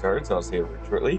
started, so I'll see you shortly.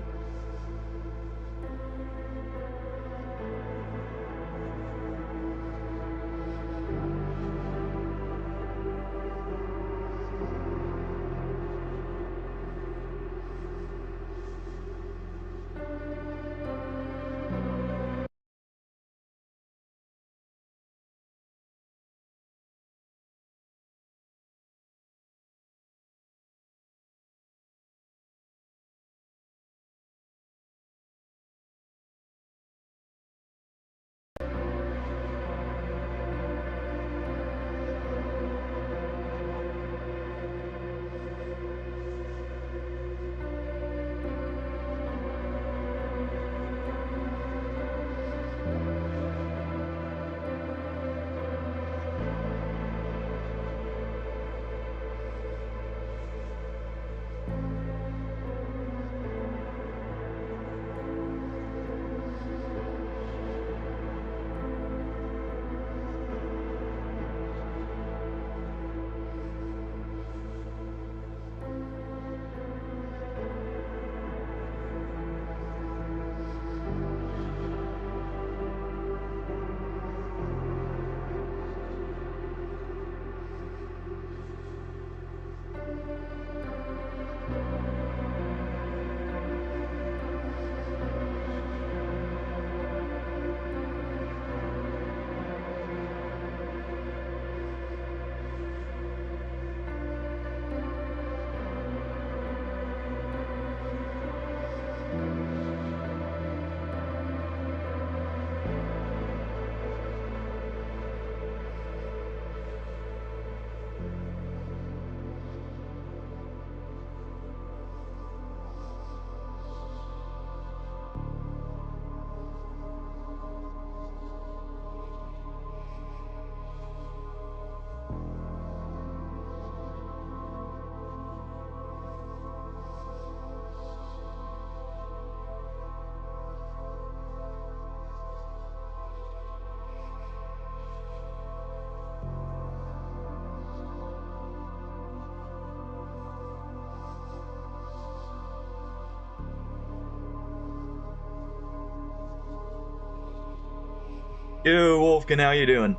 Yo, Wolfkin, how you doing?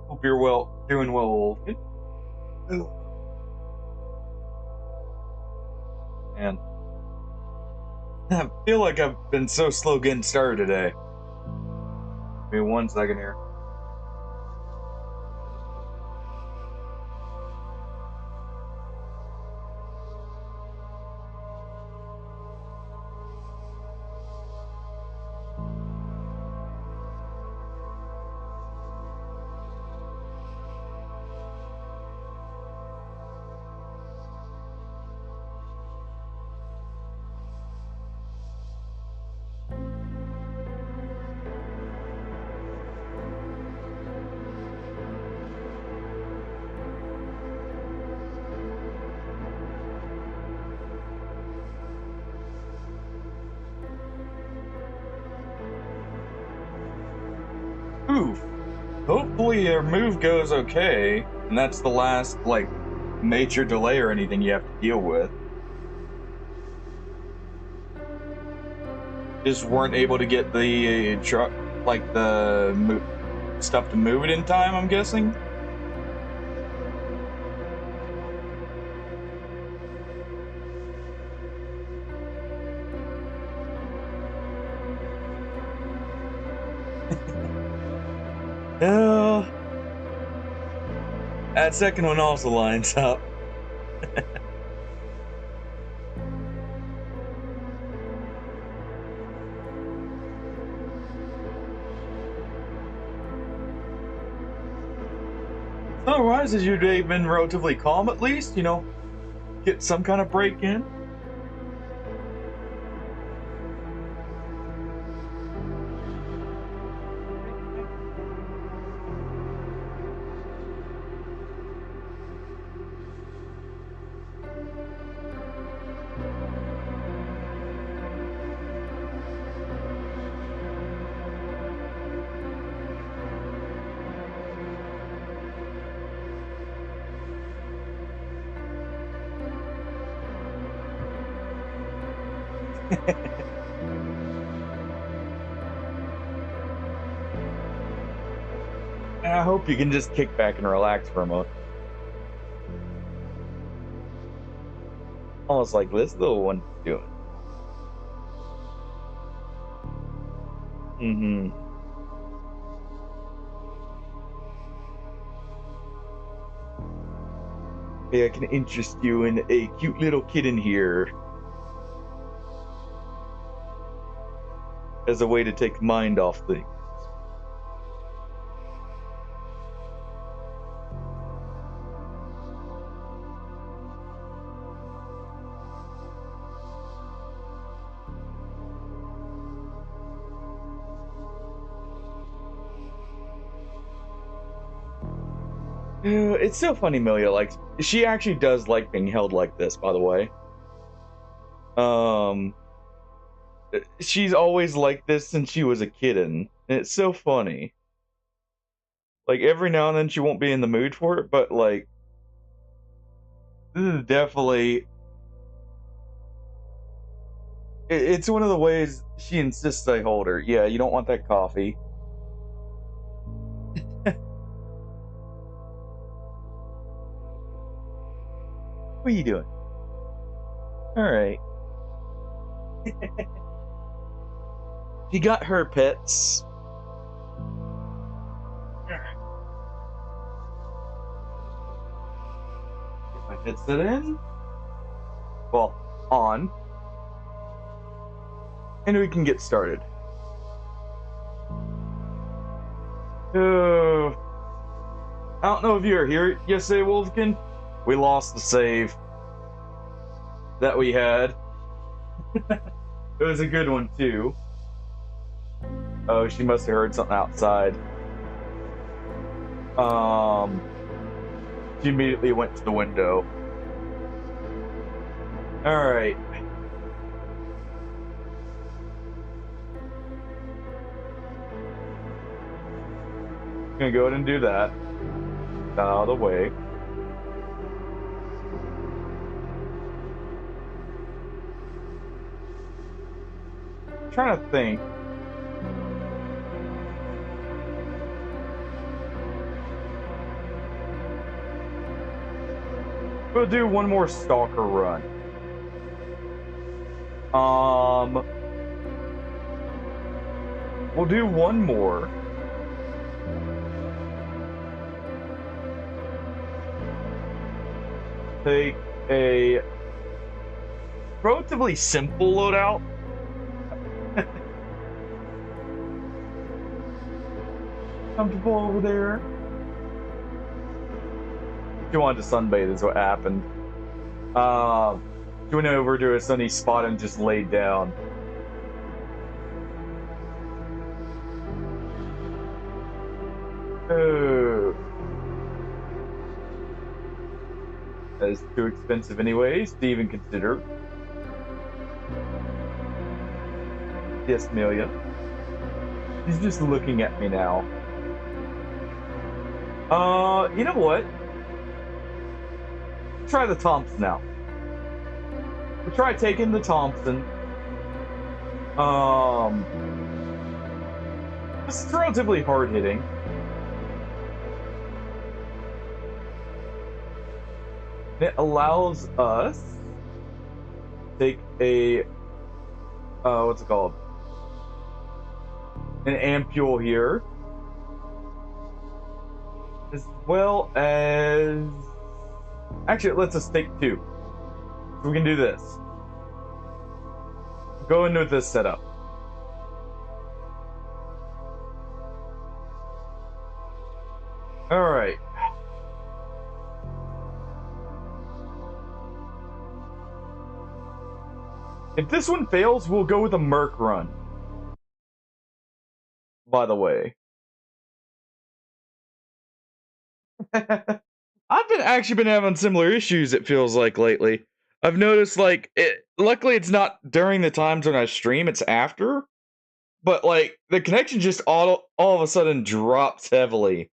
Hope you're doing well, Wolfkin. And I feel like I've been so slow getting started today. Give me 1 second here. Oof. Hopefully your move goes okay, and that's the last, like, major delay or anything you have to deal with. Just weren't able to get the truck, like, the stuff to move it in time, I'm guessing? Oh, that second one also lines up. Otherwise, has your day been relatively calm at least? You know, get some kind of break in? I hope you can just kick back and relax for a moment. Almost like this little one's doing. Mm-hmm. Hey, I can interest you in a cute little kitten here as a way to take mind off things. It's so funny, Milia. Like, she actually does like being held like this, by the way. Um, she's always like this since she was a kitten. And it's so funny. Like, every now and then she won't be in the mood for it, but, like, this is definitely. It's one of the ways she insists I hold her. Yeah, you don't want that coffee. What are you doing? Alright. She got her pets. Get my headset in. Well, on. And we can get started. I don't know if you were here yesterday, Wolfkin. We lost the save that we had. It was a good one, too. Oh, she must have heard something outside. Um, she immediately went to the window. Alright. Gonna go ahead and do that. Out of the way. Trying to think. We'll do one more Stalker run. We'll do one more. Take a relatively simple loadout. Comfortable over there. She wanted to sunbathe is what happened. She went over to a sunny spot and just laid down. Oh. That is too expensive anyways to even consider. Yes, Amelia. She's just looking at me now. You know what? Try the Thompson out. We'll try taking the Thompson. This is relatively hard hitting. It allows us to take a what's it called? An ampule here. As well as actually let's just take two. So we can do this. Go into this setup. Alright. If this one fails, we'll go with a Merc run. By the way. I've been actually been having similar issues, it feels like, lately. I've noticed, like, luckily it's not during the times when I stream, it's after. But, like, the connection just all of a sudden drops heavily.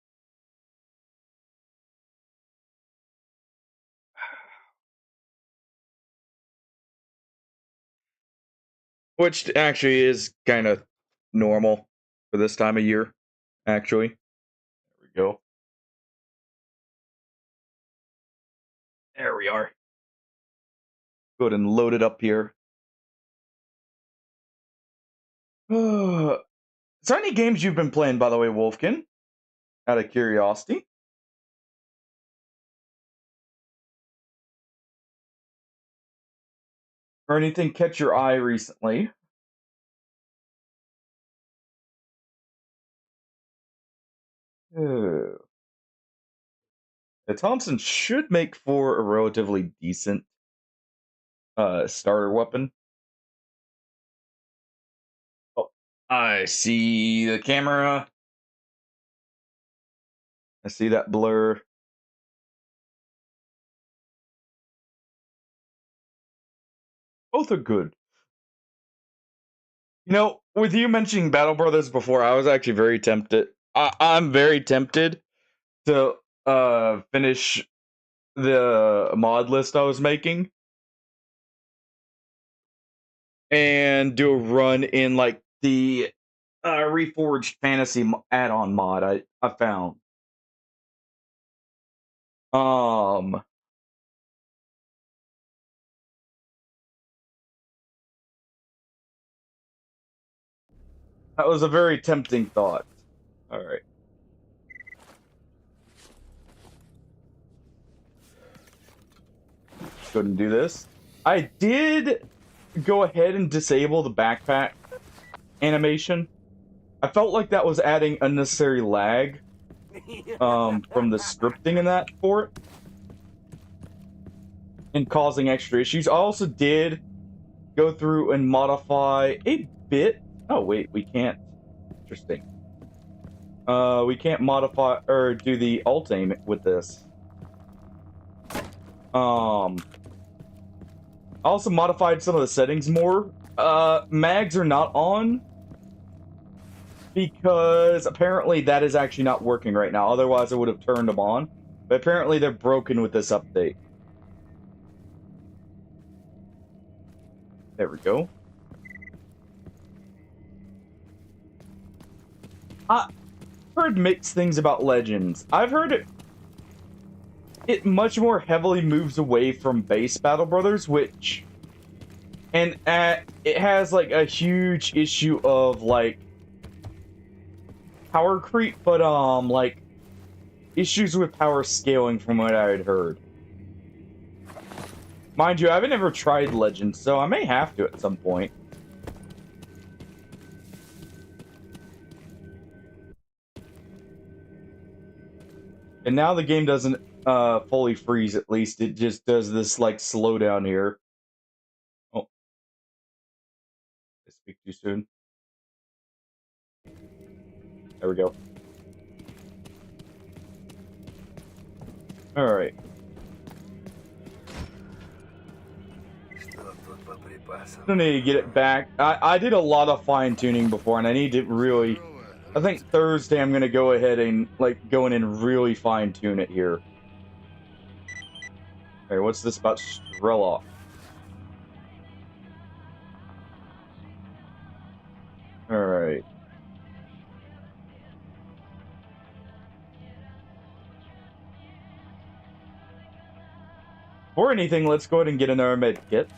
which actually is kind of normal for this time of year, actually. There we go. There we are. Go ahead and load it up here. Is there any games you've been playing, by the way, Wolfkin? Out of curiosity. Or anything catch your eye recently? The Thompson should make for a relatively decent starter weapon. Oh, I see the camera. I see that blur. Both are good. You know, with you mentioning Battle Brothers before, I was actually very tempted. I'm very tempted to finish the mod list I was making and do a run in like the Reforged Fantasy add-on mod I found. Um, that was a very tempting thought. All right. Go ahead and do this. I did go ahead and disable the backpack animation. I felt like that was adding unnecessary lag from the scripting in that for it and causing extra issues. I also did go through and modify a bit. Oh wait, we can't. Interesting. We can't modify or do the alt aim with this. I also modified some of the settings more. Mags are not on because apparently that is actually not working right now. Otherwise, I would have turned them on. But apparently, they're broken with this update. There we go. I've heard mixed things about Legends. I've heard it much more heavily moves away from base Battle Brothers, which... And it has, like, a huge issue of, like, power creep, but, like, issues with power scaling from what I had heard. Mind you, I haven't ever tried Legends, so I may have to at some point. And now the game doesn't fully freeze, at least. It just does this, like, slowdown here. Oh. I speak too soon. There we go. Alright. I need to get it back. I did a lot of fine-tuning before, and I need to really... I think Thursday I'm going to go ahead and, like, go in and really fine-tune it here. Alright, what's this about Strelok? Alright. Before anything, let's go ahead and get another med kit.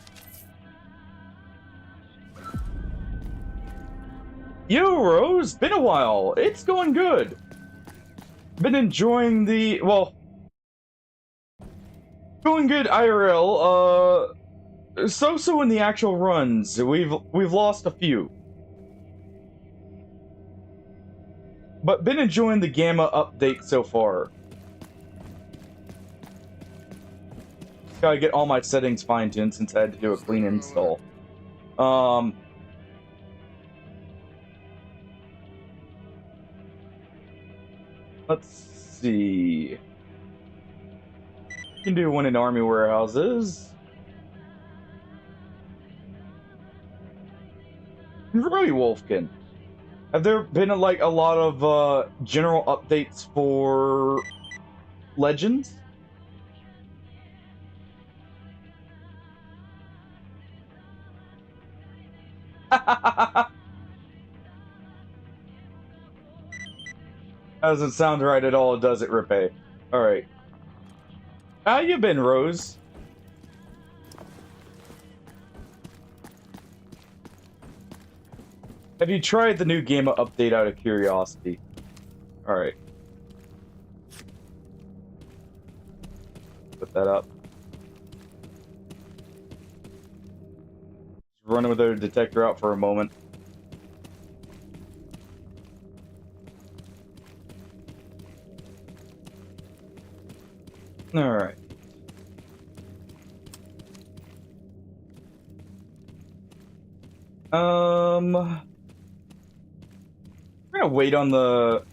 Yo, Rose! Been a while! It's going good! Been enjoying the... well... Going good IRL, so-so in the actual runs. We've lost a few. But been enjoying the Gamma update so far. Gotta get all my settings fine-tuned since I had to do a clean install. Let's see. You can do one in army warehouses. Really, Wolfkin. Have there been like a lot of general updates for Legends? Doesn't sound right at all, does it, Ripe? Alright. How you been, Rose? Have you tried the new Gamma update out of curiosity? Alright. Put that up. Just run with the detector out for a moment. Alright. We're gonna wait on the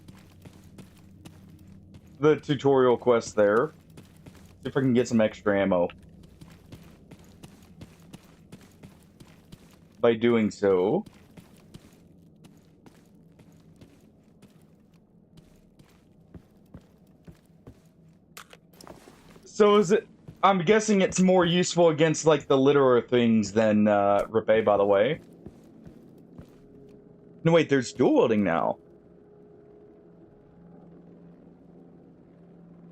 tutorial quest there. See if I can get some extra ammo. By doing so. So is it... I'm guessing it's more useful against, like, the litterer things than, Ripe, by the way. No, wait, there's dual wielding now.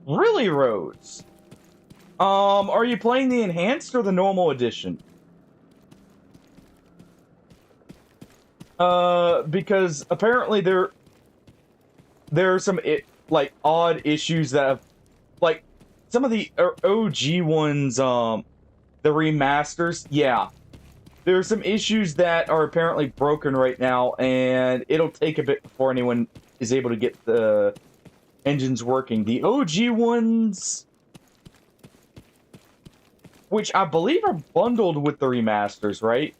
Really, Rose? Are you playing the enhanced or the normal edition? Because apparently there are some, like, odd issues that have, like, some of the OG ones, the remasters, yeah. There are some issues that are apparently broken right now, and it'll take a bit before anyone is able to get the engines working. The OG ones, which I believe are bundled with the remasters, right?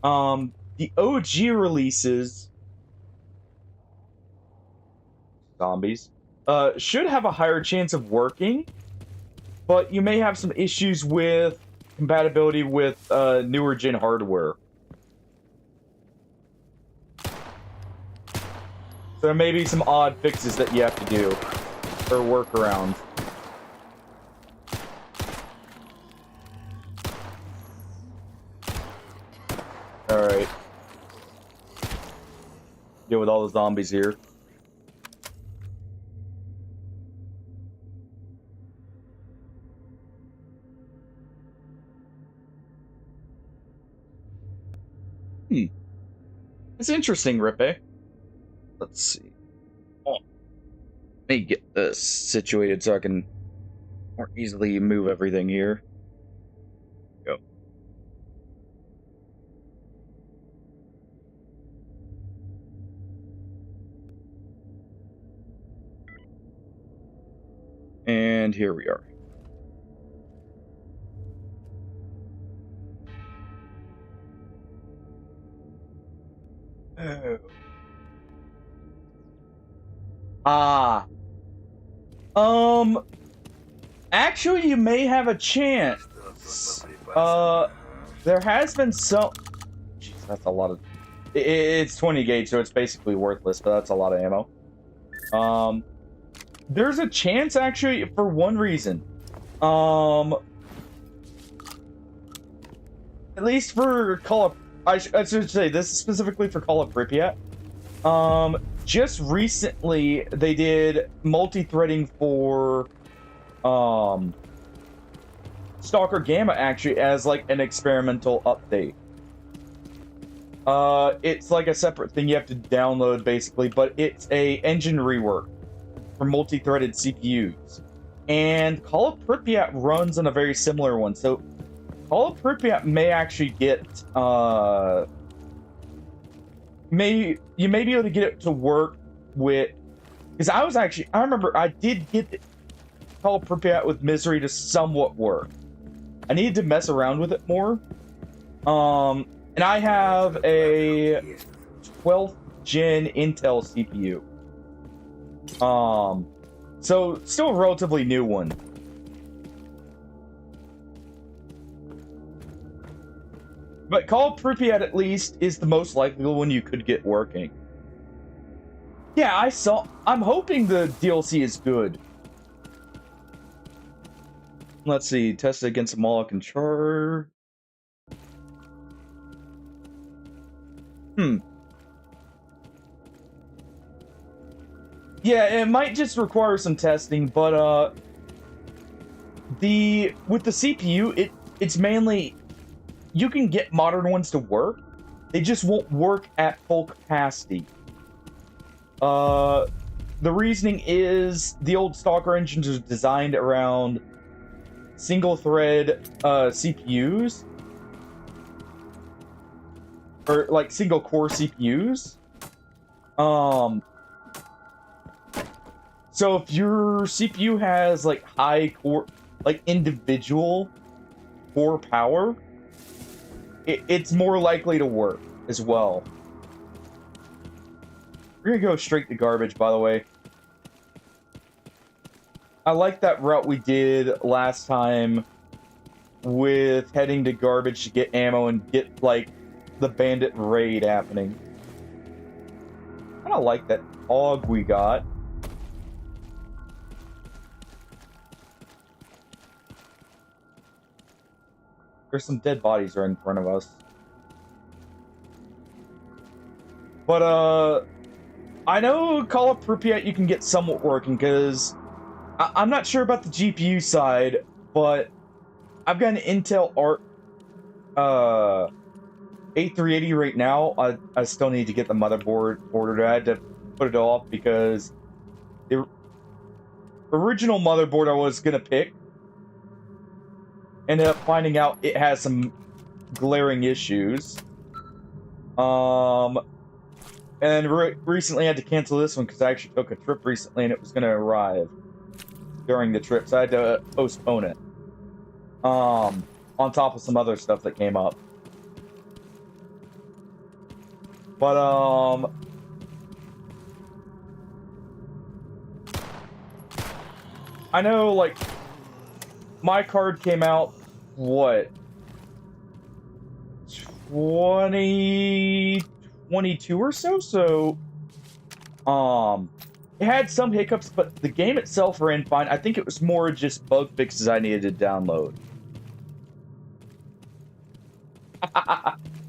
The OG releases, zombies, should have a higher chance of working, but you may have some issues with compatibility with newer gen hardware. So there may be some odd fixes that you have to do, or workarounds. Alright. Deal with all the zombies here. It's interesting, Rippe. Let's see. Oh, let me get this situated so I can more easily move everything here. Go. And here we are. Oh. Ah. Actually, you may have a chance. There has been some... Jeez, that's a lot of... It's 20 gauge, so it's basically worthless, but that's a lot of ammo. There's a chance, actually, for one reason. At least for Call of... I should say, this is specifically for Call of Pripyat. Just recently, they did multi-threading for, Stalker Gamma, actually, as, like, an experimental update. It's like a separate thing you have to download, basically, but it's a engine rework for multi-threaded CPUs. And Call of Pripyat runs on a very similar one, so Call of Pripyat may actually get, you may be able to get it to work with, because I remember I did get the Call of Pripyat with Misery to somewhat work. I needed to mess around with it more. And I have a 12th gen Intel CPU. So still a relatively new one. But Call of Pripyat, at least, is the most likely one you could get working. Yeah, I'm hoping the DLC is good. Let's see, tested against Moloch and Char. Hmm. Yeah, it might just require some testing, but with the CPU, it's mainly you can get modern ones to work. They just won't work at full capacity. The reasoning is the old Stalker engines are designed around single-thread CPUs, or like single-core CPUs. So if your CPU has like high core, like individual core power, it's more likely to work as well. We're gonna go straight to garbage, by the way. I like that route we did last time with heading to garbage to get ammo and get, like, the bandit raid happening. I kinda like that AUG we got. There's some dead bodies right in front of us. But, I know Call of Pripyat you can get somewhat working, because I'm not sure about the GPU side, but I've got an Intel Arc 8380 right now. I still need to get the motherboard ordered. I had to put it off because the original motherboard I was gonna pick ended up finding out it has some glaring issues. And recently I had to cancel this one because I actually took a trip recently and it was gonna arrive during the trip, so I had to postpone it. On top of some other stuff that came up. But, I know, like, my card came out, what? 2022 or so? So, it had some hiccups, but the game itself ran fine. I think it was more just bug fixes I needed to download.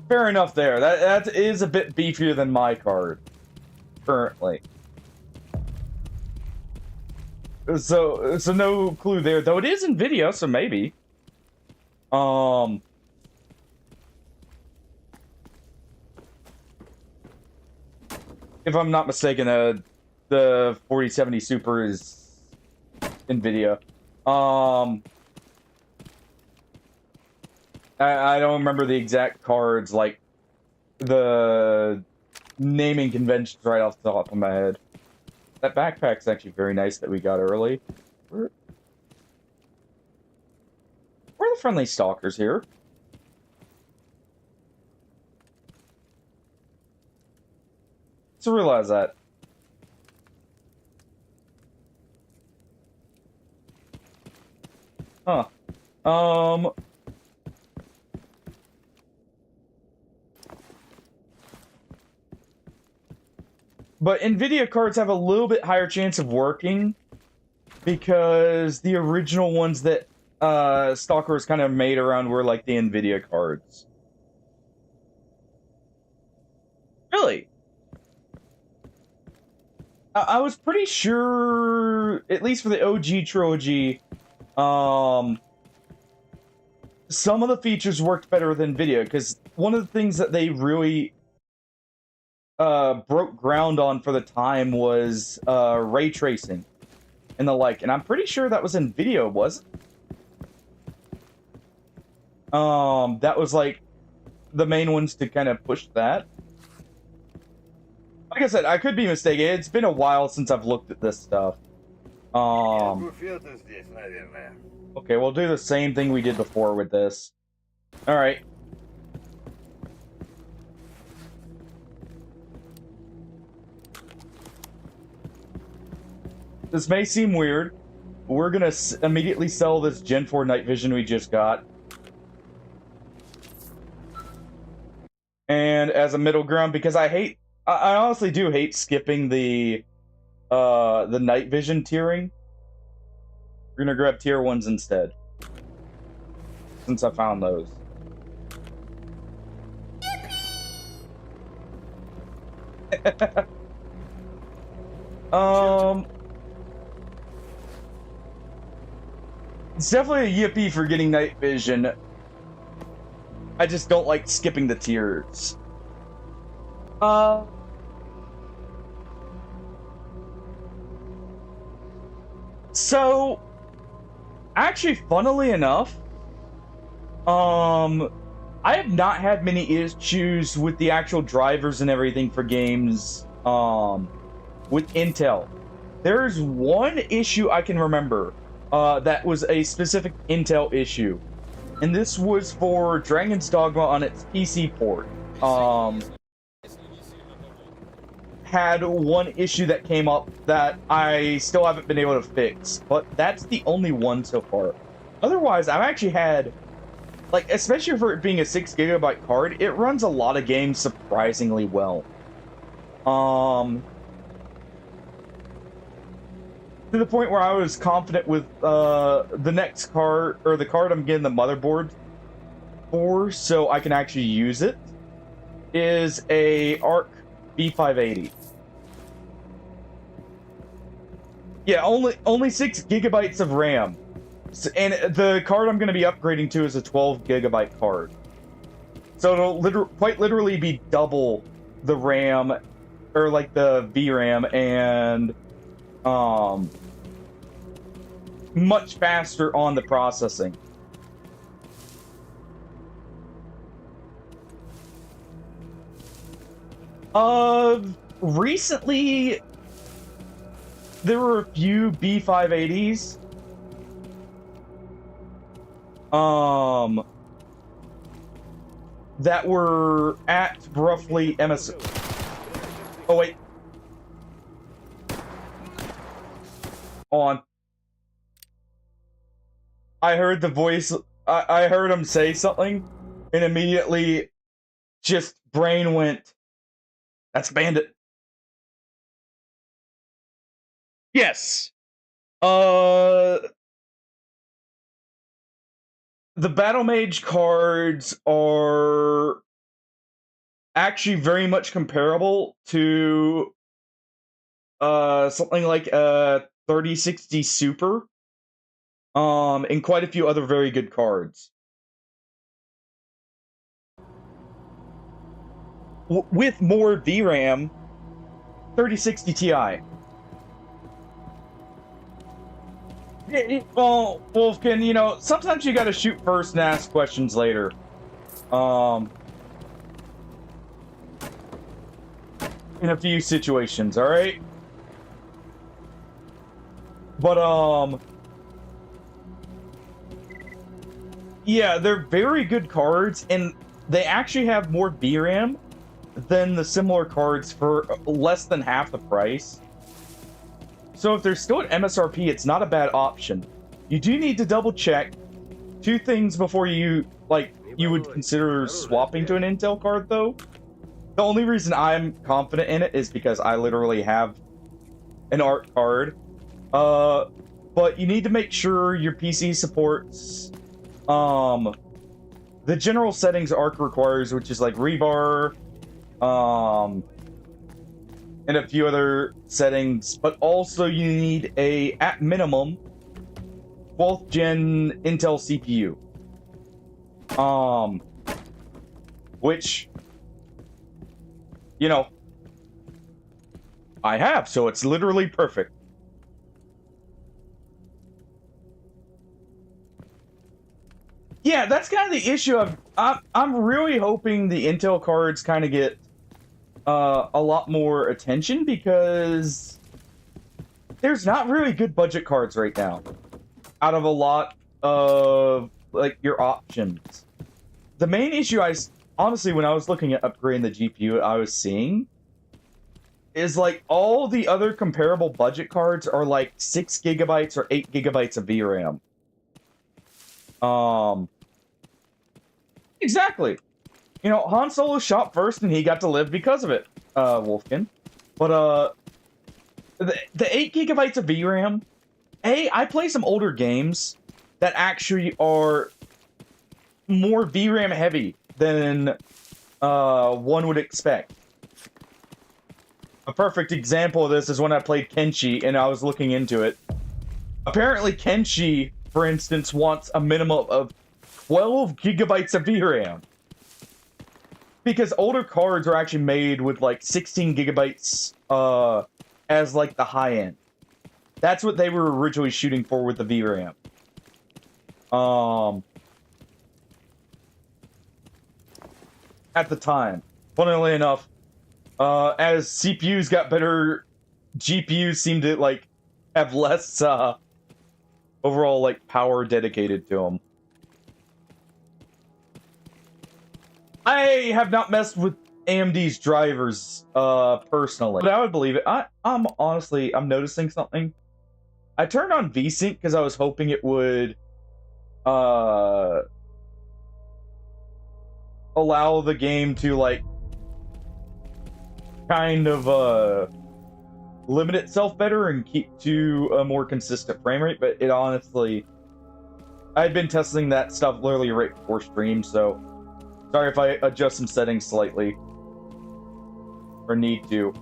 Fair enough there. That is a bit beefier than my card, currently. So no clue there, though it is NVIDIA, so maybe. If I'm not mistaken, the 4070 Super is NVIDIA. I don't remember the exact cards, like, the naming conventions right off the top of my head. That backpack's actually very nice that we got early. Where are the friendly stalkers here? To realize that. Huh. But NVIDIA cards have a little bit higher chance of working because the original ones that Stalker was kind of made around were like the NVIDIA cards. Really? I was pretty sure, at least for the OG trilogy, some of the features worked better with NVIDIA, because one of the things that they really broke ground on for the time was ray tracing and the like, and I'm pretty sure that was NVIDIA, wasn't it? That was like the main ones to kind of push that. Like I said, I could be mistaken. It's been a while since I've looked at this stuff. Okay, we'll do the same thing we did before with this. Alright. This may seem weird, but we're gonna immediately sell this Gen 4 night vision we just got. And as a middle ground, because I honestly do hate skipping the night vision tiering. We're gonna grab tier 1s instead, since I found those. It's definitely a yippee for getting night vision. I just don't like skipping the tiers. So, actually, funnily enough, I have not had many issues with the actual drivers and everything for games, with Intel. There's one issue I can remember, that was a specific Intel issue, and this was for Dragon's Dogma on its PC port. Had one issue that came up that I still haven't been able to fix, but that's the only one so far. Otherwise, I've actually had, like, especially for it being a 6 gigabyte card, it runs a lot of games surprisingly well. To the point where I was confident with the next card, or the card I'm getting the motherboard for, so I can actually use it, is a Arc B580. Yeah, only 6 gigabytes of RAM. And the card I'm going to be upgrading to is a 12 gigabyte card. So it'll quite literally be double the RAM, or like the VRAM, and much faster on the processing. Recently there were a few B580s. That were at roughly MS. Oh wait. On. I heard the voice. I heard him say something, and immediately, just brain went. That's Bandit. Yes. The Battle Mage cards are actually very much comparable to something like 3060 Super, and quite a few other very good cards. With more VRAM, 3060 Ti. Well, Wolfkin, you know, sometimes you gotta shoot first and ask questions later. In a few situations, alright? But, yeah, they're very good cards, and they actually have more VRAM than the similar cards for less than half the price. So if they're still at MSRP, it's not a bad option. You do need to double check two things before you would consider swapping to an Intel card, though. The only reason I'm confident in it is because I literally have an ARC card. But you need to make sure your PC supports the general settings ARC requires, which is like rebar, and a few other settings, but also you need a, at minimum, 12th gen Intel CPU. Which, you know, I have, so it's literally perfect. Yeah, that's kind of the issue. I'm really hoping the Intel cards kind of get a lot more attention, because there's not really good budget cards right now out of a lot of like your options. The main issue honestly, when I was looking at upgrading the GPU, I was seeing is like all the other comparable budget cards are like 6 gigabytes or 8 gigabytes of VRAM. Exactly. You know, Han Solo shot first and he got to live because of it, Wolfkin. But, the 8 gigabytes of VRAM, I play some older games that actually are more VRAM heavy than, one would expect. A perfect example of this is when I played Kenshi and I was looking into it. Apparently, Kenshi, for instance, wants a minimum of 12 gigabytes of VRAM. Because older cards are actually made with like 16 gigabytes as like the high end. That's what they were originally shooting for with the VRAM. At the time. Funnily enough, as CPUs got better, GPUs seemed to like have less overall like power dedicated to them. I have not messed with AMD's drivers personally, but I would believe it. I'm honestly noticing something. I turned on VSync because I was hoping it would allow the game to like kind of limit itself better and keep to a more consistent frame rate, but it honestly, I'd been testing that stuff literally right before stream, so sorry if I adjust some settings slightly or need to.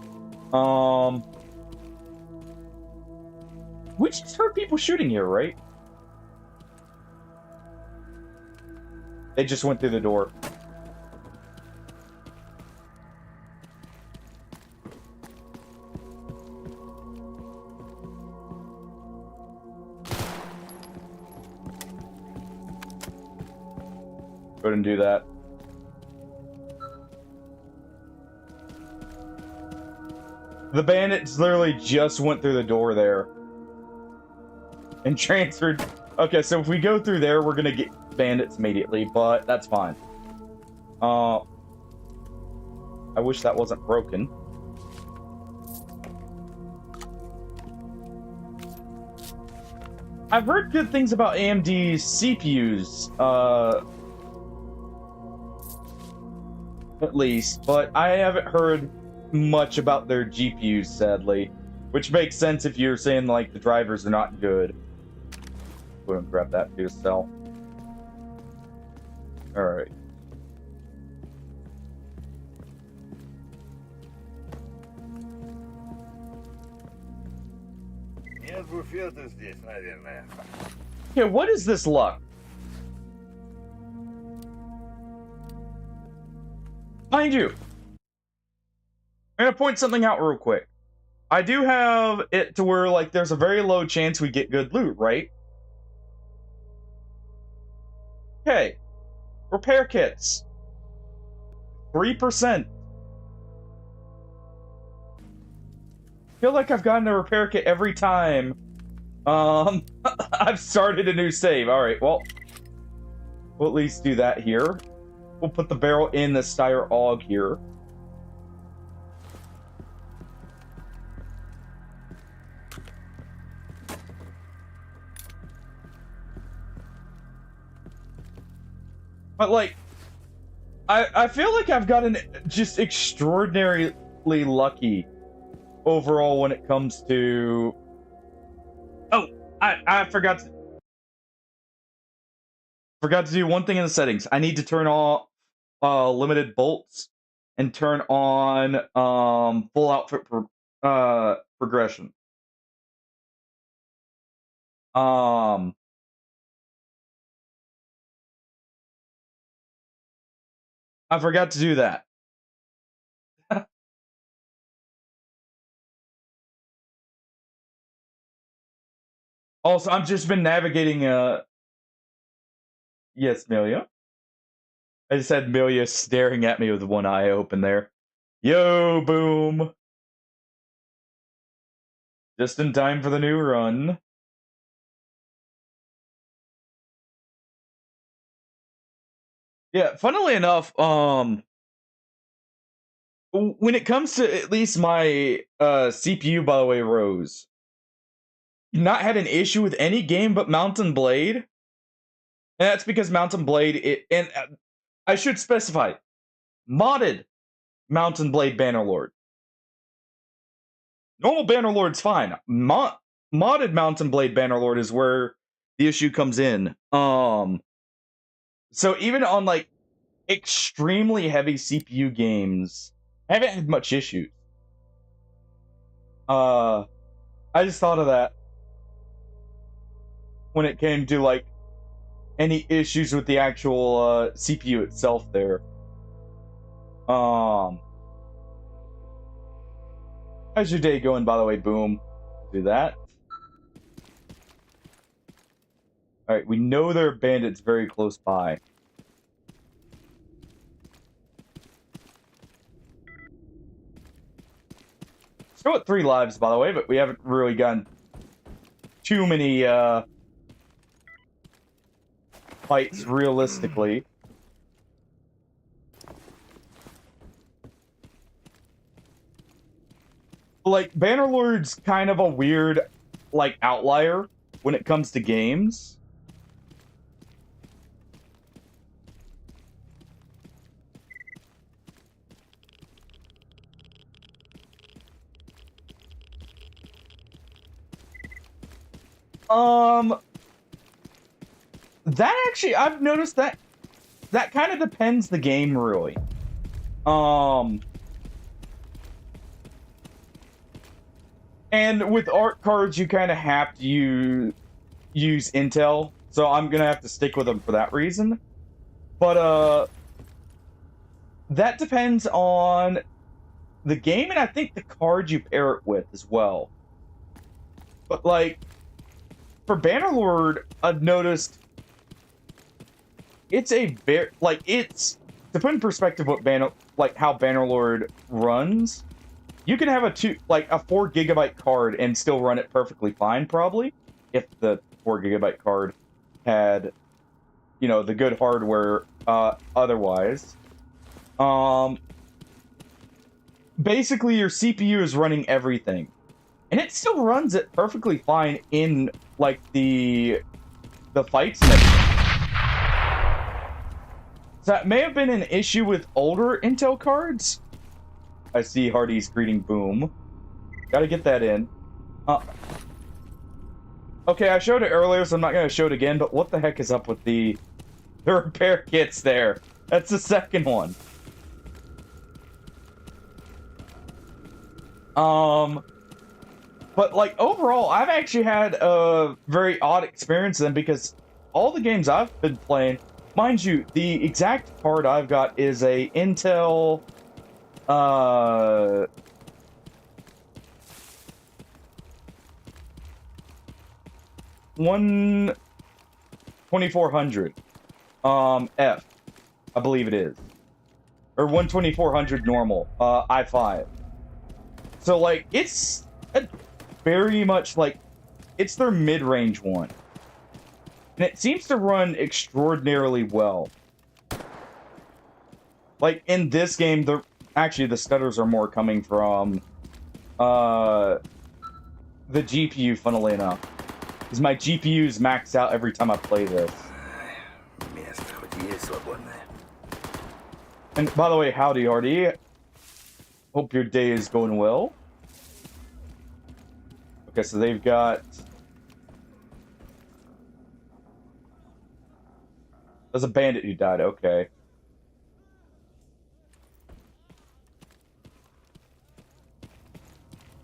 We just heard people shooting here, right? They just went through the door. Go ahead and do that. The bandits literally just went through the door there. And transferred. Okay, so if we go through there, we're gonna get bandits immediately, but that's fine. I wish that wasn't broken. I've heard good things about AMD's CPUs, at least, but I haven't heard much about their GPUs, sadly. Which makes sense if you're saying, like, the drivers are not good. Go ahead and grab that to sell. Alright. Yeah, what is this luck? Mind you, I'm gonna point something out real quick. I do have it to where, like, there's a very low chance we get good loot, right? Okay. Repair kits. 3%. Feel like I've gotten a repair kit every time. I've started a new save. Alright, well. We'll at least do that here. We'll put the barrel in the Steyr AUG here. But, like, I feel like I've gotten just extraordinarily lucky overall when it comes to... Oh, I forgot to do one thing in the settings. I need to turn off limited bolts and turn on full outfit progression. I forgot to do that. Also, I've just been navigating yes, Milia. I just had Milia staring at me with one eye open there. Yo, boom. Just in time for the new run. Yeah, funnily enough, when it comes to at least my CPU, by the way, Rose, not had an issue with any game but Mountain Blade. And that's because Mountain Blade, I should specify, modded Mountain Blade Bannerlord. Normal Bannerlord's fine. Modded Mountain Blade Bannerlord is where the issue comes in. So even on like extremely heavy CPU games, I haven't had much issues. I just thought of that when it came to like any issues with the actual CPU itself there. Um, how's your day going, by the way? Boom. Do that. All right, we know there are bandits very close by. Still at 3 lives, by the way, but we haven't really gotten too many fights realistically. Like, Bannerlord's kind of a weird, like, outlier when it comes to games. That actually, I've noticed that kind of depends the game, really. And with art cards, you kind of have to use Intel, so I'm gonna have to stick with them for that reason. But that depends on the game, and I think the card you pair it with as well. But like for Bannerlord, I've noticed it's a very it's to put in perspective what how Bannerlord runs. You can have a 4 GB card and still run it perfectly fine, probably, if the 4 GB card had, you know, the good hardware. Otherwise, basically your CPU is running everything, and it still runs it perfectly fine in like the fights and everything. So that may have been an issue with older Intel cards. I see Hardy's greeting. Boom. Gotta get that in. Okay, I showed it earlier, so I'm not gonna show it again, but what the heck is up with the repair kits there? That's the second one. But like overall, I've actually had a very odd experience then, because all the games I've been playing, mind you, the exact card I've got is a Intel 2400 F, I believe it is, or 12400 normal i5. So like it's very much like it's their mid-range one, and it seems to run extraordinarily well. Like in this game, the stutters are more coming from the GPU, funnily enough, because my GPU's maxed out every time I play this. And by the way, howdy, Hardy. Hope your day is going well. Okay, so they've got... There's a bandit who died, okay.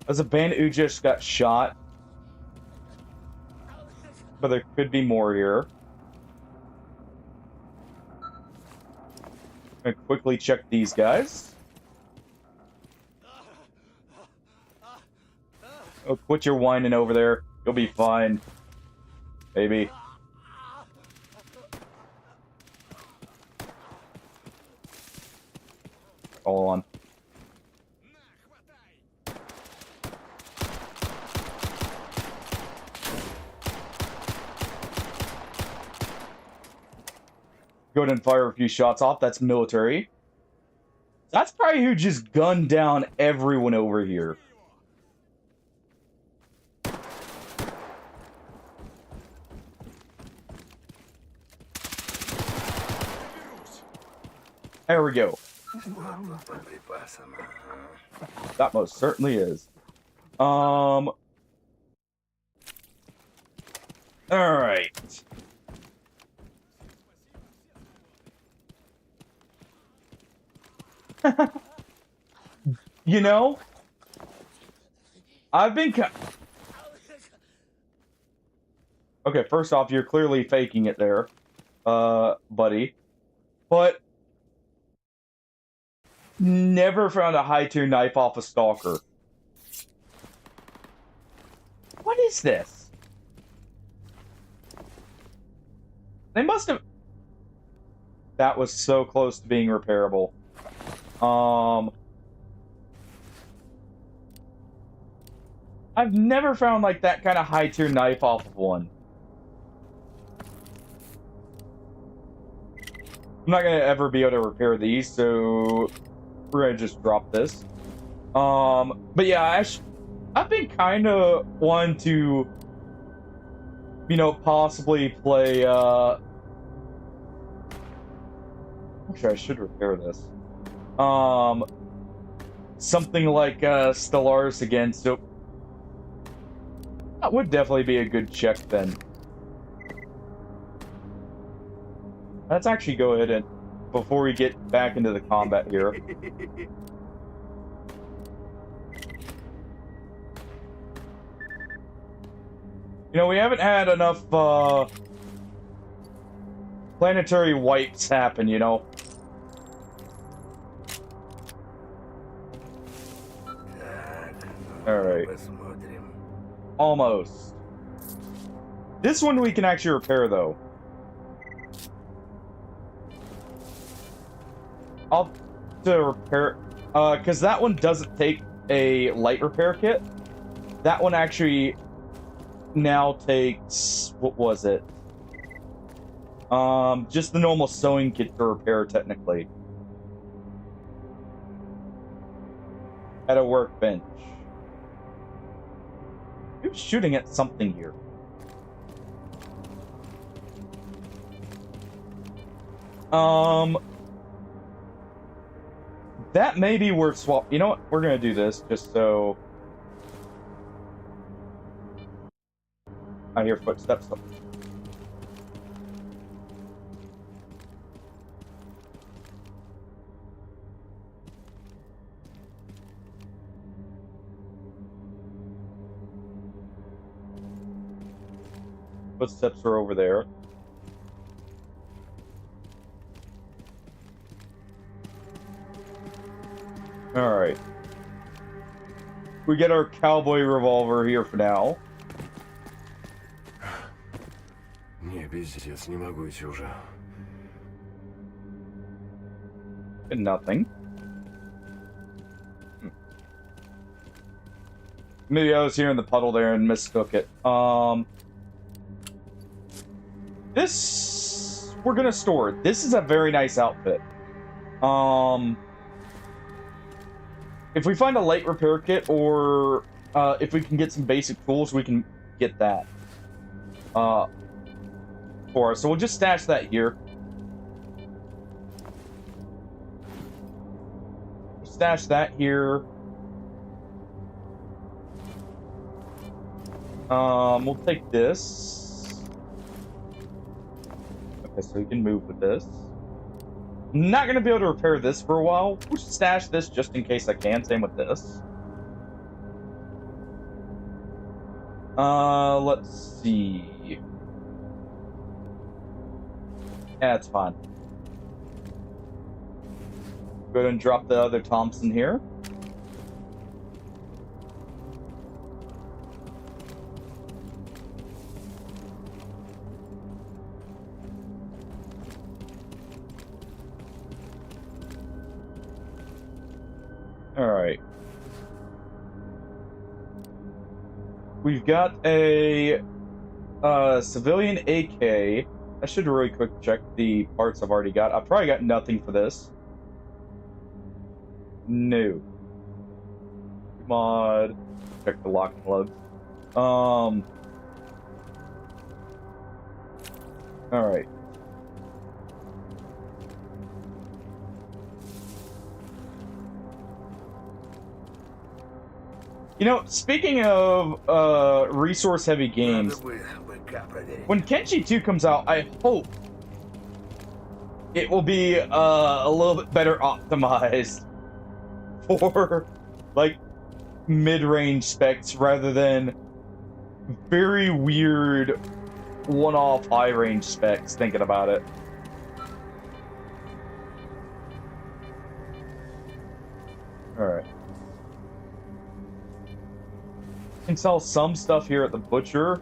There's a bandit who just got shot. But there could be more here. I'm gonna quickly check these guys. Oh, quit your whining over there. You'll be fine. Baby. Hold on. Go ahead and fire a few shots off. That's military. That's probably who just gunned down everyone over here. There we go. That most certainly is. All right. You know, I've been... Okay, first off, you're clearly faking it there, buddy. But... never found a high-tier knife off a Stalker. What is this? They must have... That was so close to being repairable. I've never found, like, that kind of high-tier knife off of one. I'm not gonna ever be able to repair these, so we're gonna just drop this. But yeah, I've been kind of wanting to, you know, possibly play, actually, I should repair this. Something like, Stellaris again, so that would definitely be a good check then. Let's actually go ahead and, before we get back into the combat here. You know, we haven't had enough, planetary wipes happen, you know? Alright. Almost. This one we can actually repair, though. I'll have to repair, because that one doesn't take a light repair kit. That one actually now takes, what was it? Just the normal sewing kit to repair, technically. At a workbench. Who's shooting at something here? That may be worth swap. You know what? We're gonna do this just so. I hear footsteps. Footsteps are over there. Alright. We get our cowboy revolver here for now. And nothing. Maybe I was here in the puddle there and mistook it. This we're gonna store. This is a very nice outfit. If we find a light repair kit, or if we can get some basic tools, we can get that for us. So we'll just stash that here. Stash that here. We'll take this. Okay, so we can move with this. Not gonna be able to repair this for a while. We'll stash this just in case I can. Same with this. Let's see. Yeah, it's fine. Go ahead and drop the other Thompson here. Alright. We've got a civilian AK. I should really quick check the parts I've already got. I've probably got nothing for this. No. Mod. Check the lock and load. Alright. You know, speaking of resource-heavy games, when Kenshi 2 comes out, I hope it will be a little bit better optimized for, like, mid-range specs rather than very weird one-off high-range specs, thinking about it. Alright. Can sell some stuff here at the butcher.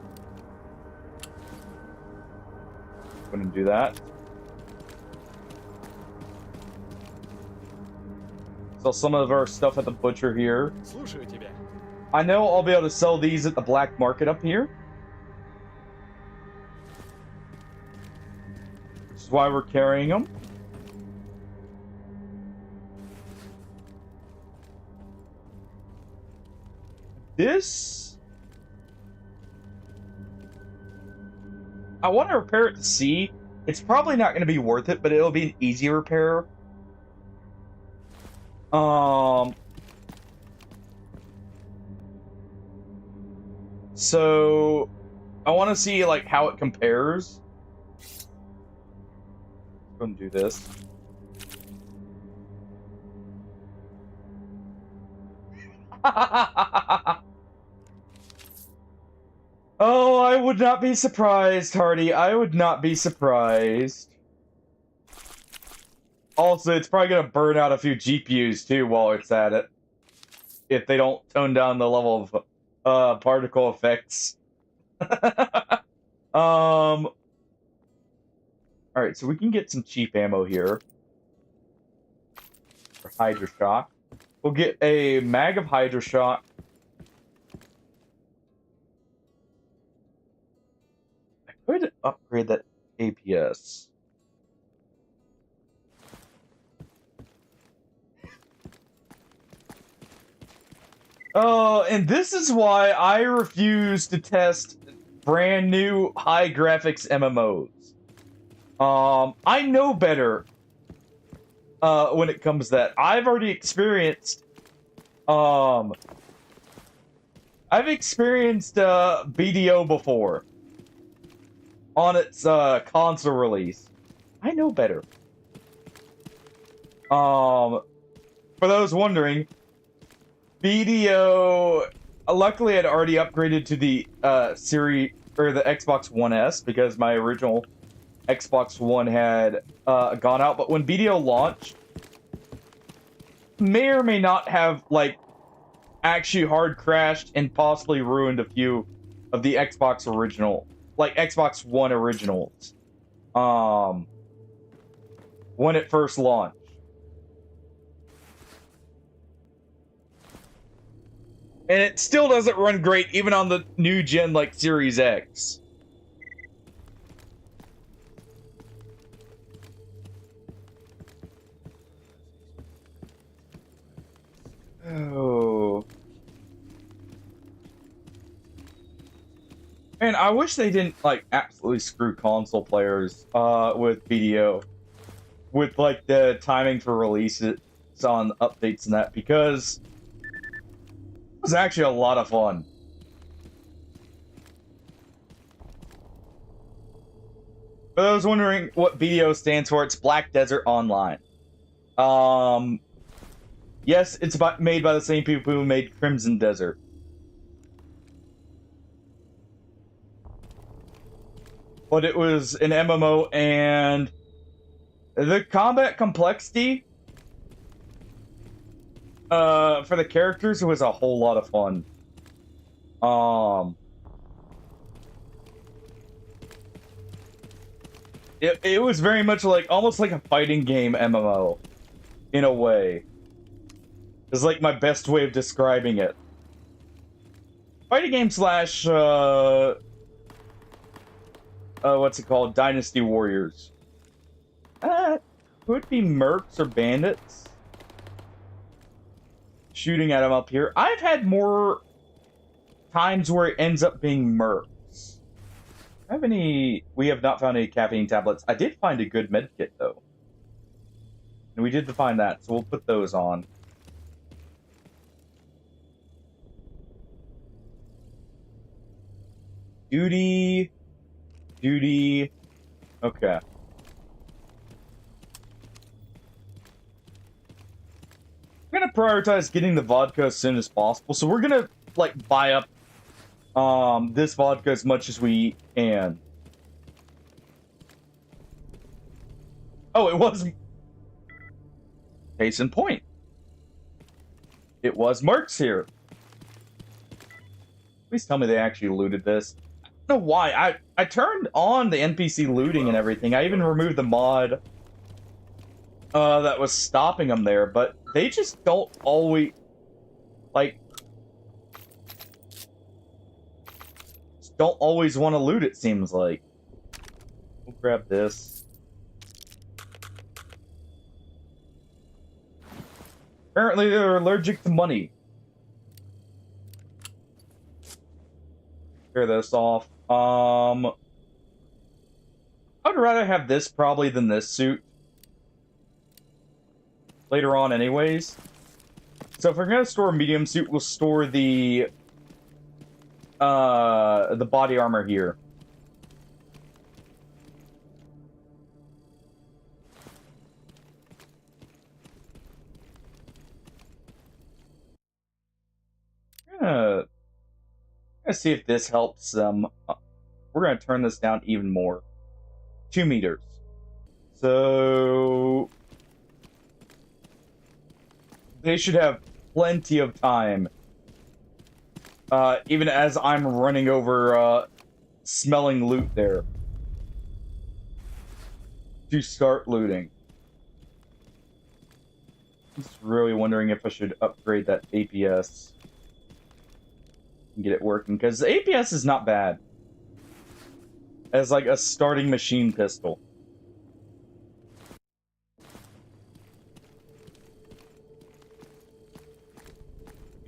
Gonna do that. Sell some of our stuff at the butcher here. I know I'll be able to sell these at the black market up here. This is why we're carrying them. This... I want to repair it to C. It's probably not going to be worth it, but it'll be an easy repair. So I want to see like how it compares. Go and do this. Oh, I would not be surprised, Hardy. I would not be surprised. Also, it's probably going to burn out a few GPUs, too, while it's at it. If they don't tone down the level of particle effects. Alright, so we can get some cheap ammo here. For Hydra Shock. We'll get a mag of Hydra Shock. I could upgrade that APS. Oh, and this is why I refuse to test brand new high graphics MMOs. I know better when it comes to that. I've already experienced BDO before on its console release. I know better. For those wondering, BDO, luckily I'd already upgraded to the series or the Xbox One S because my original Xbox One had gone out. But when BDO launched, may or may not have like actually hard crashed and possibly ruined a few of the Xbox Xbox One originals when it first launched. And it still doesn't run great, even on the new gen, like, Series X. Oh. Man, I wish they didn't, like, absolutely screw console players, with BDO. With, like, the timing for releases on updates and that, because it was actually a lot of fun. For those wondering what BDO stands for, it's Black Desert Online. Yes, it's made by the same people who made Crimson Desert. But it was an MMO, and the combat complexity for the characters, it was a whole lot of fun. It was very much like, almost like a fighting game MMO, in a way. It's like my best way of describing it. Fighting game slash, what's it called? Dynasty Warriors. Could be mercs or bandits. Shooting at them up here. I've had more times where it ends up being mercs. We have not found any caffeine tablets. I did find a good med kit, though. And we did find that, so we'll put those on. Duty. Okay. I'm gonna to prioritize getting the vodka as soon as possible. So we're going to, like, buy up this vodka as much as we can. Oh, it was... Case in point. It was Mercs here. Please tell me they actually looted this. I don't know why. I turned on the NPC looting and everything. I even removed the mod that was stopping them there, but they just don't always... Like... Just don't always want to loot, it seems like. We'll grab this. Apparently they're allergic to money. Clear this off. I'd rather have this probably than this suit. Later on anyways. So if we're gonna store a medium suit, we'll store the body armor here. Let's see if this helps them. We're going to turn this down even more. 2 meters. So... They should have plenty of time. Even as I'm running over, smelling loot there. To start looting. I'm just really wondering if I should upgrade that APS. And get it working, because the APS is not bad as like a starting machine pistol.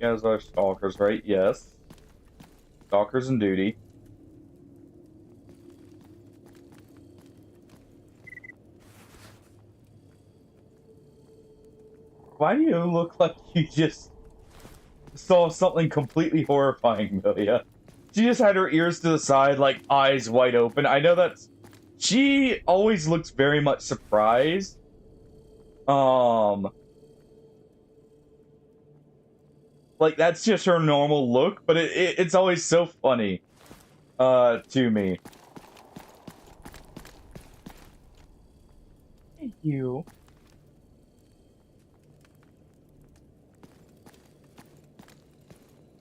You guys are stalkers, right? Yes. Stalkers in duty. Why do you look like you just saw something completely horrifying, Milia? She just had her ears to the side, like, eyes wide open. I know that's... She always looks very much surprised. Like, that's just her normal look, but it's always so funny, to me. Thank you.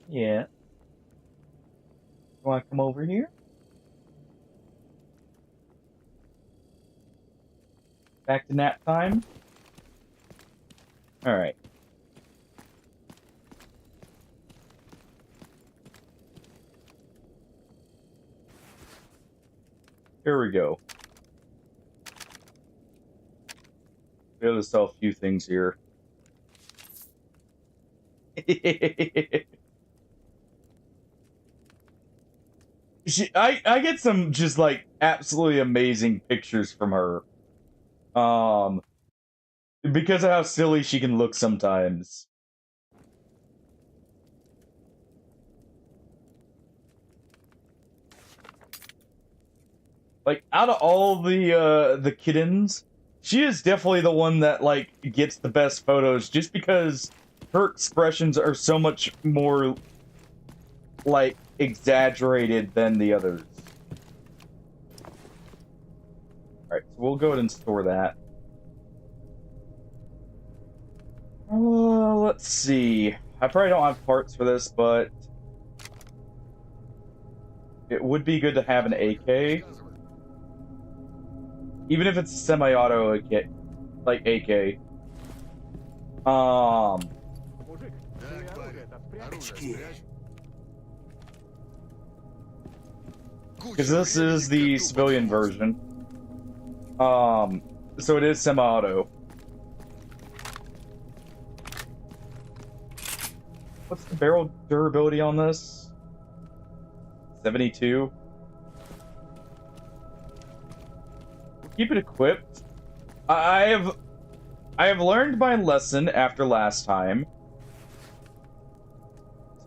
Yeah. You want to come over here? Back to nap time? Alright. Here we go. Be able to sell a few things here. I get some just like absolutely amazing pictures from her. Because of how silly she can look sometimes. Like, out of all the kittens, she is definitely the one that, like, gets the best photos, just because her expressions are so much more, like, exaggerated than the others. Alright, so we'll go ahead and store that. Let's see. I probably don't have parts for this, but it would be good to have an AK. Even if it's a semi-auto AK, like AK. Because this is the civilian version. So it is semi-auto. What's the barrel durability on this? 72. Keep it equipped. I have learned my lesson after last time.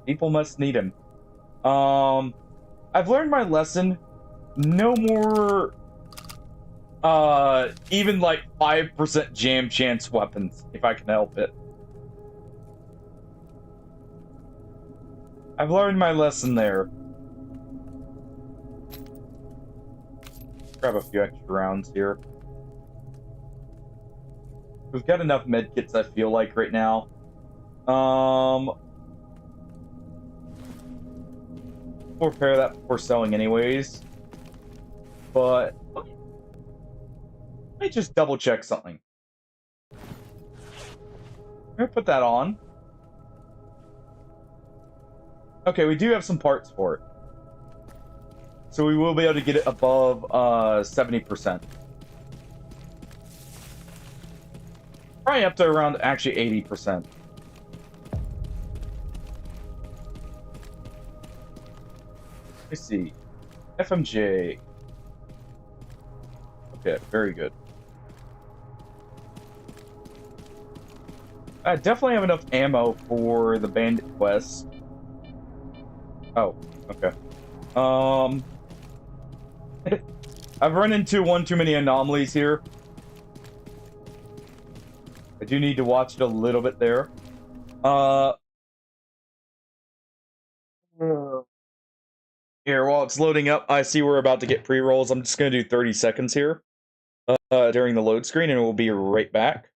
People must need him. I've learned my lesson. No more even like 5% jam chance weapons, if I can help it. I've learned my lesson there. Grab a few extra rounds here. We've got enough medkits, I feel like, right now. We'll repair that before selling anyways. But let me just double check something. I'm gonna put that on. Okay, we do have some parts for it. So we will be able to get it above 70%. Probably up to around actually 80%. Let's see. FMJ. Okay, very good. I definitely have enough ammo for the bandit quest. Oh, okay. I've run into one too many anomalies here. I do need to watch it a little bit there. Here, while it's loading up, I see we're about to get pre-rolls. I'm just going to do 30 seconds here during the load screen, and we'll be right back.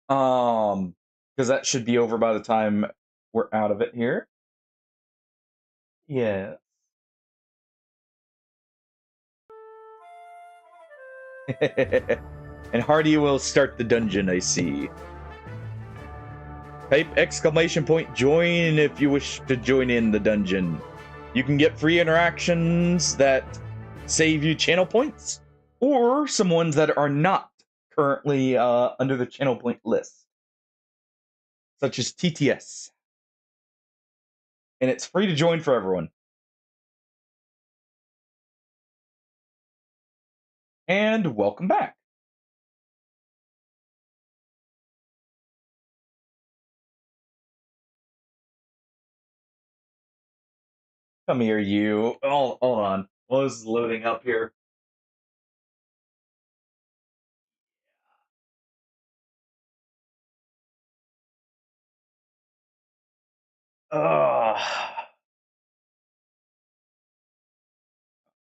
Because that should be over by the time we're out of it here. Yeah. And Hardy will start the dungeon, I see. Type !! join if you wish to join in the dungeon. You can get free interactions that save you channel points, or some ones that are not currently under the channel point list, such as TTS. And it's free to join for everyone. And welcome back. Come here, you. Oh, hold on. Well, this is loading up here. Ugh.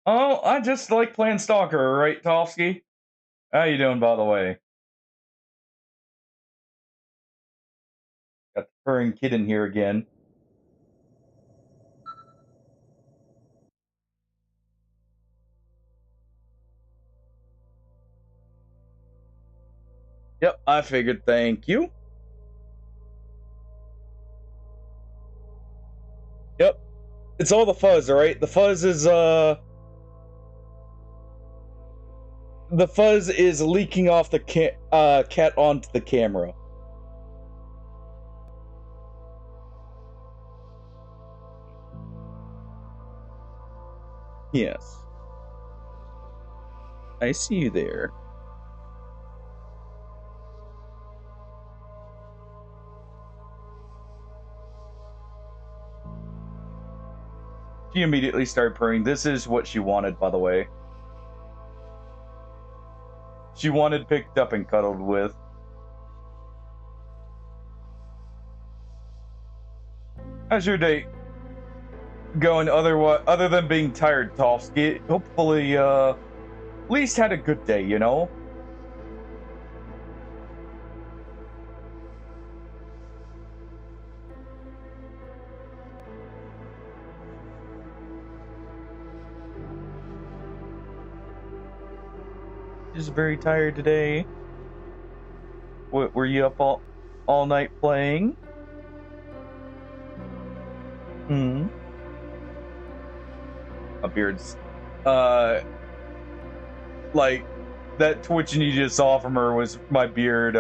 Oh, I just like playing Stalker, right, Tofsky? How you doing, by the way? Got the purring kid in here again. Yep, I figured. Thank you. Yep. It's all the fuzz, alright? The fuzz is leaking off the cat onto the camera. Yes. I see you there. She immediately started purring. This is what she wanted, by the way. She wanted picked up and cuddled with. How's your day going other than being tired, Tofsky? Hopefully, at least had a good day, you know? Just very tired today. What, were you up all night playing? Hmm. My beard's like that twitching you just saw from her was my beard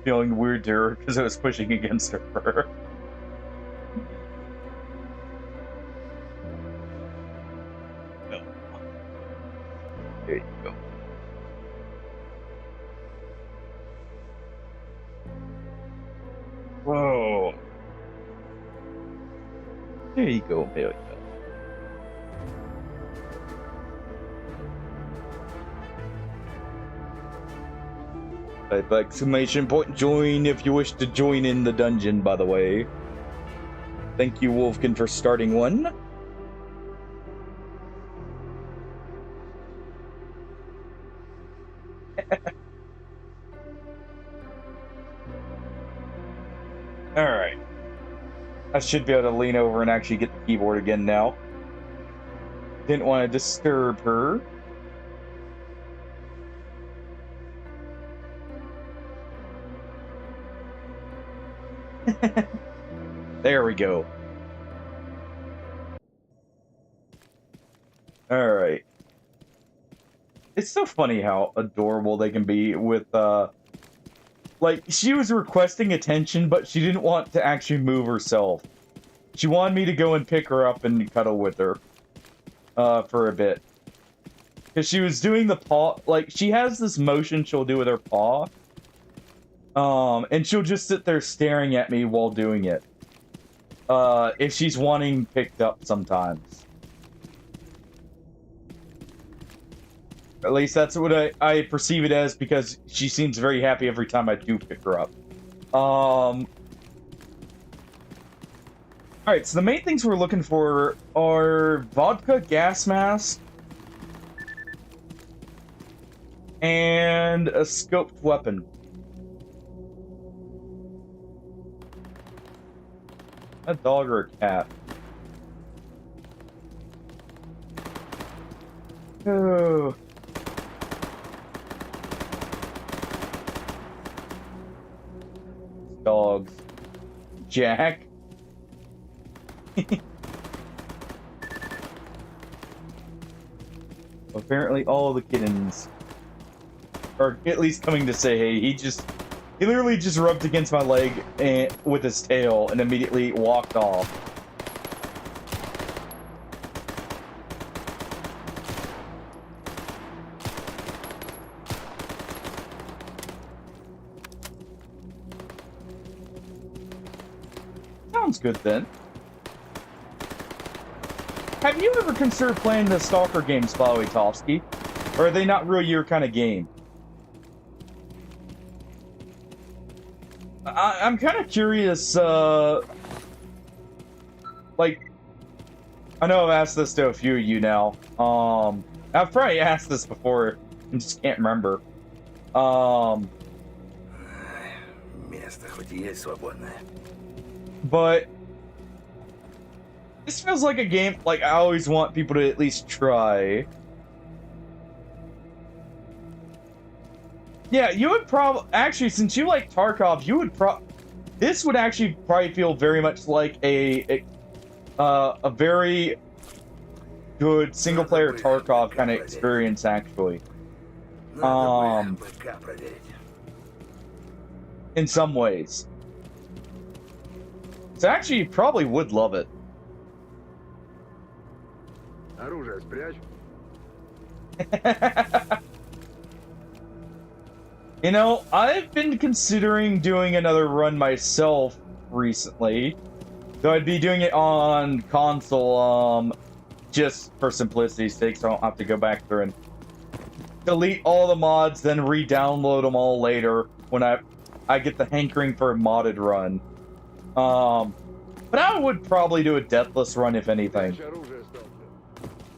feeling weird to her because it was pushing against her fur. There you go. Whoa. There you go, there you go. Type ! join if you wish to join in the dungeon, by the way. Thank you, Wolfkin, for starting one. Alright. I should be able to lean over and actually get the keyboard again now. Didn't want to disturb her. There we go. Alright. It's so funny how adorable they can be with, like, she was requesting attention, but she didn't want to actually move herself. She wanted me to go and pick her up and cuddle with her, for a bit. Because she was doing the paw, like, she has this motion she'll do with her paw. And she'll just sit there staring at me while doing it. If she's wanting picked up sometimes. At least that's what I perceive it as, because she seems very happy every time I do pick her up. Alright, so the main things we're looking for are vodka gas mask and a scoped weapon. A dog or a cat? Oh. Dogs. Jack. Apparently all the kittens are at least coming to say hey. He literally just rubbed against my leg with his tail and immediately walked off. Sounds good then. Have you ever considered playing the Stalker games, Wojtowski? Or are they not really your kind of game? I'm kind of curious, like, I know I've asked this to a few of you now. I've probably asked this before, I just can't remember. But this feels like a game, like, I always want people to at least try. Yeah, you would probably... Actually, since you like Tarkov, you would this would actually probably feel very much like a very good single-player Tarkov kind of experience, actually. In some ways. So actually, you probably would love it. You know, I've been considering doing another run myself recently. Though I'd be doing it on console, just for simplicity's sake, so I don't have to go back through and delete all the mods, then re-download them all later when I get the hankering for a modded run. But I would probably do a deathless run, if anything.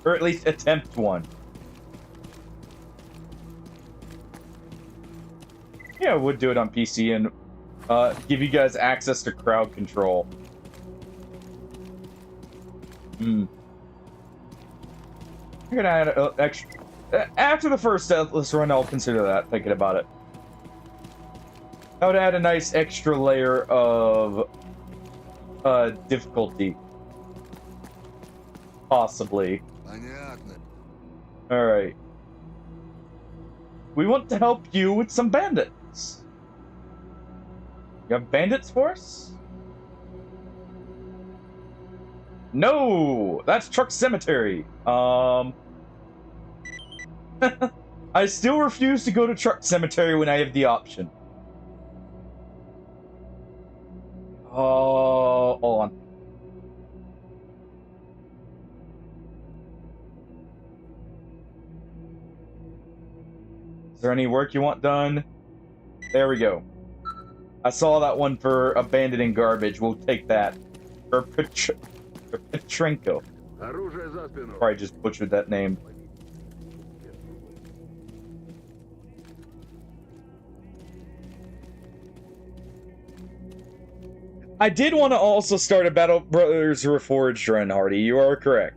Or at least attempt one. Yeah, I would do it on PC and give you guys access to crowd control. I'm gonna add extra... After the first deathless run, I'll consider that, thinking about it. I would add a nice extra layer of difficulty. Possibly. Alright. We want to help you with some bandits. You have bandits for us? No! That's Truck Cemetery. I still refuse to go to Truck Cemetery when I have the option. Oh, hold on. Is there any work you want done? There we go. I saw that one for abandoning garbage. We'll take that. Or Petrenko. Probably just butchered that name. I did want to also start a Battle Brothers Reforged run, Hardy. You are correct.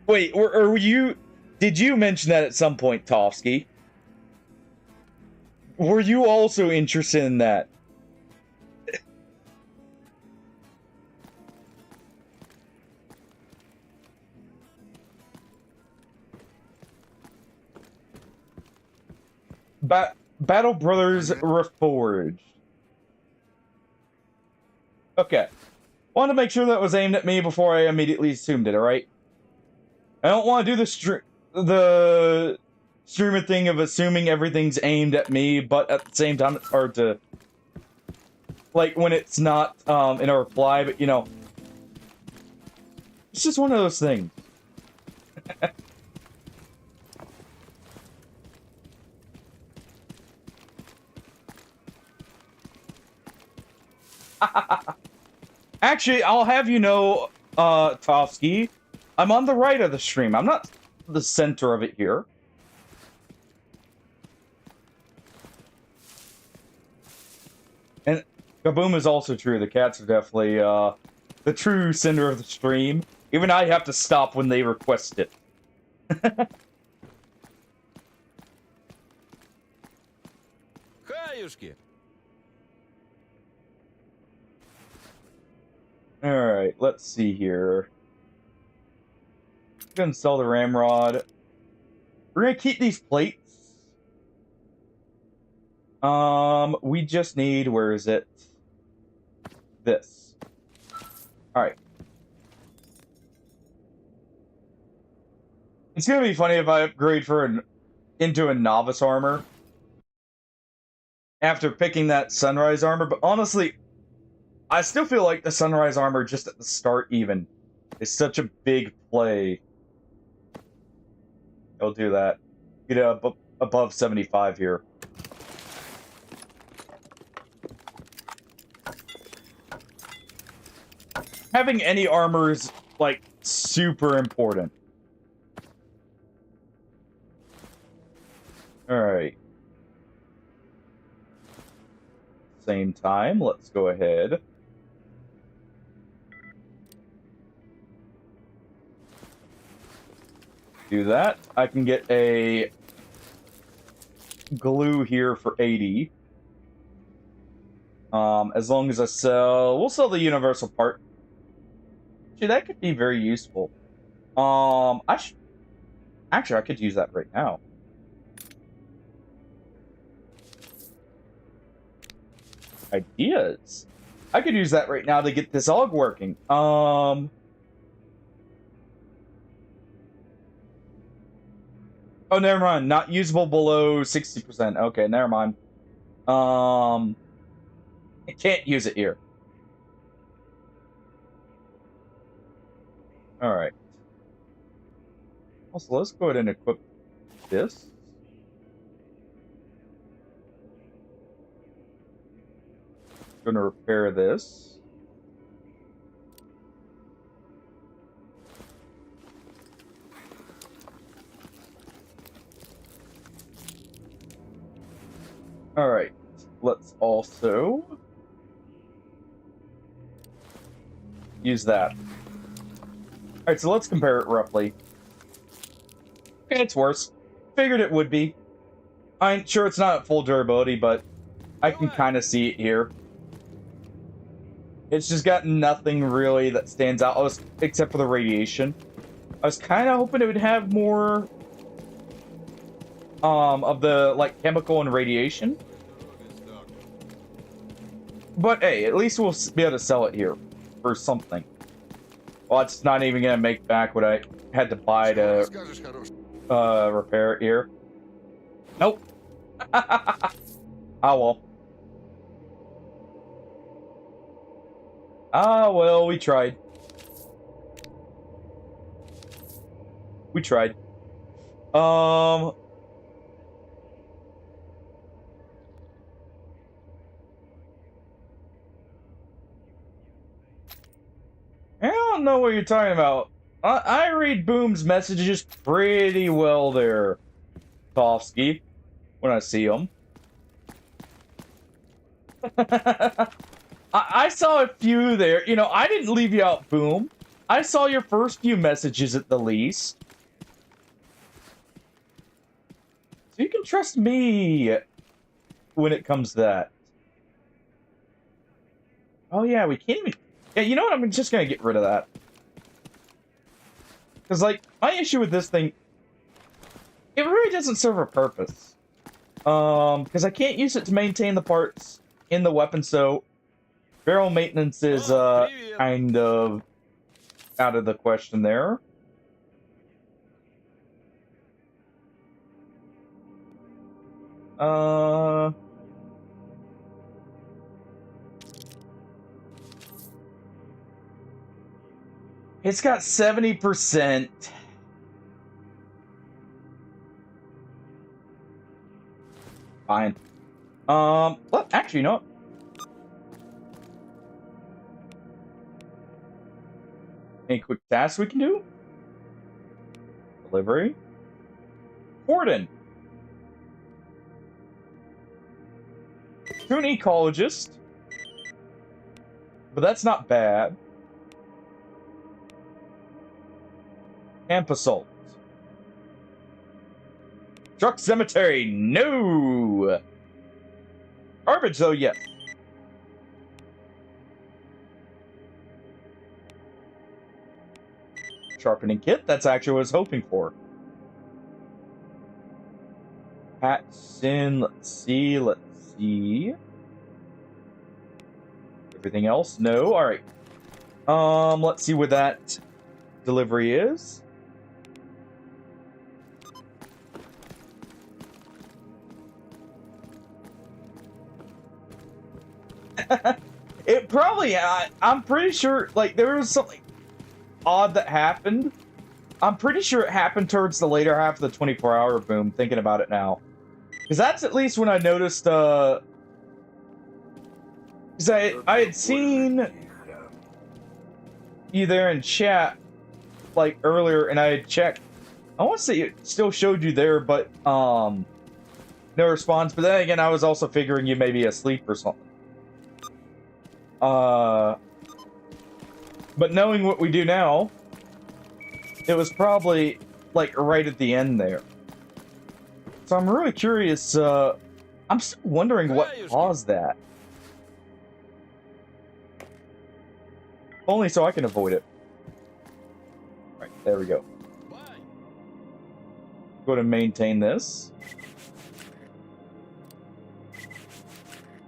Wait, were you... Did you mention that at some point, Tofsky? Were you also interested in that? Battle Brothers Reforged. Okay. Want to make sure that was aimed at me before I immediately assumed it, alright? I don't want to do the streamer thing of assuming everything's aimed at me, but at the same time it's hard to... Like, when it's not in a reply, but, you know... It's just one of those things. Actually, I'll have you know, Tofsky, I'm on the right of the stream. I'm not the center of it here. And Kaboom is also true. The cats are definitely the true center of the stream. Even I have to stop when they request it. Alright, let's see here. Gonna install the ramrod. We're gonna keep these plates. We just need, where is it? This. Alright. It's gonna be funny if I upgrade into a novice armor after picking that sunrise armor, but honestly, I still feel like the sunrise armor just at the start even is such a big play. I'll do that. Get above 75 here. Having any armor is, like, super important. Alright. Same time, let's go ahead. Do that. I can get a glue here for 80. As long as we'll sell the universal part. Actually, that could be very useful. Actually, I could use that right now. Ideas. I could use that right now to get this AUG working. Oh, never mind. Not usable below 60%. Okay, never mind. I can't use it here. Alright. Also, let's go ahead and equip this. Gonna repair this. Alright, let's also use that. Alright, so let's compare it roughly. Okay, it's worse. Figured it would be. I'm sure it's not at full durability, but I can kind of see it here. It's just got nothing really that stands out, except for the radiation. I was kind of hoping it would have more of the, like, chemical and radiation. But hey, at least we'll be able to sell it here for something. Well, it's not even gonna make back what I had to buy to repair it here. Nope. Oh well. Ah well, we tried. We tried. know what you're talking about. I read Boom's messages pretty well there, Tofsky, when I see them. I saw a few there. You know, I didn't leave you out, Boom. I saw your first few messages at the least. So you can trust me when it comes to that. Oh yeah, we can't even... Yeah, you know what? I'm just gonna get rid of that. Because, like, my issue with this thing... It really doesn't serve a purpose. Because I can't use it to maintain the parts in the weapon, so... Barrel maintenance is, kind of... out of the question there. It's got 70%. Fine. Well, actually, you know what? Any quick tasks we can do? Delivery. Gordon. To an ecologist. But that's not bad. Camp assault. Truck cemetery. No. Garbage though, yes. Sharpening kit. That's actually what I was hoping for. Patson. Let's see. Let's see. Everything else? No. All right. Let's see what that delivery is. It probably, I'm pretty sure, like, there was something odd that happened. I'm pretty sure it happened towards the later half of the 24-hour boom, thinking about it now. Because that's at least when I noticed, because I had seen you there in chat, like, earlier, and I had checked. I want to say it still showed you there, but, no response. But then again, I was also figuring you may be asleep or something. But knowing what we do now, it was probably, like, right at the end there. So I'm really curious, I'm still wondering what caused that. Only so I can avoid it. Right, there we go. Go ahead and maintain this.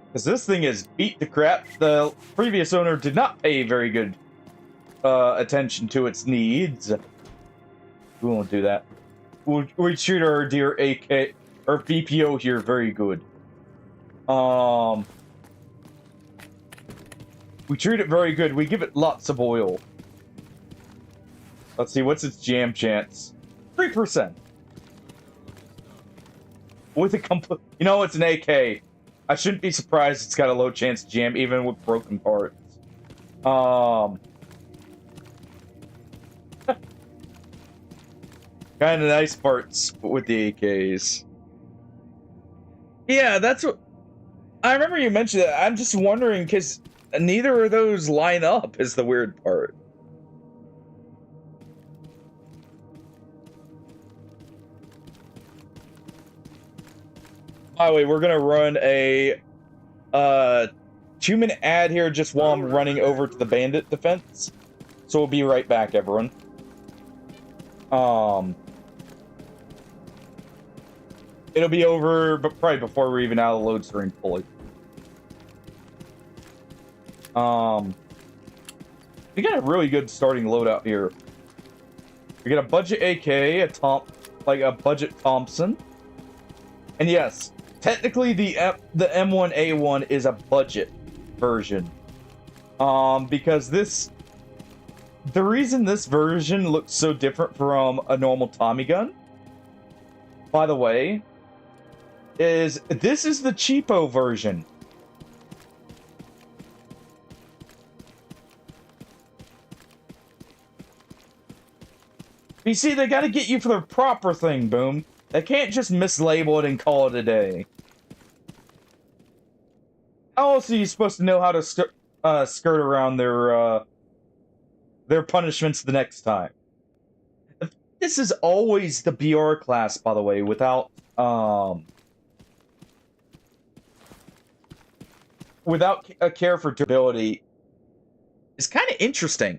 Because this thing is beat to crap. The previous owner did not pay very good attention to its needs. We won't do that. We treat our dear AK, our VPO here very good. We treat it very good. We give it lots of oil. Let's see, what's its jam chance? 3%. With a complete... You know, it's an AK. I shouldn't be surprised it's got a low chance to jam, even with broken parts. Kind of nice parts with the AKs. Yeah, that's what... I remember you mentioned that. I'm just wondering, because neither of those line up is the weird part. By the way, we're gonna run a 2-minute ad here just while I'm running over to the bandit defense. So we'll be right back, everyone. It'll be over, but probably before we're even out of the load screen fully. We got a really good starting loadout here. We got a budget AK, a budget Thompson, and yes, technically the M1A1 is a budget version. Because the reason this version looks so different from a normal Tommy gun, by the way, is this is the cheapo version. You see, they gotta get you for the proper thing, Boom. They can't just mislabel it and call it a day. How else are you supposed to know how to skirt around their punishments the next time? This is always the BR class, by the way, without a care for durability. It's kind of interesting.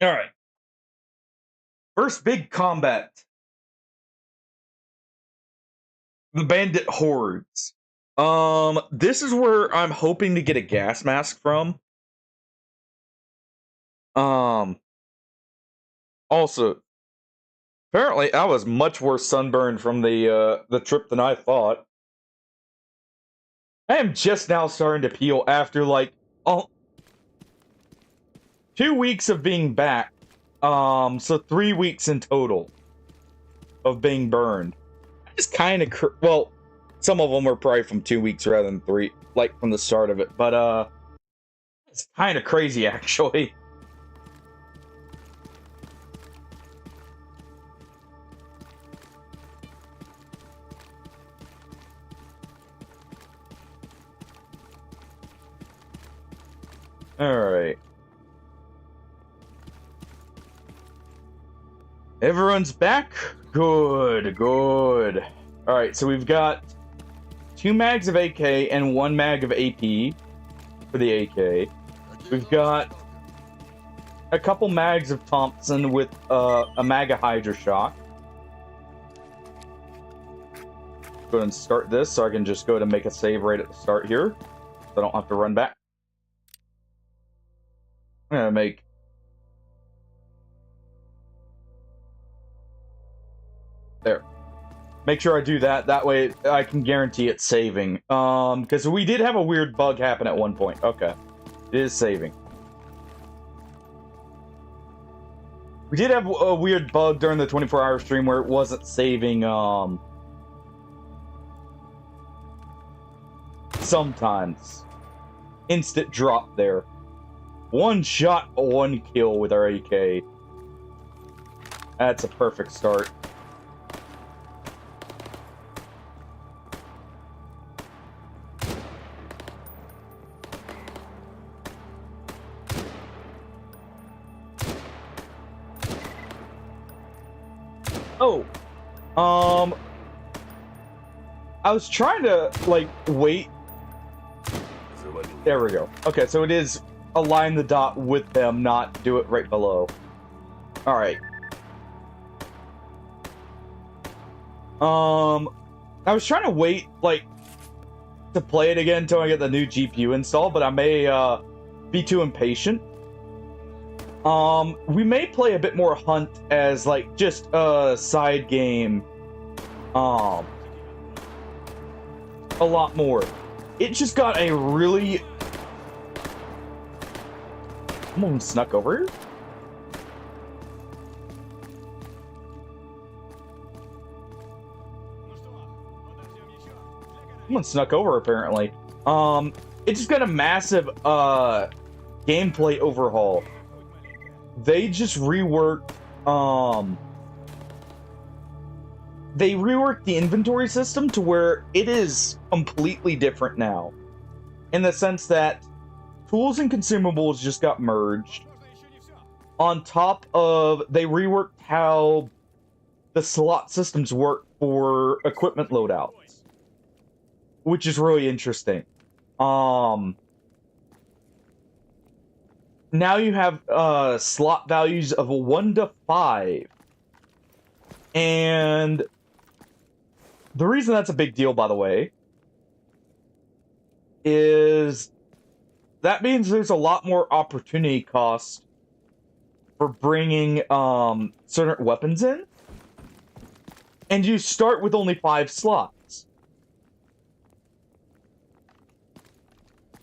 All right. First big combat. The bandit hordes. This is where I'm hoping to get a gas mask from. Also, apparently I was much worse sunburned from the trip than I thought. I am just now starting to peel after like 2 weeks of being back. So 3 weeks in total of being burned. It's kind of well, some of them were probably from 2 weeks rather than 3, like from the start of it. But it's kind of crazy actually. All right. Everyone's back? Good, good. Alright, so we've got 2 mags of AK and 1 mag of AP for the AK. We've got a couple mags of Thompson with a mag of Hydra Shock. Go ahead and start this so I can just go to make a save right at the start here. So I don't have to run back. I'm gonna make... There. Make sure I do that. That way I can guarantee it's saving. Because we did have a weird bug happen at one point. Okay. It is saving. We did have a weird bug during the 24-hour stream where it wasn't saving, sometimes. Instant drop there. 1 shot, 1 kill with our AK. That's a perfect start. Oh, I was trying to, like, wait. There we go. Okay, so it is align the dot with them, not do it right below. Alright. I was trying to wait, like, to play it again until I get the new GPU installed, but I may, be too impatient. We may play a bit more Hunt as, like, just a side game. A lot more. It just got a really... Someone snuck over here? Someone snuck over, apparently. It just got a massive, gameplay overhaul. They just reworked, they reworked the inventory system to where it is completely different now. In the sense that tools and consumables just got merged. On top of, they reworked how the slot systems work for equipment loadouts. Which is really interesting. Now you have slot values of 1 to 5. And the reason that's a big deal, by the way, is that means there's a lot more opportunity cost for bringing certain weapons in. And you start with only 5 slots.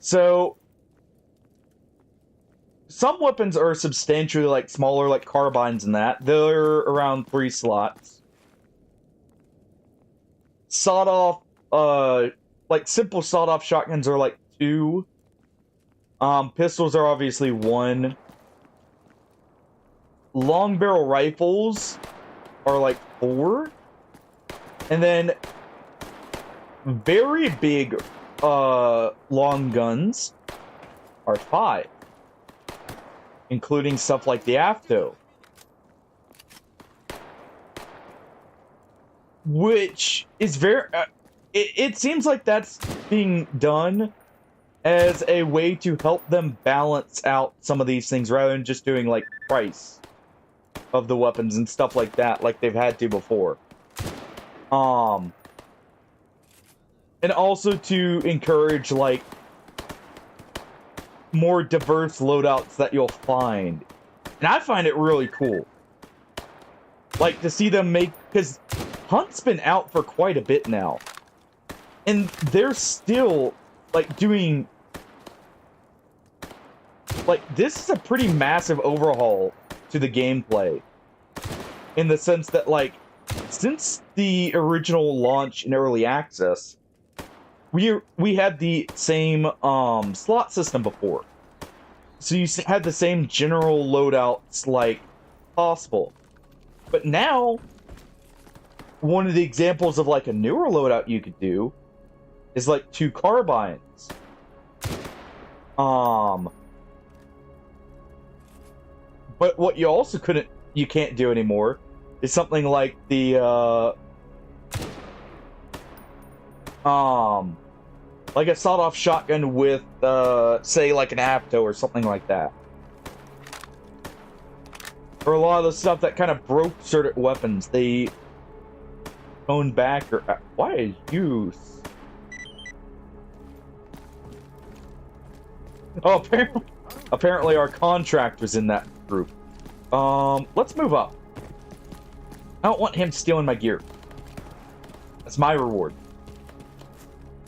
So some weapons are substantially like smaller, like carbines and that. They're around 3 slots. Sawed-off like simple sawed-off shotguns are like 2. Pistols are obviously 1. Long barrel rifles are like 4. And then very big long guns are 5. Including stuff like the AFTO. Which is very... it seems like that's being done as a way to help them balance out some of these things rather than just doing, like, price of the weapons and stuff like that, like they've had to before. And also to encourage, like, more diverse loadouts that you'll find. And I find it really cool. Like, to see them make... Because Hunt's been out for quite a bit now. And they're still, like, doing... Like, this is a pretty massive overhaul to the gameplay. In the sense that, like, since the original launch in Early Access, we had the same slot system before. So you had the same general loadouts, like, possible. But now, one of the examples of, like, a newer loadout you could do is, like, 2 carbines. But what you also you can't do anymore is something like the, like a sawed-off shotgun with, say, like an APTO or something like that. For a lot of the stuff that kind of broke certain weapons, they toned back, or... Why is you... Oh, apparently our contractor's in that group. Let's move up. I don't want him stealing my gear. That's my reward.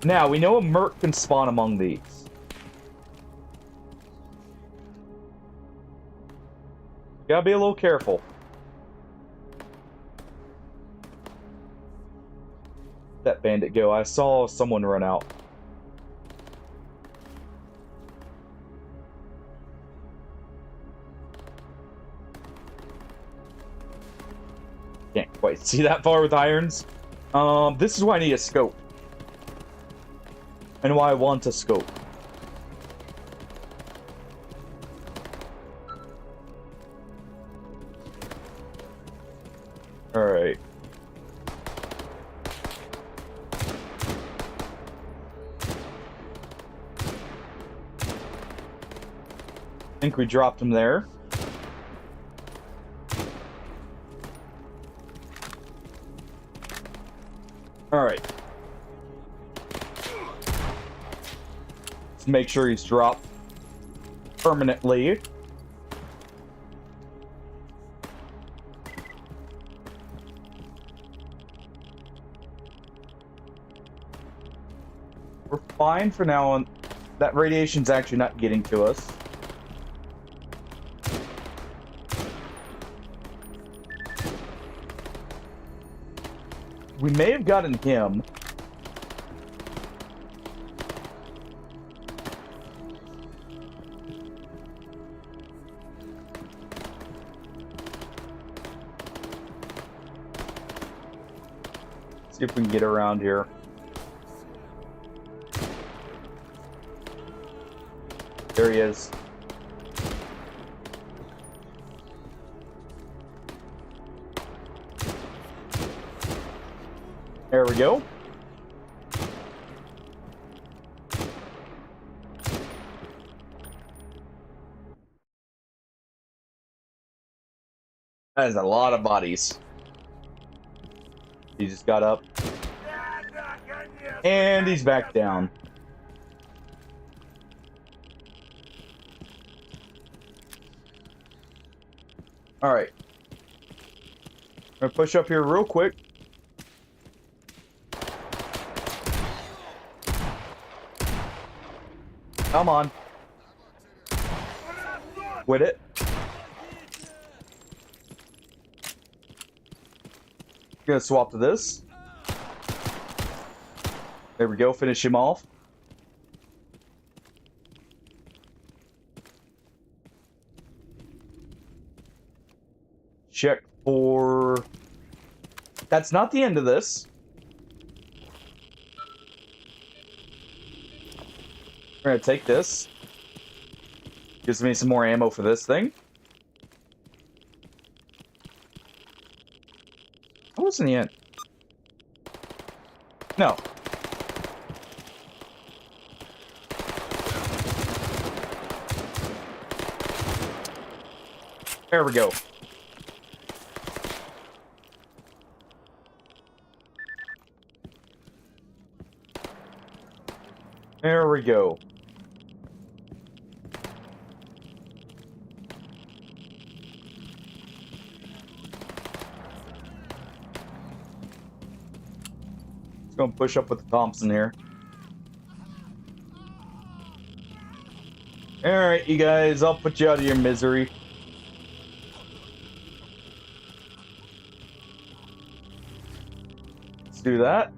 Now, we know a merc can spawn among these. Gotta be a little careful. That bandit go. I saw someone run out. Can't quite see that far with irons. This is why I need a scope. And why I want a scope. Alright. I think we dropped him there. Alright. Let's make sure he's dropped permanently. We're fine for now on... That radiation's actually not getting to us. We may have gotten him. See if we can get around here. There he is. There we go. That is a lot of bodies. He just got up. And he's back down. Alright. I'm gonna push up here real quick. Come on. Quit it. Gonna swap to this. There we go. Finish him off. Check for... That's not the end of this. We're gonna take this. Gives me some more ammo for this thing. That wasn't the end. No. There we go. There we go. Let's go and push up with the Thompson here. Alright, you guys, I'll put you out of your misery. Let's do that.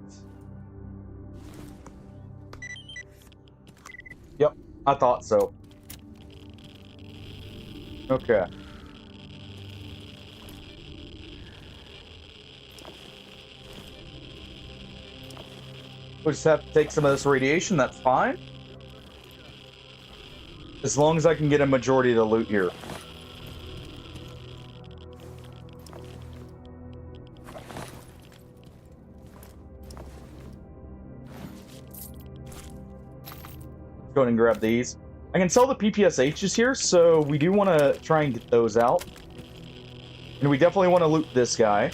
Yep, I thought so. Okay. We'll just have to take some of this radiation, that's fine. As long as I can get a majority of the loot here. Go ahead and grab these. I can sell the PPSHs here, so we do want to try and get those out. And we definitely want to loot this guy.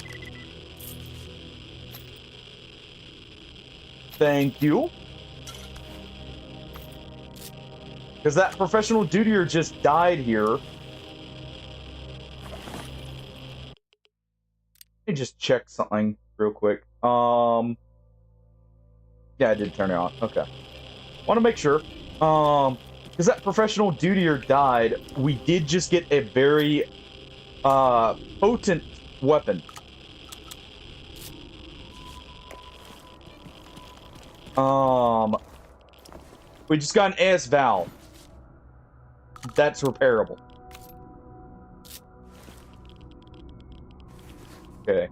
Thank you. Because that professional dutier just died here. Let me just check something real quick. Yeah, I did turn it on. Okay. Want to make sure. Because that professional dutier died, we did just get a very potent weapon. We just got an AS valve. That's repairable. Okay.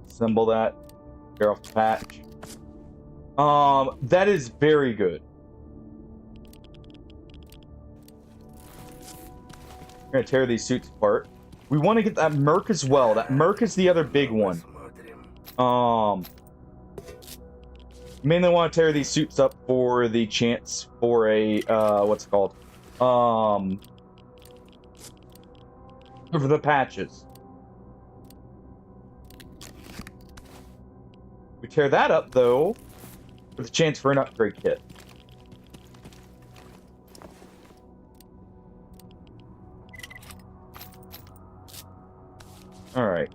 Assemble that. Tear off the patch. That is very good. We're gonna tear these suits apart. We want to get that Merc as well. That Merc is the other big one. Mainly want to tear these suits up for the chance for a, what's it called? For the patches. We tear that up, though, with a chance for an upgrade kit. Alright.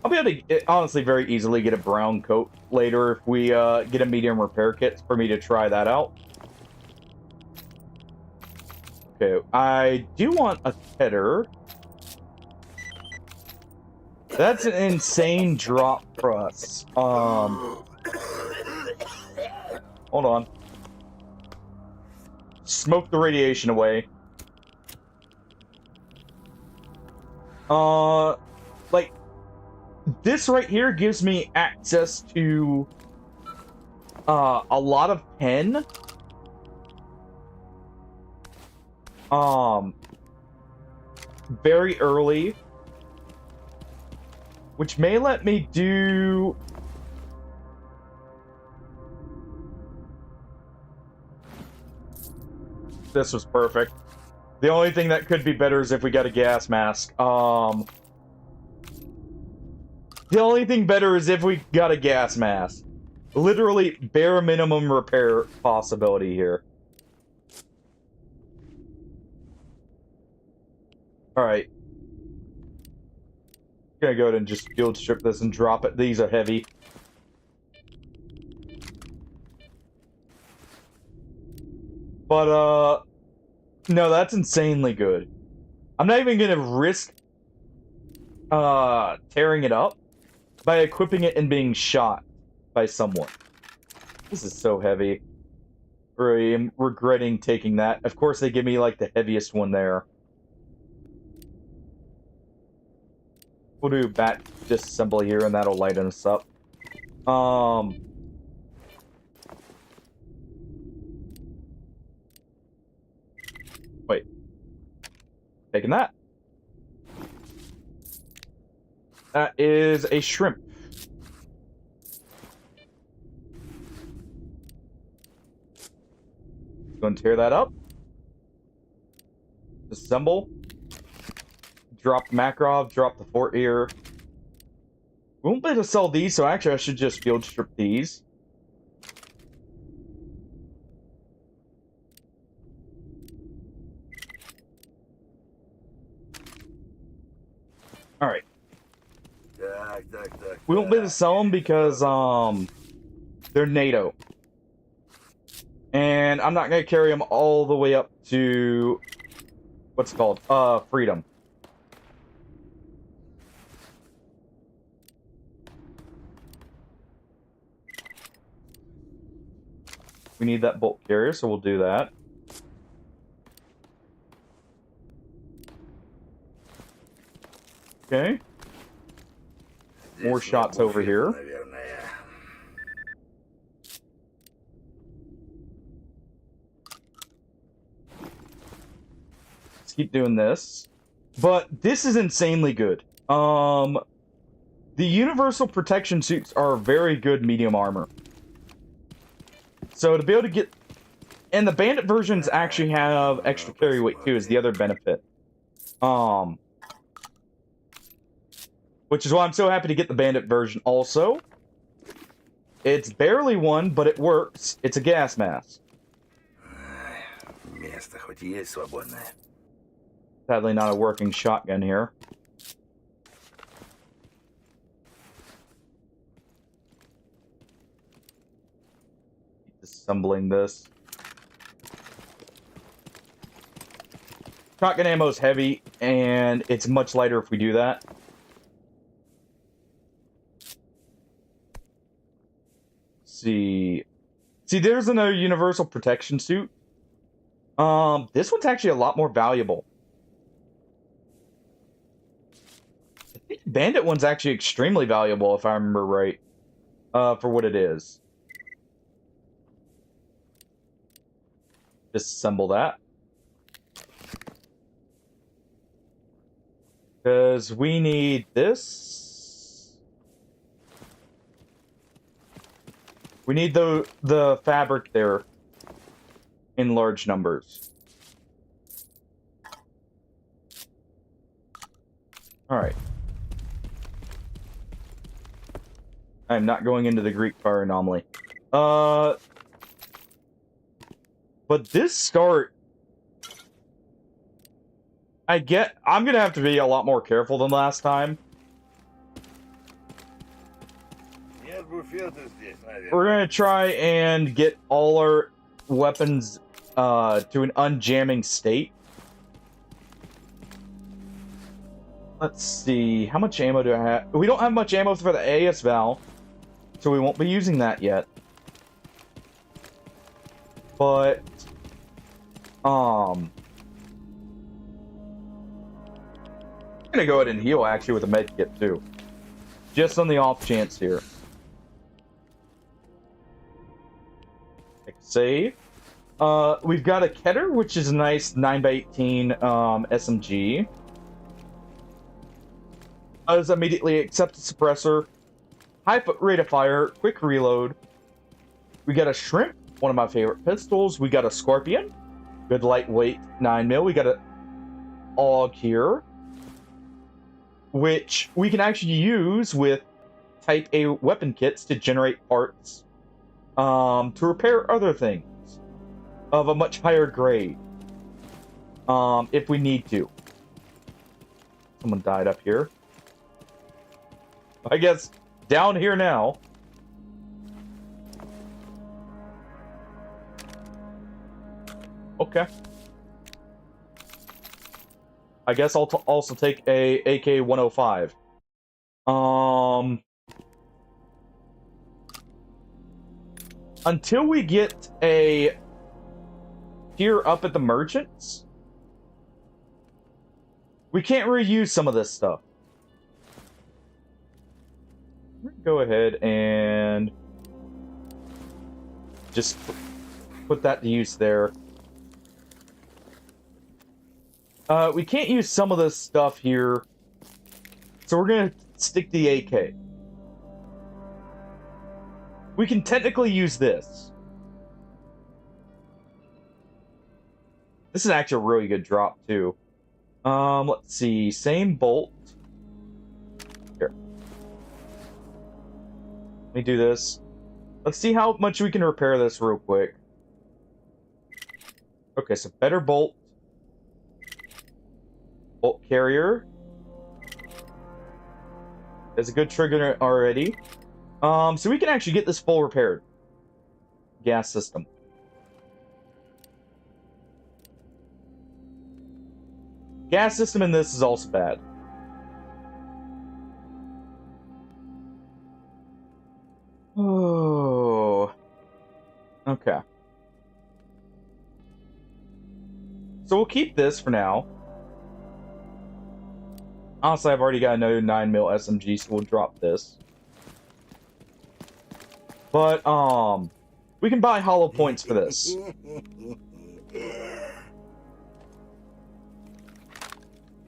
I'll be able to, honestly, very easily get a brown coat later if we get a medium repair kit for me to try that out. Okay, I do want a header. That's an insane drop for us. Hold on. Smoke the radiation away. Like, this right here gives me access to a lot of pen. Very early, which may let me do this. Was perfect. The only thing that could be better is if we got a gas mask. The only thing better is if we got a gas mask. Literally bare minimum repair possibility here. Alright. Gonna go ahead and just field strip this and drop it. These are heavy. But, no, that's insanely good. I'm not even gonna risk, tearing it up. by equipping it and being shot by someone. This is so heavy. Really, I'm regretting taking that. Of course, they give me, like, the heaviest one there. We'll do bat disassembly here, and that'll lighten us up. Wait. Taking that. That is a shrimp. Go and tear that up. Assemble. Drop the Makarov, drop the Fort Ear. We won't be able to sell these, so actually I should just field strip these. Alright. We won't be able to sell them because, they're NATO. And I'm not going to carry them all the way up to, what's it called? Freedom. We need that bolt carrier, so we'll do that. Okay. More shots over here. Let's keep doing this. But this is insanely good. The universal protection suits are very good medium armor. So to be able to get... And the bandit versions actually have extra carry weight too, is the other benefit. Which is why I'm so happy to get the bandit version also. It's barely one, but it works. It's a gas mask. Sadly not a working shotgun here. Assembling this. Shotgun ammo is heavy, and it's much lighter if we do that. See, there's another universal protection suit. This one's actually a lot more valuable. I think the bandit one's actually extremely valuable, if I remember right, for what it is. Disassemble that. Because we need this. We need the fabric there in large numbers. Alright. I'm not going into the Greek fire anomaly. But this start, I'm gonna have to be a lot more careful than last time. We're gonna try and get all our weapons to an unjamming state. Let's see, how much ammo do I have? We don't have much ammo for the AS Val, so we won't be using that yet. But I'm gonna go ahead and heal actually with a med kit too. Just on the off chance here. Save. We've got a Keter, which is a nice 9x18 SMG. Does immediately accept the suppressor. High rate of fire, quick reload. We got a Shrimp, one of my favorite pistols. We got a Scorpion, good lightweight 9mm. We got a AUG here, which we can actually use with Type A weapon kits to generate parts to repair other things of a much higher grade if we need to. Someone died up here. I guess down here now. Okay. I guess I'll also take a AK-105. until we get a tier up at the merchants, we can't reuse some of this stuff. Go ahead and just put that to use there. We can't use some of this stuff here, so we're gonna stick to the AK. We can technically use this. This is actually a really good drop, too. Let's see. Same bolt. Here. Let me do this. Let's see how much we can repair this real quick. Okay, so better bolt. Bolt carrier. There's a good trigger already. So we can actually get this full repaired. Gas system. Gas system in this is also bad. Oh. Okay. So we'll keep this for now. Honestly, I've already got another 9mm SMG, so we'll drop this. But, we can buy hollow points for this.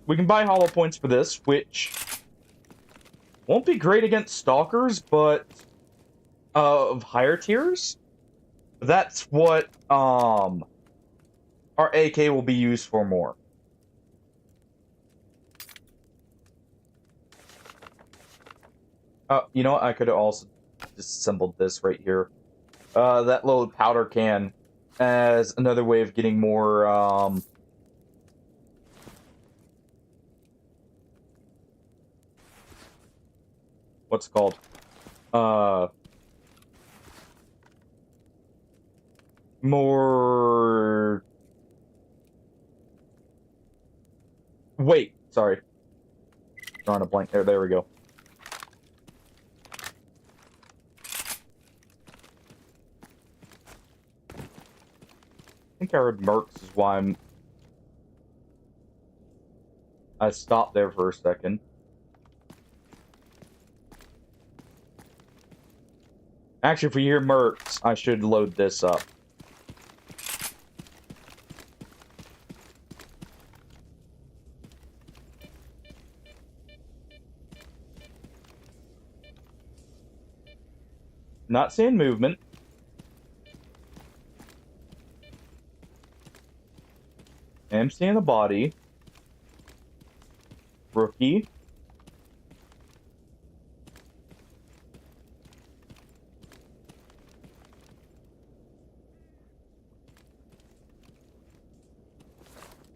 We can buy hollow points for this, which won't be great against stalkers, but of higher tiers. That's what our AK will be used for more. You know what? I could have also disassembled this right here. That little powder can as another way of getting more what's it called? More weight. Sorry. Drawing a blank there. There we go. I think I heard Mercs is why I stopped there for a second. Actually, if we hear Mercs, I should load this up. Not seeing movement. I'm seeing a body. Rookie.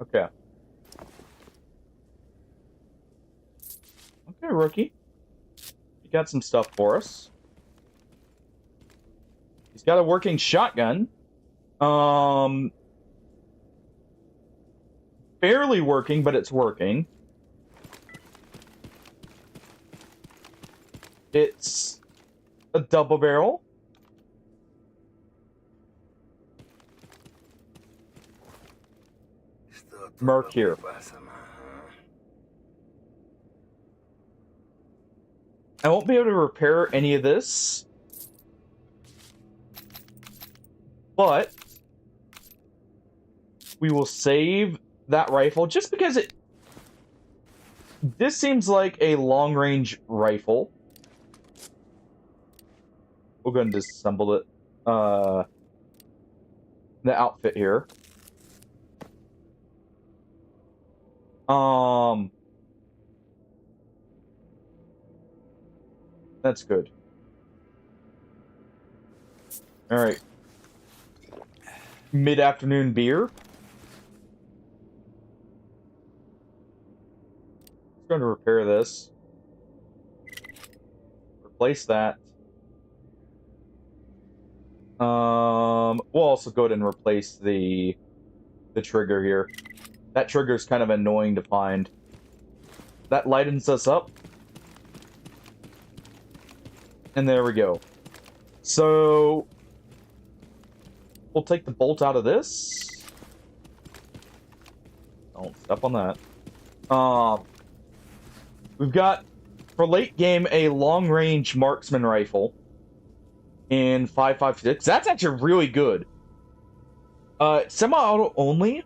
Okay. Okay, rookie. You got some stuff for us. He's got a working shotgun. Barely working, but it's working. It's a double barrel. Merc here. I won't be able to repair any of this. But we will save that rifle just because this seems like a long-range rifle. We'll go and disassemble it. The outfit here. That's good. All right. Mid-afternoon beer. Just going to repair this. Replace that. We'll also go ahead and replace the trigger here. That trigger is kind of annoying to find. That lightens us up. And there we go. So We'll take the bolt out of this. Don't step on that. We've got, for late game, a long-range marksman rifle in 5.56. That's actually really good. Semi-auto only.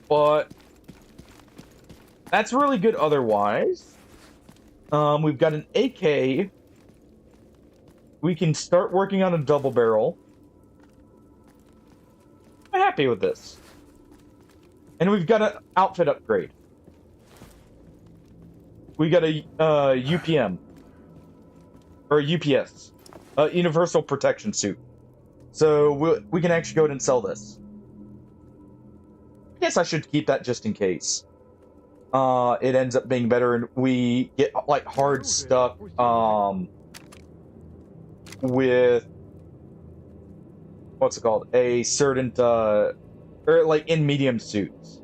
But that's really good otherwise. We've got an AK. We can start working on a double barrel. I'm happy with this. And we've got an outfit upgrade. We got a UPM. Or a UPS. Universal Protection Suit. So we can actually go ahead and sell this. I guess I should keep that just in case. It ends up being better and we get like hard stuck with what's it called? A certain or like in medium suits.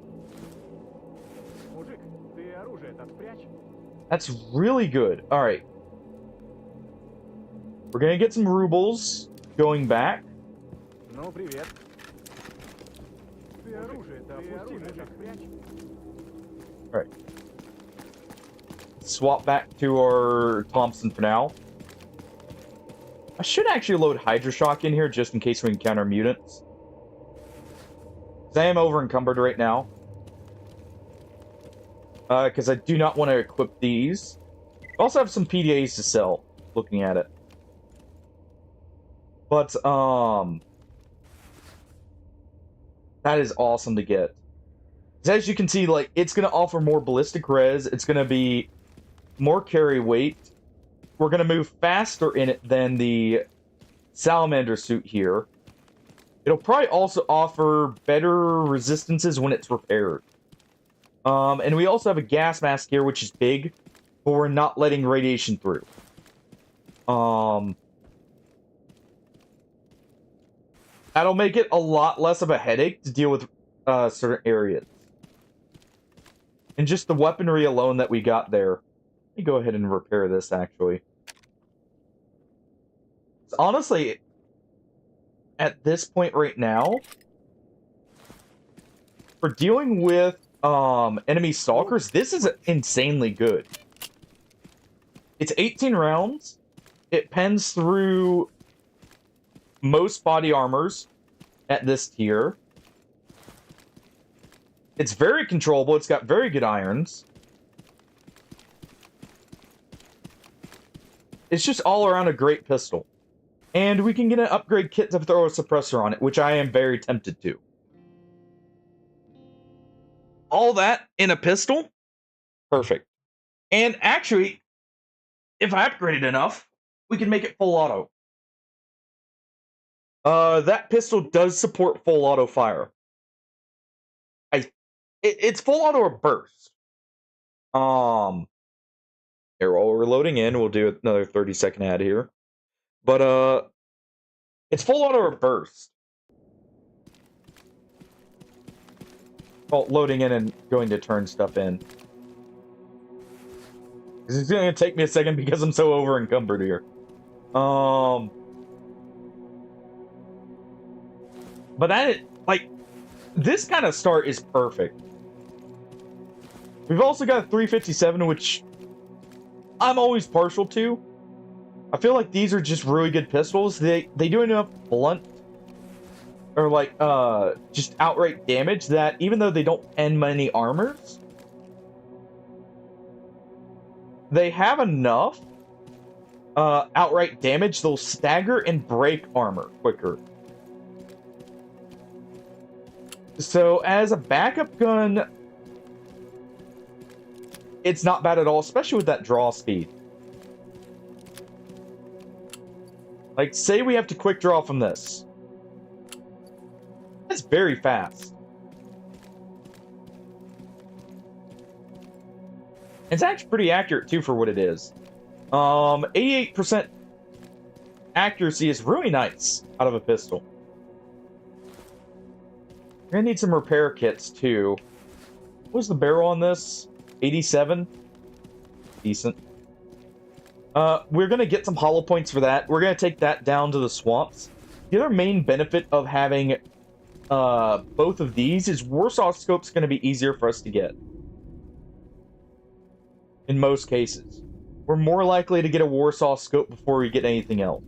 That's really good. Alright. We're gonna get some rubles going back. Alright. Swap back to our Thompson for now. I should actually load Hydra Shock in here just in case we encounter mutants. I am over encumbered right now. Because I do not want to equip these. I also have some PDAs to sell, looking at it. But, that is awesome to get. As you can see, like, it's going to offer more ballistic res. It's going to be more carry weight. We're going to move faster in it than the Salamander suit here. It'll probably also offer better resistances when it's repaired. And we also have a gas mask here, which is big, but we're not letting radiation through. That'll make it a lot less of a headache to deal with certain areas. And just the weaponry alone that we got there. Let me go ahead and repair this, actually. Honestly, at this point right now, for dealing with enemy stalkers, this is insanely good. It's 18 rounds. It pens through most body armors at this tier. It's very controllable. It's got very good irons. It's just all around a great pistol. And we can get an upgrade kit to throw a suppressor on it, which I am very tempted to. All that in a pistol? Perfect. And actually, if I upgrade it enough, we can make it full auto. That pistol does support full auto fire. It's full auto or burst. Here, while we're loading in, we'll do another 30-second ad here. But, it's full auto or burst. Well, loading in and going to turn stuff in. It's going to take me a second because I'm so over encumbered here. But that, like, this kind of start is perfect. We've also got a 357, which I'm always partial to. I feel like these are just really good pistols. They do enough blunt or like just outright damage that even though they don't end many armors, they have enough outright damage. They'll stagger and break armor quicker. So as a backup gun, it's not bad at all, especially with that draw speed. Like, say we have to quick draw from this. That's very fast. It's actually pretty accurate, too, for what it is. 88% accuracy is really nice out of a pistol. We're gonna need some repair kits, too. What was the barrel on this? 87? Decent. We're gonna get some hollow points for that. We're gonna take that down to the swamps. The other main benefit of having both of these is Warsaw Scope's gonna be easier for us to get. In most cases. We're more likely to get a Warsaw Scope before we get anything else.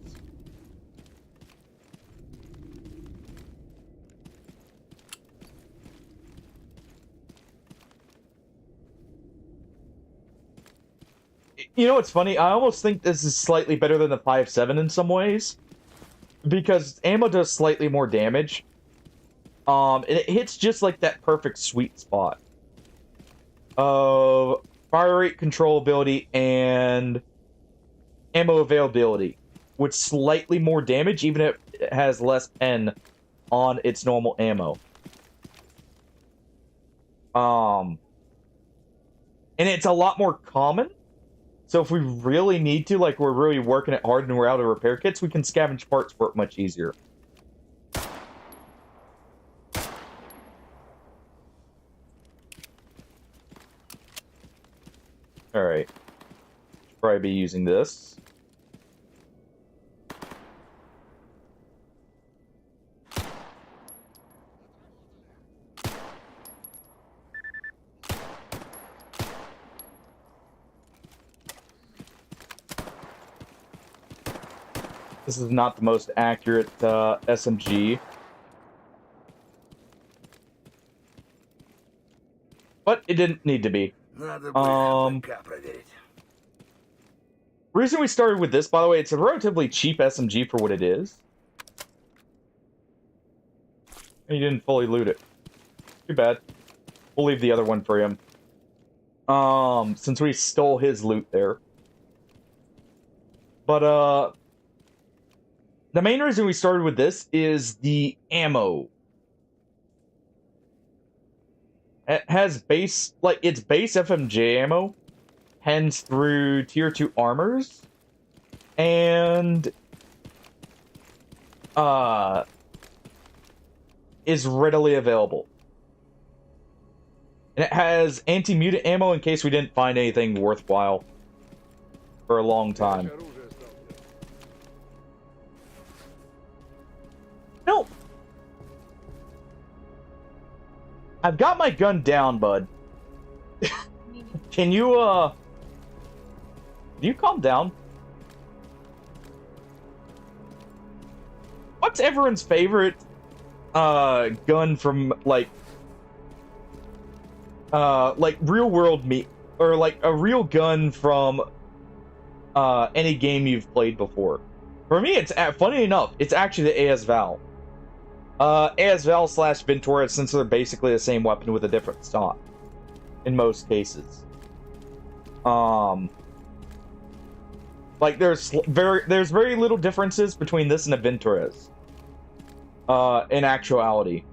You know what's funny? I almost think this is slightly better than the 5.7 in some ways. Because ammo does slightly more damage. And it hits just like that perfect sweet spot of fire rate controllability and ammo availability. With slightly more damage, even if it has less pen on its normal ammo. And it's a lot more common. So if we really need to, like we're really working it hard and we're out of repair kits, we can scavenge parts for it much easier. Alright. Should probably be using this. This is not the most accurate SMG. But it didn't need to be. Reason we started with this, by the way, it's a relatively cheap SMG for what it is. And you didn't fully loot it. Too bad. We'll leave the other one for him. Since we stole his loot there. But, the main reason we started with this is the ammo. It has base, like, it's base FMJ ammo, hens through tier 2 armors, and, is readily available. And it has anti-mutant ammo in case we didn't find anything worthwhile for a long time. No! I've got my gun down, bud. Can you, calm down? What's everyone's favorite, gun from, like real world or like a real gun from, any game you've played before? For me, it's, funny enough, it's actually the AS Val. AS Val / Ventura, since they're basically the same weapon with a different stock. In most cases. Like, there's very little differences between this and a Ventura's. In actuality.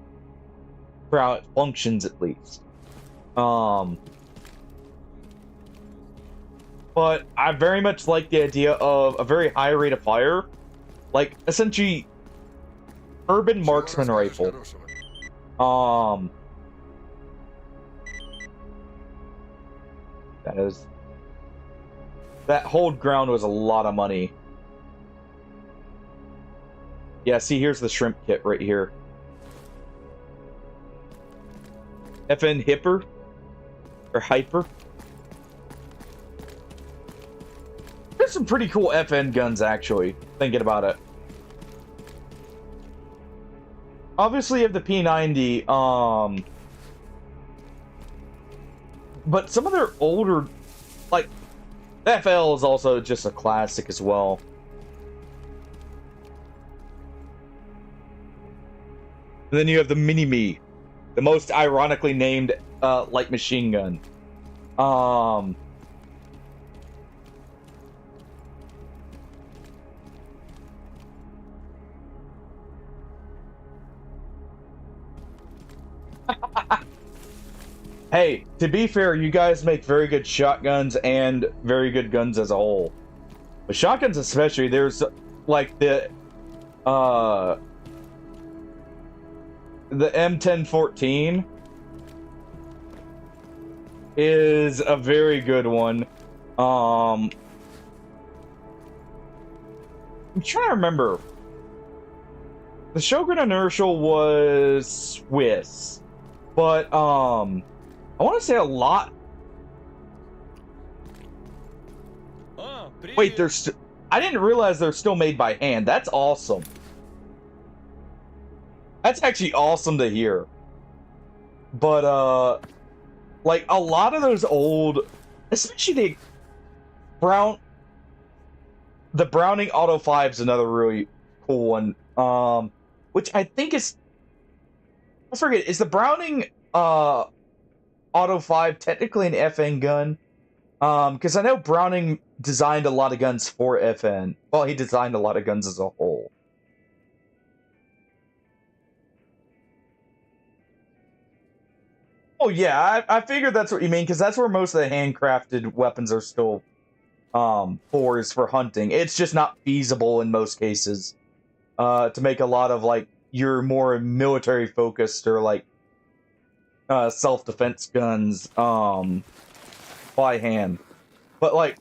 For how it functions, at least. But I very much like the idea of a very high rate of fire. Like, essentially, urban marksman rifle. That hold ground was a lot of money. Yeah, see, here's the shrimp kit right here. FN Hipper? Or Hyper? There's some pretty cool FN guns, actually, thinking about it. Obviously, you have the P90, but some of their older, like, the FL is also just a classic as well. And then you have the Mini-Me, the most ironically named, light machine gun. Hey, to be fair, you guys make very good shotguns and very good guns as a whole. But shotguns especially, there's like the M1014 is a very good one. I'm trying to remember. The Shogun Inertial was Swiss, but I want to say a lot. Wait, I didn't realize they're still made by hand. That's awesome. That's actually awesome to hear. But like a lot of those old, especially the Browning Auto 5 is another really cool one. Which I think is, I forget, is the Browning Auto 5 technically an FN gun? Because I know Browning designed a lot of guns for FN. Well, he designed a lot of guns as a whole. Oh yeah, I figured that's what you mean, because that's where most of the handcrafted weapons are still for, is for hunting. It's just not feasible in most cases to make a lot of like your more military focused or like self-defense guns by hand. But like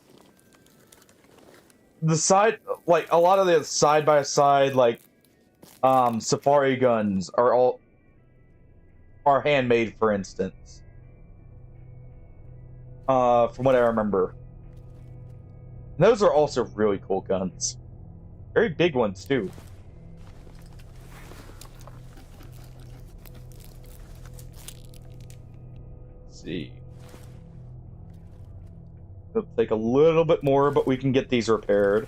like a lot of the side by side like safari guns are handmade, for instance. From what I remember. And those are also really cool guns. Very big ones too. Let's see. It'll take a little bit more, but we can get these repaired.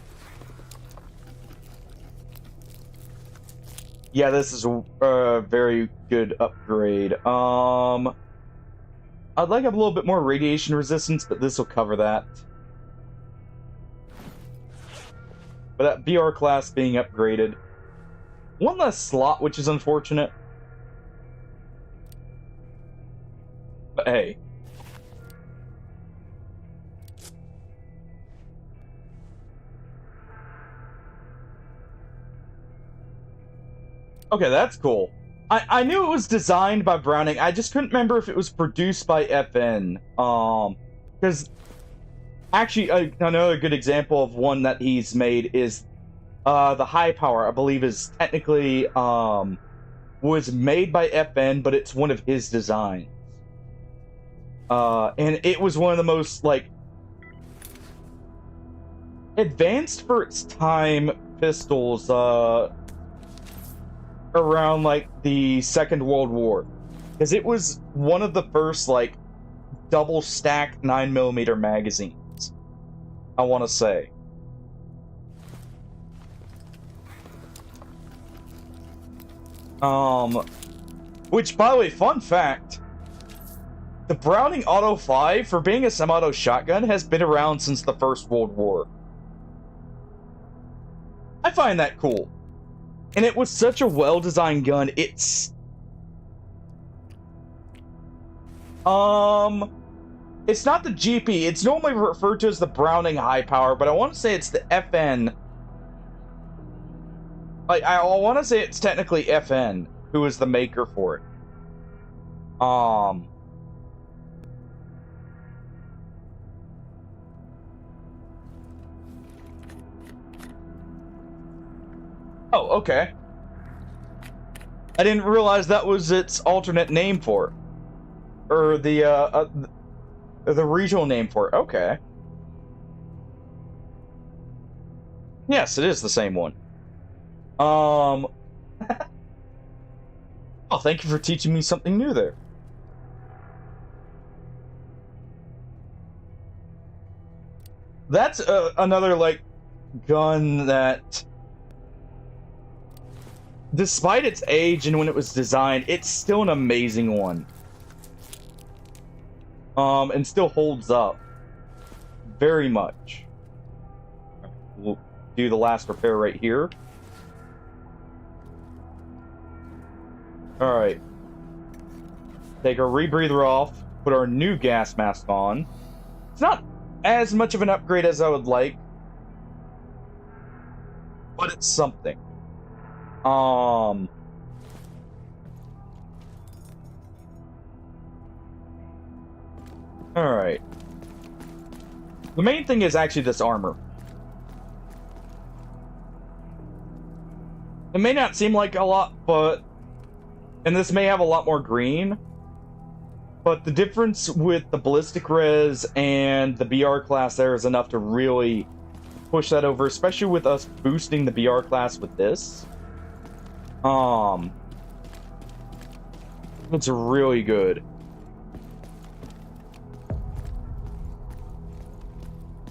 Yeah, this is a very good upgrade. I'd like a little bit more radiation resistance, but this will cover that. But that BR class being upgraded. One less slot, which is unfortunate. But hey. Okay, that's cool. I knew it was designed by Browning. I just couldn't remember if it was produced by FN. Because actually, another good example of one that he's made is the High Power. I believe is technically was made by FN, but it's one of his designs. And it was one of the most like advanced for its time pistols. Around like the Second World War, because it was one of the first like double stack 9mm magazines, I want to say. Which, by the way, fun fact, the Browning Auto 5, for being a semi-auto shotgun, has been around since the First World War. I find that cool. And it was such a well-designed gun. It's not the GP. It's normally referred to as the Browning High Power, but I want to say it's the FN. Like, I want to say it's technically FN who is the maker for it. Oh, okay. I didn't realize that was its alternate name for it. Or the regional name for it. Okay. Yes, it is the same one. Oh, thank you for teaching me something new there. That's another, like, gun that, despite its age and when it was designed, it's still an amazing one. And still holds up very much. We'll do the last repair right here. Alright. Take our rebreather off, put our new gas mask on. It's not as much of an upgrade as I would like, but it's something. Alright. The main thing is actually this armor. It may not seem like a lot, but... And this may have a lot more green. But the difference with the ballistic res and the BR class there is enough to really push that over, especially with us boosting the BR class with this. It's really good.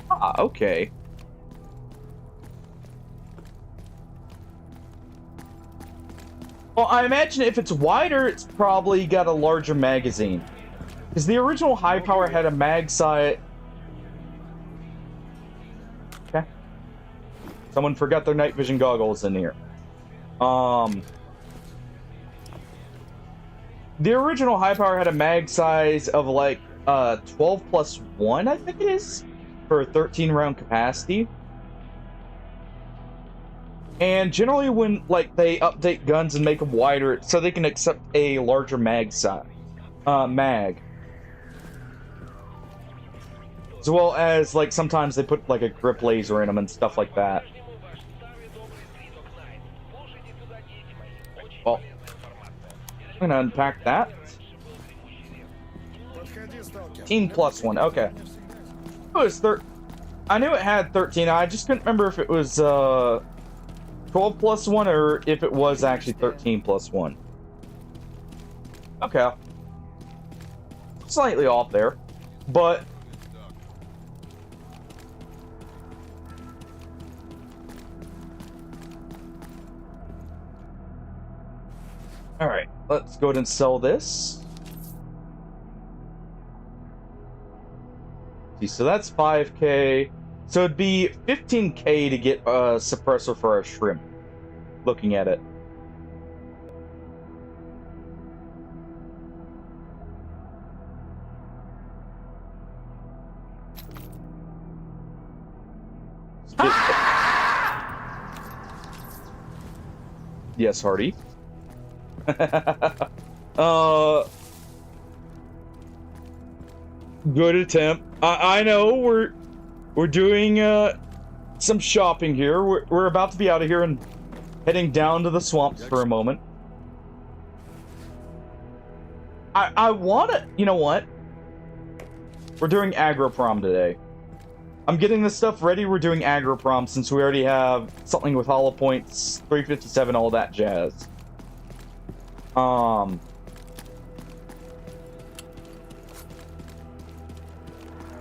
Ah, okay. Well, I imagine if it's wider, it's probably got a larger magazine. Because the original high power had a mag size. Okay. Someone forgot their night vision goggles in here. The original high power had a mag size of like 12 plus 1, I think it is, for a 13 round capacity. And generally when like they update guns and make them wider so they can accept a larger mag size. Mag. As well as like sometimes they put like a grip laser in them and stuff like that. Well, I'm gonna unpack that. 13 plus 1, okay. It was I knew it had 13, I just couldn't remember if it was 12 plus 1 or if it was actually 13 plus 1. Okay. Slightly off there, but all right, let's go ahead and sell this. See, so that's 5K. So it'd be 15K to get a suppressor for a shrimp. Looking at it. Yes, Hardy. Good attempt. I know we're doing some shopping here. We're about to be out of here and heading down to the swamps for a moment. I want to... You know what? We're doing aggro prom today. I'm getting this stuff ready. We're doing aggro prom since we already have something with hollow points, 357, all that jazz.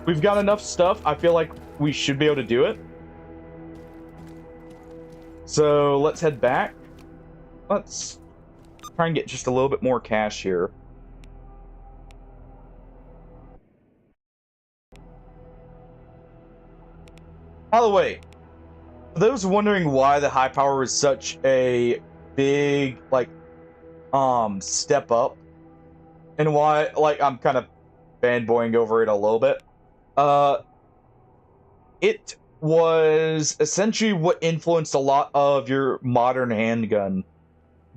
We've got enough stuff. I feel like we should be able to do it. So let's head back. Let's try and get just a little bit more cash here. By the way, for those wondering why the high power is such a big, like, step up, and why, like, I'm kind of fanboying over it a little bit, it was essentially what influenced a lot of your modern handgun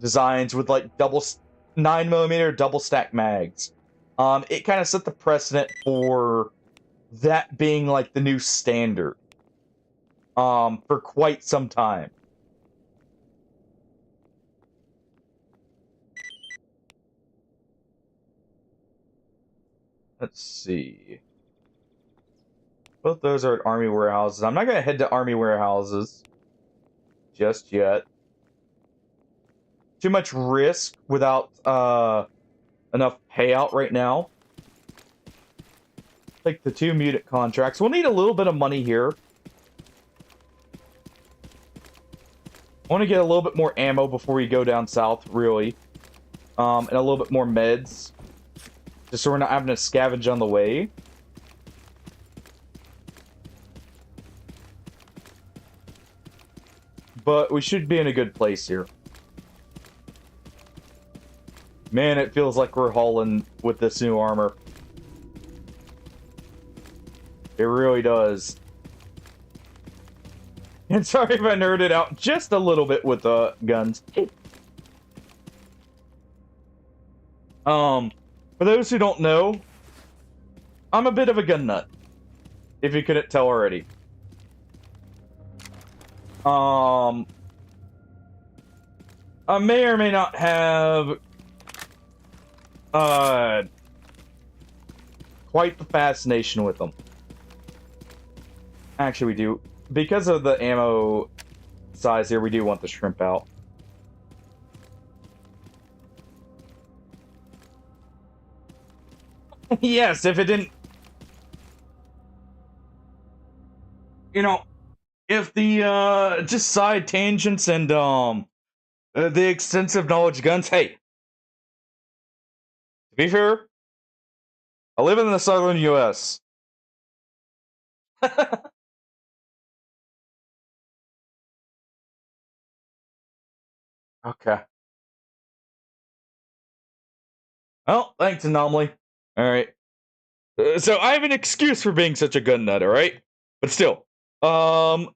designs with, like, 9mm double stack mags. It kind of set the precedent for that being, like, the new standard. For quite some time. Let's see. Both those are at army warehouses. I'm not going to head to army warehouses just yet. Too much risk without enough payout right now. Take the 2 mutant contracts. We'll need a little bit of money here. I want to get a little bit more ammo before we go down south, really. And a little bit more meds. Just so we're not having to scavenge on the way. But we should be in a good place here. Man, it feels like we're hauling with this new armor. It really does. And sorry if I nerded out just a little bit with the guns. For those who don't know, I'm a bit of a gun nut. If you couldn't tell already. I may or may not have uh quite the fascination with them. Actually, we do. Because of the ammo size here, we do want the shrimp out. Yes, if it didn't... You know, if the, just side tangents and, the extensive knowledge guns... Hey, to be fair, I live in the southern U.S. Okay. Well, thanks, Anomaly. Alright. So I have an excuse for being such a gun nut, alright? But still. Alright,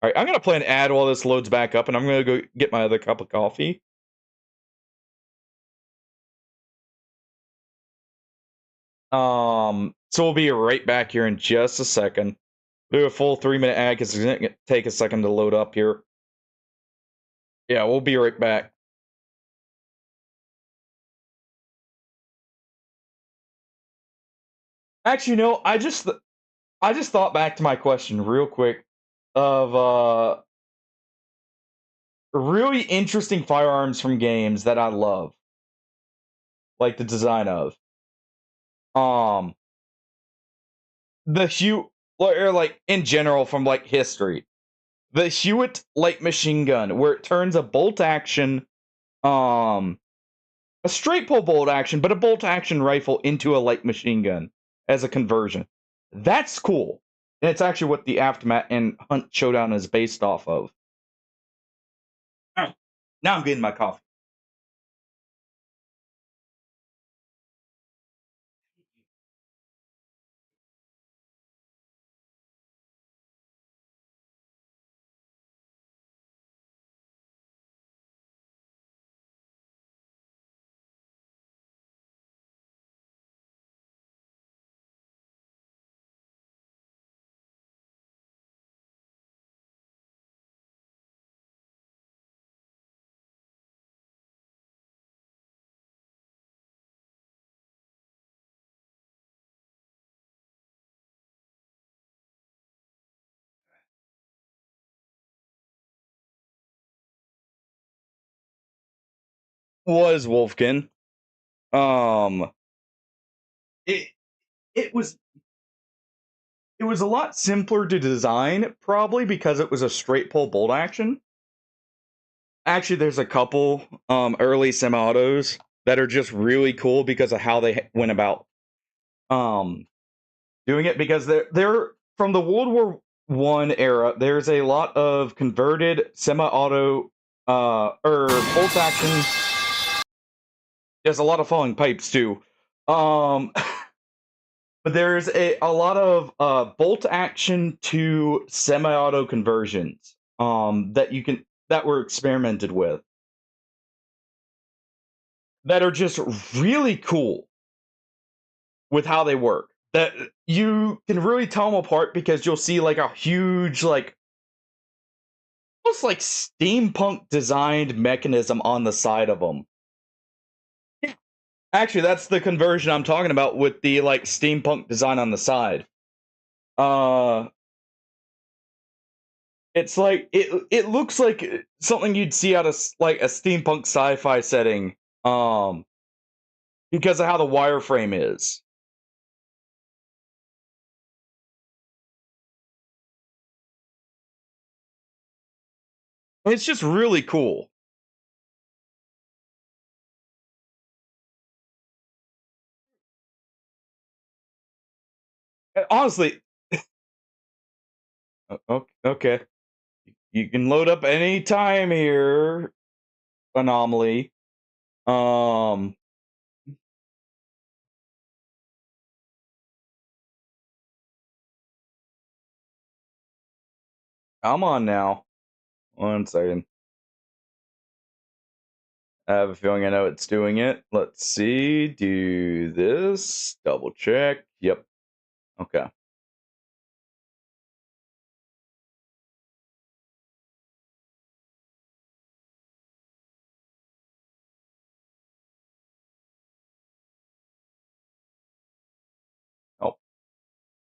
I'm gonna play an ad while this loads back up, and I'm gonna go get my other cup of coffee. So we'll be right back here in just a second. Do a full 3-minute ad because it's gonna take a second to load up here. Yeah, we'll be right back. Actually, no, I just thought back to my question real quick of really interesting firearms from games that I love, like the design of. Um, the Hew or like in general from like history. The Hewitt light machine gun, where it turns a bolt action, um, a straight pull bolt action, but a bolt action rifle into a light machine gun as a conversion. That's cool. And it's actually what the Aftermath and Hunt Showdown is based off of. Alright, now I'm getting my coffee. Was Wolfkin. Um it it was it was a lot simpler to design, probably because it was a straight pull bolt action. Actually, there's a couple early semi-autos that are just really cool because of how they went about um doing it, because they're from the World War One era. There's a lot of converted semi-auto or bolt action. There's a lot of falling pipes too. Um but there's a lot of bolt action to semi-auto conversions that you can that were experimented with that are just really cool with how they work. That you can really tell them apart because you'll see like a huge, like almost like steampunk designed mechanism on the side of them. Yeah. Actually, that's the conversion I'm talking about with the like steampunk design on the side. Uh it's like it looks like something you'd see out of like a steampunk sci-fi setting because of how the wireframe is. It's just really cool. Honestly, okay. You can load up any time here, Anomaly. Um, I'm on now. 1 second. I have a feeling I know it's doing it. Let's see. Do this. Double check. Yep. Okay.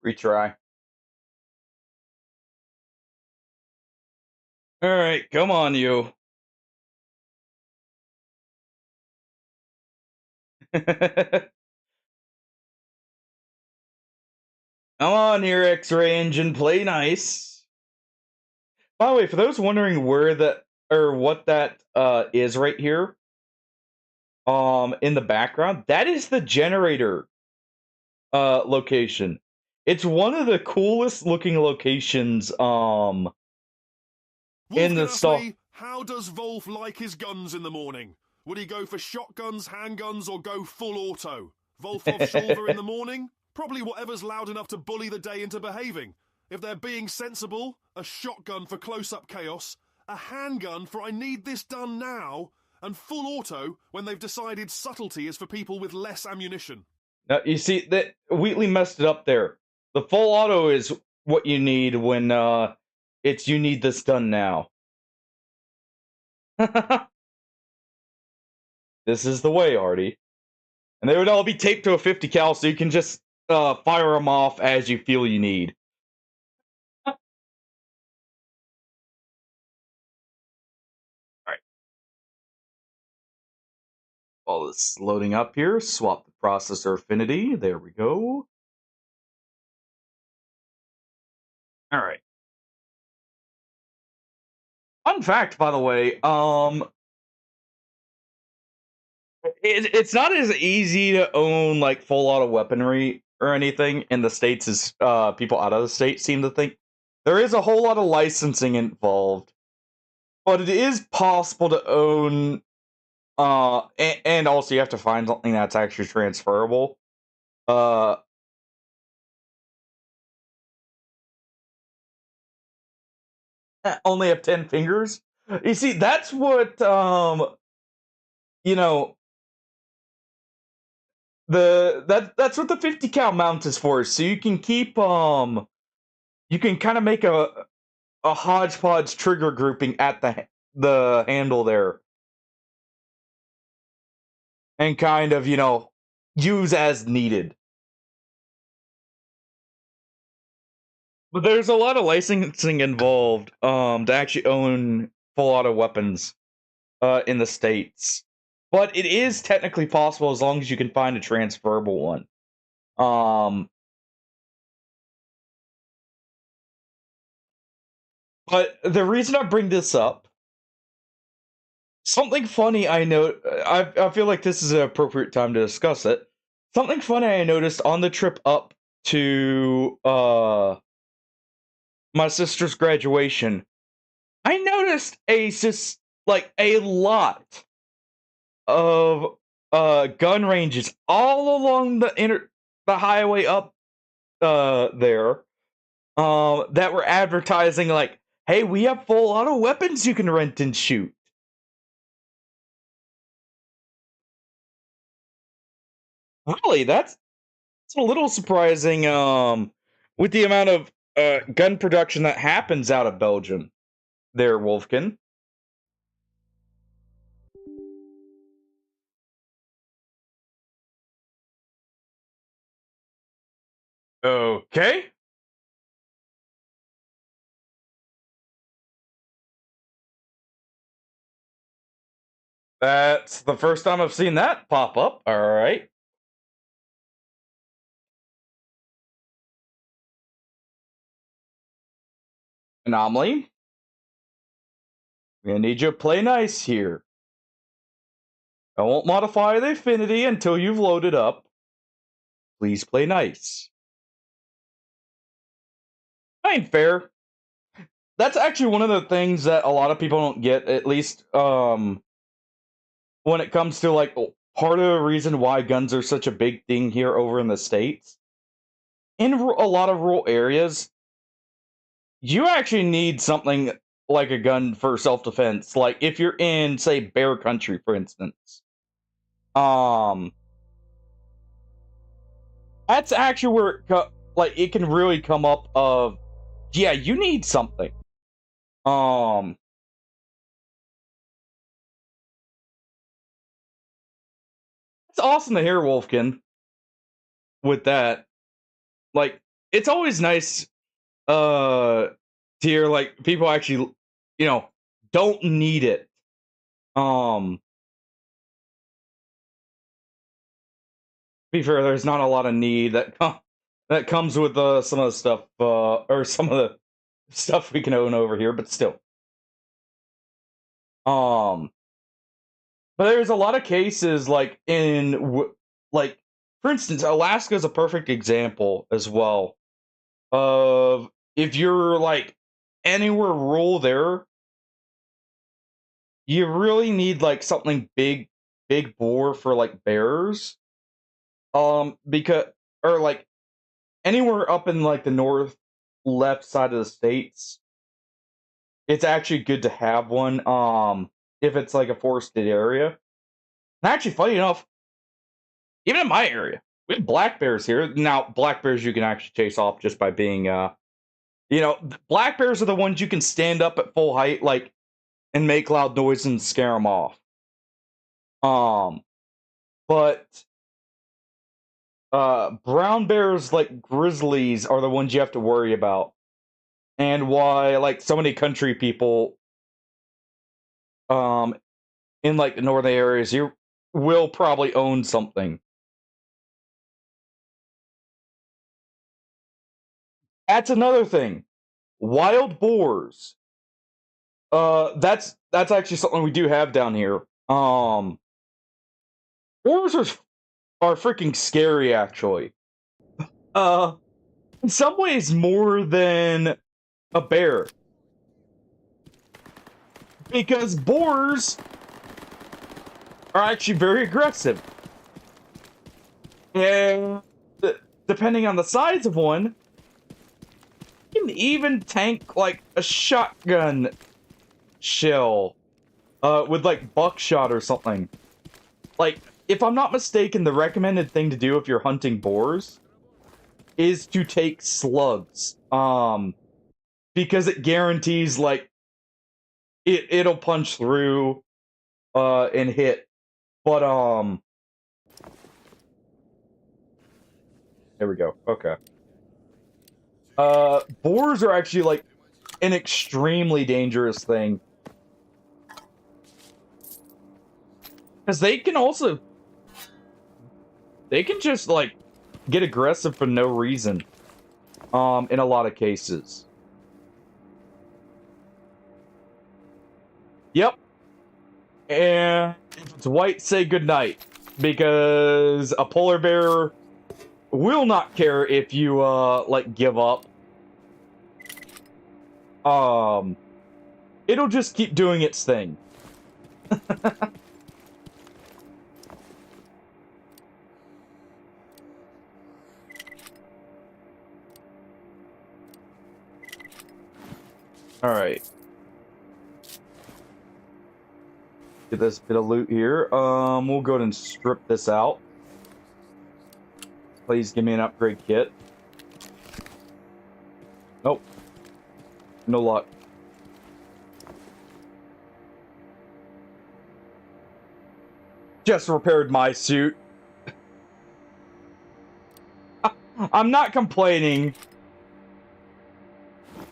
Retry. Alright, come on, you. Come on here, X-ray engine, play nice. By the way, for those wondering where that or what that is right here, in the background, that is the generator location. It's one of the coolest looking locations in the Wolfgang asked stall. me, how does Wolf like his guns in the morning? Would he go for shotguns, handguns, or go full auto? Wolfov Schulver in the morning? Probably whatever's loud enough to bully the day into behaving. If they're being sensible, a shotgun for close-up chaos, a handgun for I need this done now, and full auto when they've decided subtlety is for people with less ammunition. Now, you see that Wheatley messed it up there. The full auto is what you need when it's you need this done now. This is the way, Artie. And they would all be taped to a 50 cal, so you can just fire them off as you feel you need. All right. While it's loading up here, swap the processor affinity. There we go. All right. Fun fact, by the way, it's not as easy to own like full auto weaponry or anything in the States as people out of the state seem to think. There is a whole lot of licensing involved, but it is possible to own. And also you have to find something that's actually transferable. Uh, only have 10 fingers. You see, that's what you know. That's what the 50 cal mount is for. So you can keep you can kind of make a hodgepodge trigger grouping at the handle there, and kind of use as needed. But there's a lot of licensing involved to actually own full auto weapons in the States. But it is technically possible as long as you can find a transferable one. But the reason I bring this up, something funny I know, I feel like this is an appropriate time to discuss it. Something funny I noticed on the trip up to my sister's graduation. I noticed like a lot of gun ranges all along the highway up there that were advertising like, hey, we have full auto weapons you can rent and shoot. Really, it's a little surprising with the amount of gun production that happens out of Belgium there, Wolfkin. Okay. That's the first time I've seen that pop up. All right. Anomaly. I'm gonna need you to play nice here. I won't modify the affinity until you've loaded up. Please play nice. I ain't fair. That's actually one of the things that a lot of people don't get, at least when it comes to like part of the reason why guns are such a big thing here over in the States. In a lot of rural areas, you actually need something like a gun for self-defense. Like if you're in, say, bear country, for instance. Um, that's actually where it can really come up of, yeah, you need something. Um, it's awesome to hear, Wolfkin, with that. Like, it's always nice to hear like people actually, you know, don't need it. To be fair, there's not a lot of need that comes with some of the stuff or some of the stuff we can own over here, but still. Um but there's a lot of cases like like for instance, Alaska is a perfect example as well of if you're like anywhere rural there, you really need like something big bore for like bears. Because or like anywhere up in like the north left side of the states, it's actually good to have one. If it's like a forested area. And actually, funny enough, even in my area, we have black bears here. Now, black bears you can actually chase off just by being black bears are the ones you can stand up at full height, like, and make loud noise and scare them off. But brown bears like grizzlies are the ones you have to worry about, and why like so many country people, um, in like the northern areas, you will probably own something. That's another thing. Wild boars. That's actually something we do have down here. Boars are freaking scary, actually. Uh, in some ways, more than a bear, because boars are actually very aggressive, and depending on the size of one, you can even tank like a shotgun shell, with like buckshot or something. Like, if I'm not mistaken, the recommended thing to do if you're hunting boars is to take slugs. Because it guarantees like it'll punch through and hit. But there we go. Okay. Boars are actually like an extremely dangerous thing. Because they can just like get aggressive for no reason. In a lot of cases. Yep. And if it's white, say goodnight. Because a polar bear will not care if you like give up. It'll just keep doing its thing. All right. Get this bit of loot here. We'll go ahead and strip this out. Please give me an upgrade kit. Nope. No luck. Just repaired my suit. I'm not complaining.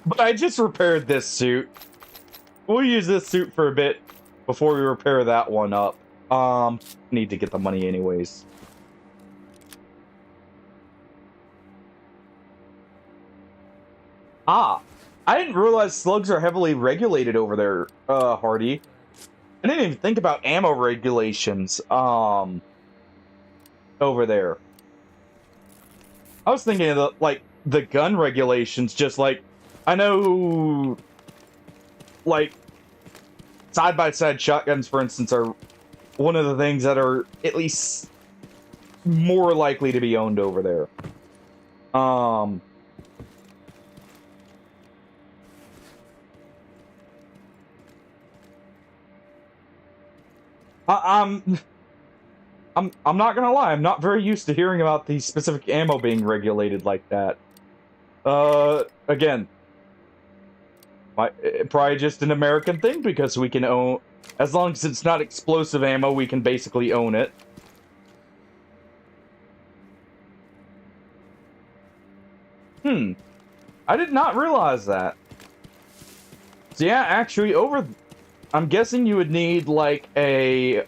But I just repaired this suit. We'll use this suit for a bit before we repair that one up. Need to get the money anyways. I didn't realize slugs are heavily regulated over there, Hardy. I didn't even think about ammo regulations, over there. I was thinking of the gun regulations, just like, I know, like, side-by-side shotguns, for instance, are one of the things that are at least more likely to be owned over there. I'm not gonna lie, I'm not very used to hearing about the specific ammo being regulated like that. Again, probably just an American thing, because we can own, as long as it's not explosive ammo, we can basically own it. I did not realize that. So yeah, actually, I'm guessing you would need like for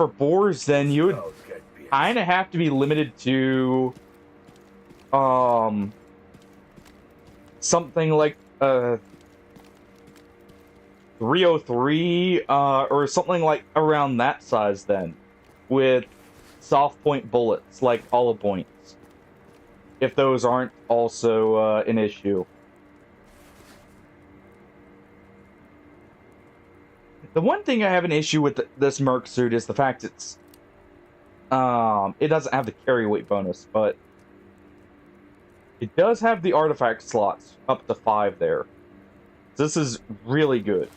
boars, then you would kind of have to be limited to something like 303 or something like around that size then, with soft point bullets like hollow points, if those aren't also an issue. The one thing I have an issue with this Merc suit is the fact it doesn't have the carry weight bonus, but it does have the artifact slots up to 5 there. This is really good.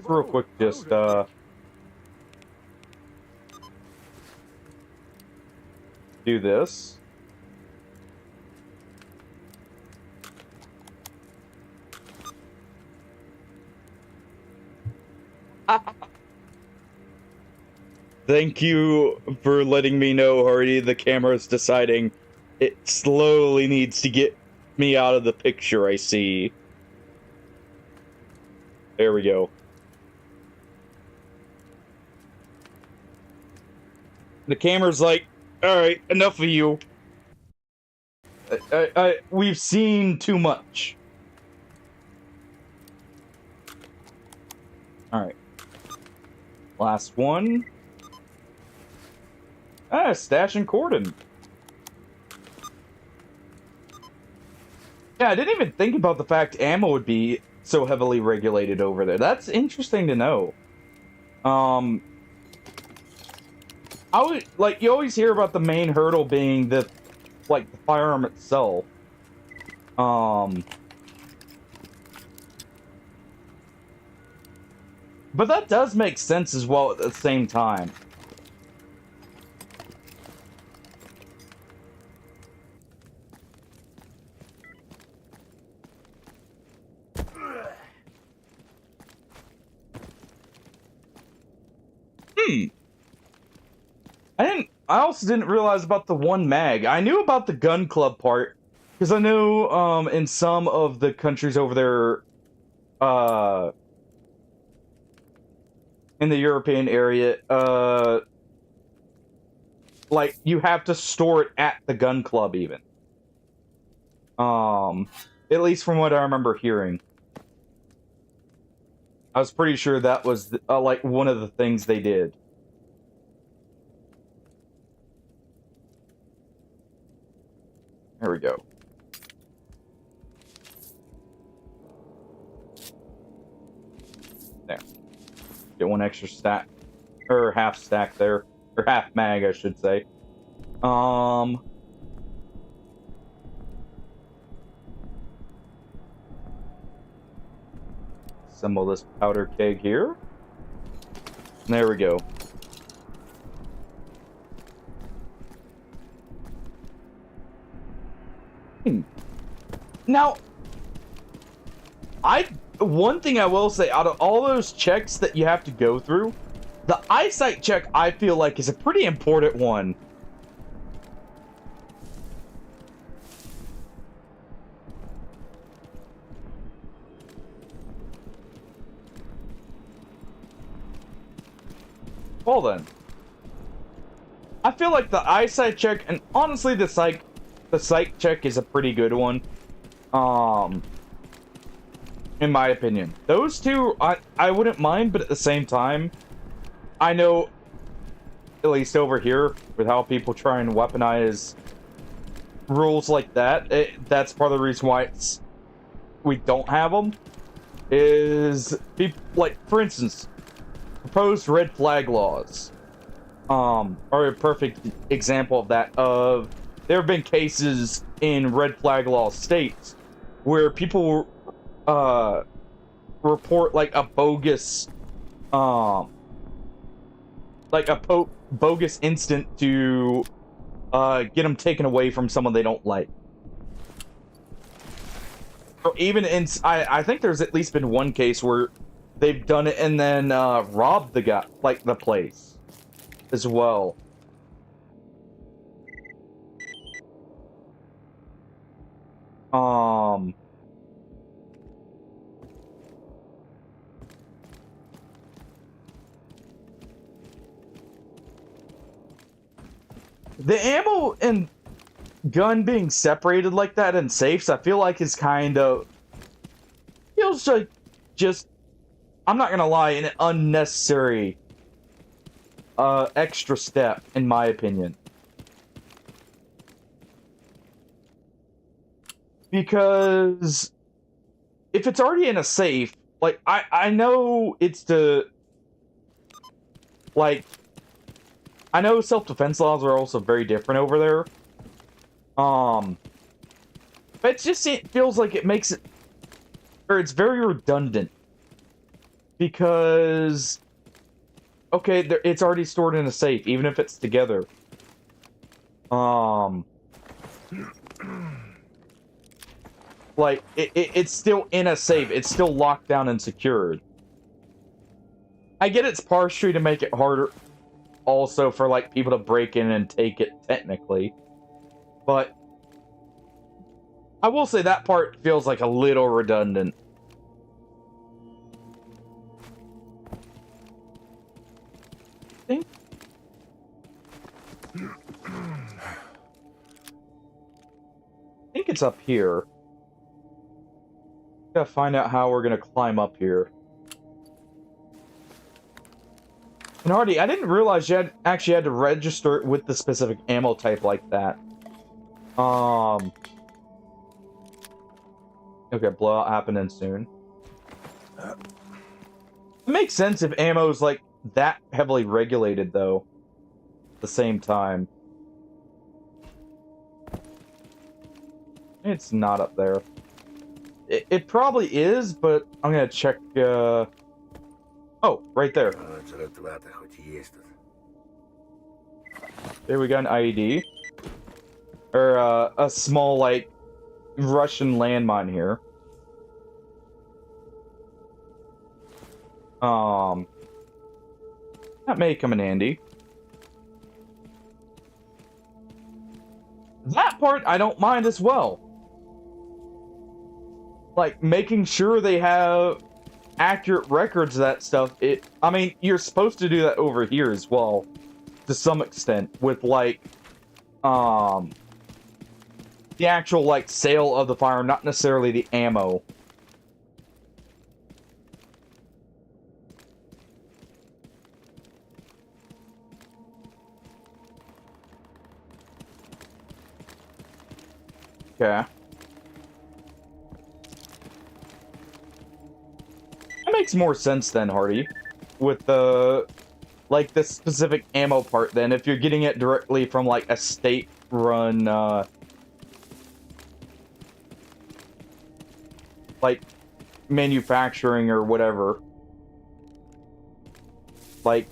Real quick, just do this. Thank you for letting me know, Hardy. The camera's deciding it slowly needs to get me out of the picture, I see. There we go. The camera's like, alright, enough of you. We've seen too much. Alright. Last one. Stash and cordon. Yeah, I didn't even think about the fact ammo would be so heavily regulated over there. That's interesting to know. You always hear about the main hurdle being the firearm itself. But that does make sense as well at the same time. I also didn't realize about the 1 mag. I knew about the gun club part, because I know in some of the countries over there, in the European area, you have to store it at the gun club even. At least from what I remember hearing. I was pretty sure that was one of the things they did. There we go. There. Get 1 extra stack. Or half stack there. Or half mag, I should say. Assemble this powder keg here. There we go. Now, one thing I will say, out of all those checks that you have to go through, the eyesight check I feel like is a pretty important one. Well then, I feel like the eyesight check, and honestly the sight check is a pretty good one. In my opinion. Those two, I wouldn't mind, but at the same time, I know, at least over here, with how people try and weaponize rules like that, that's part of the reason why we don't have them, is, for instance, proposed red flag laws, are a perfect example of that. There have been cases in red flag law states where people report a bogus bogus instant to get them taken away from someone they don't like. Or even I think there's at least been one case where they've done it and then robbed the guy, like the place, as well. The ammo and gun being separated like that in safes, I feel like is kind of feels like just, I'm not gonna lie, an unnecessary extra step in my opinion. Because if it's already in a safe, like I know it's the like I know self-defense laws are also very different over there. But it feels like it makes it, or it's very redundant. Because, okay, it's already stored in a safe, even if it's together. Like, it's still in a safe. It's still locked down and secured. I get it's partially to make it harder also for, like, people to break in and take it, technically. But I will say that part feels like a little redundant. I think it's up here. Gotta find out how we're gonna climb up here. And Hardy, I didn't realize you actually had to register with the specific ammo type like that. Okay, blowout happening soon. It makes sense if ammo's like that heavily regulated, though. At the same time. It's not up there. It probably is, but I'm gonna check, Oh, right there. There we got an IED. Or, a small, like, Russian landmine here. That may come in handy. That part I don't mind as well. Like, making sure they have accurate records of that stuff. I mean, you're supposed to do that over here as well, to some extent, with, like, the actual, like, sale of the firearm, not necessarily the ammo. Okay. That makes more sense then, Hardy. With the, like, the specific ammo part then, if you're getting it directly from, like, a state-run, like, manufacturing or whatever. Like,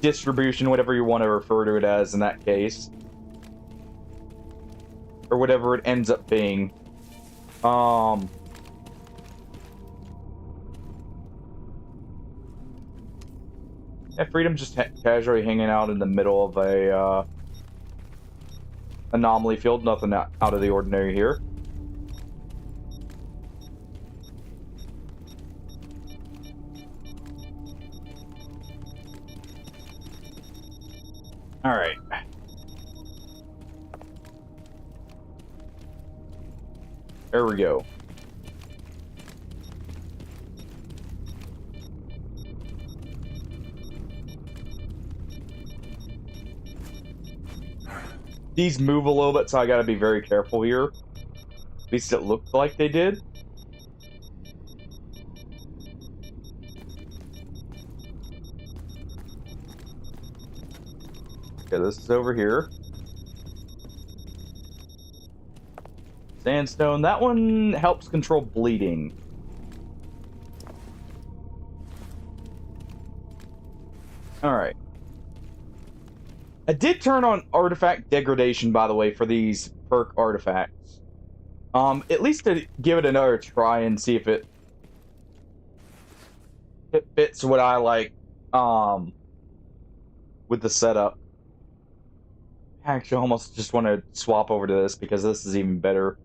distribution, whatever you want to refer to it as in that case. Or whatever it ends up being. Yeah, Freedom's just casually hanging out in the middle of a, anomaly field. Nothing out of the ordinary here. Alright. There we go. These move a little bit, so I gotta be very careful here. At least it looked like they did. Okay, this is over here. Sandstone. That one helps control bleeding. Alright. I did turn on artifact degradation, by the way, for these perk artifacts. At least to give it another try and see if it it fits what I like with the setup. I actually almost just want to swap over to this because this is even better.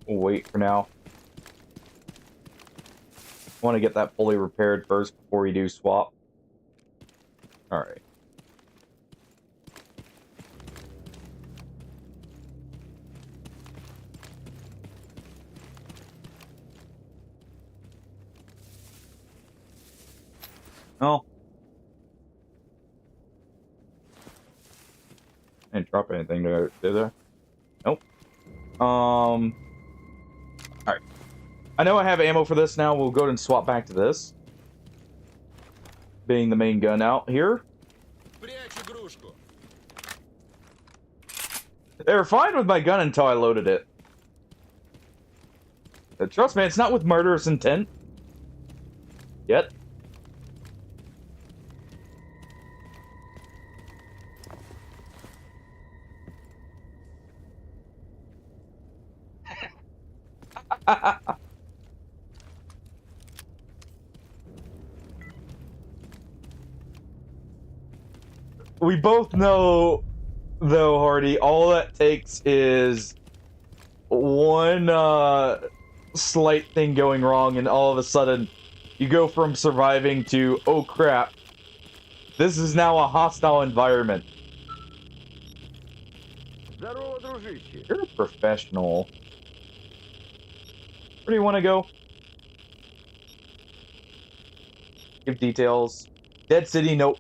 We'll wait for now. I want to get that fully repaired first before we do swap. Alright. Oh. I didn't drop anything, did there? Nope. Alright. I know I have ammo for this now. We'll go ahead and swap back to this. Being the main gun out here. They were fine with my gun until I loaded it. Trust me, it's not with murderous intent. Yet. We both know, though, Hardy, all that takes is one slight thing going wrong, and all of a sudden you go from surviving to, oh crap, this is now a hostile environment. You're a professional. Where do you want to go? Give details. Dead City, nope.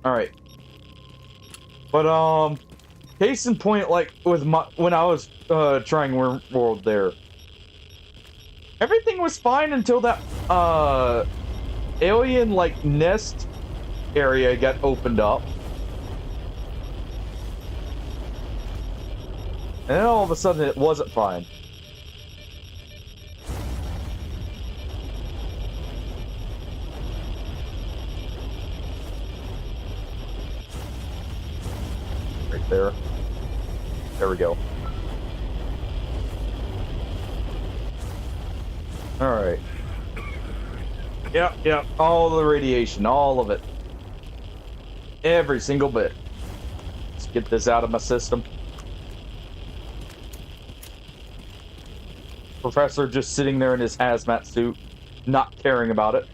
Alright. But, case in point, like, with when I was, trying World there. Everything was fine until that, alien, like, nest area got opened up. And then all of a sudden it wasn't fine. Right there. There we go. Alright. Yep, all the radiation, all of it. Every single bit. Let's get this out of my system. Professor just sitting there in his hazmat suit, not caring about it.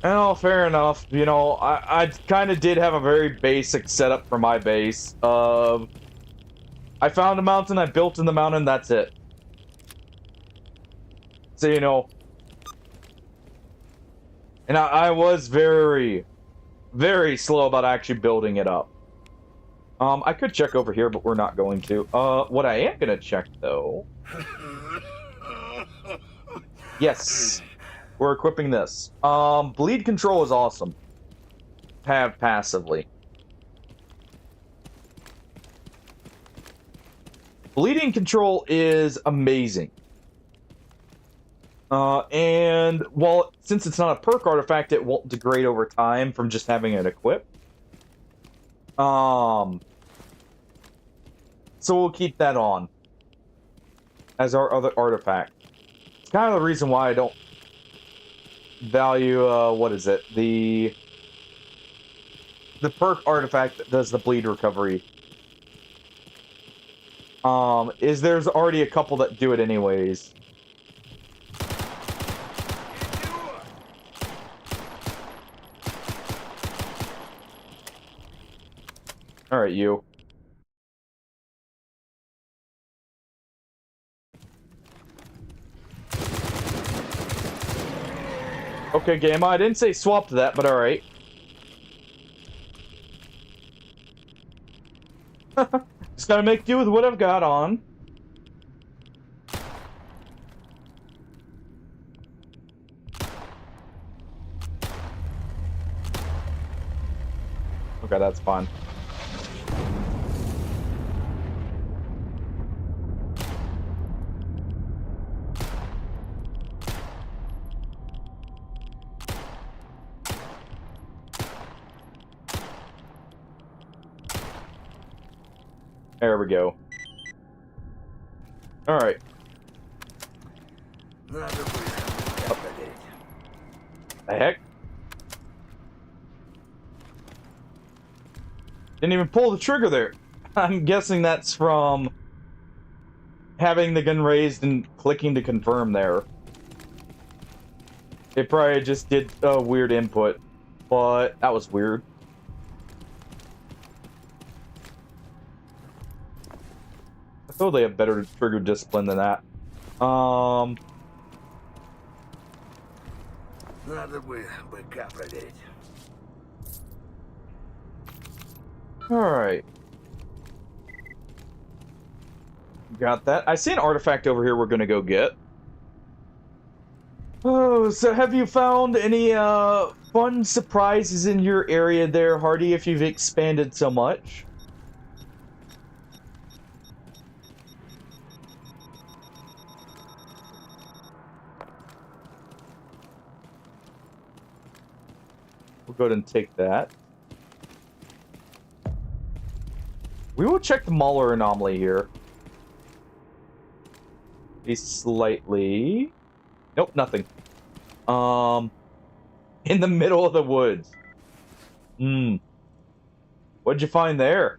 Oh, fair enough. You know, I kind of did have a very basic setup for my base. I found a mountain, I built in the mountain, that's it. So, you know... And I was very, very slow about actually building it up. I could check over here, but we're not going to. What I am gonna check, though... Yes. We're equipping this. Bleed control is awesome. Have passively. Bleeding control is amazing. And since it's not a perk artifact, it won't degrade over time from just having it equipped. So we'll keep that on as our other artifact. It's kind of the reason why I don't value, what is it? The perk artifact that does the bleed recovery. There's already a couple that do it anyways. Alright, you. Okay, Gamma, I didn't say swap to that, but alright. Just gotta make do with what I've got on. Okay, that's fine. There we go. Alright. The heck? Didn't even pull the trigger there. I'm guessing that's from having the gun raised and clicking to confirm there. It probably just did a weird input, but that was weird. I thought they have better trigger discipline than that. Alright. Got that. I see an artifact over here we're gonna go get. Oh, so have you found any fun surprises in your area there, Hardy, if you've expanded so much? We'll go ahead and take that. We will check the Mahler anomaly here. Be slightly... Nope, nothing. In the middle of the woods. What'd you find there?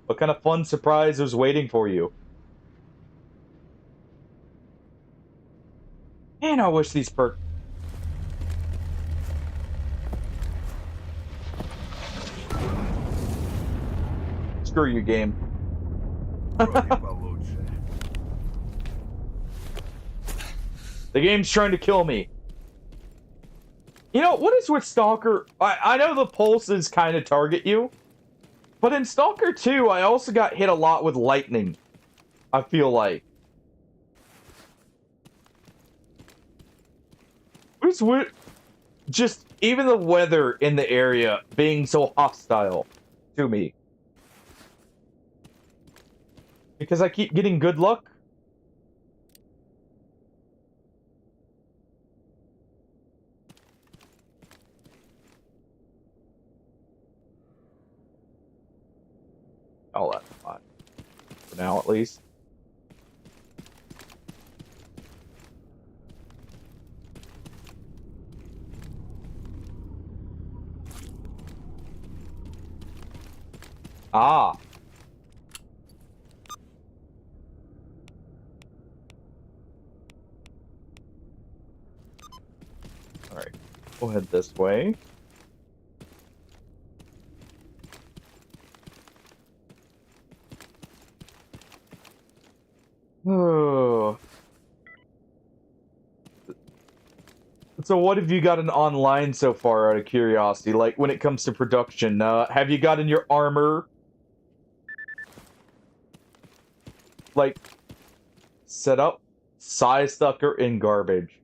What kind of fun surprise was waiting for you? Man, I wish these perks... Screw you, game. The game's trying to kill me. You know, what is with Stalker? I know the pulses kind of target you, but in Stalker 2, I also got hit a lot with lightning, I feel like. What is with just even the weather in the area being so hostile to me? Because I keep getting good luck? Oh, that's fine. For now, at least. Ah. Alright. We'll head this way. Oh. So what have you gotten online so far, out of curiosity? Like, when it comes to production, have you gotten your armor? Like, set up? Size sucker in garbage.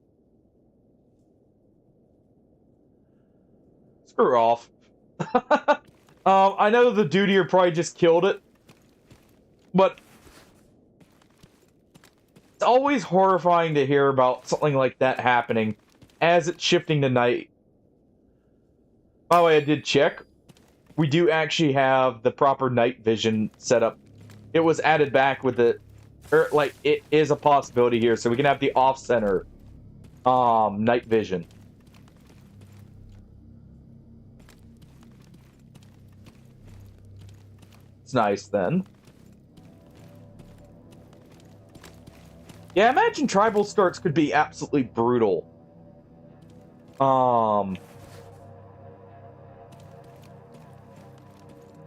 Screw off. I know the dudier probably just killed it, but it's always horrifying to hear about something like that happening as it's shifting to night. By the way, I did check. We do actually have the proper night vision set up. It was added back with the... like, it is a possibility here, so we can have the off-center night vision. It's nice, then. Yeah, I imagine tribal starts could be absolutely brutal.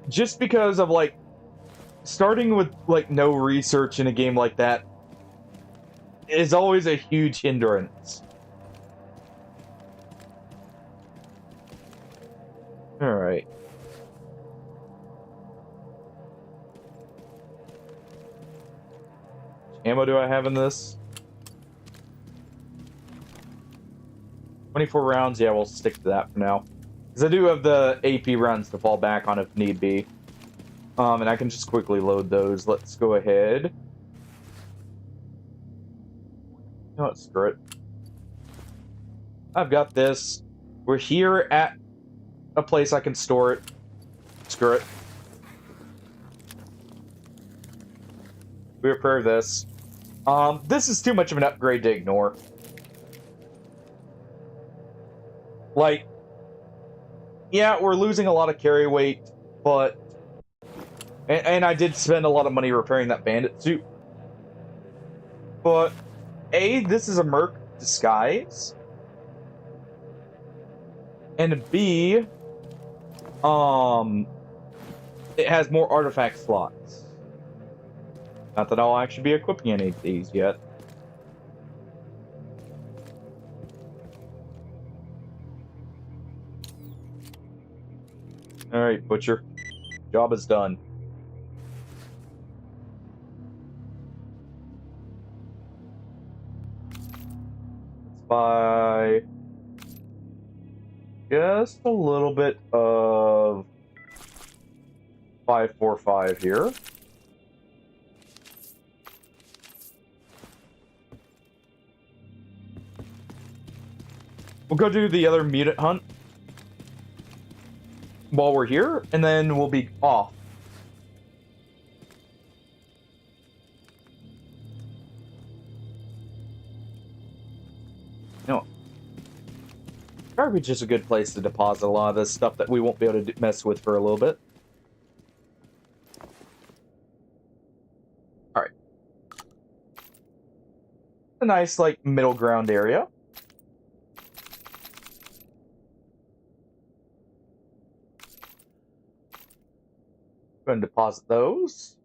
Just because of, like, starting with, like, no research in a game like that is always a huge hindrance. Alright. Ammo do I have in this? 24 rounds, yeah, we'll stick to that for now. Because I do have the AP rounds to fall back on if need be. And I can just quickly load those. Let's go ahead. No, screw it. I've got this. We're here at a place I can store it. Screw it. We repair this. This is too much of an upgrade to ignore. Like, yeah, we're losing a lot of carry weight, but... And I did spend a lot of money repairing that bandit suit. But, A, this is a merc disguise. And B, it has more artifact slots. Not that I'll actually be equipping any of these yet. Alright, Butcher. Job is done. Let's buy just a little bit of 545 here. We'll go do the other mutant hunt while we're here, and then we'll be off. No. Garbage is a good place to deposit a lot of this stuff that we won't be able to mess with for a little bit. Alright. A nice, like, middle ground area. Go ahead and deposit those.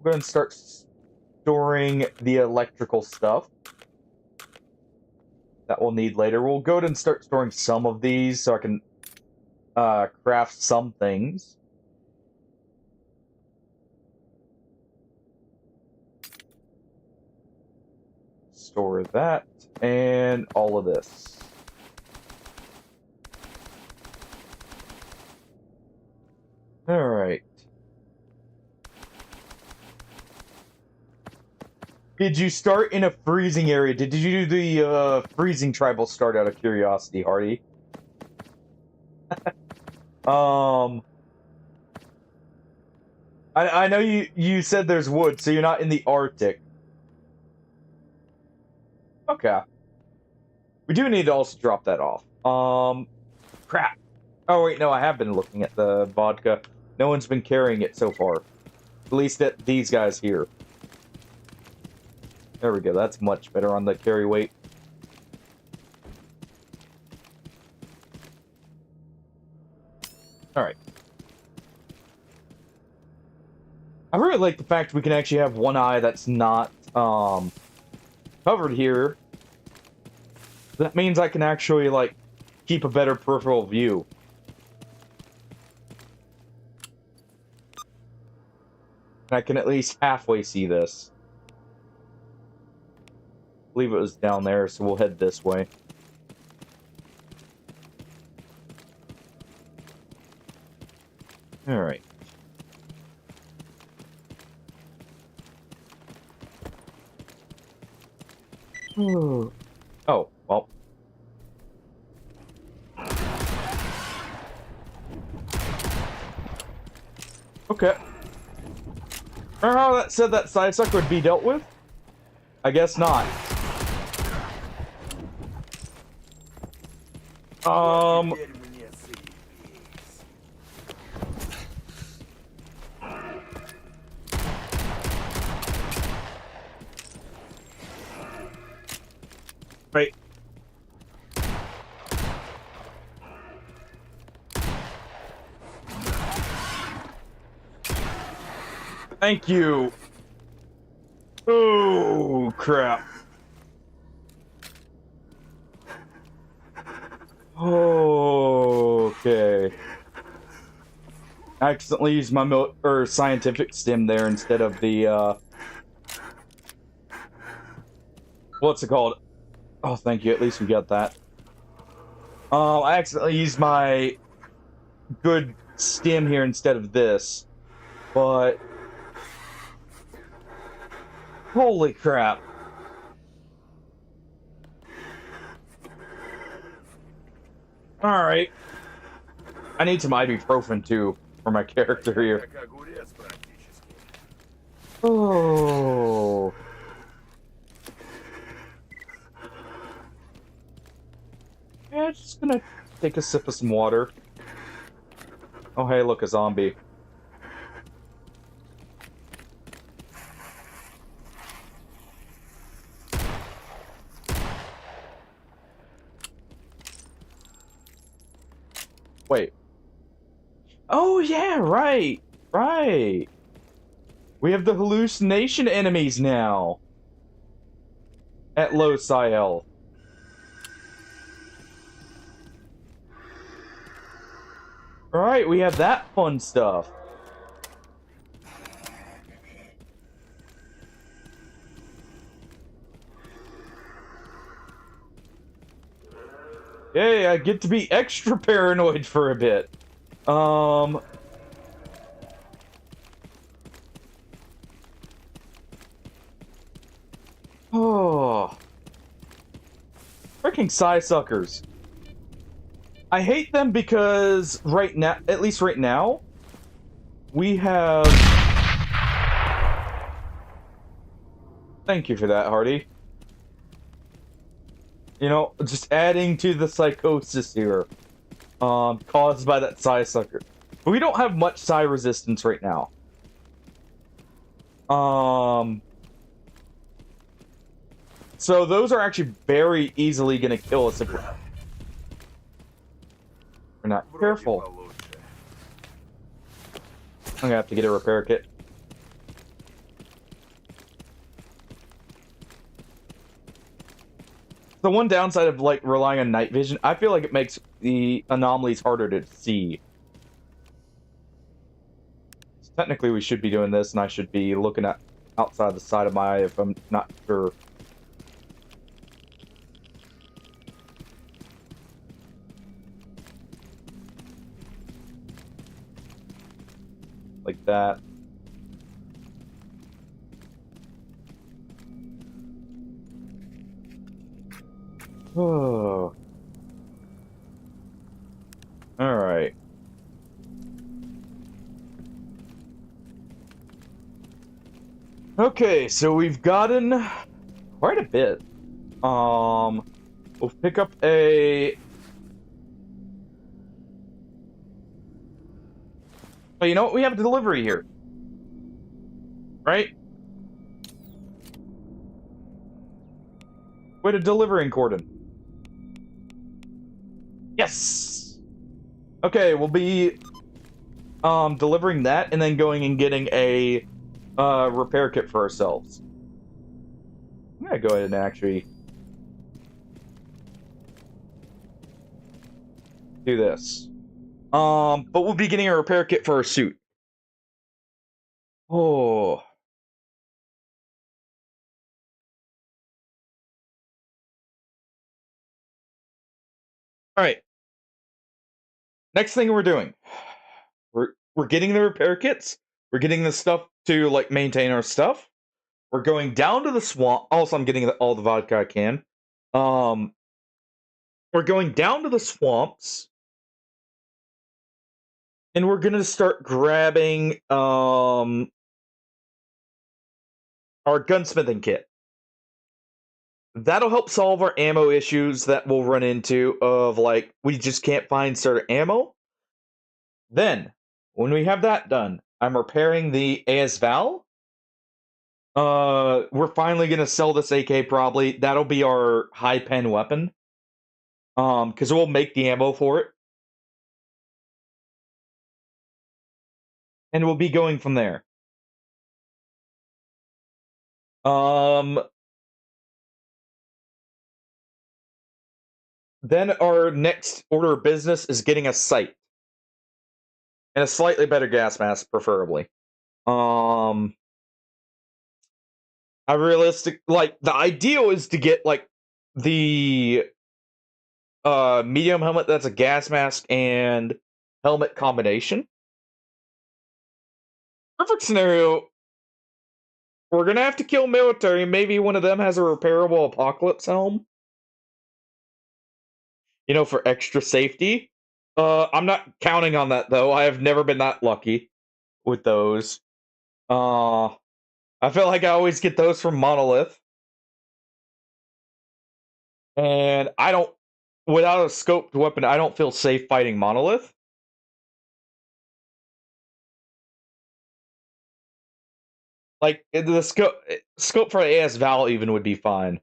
We're going to start storing the electrical stuff that we'll need later. We'll go ahead and start storing some of these so I can craft some things. Store that and all of this. All right. Did you start in a freezing area? Did you do the freezing tribal start out of curiosity, Hardy? I know you said there's wood, so you're not in the Arctic. Okay. We do need to also drop that off. Crap. Oh wait, no, I have been looking at the vodka. No one's been carrying it so far. At least at these guys here. There we go, that's much better on the carry weight. Alright. I really like the fact we can actually have one eye that's not covered here. That means I can actually, like, keep a better peripheral view. I can at least halfway see this. I believe it was down there, so we'll head this way. Alright. Oh, well. Okay. Remember how that said that side suck would be dealt with? I guess not. Right. Thank you. Oh, crap. Okay. I accidentally used my scientific stim there instead of the, what's it called? Oh, thank you. At least we got that. I accidentally used my good stim here instead of this. But... holy crap. Alright. I need some ibuprofen, too. for my character here. Как огурец практически. Oh. Yeah, just gonna take a sip of some water. Oh, hey, look, a zombie. Wait. Oh, yeah, right. Right. We have the hallucination enemies now. At low psi health. Alright, we have that fun stuff. Yay, I get to be extra paranoid for a bit. Oh. Freaking psi suckers. I hate them because right now, at least right now, we have... Thank you for that, Hardy. You know, just adding to the psychosis here. Caused by that psi sucker. But we don't have much psi resistance right now. So those are actually very easily gonna kill us if we're not careful. I'm gonna have to get a repair kit. The one downside of like relying on night vision, I feel like it makes the anomalies harder to see. So technically, we should be doing this, and I should be looking at outside the side of my eye if I'm not sure. Like that. Oh. All right. Okay, so we've gotten quite a bit. We'll pick up a... Oh, you know what? We have a delivery here. Right? Wait, a delivering cordon. Yes! Okay, we'll be delivering that and then going and getting a repair kit for ourselves. I'm gonna go ahead and actually do this. But we'll be getting a repair kit for our suit. Oh. Alright. Next thing we're doing. We're getting the repair kits. We're getting the stuff to like maintain our stuff. We're going down to the swamp. Also, I'm getting all the vodka I can. We're going down to the swamps. And we're gonna start grabbing our gunsmithing kit. That'll help solve our ammo issues that we'll run into of like we just can't find starter ammo. Then, when we have that done, I'm repairing the ASVAL. We're finally gonna sell this AK probably. That'll be our high pen weapon. Because we'll make the ammo for it. And we'll be going from there. Then our next order of business is getting a sight. And a slightly better gas mask, preferably. I like the ideal is to get like the medium helmet that's a gas mask and helmet combination. Perfect scenario. We're gonna have to kill military. Maybe one of them has a repairable apocalypse helm. You know, for extra safety. I'm not counting on that though. I have never been that lucky with those. I feel like I always get those from Monolith, and I don't. Without a scoped weapon, I don't feel safe fighting Monolith. Like the scope for AS Val even would be fine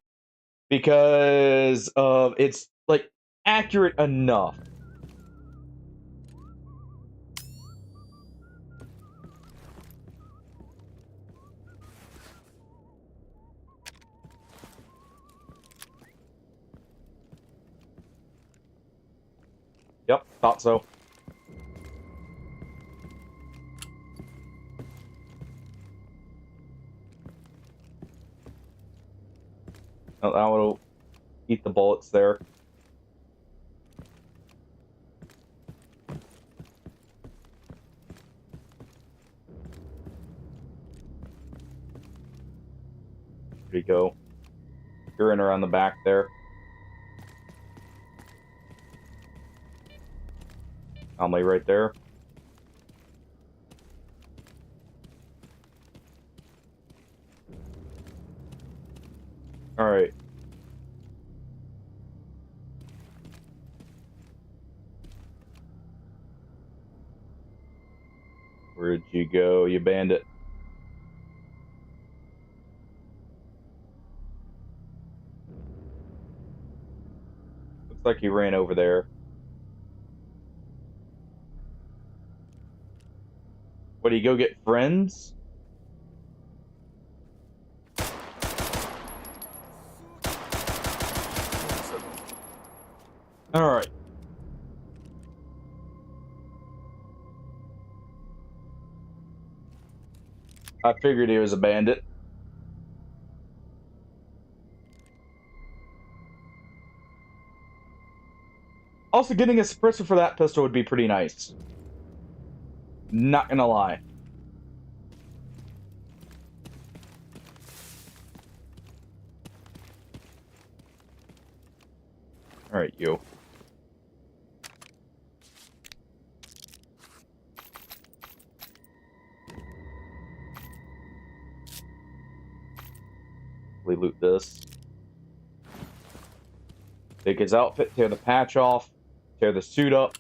because of it's like accurate enough. Yep, thought so. Oh, that will eat the bullets there. There you go. You're in around the back there. Anomaly right there. Alright. Where'd you go, you bandit? Looks like he ran over there. What, do you go get friends? Alright. I figured he was a bandit. Also, getting a suppressor for that pistol would be pretty nice. Not gonna lie. Alright, you. We loot this. Take his outfit, tear the patch off, tear the suit up.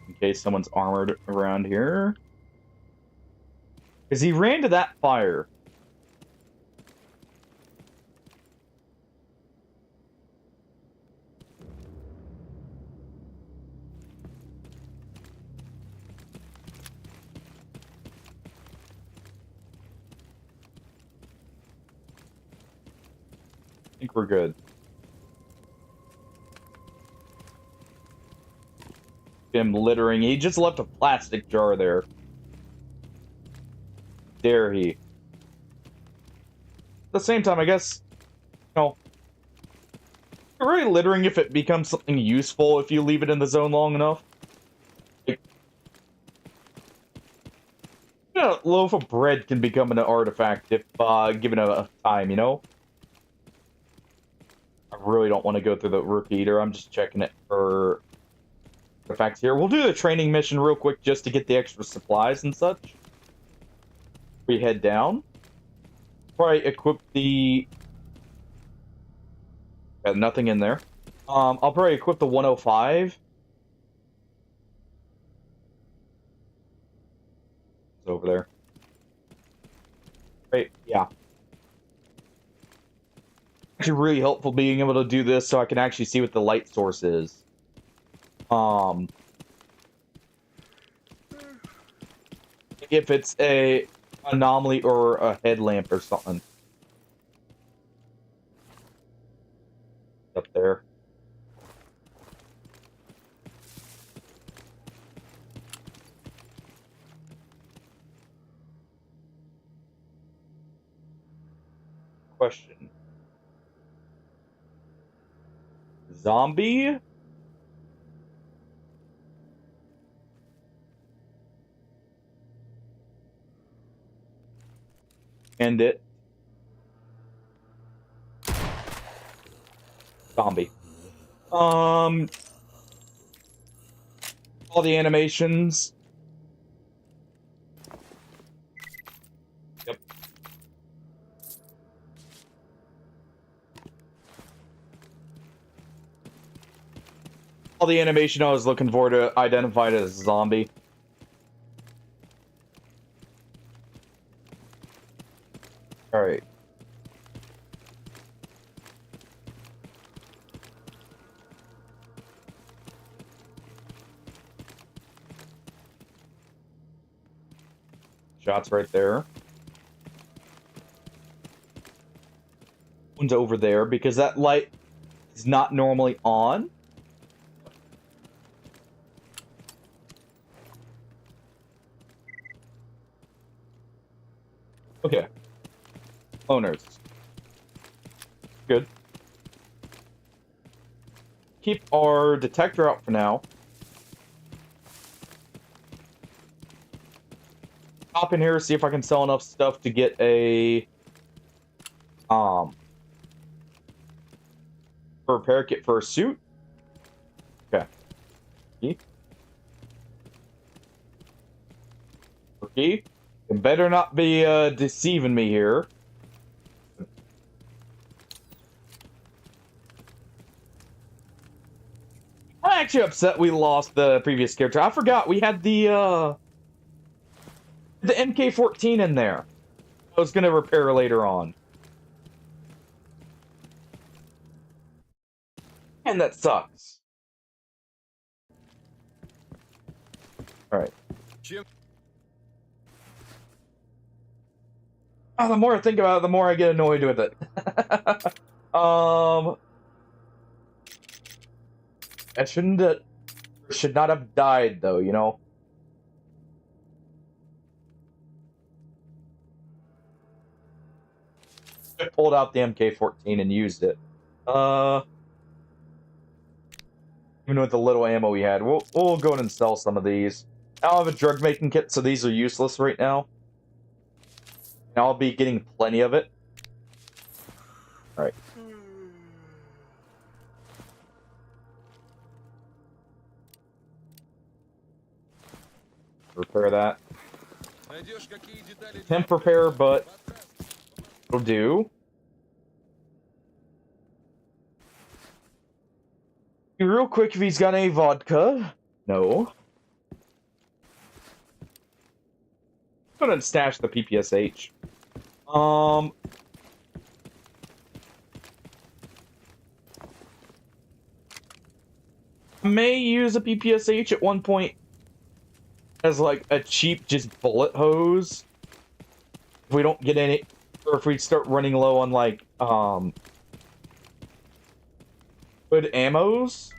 In case someone's armored around here. Because he ran to that fire. I think we're good. Him littering. He just left a plastic jar there. Dare he? At the same time, I guess, you know, you're really littering if it becomes something useful if you leave it in the zone long enough. Like, you know, a loaf of bread can become an artifact if given enough time, you know? I really don't want to go through the repeater. I'm just checking it for artifacts here. We'll do the training mission real quick just to get the extra supplies and such. We head down. Probably equip the... Got nothing in there. I'll probably equip the 105. It's over there. Right, yeah. Actually really helpful being able to do this so I can actually see what the light source is. If it's a anomaly or a headlamp or something. Up there. Question. Zombie? End it. Zombie. All the animations. Yep. All the animation I was looking for to identify it as a zombie. Alright. Shots right there. One's over there because that light is not normally on. Okay. Owners. Good. Keep our detector out for now. Hop in here, see if I can sell enough stuff to get a repair kit for a suit. Okay. Okay. You better not be deceiving me here. I'm actually upset we lost the previous character. I forgot we had the MK14 in there. I was gonna repair later on. And that sucks. Alright. Oh, the more I think about it, the more I get annoyed with it. I should not have died though, you know? I pulled out the MK14 and used it. Even with the little ammo we had. We'll go ahead and sell some of these. I'll have a drug making kit, so these are useless right now. And I'll be getting plenty of it. Alright. Repair that. Temp repair, but it'll do. Real quick, if he's got any vodka. No. Go ahead and stash the PPSH. I may use a PPSH at one point as like a cheap just bullet hose. If we don't get any, or if we start running low on like good ammos.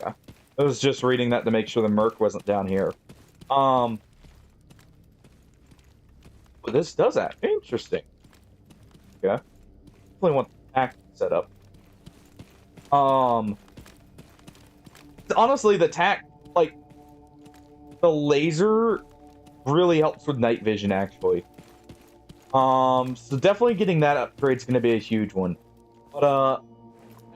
Yeah. I was just reading that to make sure the Merc wasn't down here. But this does that. Interesting. Yeah. Definitely want the tack set up. Honestly, the tack, like, the laser really helps with night vision, actually. So definitely getting that upgrade is going to be a huge one. But,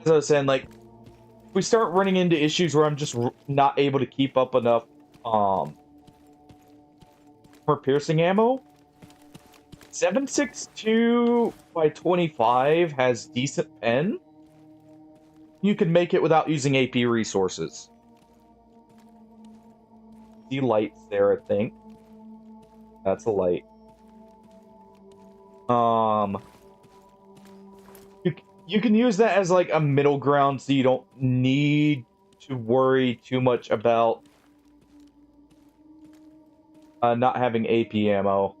as I was saying, like, if we start running into issues where I'm just not able to keep up enough, for piercing ammo, 7.62 by 25 has decent pen. You can make it without using AP resources. See lights there, I think. That's a light. You can use that as like a middle ground, so you don't need to worry too much about not having AP ammo.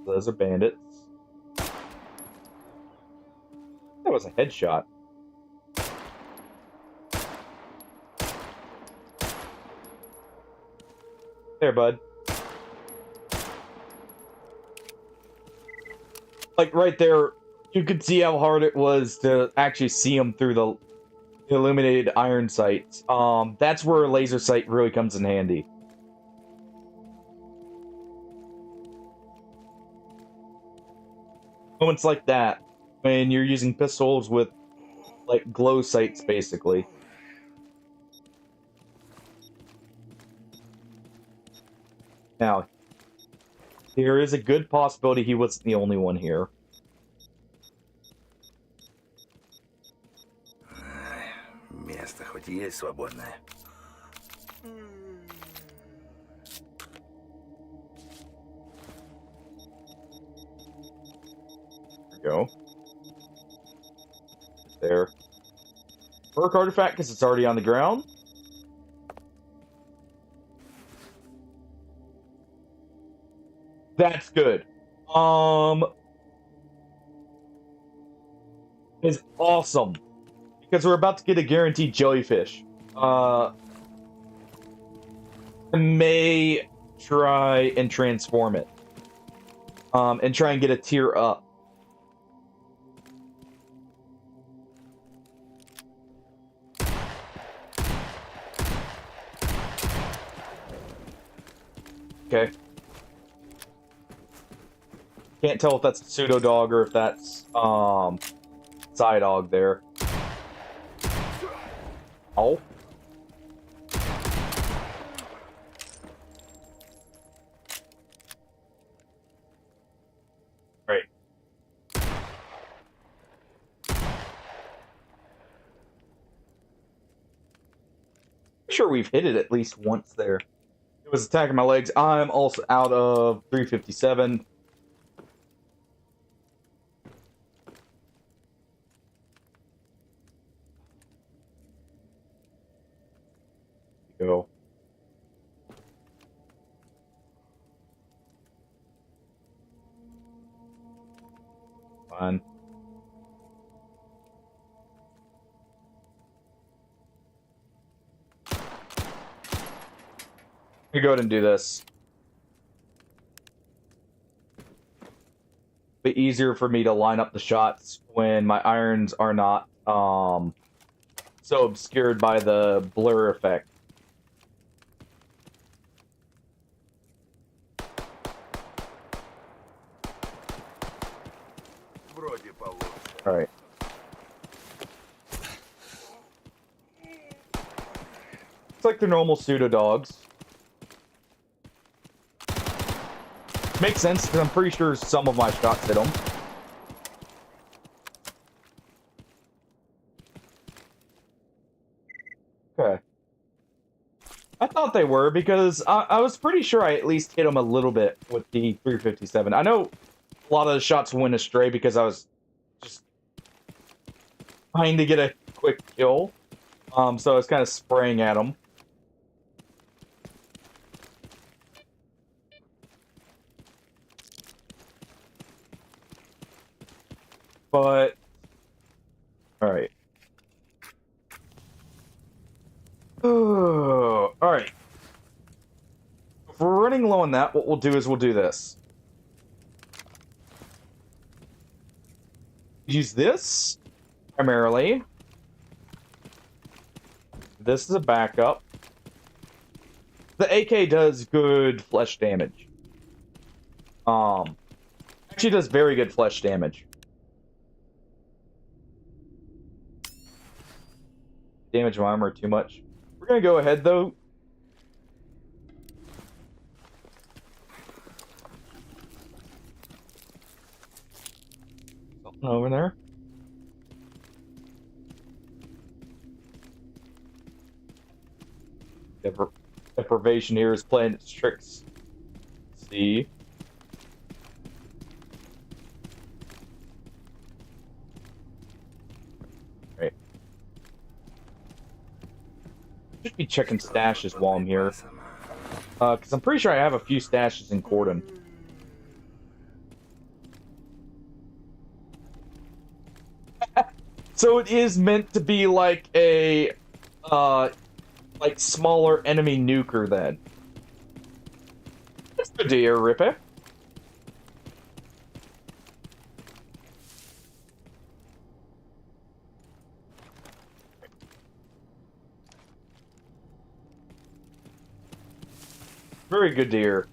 Those are bandits. That was a headshot. There, bud. Like, right there, you could see how hard it was to actually see him through the illuminated iron sights. That's where a laser sight really comes in handy. Moments like that, when you're using pistols with, like, glow sights, basically. Now, there is a good possibility he wasn't the only one here. Место хоть и есть свободное. There we go. There. Perk artifact, because it's already on the ground. That's good. Is awesome. Because we're about to get a guaranteed jellyfish. I may try and transform it. And try and get a tier up. Okay. Can't tell if that's a pseudo dog or if that's Psydog there. Oh. Great. Sure we've hit it at least once there. It was attacking my legs. I'm also out of 357. Go. Fine. Let me go ahead and do this. Be easier for me to line up the shots when my irons are not so obscured by the blur effect. Вроде получше. Alright. It's like they're normal pseudo dogs. Makes sense, because I'm pretty sure some of my shots hit them. Okay. I thought they were, because I was pretty sure I at least hit them a little bit with the 357. I know a lot of the shots went astray because I was just trying to get a quick kill. So I was kind of spraying at them. But, alright. Oh, alright. If we're running low on that, what we'll do is we'll do this. Use this, primarily. This is a backup. The AK does good flesh damage. Actually does very good flesh damage. Damage my armor too much. We're gonna go ahead though. Something over there. Deprivation here is playing its tricks. See. Right. Should be checking stashes while I'm here. Because I'm pretty sure I have a few stashes in Corden. So it is meant to be like a, like smaller enemy nuker then. That's good to hear, Rippy. Very good to hear.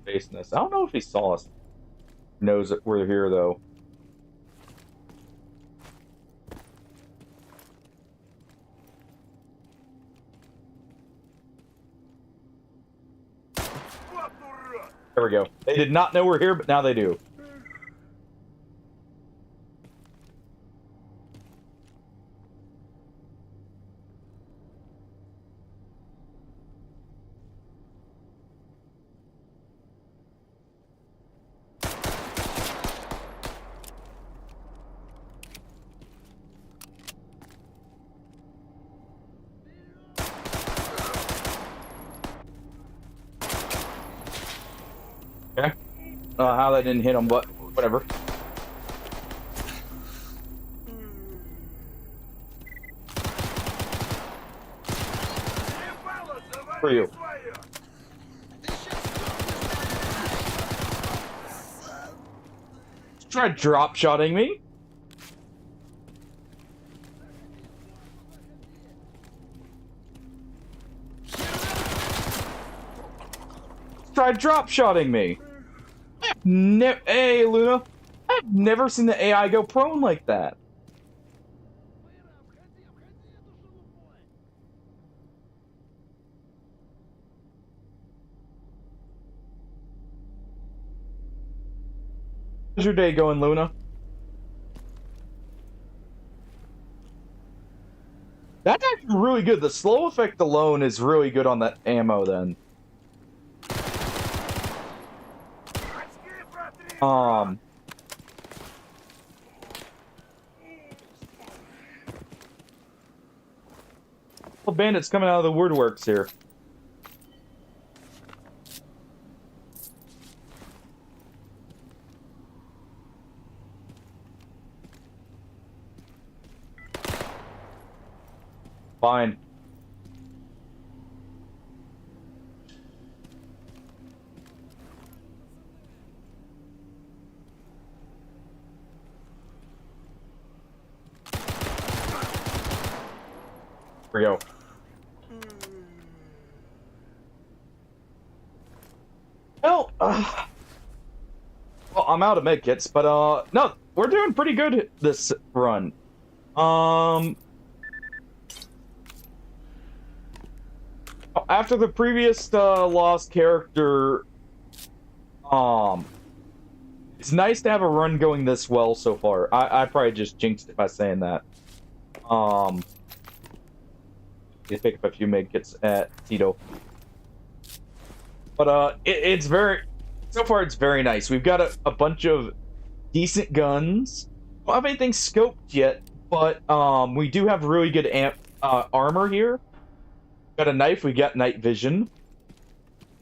Facing us. I don't know if he saw us. Knows that we're here though. There we go. They did not know we're here, but now they do. Okay. How that didn't hit him, but whatever. For you. Try drop shotting me. Try drop shotting me. Hey, Luna. I've never seen the AI go prone like that. How's your day going, Luna? That's actually really good. The slow effect alone is really good on that ammo then. Well, bandits coming out of the woodworks here. Fine. Here we go. Well, well, I'm out of medkits, but no, we're doing pretty good this run. After the previous lost character, it's nice to have a run going this well so far. I probably just jinxed it by saying that. You pick up a few medkits at Tito. But it's very, so far it's very nice. We've got a bunch of decent guns. Don't have anything scoped yet, but we do have really good armor here. Got a knife. We got night vision.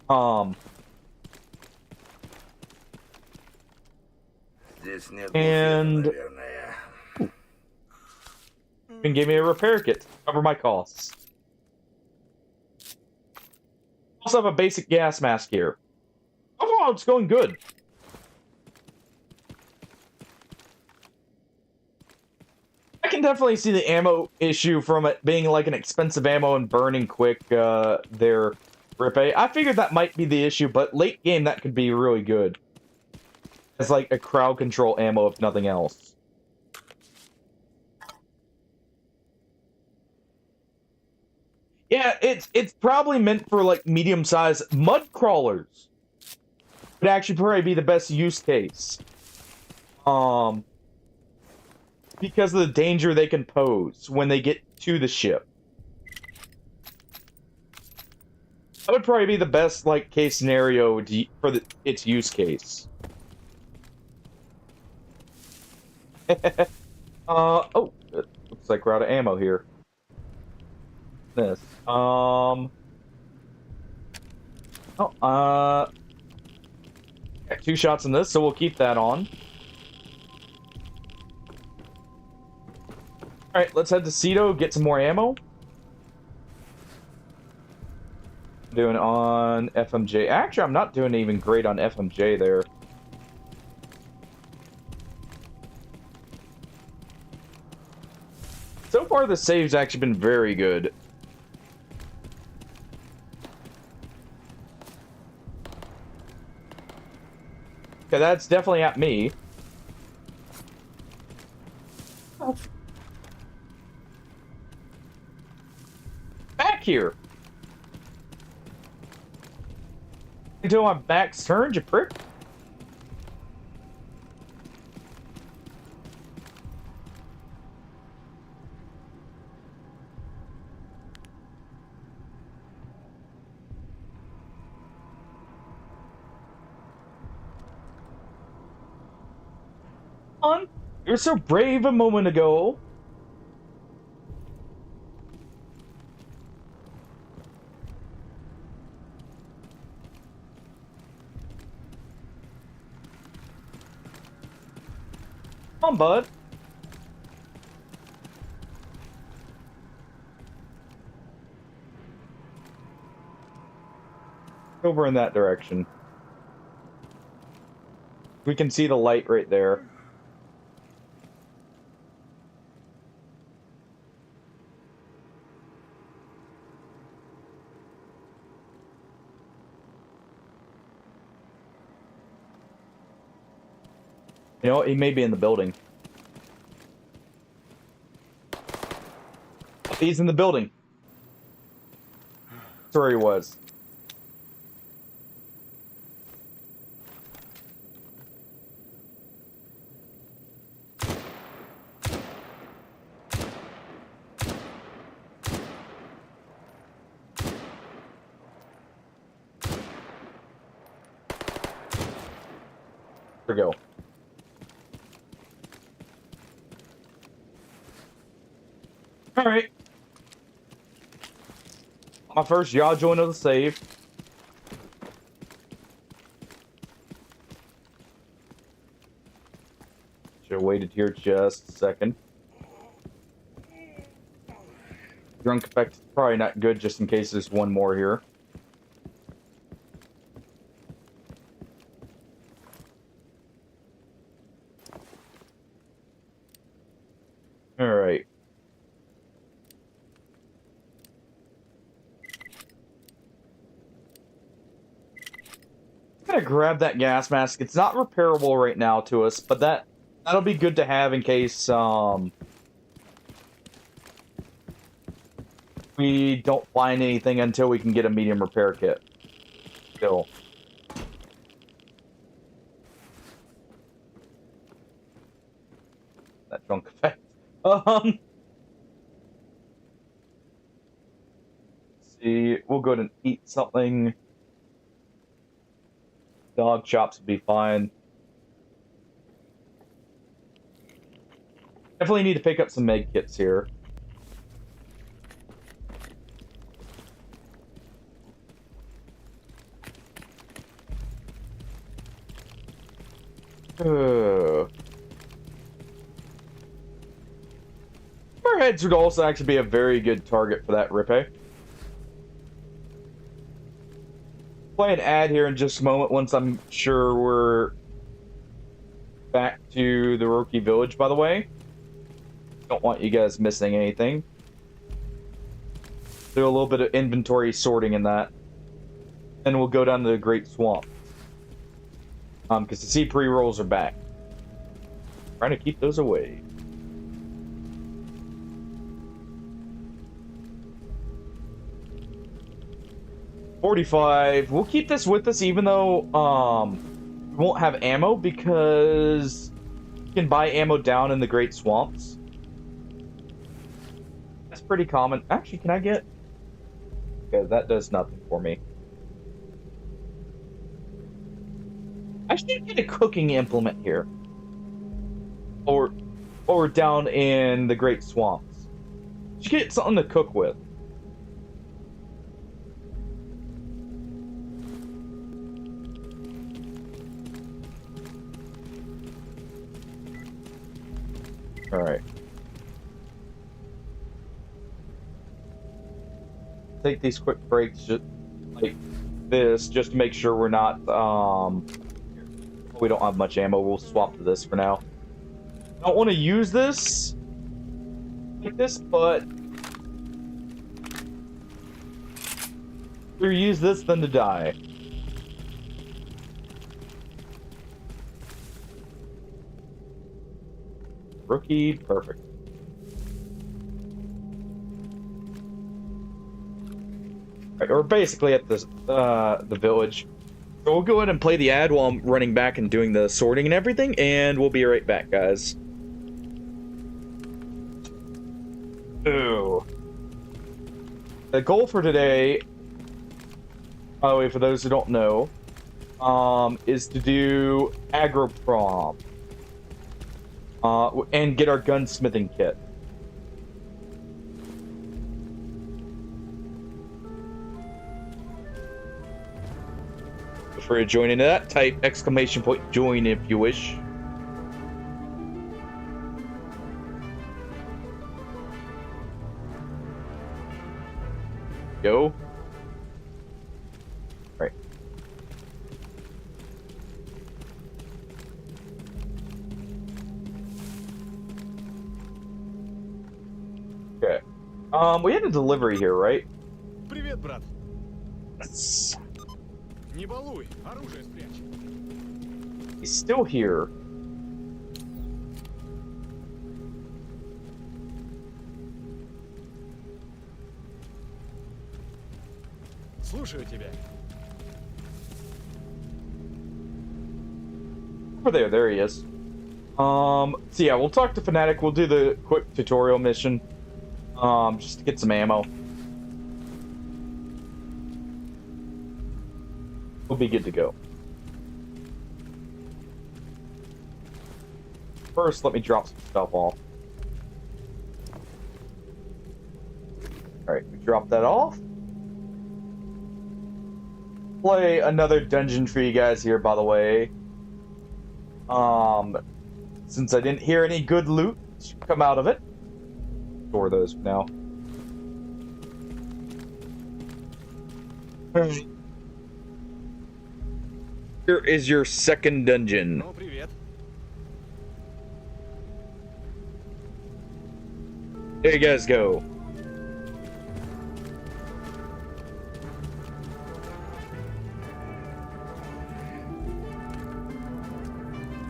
And and gave me a repair kit to cover my costs. Also have a basic gas mask here. Overall, it's going good. I can definitely see the ammo issue from it being like an expensive ammo and burning quick there, Ripe. I figured that might be the issue, but late game that could be really good. As like a crowd control ammo, if nothing else. Yeah, it's probably meant for like medium-sized mud crawlers. Would actually probably be the best use case. Because of the danger they can pose when they get to the ship. That would probably be the best like case scenario for its use case. Oh, it looks like we're out of ammo here. This. Got 2 shots in this, so we'll keep that on. Alright, let's head to Cedo, get some more ammo. doing on FMJ. Actually, I'm not doing even great on FMJ there. So far, the save's actually been very good. Okay, that's definitely at me. Oh. Back here. Until my back's turned, you prick. On. You're so brave a moment ago. Come on, bud. Over in that direction. We can see the light right there. You know, he may be in the building. He's in the building. That's where he was. There we go. All right. My first yaw joint of the save. Should have waited here just a second. Drunk effect is probably not good just in case there's one more here. All right. I'm gonna grab that gas mask. It's not repairable right now to us, but that'll be good to have in case we don't find anything until we can get a medium repair kit. Still. That drunk effect. Let's see, we'll go ahead and eat something. Dog chops would be fine. Definitely need to pick up some med kits here. Warheads would also actually be a very good target for that Rippe. Play an ad here in just a moment once I'm sure we're back to the Roki Village, by the way. Don't want you guys missing anything. Do a little bit of inventory sorting in that. And we'll go down to the Great Swamp. Because the sea pre-rolls are back. Trying to keep those away. $45. We'll keep this with us even though we won't have ammo because you can buy ammo down in the Great Swamps. That's pretty common. Actually, can I get... Okay, that does nothing for me. I should get a cooking implement here. Or down in the Great Swamps. Should get something to cook with. Alright. Take these quick breaks just like this just to make sure we're not we don't have much ammo. We'll swap to this for now. I don't want to use this like this, but rather use this than to die. Rookie, perfect. Right, we're basically at this the village. So we'll go ahead and play the ad while I'm running back and doing the sorting and everything, and we'll be right back, guys. Ooh. The goal for today, by the way, for those who don't know, is to do aggro prom. And get our gunsmithing kit. Feel free to join into that. Type exclamation point join if you wish. Go. Right. Okay. We had a delivery here, right? Привет, брат. That's... Не балуй, оружие спрячь. He's still here. Слушаю тебя. Over there, there he is. So yeah, we'll talk to Fnatic. We'll do the quick tutorial mission. Just to get some ammo. We'll be good to go. First, let me drop some stuff off. Alright, we drop that off. Play another dungeon for you guys here, by the way. Since I didn't hear any good loot come out of it. Store those for now. Here is your second dungeon. Ну, привет. There you guys go.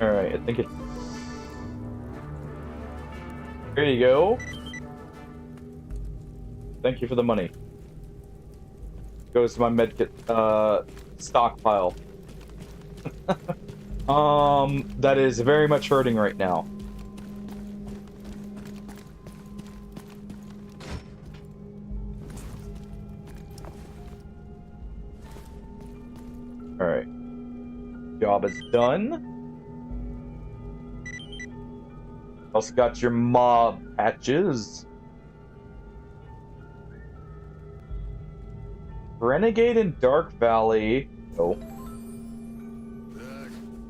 Alright, I think it's... There you go. Thank you for the money. Goes to my medkit stockpile. That is very much hurting right now. Alright. Job is done. Also got your mob patches. Renegade in Dark Valley. Oh.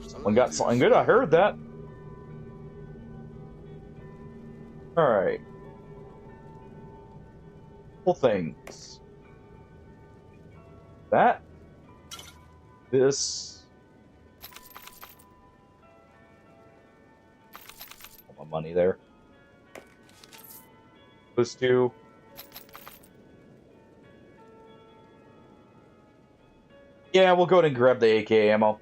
Someone got something good. I heard that. Alright. Couple things. That. This. Put my money there. Those two. Yeah, we'll go ahead and grab the AK ammo.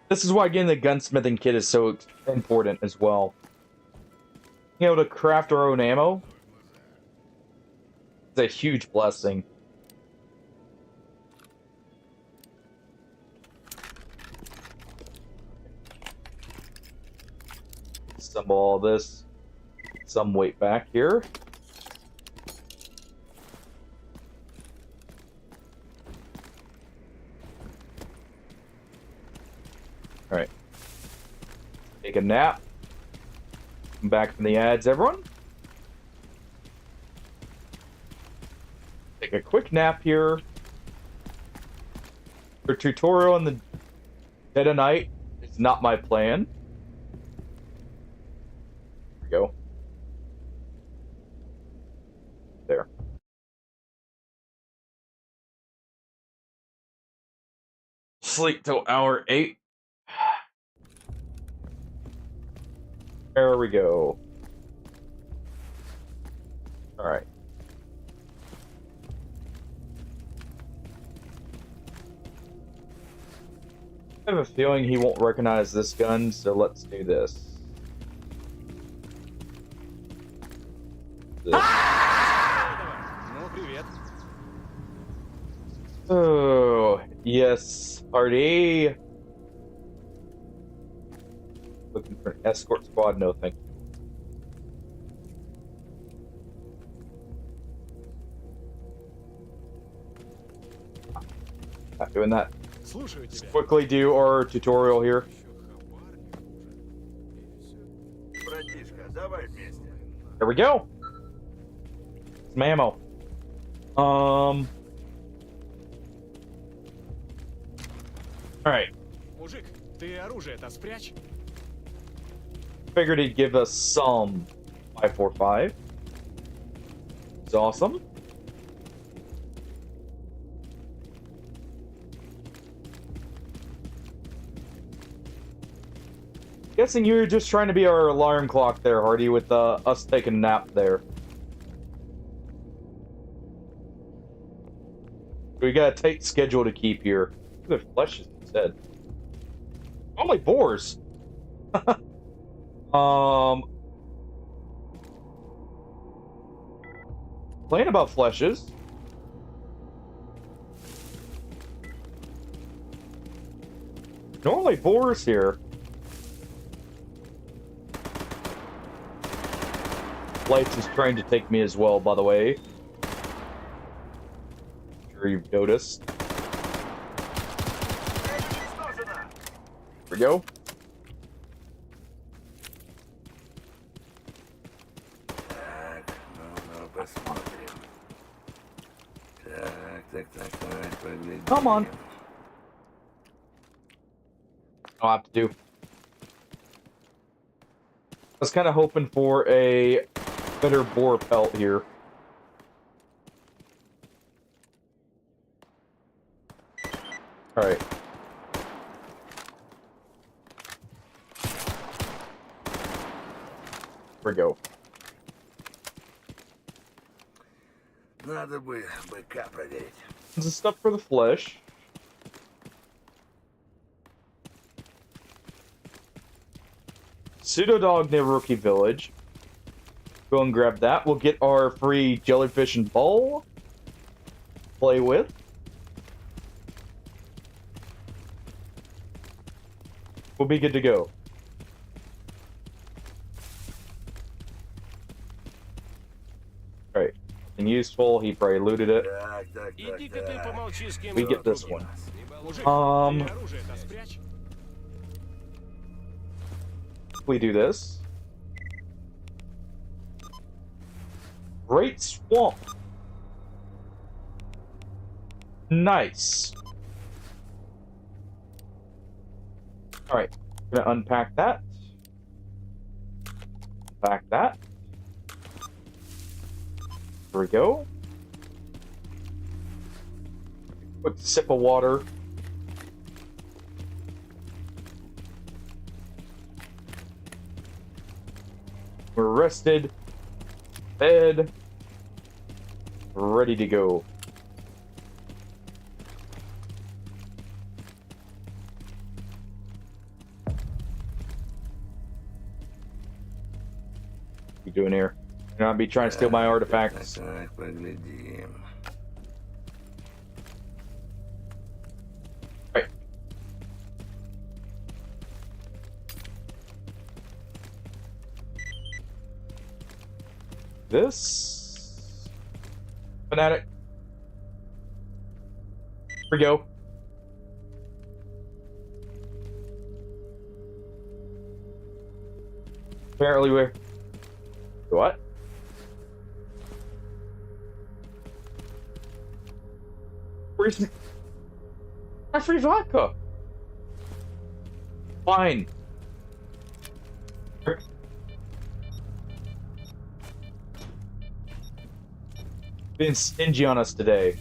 This is why getting the gunsmithing kit is so important as well. Being able to craft our own ammo is a huge blessing. Assemble all this. Some weight back here. Alright. Take a nap. Come back from the ads, everyone. Take a quick nap here. For tutorial in the dead of night is not my plan. There we go. There. sleep till hour 8. There we go. Alright. I have a feeling he won't recognize this gun, so let's do this. Давай. Ну, привет. Oh, yes, party. Looking for an escort squad? No, thank you. Not doing that. Слушаю Let's тебя. quickly do our tutorial here. Братишка, давай вместе. There we go. Some ammo. Alright. Мужик, ты оружие-то спрячь. Figured he'd give us some 545. It's awesome. Guessing you're just trying to be our alarm clock there, Hardy, with us taking a nap there. We got a tight schedule to keep here. The flesh instead. Only boars. Playing about fleshes. Normally boars here. Lights is trying to take me as well, by the way. I'm sure you've noticed. Here we go. Так, ну, посмотрим. Так, поглядим. Come on. I'll have to do. I was kind of hoping for a better boar pelt here. Alright. Here we go. Надо бы быка проверить. This is stuff for the flesh. Pseudo dog near Rookie Village. Go and grab that. We'll get our free jellyfish and bowl. Play with. We'll be good to go. Alright. And useful. He probably looted it. Так. Иди-ка ты помолчи с кем. We get this one. Мужик, Um, ты оружие-то спрячь. We do this. Great swamp. Nice. Alright, gonna unpack that. Unpack that. There we go. Quick sip of water. We're rested, fed, ready to go. What you doing here? You're not be trying to steal my artifacts. Так, поглядим. Right. This fanatic. Here we go. Apparently we're what? Where's my free vodka? Fine. Being stingy on us today.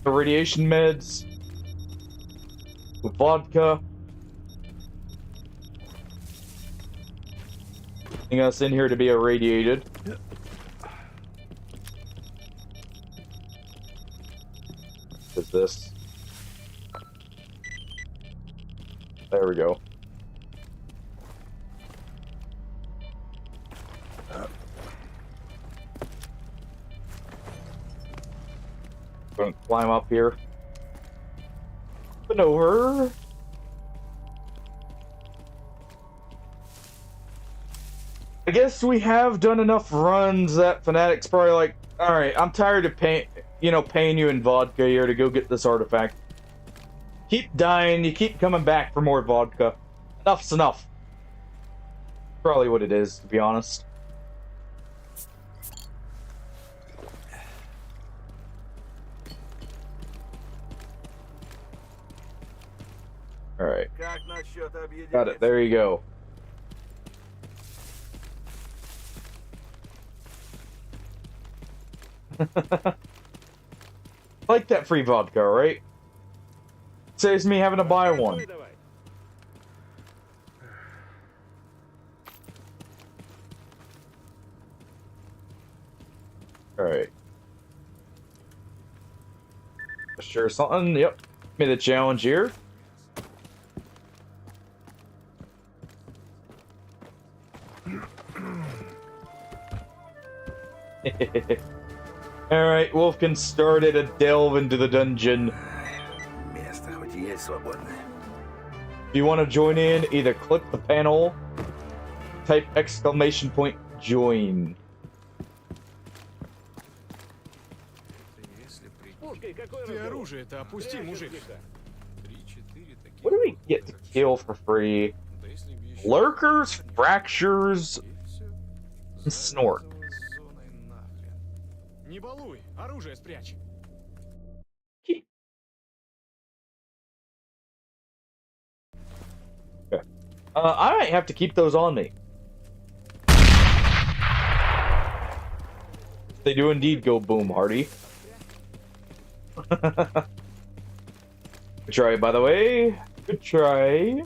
the radiation meds. With vodka. Getting us in here to be irradiated. What is this? There we go. Gonna climb up here. But over. I guess we have done enough runs that Fanatic's probably like, alright, I'm tired of paying you in vodka here to go get this artifact. Keep dying, you keep coming back for more vodka. Enough's enough. Probably what it is, to be honest. Alright. Как насчет объединиться? Got it, there you go. Like that free vodka, right? Saves me having to buy one. Давай. Alright. Sure, something. Yep. Made a challenge here. Alright, Wolfkin started a delve into the dungeon. Место хоть и есть свободное. If you want to join in, either click the panel, type exclamation point join. Пушкой какой Ты разговор? оружие-то опусти, мужик. What do we get to kill for free? Lurkers, fractures, and snort. Не балуй, оружие спрячь. I might have to keep those on me. They do indeed go boom, Hardy. Good try, by the way. Good try.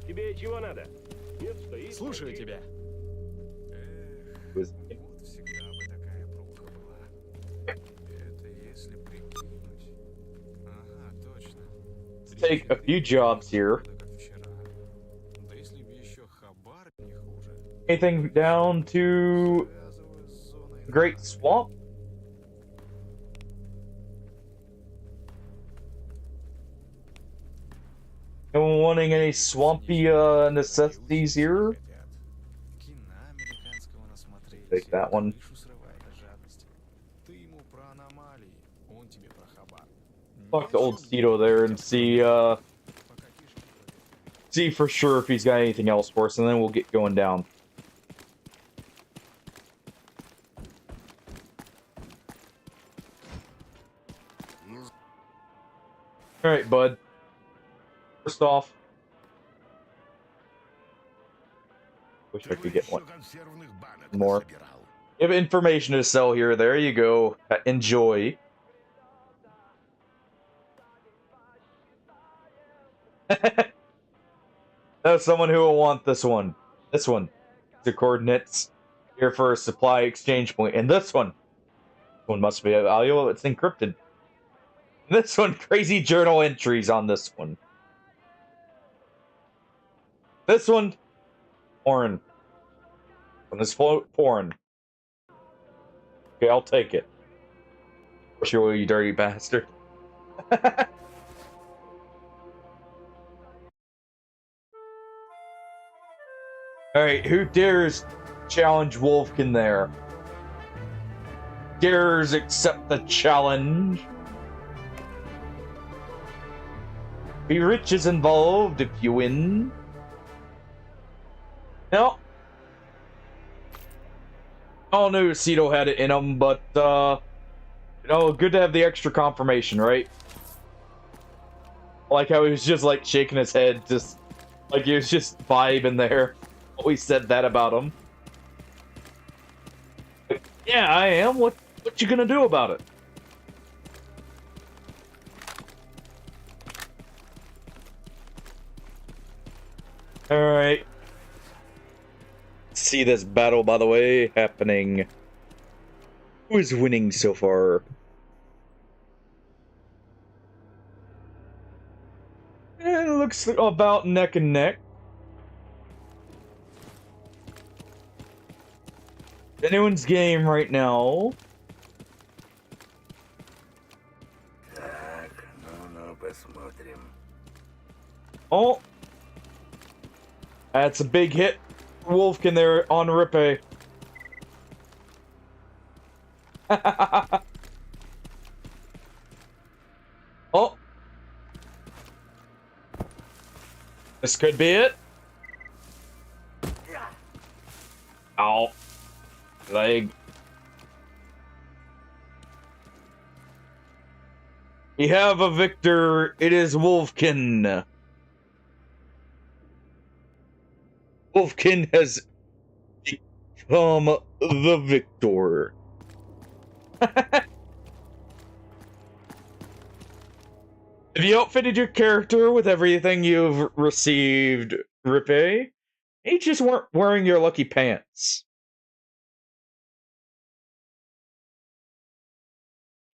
Тебе чего надо? Нет, стоит. Слушаю тебя. Вот всегда бы такая пруха была. Это если прикинуть. Ага, точно. Take a few jobs here. Как вчера. Да если б еще хабар не хуже. Anything down to Связываю с зоной. Great Swamp? No one wanting any swampy necessities here? Кино американского насмотрелись. Take that one. Крышу срывает от жадности. Ты ему про аномалии, он тебе про хабар. Talk to old Cito there and see see for sure if he's got anything else for us, and then we'll get going down. Alright, bud. First off, wish I could get one more. You have information to sell here. There you go. Enjoy. That's someone who will want this one. This one. The coordinates here for a supply exchange point. And this one. This one must be valuable. It's encrypted. This one, crazy journal entries on this one. This one, porn. On this porn. Okay, I'll take it. Sure, you dirty bastard. Alright, who dares challenge Wolfkin there? Dares accept the challenge? Be rich is involved if you win. No. All knew Cito had it in him, but, you know, good to have the extra confirmation, right? Like how he was just, like, shaking his head, just, like he was just vibing there. Always said that about him. Like, yeah, I am. What you gonna do about it? Alright. See this battle, by the way, happening. Who is winning so far? It looks about neck and neck. Anyone's game right now. Так, ну-ну, посмотрим. Oh! That's a big hit. Wolfkin there on Rippe. Oh! This could be it. Ow. Leg. We have a victor. It is Wolfkin. Wolfkin has become the victor. Have you outfitted your character with everything you've received, Rippe? You just weren't wearing your lucky pants.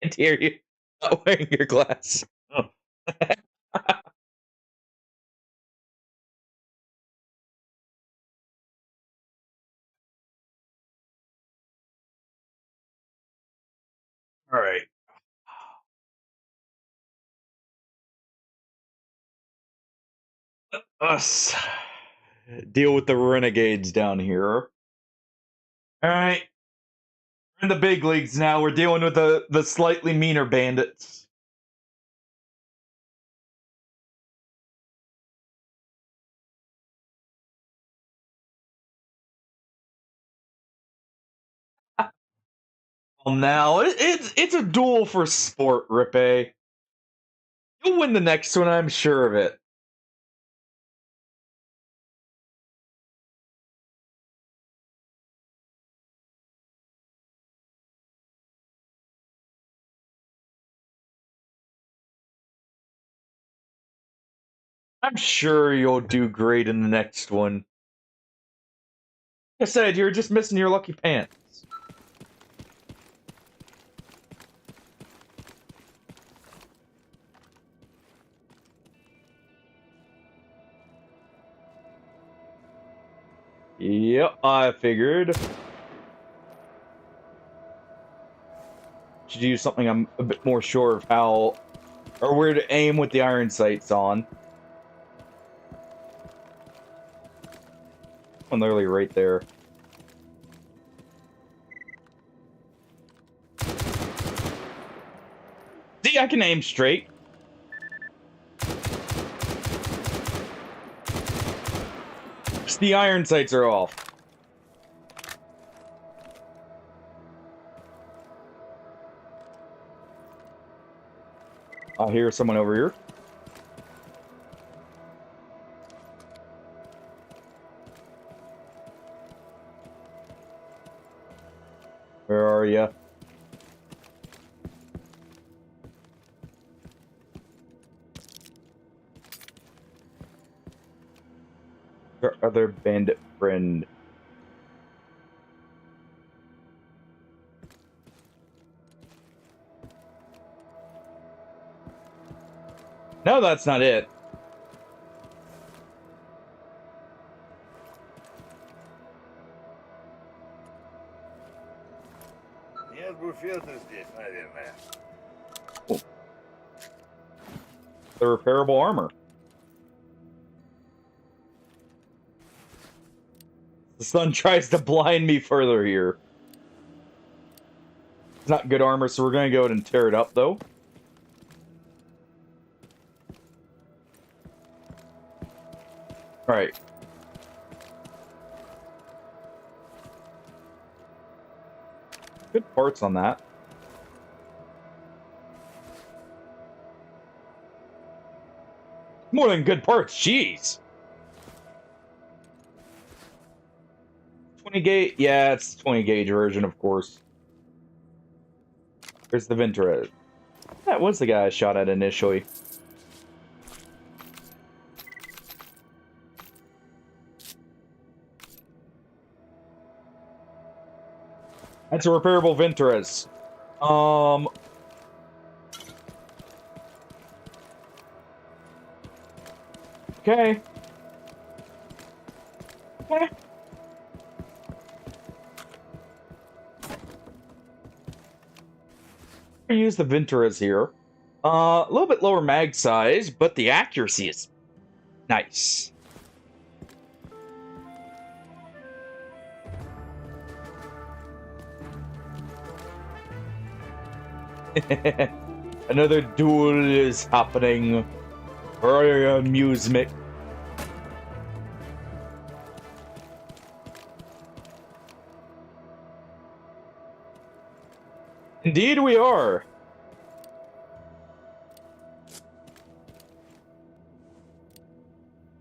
Can't hear you. Not wearing your glass. Oh. All right. Us deal with the renegades down here. All right. We're in the big leagues now. We're dealing with the slightly meaner bandits. Well, now it's a duel for sport, Rippe. You'll win the next one, I'm sure of it. I'm sure you'll do great in the next one. Like I said, you're just missing your lucky pants. Yep, I figured. Should do something I'm a bit more sure of how or where to aim with the iron sights on. I'm literally right there. See, I can aim straight. Just the iron sights are off. I hear someone over here. Where are you? Your other bandit friend. No, that's not it. Нет буфета здесь, наверное. The repairable armor. The sun tries to blind me further here. It's not good armor, so we're gonna go ahead and tear it up, though. Alright. Good parts on that. More than good parts, jeez! 20 gauge? Yeah, it's 20 gauge version, of course. Here's the Ventura. That was the guy I shot at initially. That's a repairable Venturez. Okay. Okay. Use the Venturez here. A little bit lower mag size, but the accuracy is nice. Another duel is happening for your amusement. Indeed, we are.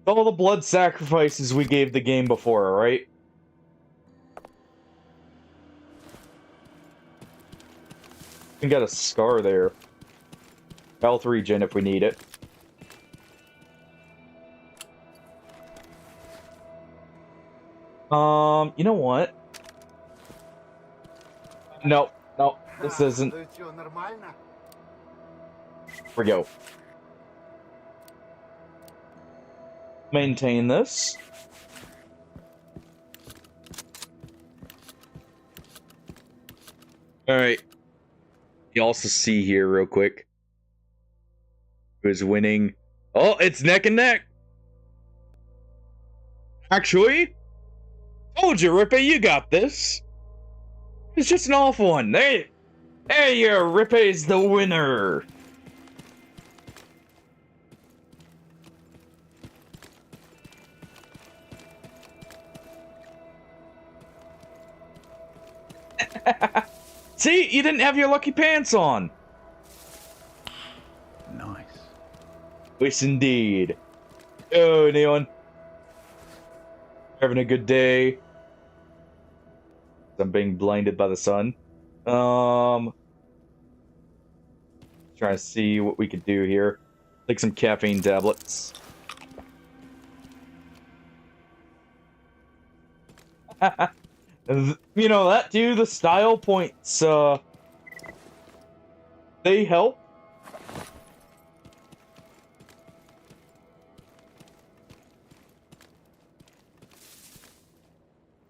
All the blood sacrifices we gave the game before, right? We got a scar there. Health regen if we need it. You know what? No, no, this isn't. Here we go. Maintain this. Alright. You also see here real quick who's winning. Oh, it's neck and neck. Actually, told you, Rippe, you got this. It's just an off one. There you are, Rippe's the winner. See, you didn't have your lucky pants on. Nice. Yes, indeed. Oh, Neon. Having a good day. I'm being blinded by the sun. Trying to see what we could do here. Take some caffeine tablets. You know, that too, the style points, they help.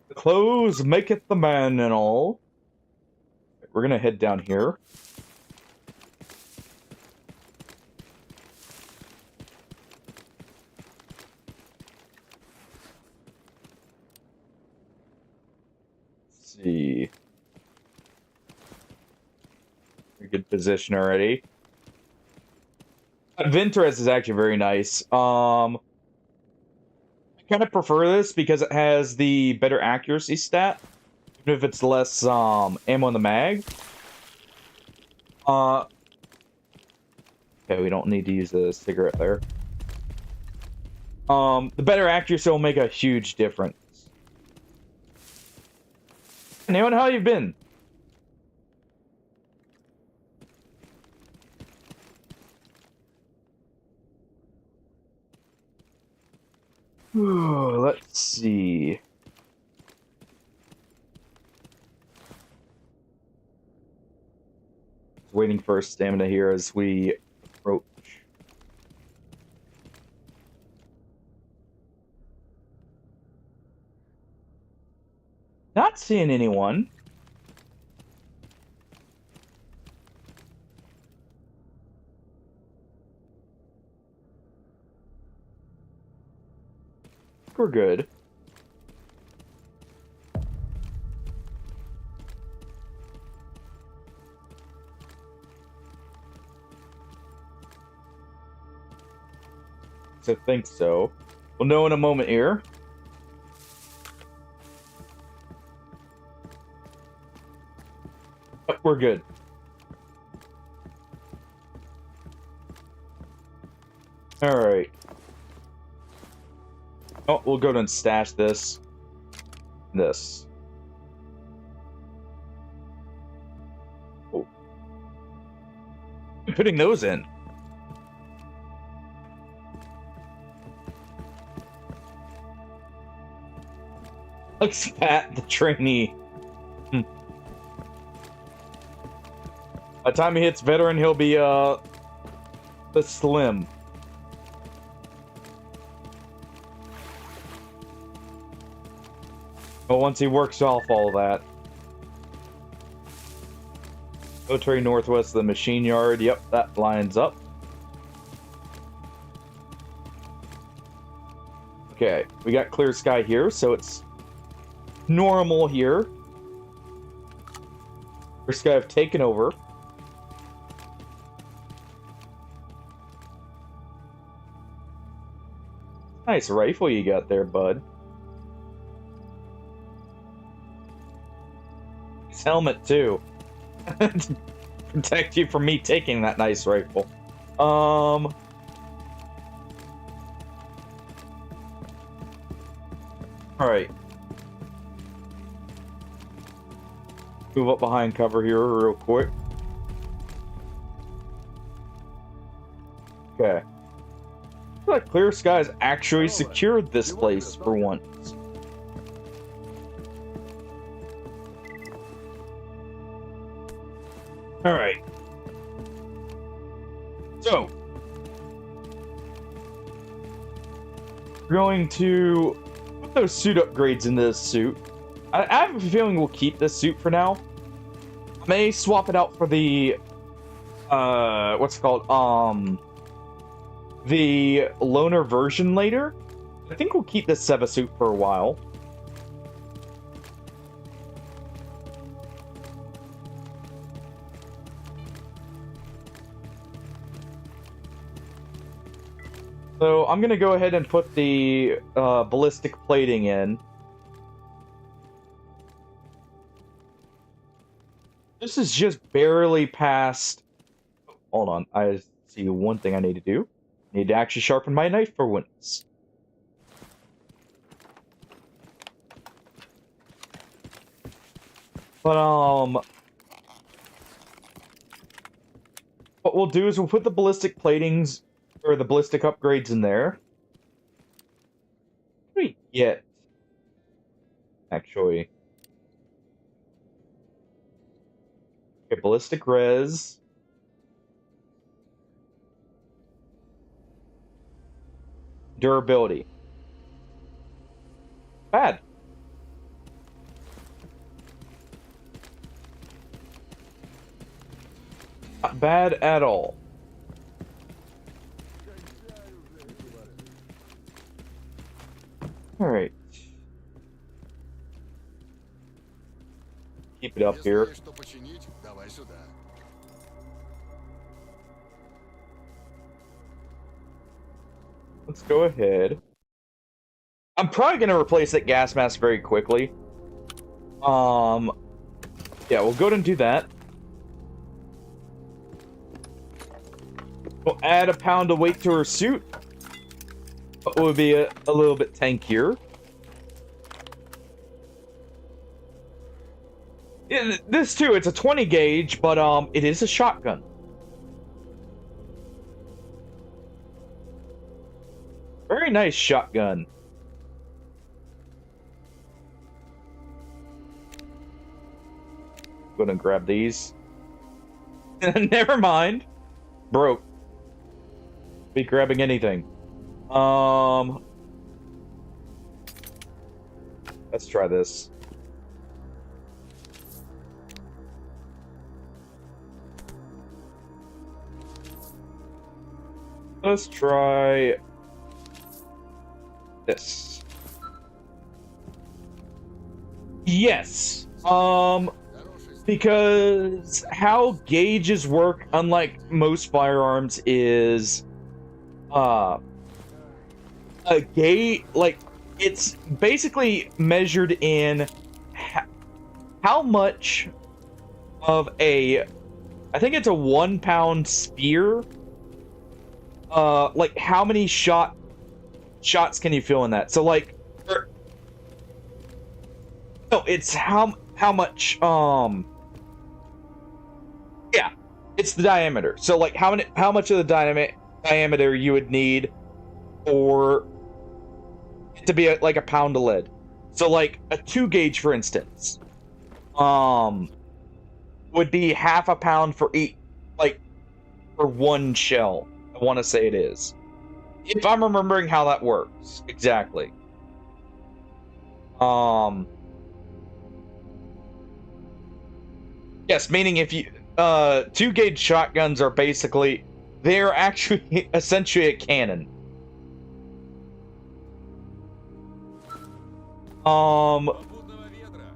The clothes maketh the man and all. We're gonna head down here. See. Good position already. Venturez is actually very nice. I kind of prefer this because it has the better accuracy stat, even if it's less ammo in the mag. Okay, we don't need to use the cigarette there. The better accuracy will make a huge difference. Anyone, how you been? Let's see. Waiting for stamina here as we approach. Not seeing anyone. We're good. I think so. We'll know in a moment here. Yep, we're good. Alright. Oh, we'll go and stash this. This. Oh. Putting those in. Looks Pat, the trainee. By the time he hits veteran, he'll be the slim. But once he works off all that. Military northwest of the machine yard. Yep, that lines up. Okay, we got clear sky here, so it's normal here. Clear sky have taken over. Nice rifle you got there, bud. Nice helmet, too. To protect you from me taking that nice rifle. Alright. Move up behind cover here real quick. Okay. I feel like Clear Skies actually secured this place for once. Alright. So. We're going to put those suit upgrades into this suit. I have a feeling we'll keep this suit for now. I may swap it out for the what's it called? The loner version later. I think we'll keep this Seva suit for a while. So I'm gonna go ahead and put the ballistic plating in. This is just barely past. Hold on, I see one thing I need to do. I need to actually sharpen my knife for once. But what we'll do is we'll put the ballistic platings or the ballistic upgrades in there. What do we get? Actually. Okay, ballistic res. Durability. Bad. Not bad at all. Alright. Keep it up here. Let's go ahead. I'm probably going to replace that gas mask very quickly. Yeah, we'll go ahead and do that. We'll add a pound of weight to her suit. It will be a little bit tankier. Yeah, this too, it's a 20 gauge, but it is a shotgun. Very nice shotgun. Gonna grab these. Never mind. Broke. Be grabbing anything. Let's try this. Let's try this. Yes. Because how gauges work, unlike most firearms, is a gauge, like, it's basically measured in how much of a, I think it's a 1 pound spear, like how many shots can you fill in that? So like, no, it's how much, yeah, it's the diameter. So like how much of the diameter you would need for it to be like a pound of lead. So like a 2 gauge, for instance, would be half a pound for for one shell. I want to say it is. If I'm remembering how that works exactly. Yes, meaning if you 2-gauge shotguns are basically, they're actually essentially a cannon. Попутного ветра.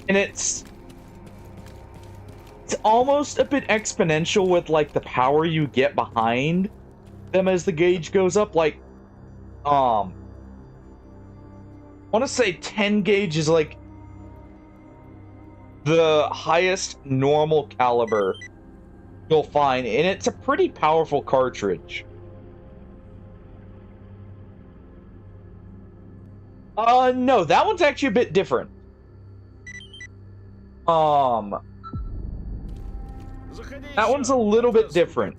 And it's almost a bit exponential with like the power you get behind them as the gauge goes up. Like, I want to say 10 gauge is like the highest normal caliber you'll find, and it's a pretty powerful cartridge. No, that one's actually a bit different. That one's a little bit different.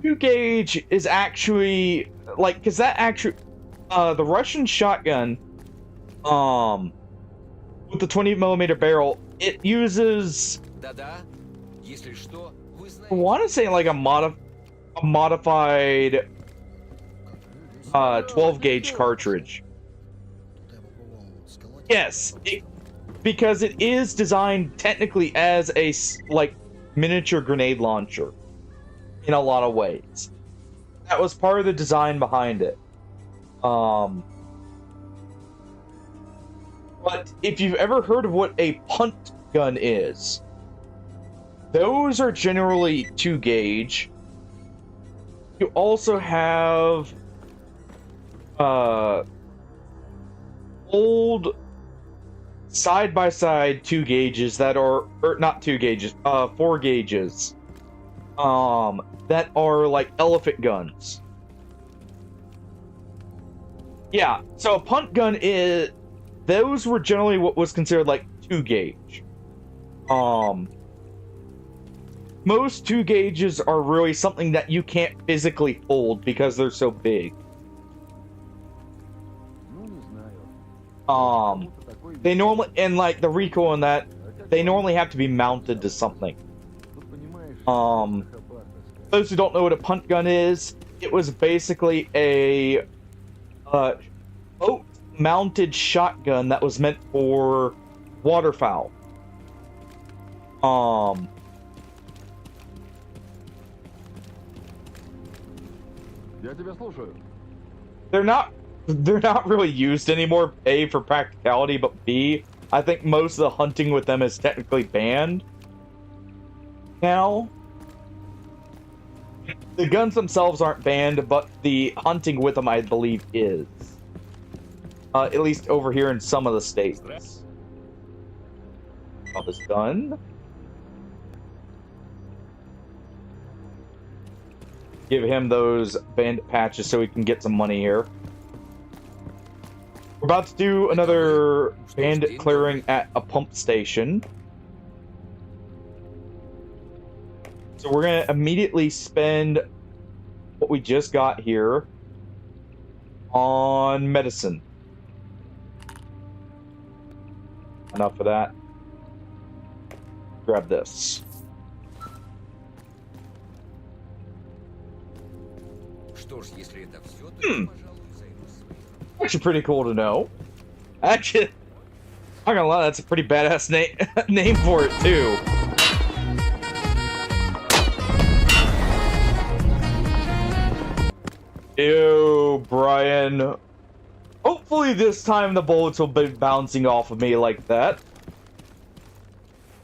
2-gauge is actually like, because that actually, the Russian shotgun, with the 20mm barrel, it uses, Да-да. Если что, вы I знаете. want to say like a modified 12-gauge cartridge. Yes, because it is designed technically as a like miniature grenade launcher in a lot of ways. That was part of the design behind it. But if you've ever heard of what a punt gun is, those are generally 2-gauge. You also have old side-by-side 2-gauges that are, or not 2 gauges, 4 gauges, that are like elephant guns. Yeah, so a punt gun is, those were generally what was considered like 2-gauge. Most 2 gauges are really something that you can't physically hold because they're so big. They normally, and like the recoil on that, they normally have to be mounted to something. Those who don't know what a punt gun is, it was basically a boat-mounted shotgun that was meant for waterfowl. They're not really used anymore, A, for practicality, but B, I think most of the hunting with them is technically banned now. The guns themselves aren't banned, but the hunting with them, I believe, is. At least over here in some of the states. Job is done. Give him those bandit patches so we can get some money here. We're about to do another bandit clearing at a pump station. So we're going to immediately spend what we just got here on medicine. Enough of that. Grab this. Что ж, если это все, то я, пожалуй, займусь своим. Actually pretty cool to know. Actually, I'm not gonna lie, that's a pretty badass name for it too. Ew, Brian. Hopefully this time the bullets will be bouncing off of me like that.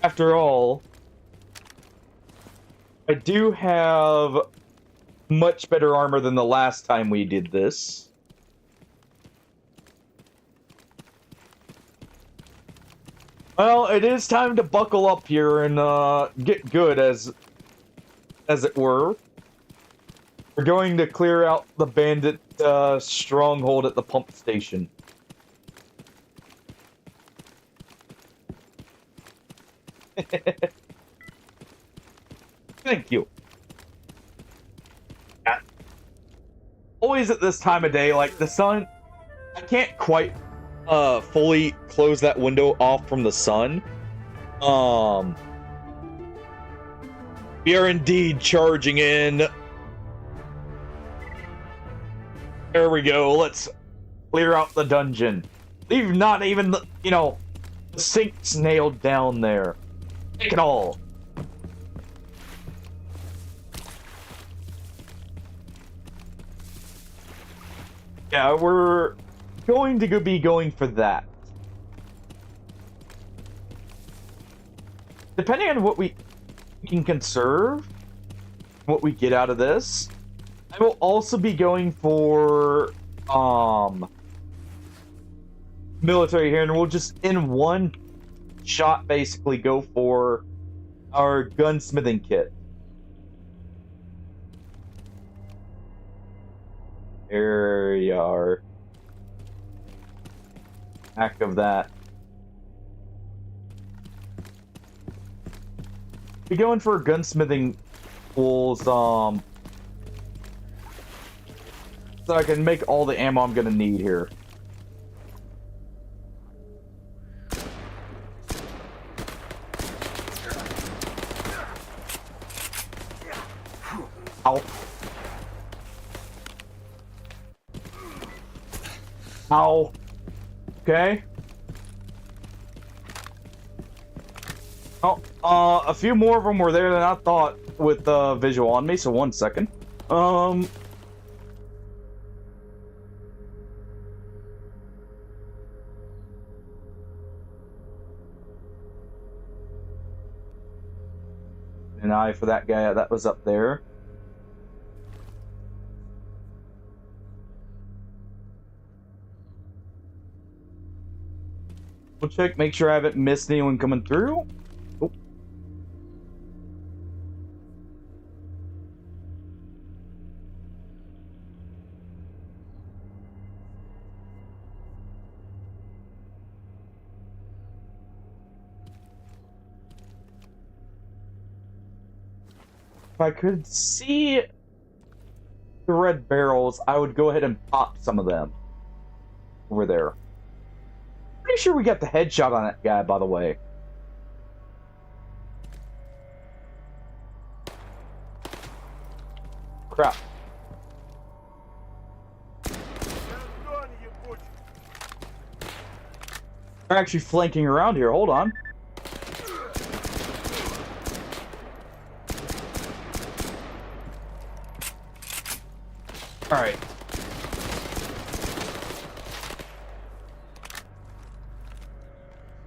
After all, I do have much better armor than the last time we did this. Well, it is time to buckle up here and get good, as it were. We're going to clear out the bandit stronghold at the pump station. Thank you. Always at this time of day, like the sun, I can't quite fully close that window off from the sun. We are indeed charging in. There we go. Let's clear out the dungeon. Leave not even the, the sinks nailed down there. Take it all. Yeah, we're going to be going for that. Depending on what we can conserve, what we get out of this, I will also be going for military here, and we'll just in one shot basically go for our gunsmithing kit. There you are. Back of that. Be going for gunsmithing tools, so I can make all the ammo I'm gonna need here. Ow. Ow. Okay. Oh, a few more of them were there than I thought with visual on me, so 1 second. An eye for that guy that was up there. We'll check, make sure I haven't missed anyone coming through. Oh. If I could see the red barrels, I would go ahead and pop some of them over there. Pretty sure we got the headshot on that guy, by the way. Crap. They're actually flanking around here. Hold on. All right.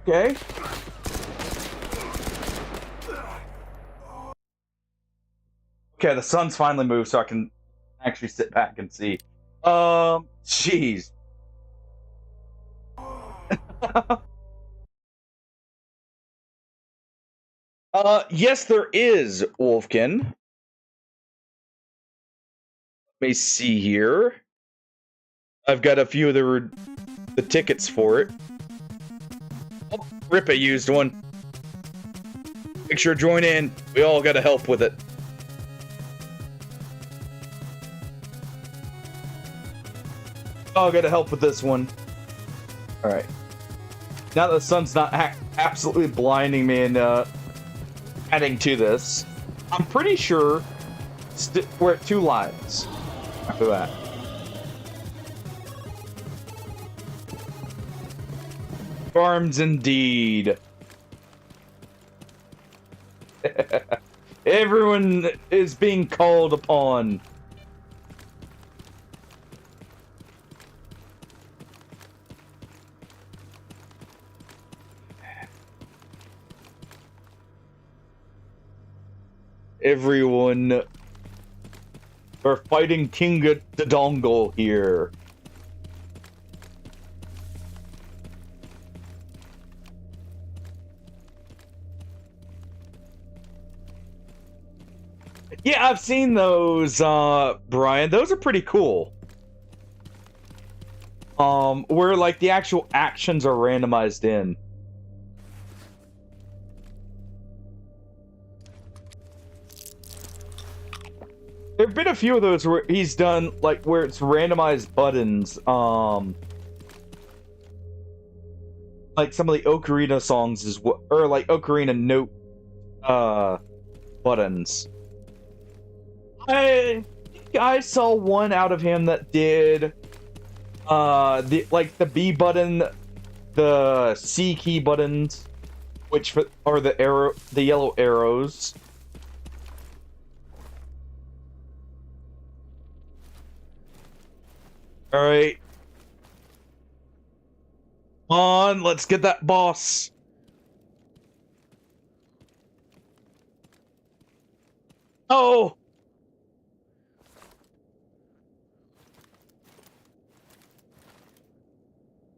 Okay. Okay, the sun's finally moved, so I can actually sit back and see. Jeez. Yes, there is, Wolfkin. Let me see here. I've got a few of the tickets for it. Oh, Rippa used one. Make sure to join in. We all gotta help with it. All gotta help with this one. Alright. Now that the sun's not absolutely blinding me and adding to this, I'm pretty sure we're at 2 lines after that. Farms indeed. Everyone is being called upon. Everyone are fighting King Dodongo here. Yeah, I've seen those, Brian. Those are pretty cool. Where like the actual actions are randomized in. There have been a few of those where he's done like where it's randomized buttons. like some of the Ocarina songs is what, or like Ocarina note buttons. I saw one out of him that did the B button, the C key buttons, which are the yellow arrows. All right. Come on, let's get that boss. Oh.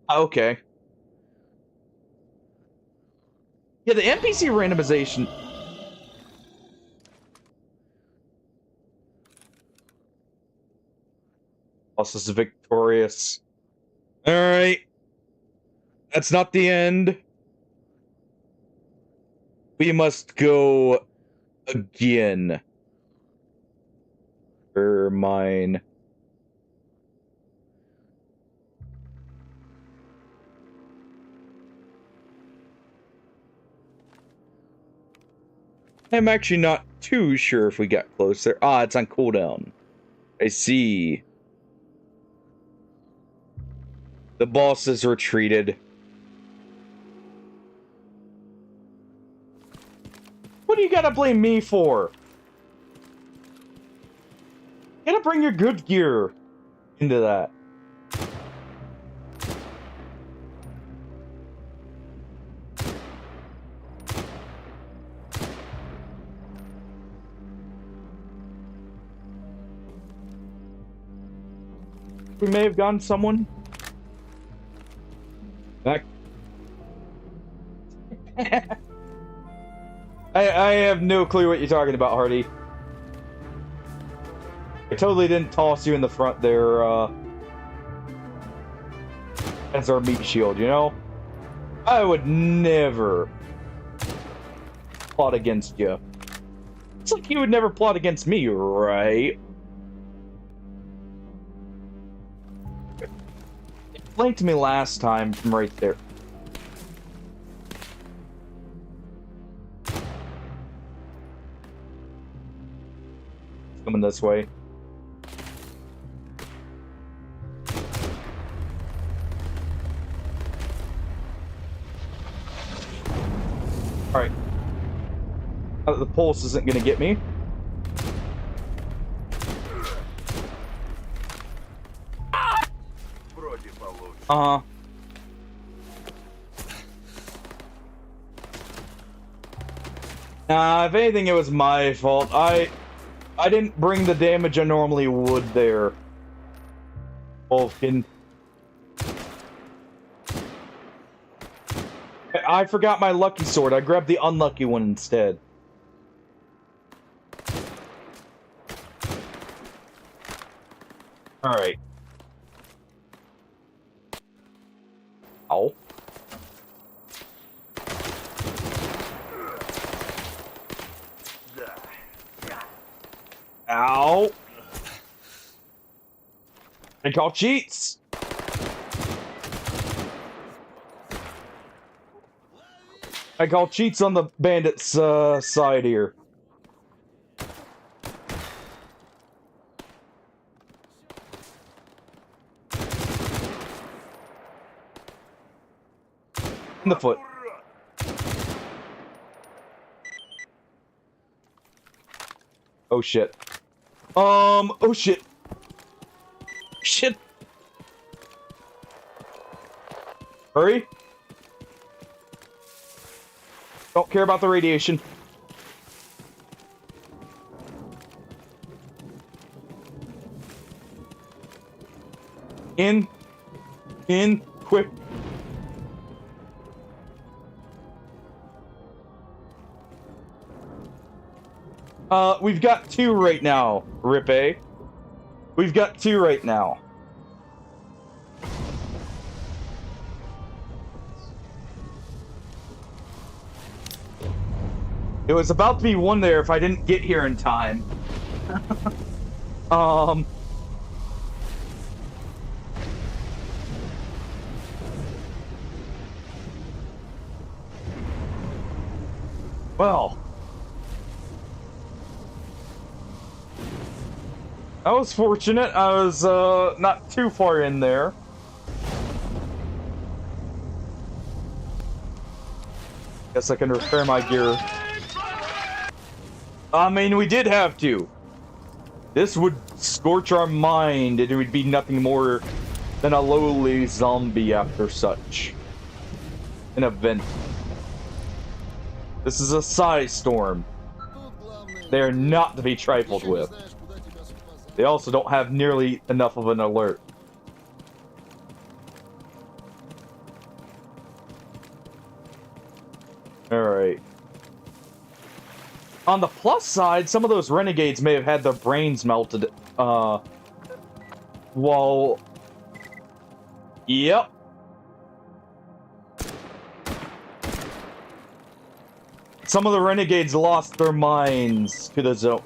Okay. Yeah, the NPC randomization. Boss is victorious. All right. That's not the end. We must go again. Mine. I'm actually not too sure if we got closer. Ah, it's on cooldown. I see. The boss has retreated. What do you gotta blame me for? You gotta bring your good gear into that. We may have gotten someone back. I have no clue what you're talking about, Hardy. I totally didn't toss you in the front there, as our meat shield, you know? I would never plot against you. It's like you would never plot against me, right? It flanked me last time from right there. It's coming this way. Alright. The pulse isn't gonna get me. Uh-huh. Nah, if anything, it was my fault. I didn't bring the damage I normally would there. Wolfkin. I forgot my lucky sword. I grabbed the unlucky one instead. Alright. Ow. Ow. I call cheats. I call cheats on the bandits' side here. In the foot. Oh shit. Oh shit. Shit. Hurry. Don't care about the radiation. In, quick. We've got 2 right now, Rippe. We've got 2 right now. It was about to be 1 there if I didn't get here in time. Well, I was fortunate. I was not too far in there. Guess I can repair my gear. I mean, we did have to. This would scorch our mind, and it would be nothing more than a lowly zombie after such an event. This is a size storm. They are not to be trifled with. They also don't have nearly enough of an alert. Alright. On the plus side, some of those renegades may have had their brains melted, while... Yep. Some of the renegades lost their minds to the zone.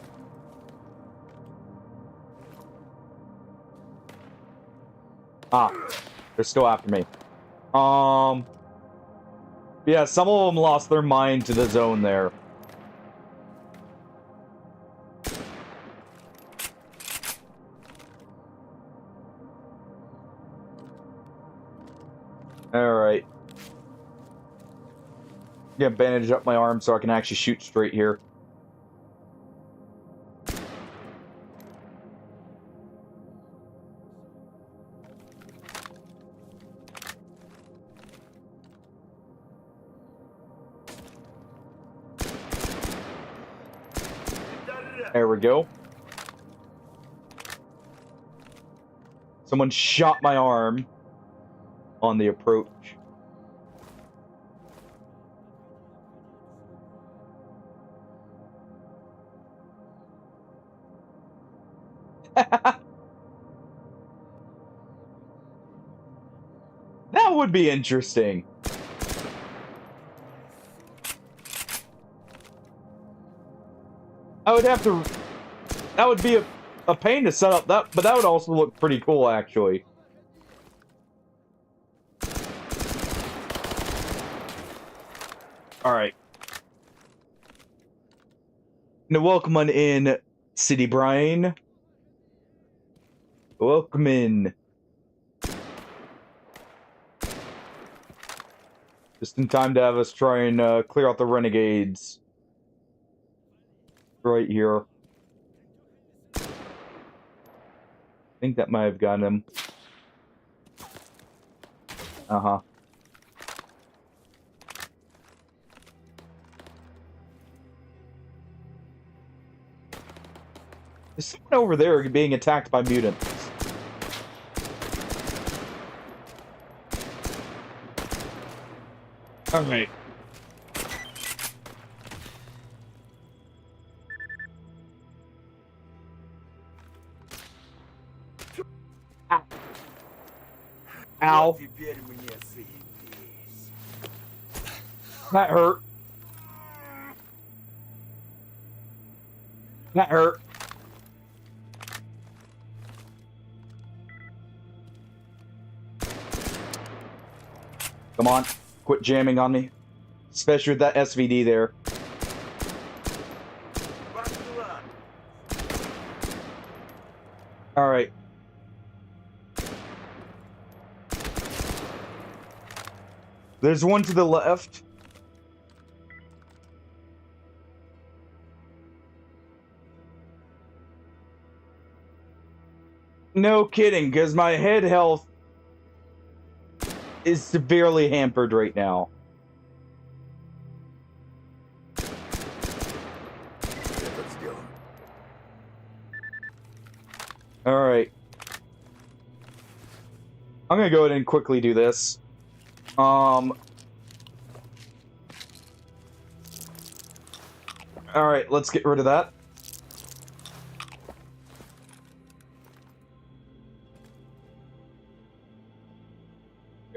Ah, they're still after me. Yeah, some of them lost their mind to the zone there. Alright. Yeah, bandage up my arm so I can actually shoot straight here. There we go. Someone shot my arm on the approach. That would be interesting. I would have to... That would be a pain to set up, that, but that would also look pretty cool, actually. Alright. Now, welcome on in, City Brian. Welcome in. Just in time to have us try and clear out the renegades. Right here. I think that might have gotten him. Uh-huh. There's someone over there being attacked by mutants. Alright. Ow. That hurt. That hurt. Come on. Quit jamming on me. Especially with that SVD there. Alright. There's one to the left. No kidding, because my head health is severely hampered right now. Alright. I'm gonna go ahead and quickly do this. Alright, let's get rid of that.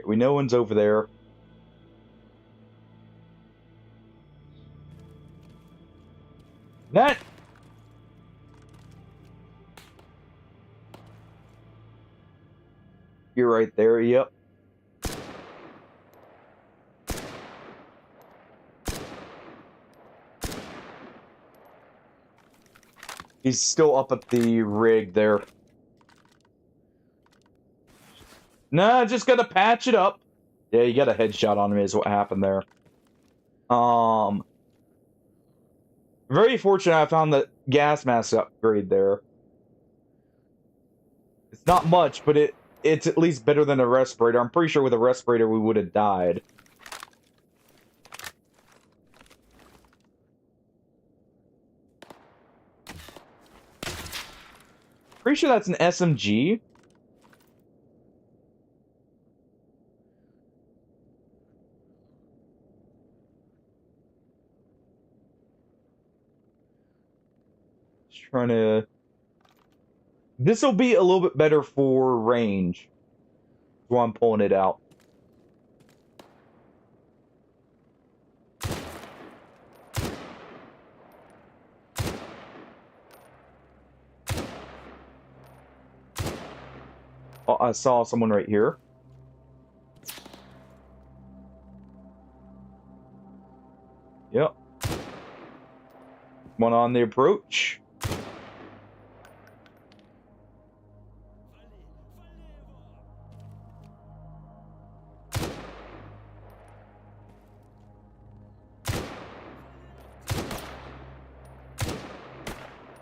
We know one's over there. That... You're right there, yep. He's still up at the rig there. Nah, just gotta patch it up. Yeah, you got a headshot on him is what happened there. Very fortunate I found the gas mask upgrade there. It's not much, but it's at least better than a respirator. I'm pretty sure with a respirator we would have died. Pretty sure that's an SMG. Just trying to... This will be a little bit better for range. That's why I'm pulling it out. Oh, I saw someone right here. Yep. One on the approach.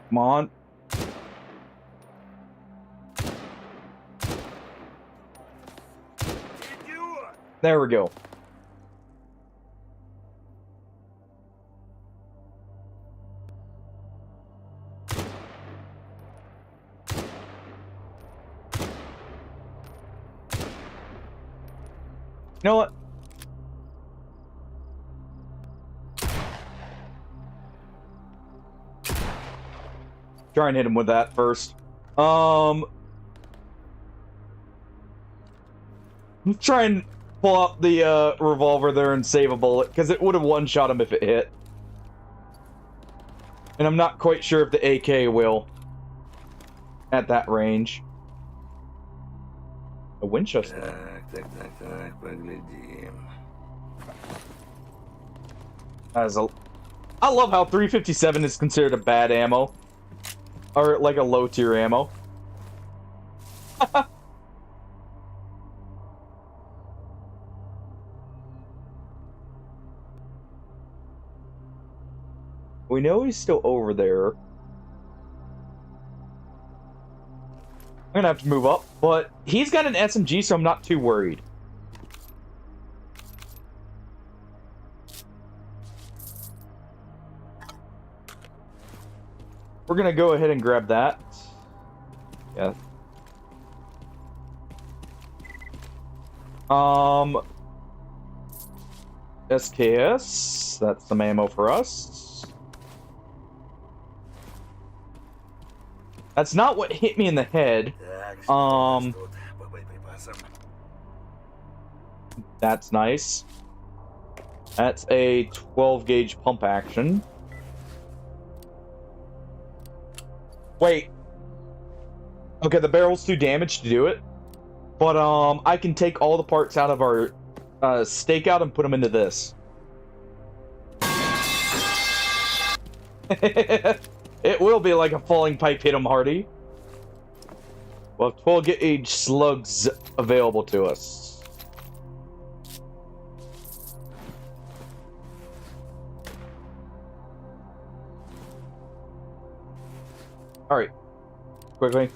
Come on. There we go. You know what? Try and hit him with that first. Let's try and pull out the revolver there and save a bullet, because it would have one-shot him if it hit. And I'm not quite sure if the AK will at that range. A Winchester. Так, поглядим. I love how 357 is considered a bad ammo. Or like a low tier ammo. We know he's still over there. I'm gonna have to move up, but he's got an SMG, so I'm not too worried. We're gonna go ahead and grab that. Yeah. SKS. That's some ammo for us. That's not what hit me in the head. Так, что у нас тут по боеприпасам? That's nice. That's a 12 gauge pump action. Wait. Okay, the barrel's too damaged to do it. But I can take all the parts out of our stakeout and put them into this. It will be like a falling pipe hit 'em hardy. Well, 12 gauge slugs available to us. Alright. Quickly.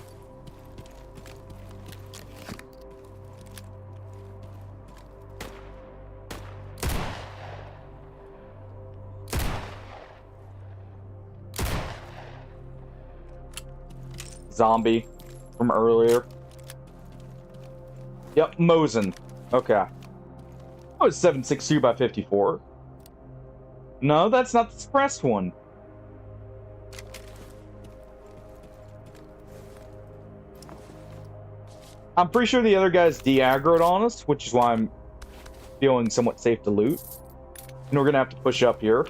Zombie from earlier. Yep, Mosin. Okay. Oh, it's 7.62 by 54. No, that's not the suppressed one. I'm pretty sure the other guy's de-aggroed on us, which is why I'm feeling somewhat safe to loot. And we're gonna have to push up here.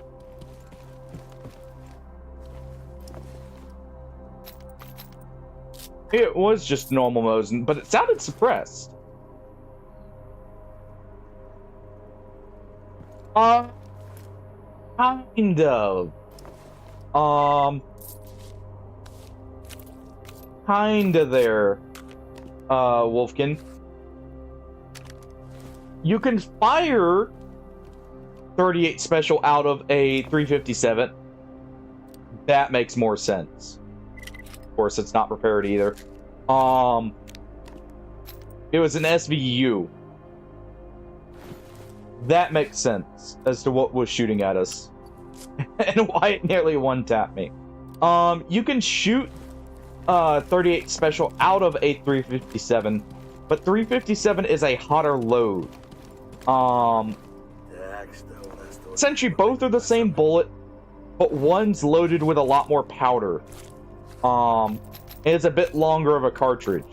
It was just normal Mosin, but it sounded suppressed. Kind of. kinda there, Wolfkin. You can fire 38 special out of a 357. That makes more sense. Of course, it's not prepared either. It was an SVU. That makes sense as to what was shooting at us. And why it nearly one-tapped me. You can shoot 38 special out of a 357, but 357 is a hotter load. Essentially, both are the same bullet, but one's loaded with a lot more powder. And it's a bit longer of a cartridge.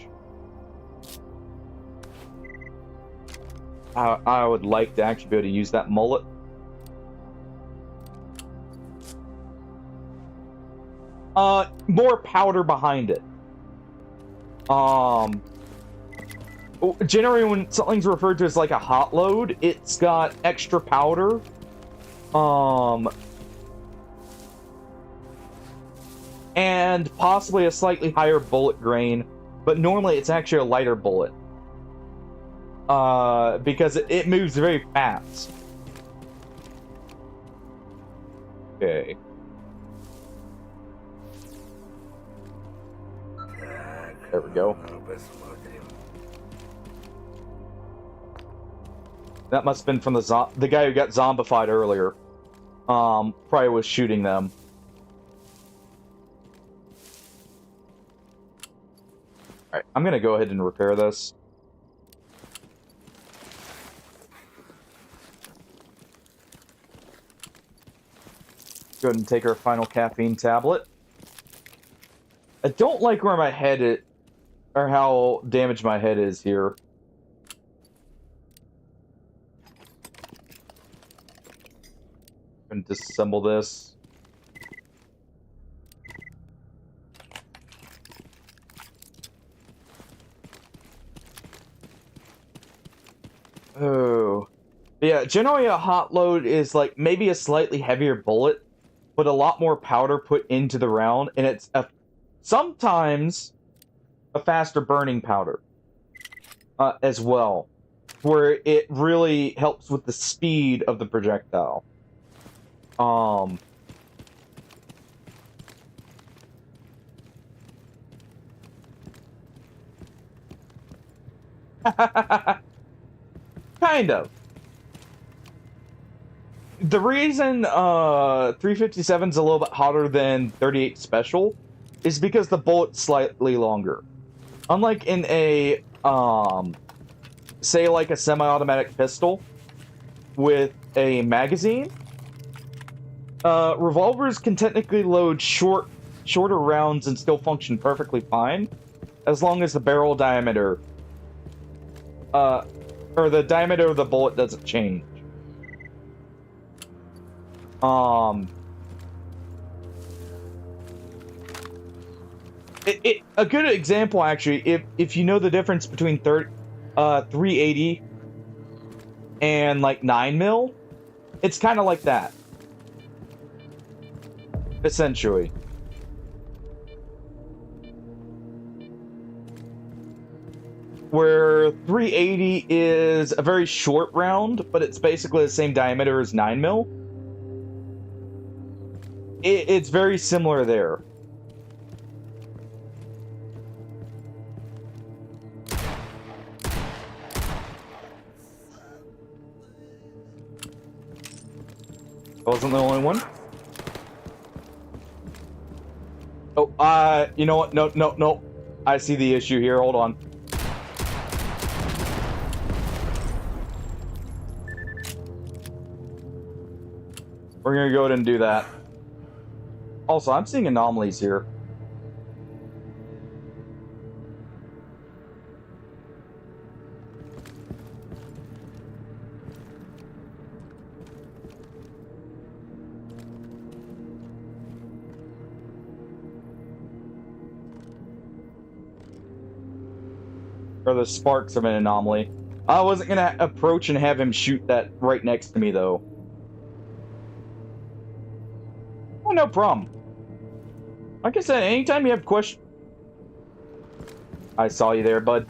I would like to actually be able to use that mullet. More powder behind it. Generally, when something's referred to as like a hot load, it's got extra powder. And possibly a slightly higher bullet grain, but normally it's actually a lighter bullet. Because it moves very fast. Okay. There we go. That must have been from the guy who got zombified earlier. Probably was shooting them. Alright, I'm gonna go ahead and repair this. Go ahead and take our final caffeine tablet. I don't like where my head is, or how damaged my head is here. I'm gonna disassemble this. Oh. Yeah, generally a hot load is like maybe a slightly heavier bullet, but a lot more powder put into the round, and it's sometimes a faster burning powder as well, where it really helps with the speed of the projectile. Kind of. The reason 357's a little bit hotter than 38 special is because the bullet's slightly longer. Unlike in a say like a semi-automatic pistol with a magazine, revolvers can technically load shorter rounds and still function perfectly fine, as long as the barrel diameter or the diameter of the bullet doesn't change. A good example, actually, if you know the difference between 380 and like 9mm, it's kind of like that, essentially. Where 380 is a very short round, but it's basically the same diameter as 9mm. It's very similar there. Wasn't the only one. Oh, you know what? No. I see the issue here. Hold on. We're gonna go ahead and do that. Also, I'm seeing anomalies here. Or the sparks of an anomaly. I wasn't gonna approach and have him shoot that right next to me, though. Oh, no problem. Like I said, anytime you have questions... I saw you there, bud.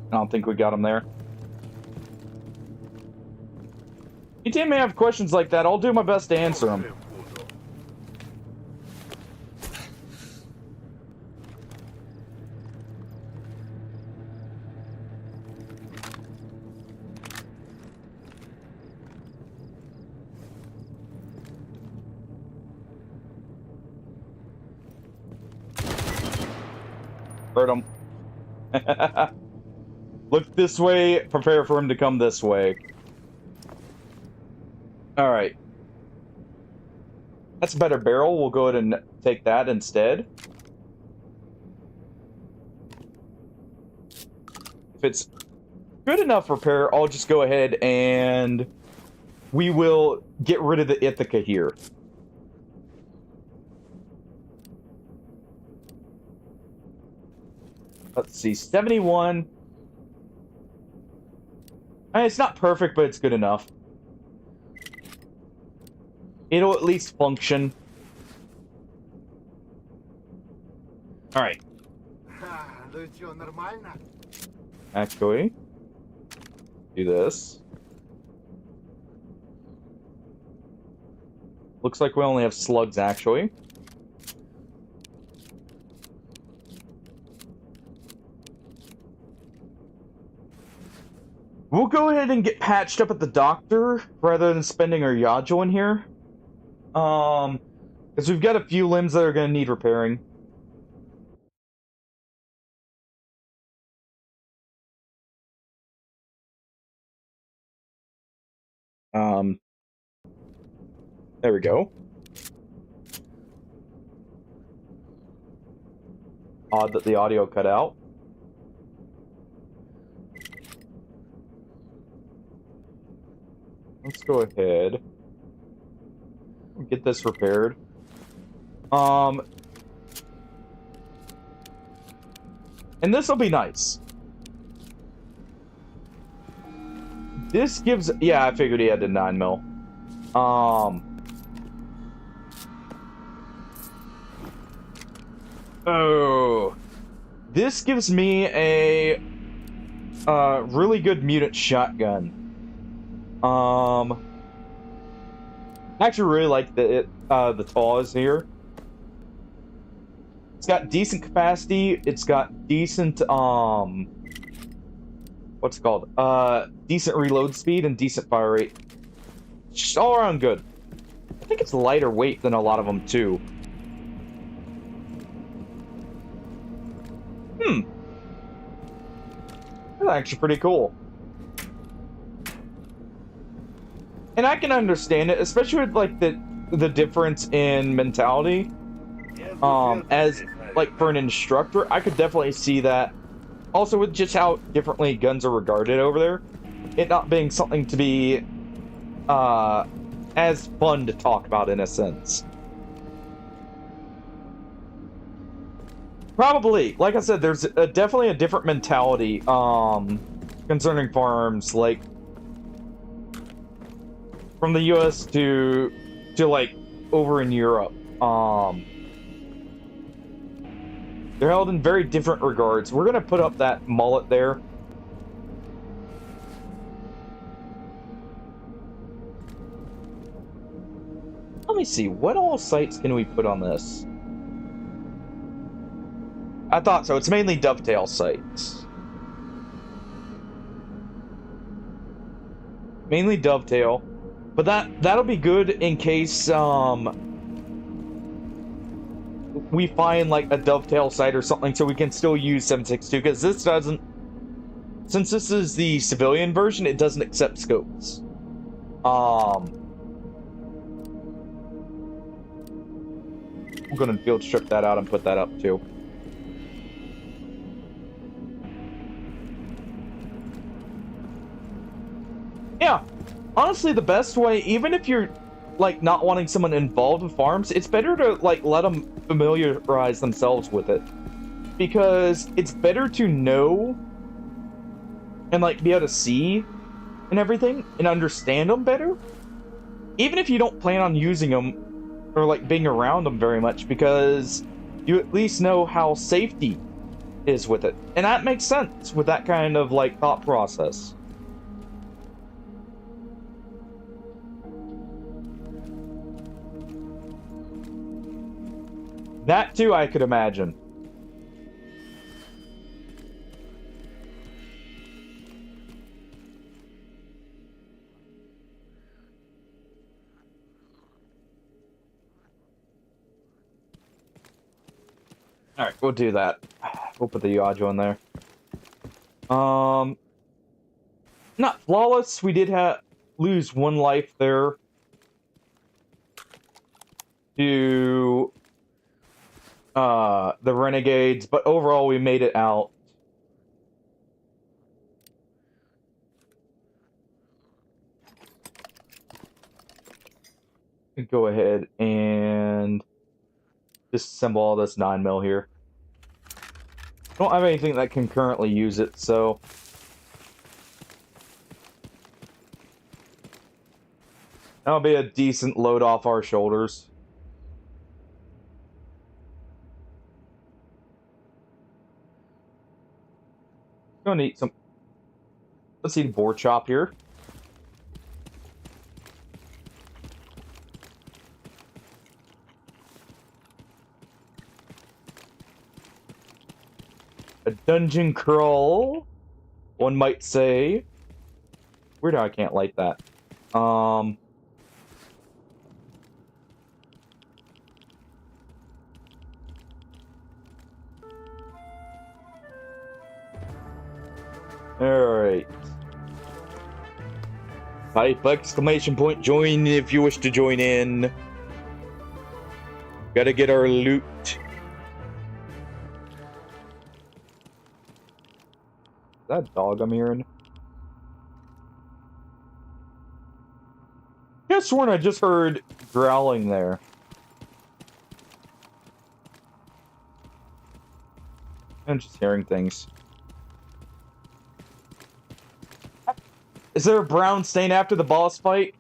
I don't think we got him there. You team may have questions like that. I'll do my best to answer them. Hurt him. Look this way, prepare for him to come this way. Alright. That's a better barrel. We'll go ahead and take that instead. If it's good enough repair, I'll just go ahead and we will get rid of the Ithaca here. Let's see, 71. I mean, it's not perfect, but it's good enough. It'll at least function. Alright. Actually, do this. Looks like we only have slugs, actually. We'll go ahead and get patched up at the doctor rather than spending our Yagyo in here. Because we've got a few limbs that are going to need repairing. There we go. Odd that the audio cut out. Let's go ahead and get this repaired. And this will be nice. This gives... Yeah, I figured he had the 9mm. Oh. This gives me a really good mutant shotgun. I actually really like the TAWs here. It's got decent capacity. It's got decent what's it called? Decent reload speed and decent fire rate. Just all around good. I think it's lighter weight than a lot of them too. That's actually pretty cool. And I can understand it, especially with like the difference in mentality. As like for an instructor, I could definitely see that. Also with just how differently guns are regarded over there, it not being something to be as fun to talk about in a sense. Probably, like I said, there's definitely a different mentality concerning firearms, like from the US to like over in Europe. They're held in very different regards. We're gonna put up that mullet there. Let me see, what all sights can we put on this? I thought so. It's mainly dovetail sights. Mainly dovetail. But that'll be good in case we find like a dovetail sight or something, so we can still use 7.62, because this doesn't, since this is the civilian version, it doesn't accept scopes. I'm gonna field strip that out and put that up too. Yeah, honestly, the best way, even if you're like not wanting someone involved with farms, it's better to like let them familiarize themselves with it, because it's better to know and like be able to see and everything and understand them better, even if you don't plan on using them or like being around them very much, because you at least know how safety is with it. And that makes sense with that kind of like thought process. That too, I could imagine. Alright, we'll do that. We'll put the Yaju in there. Not flawless. We did lose one life there to the Renegades, but overall we made it out. Go ahead and disassemble all this 9mm here. I don't have anything that can currently use it, so that'll be a decent load off our shoulders. Gonna eat some. Let's eat a boar chop here. A dungeon crawl, one might say. Weird how I can't light that. Alright. Type exclamation point join if you wish to join in. Gotta get our loot. Is that a dog I'm hearing? I could have sworn I just heard growling there. I'm just hearing things. Is there a brown stain after the boss fight?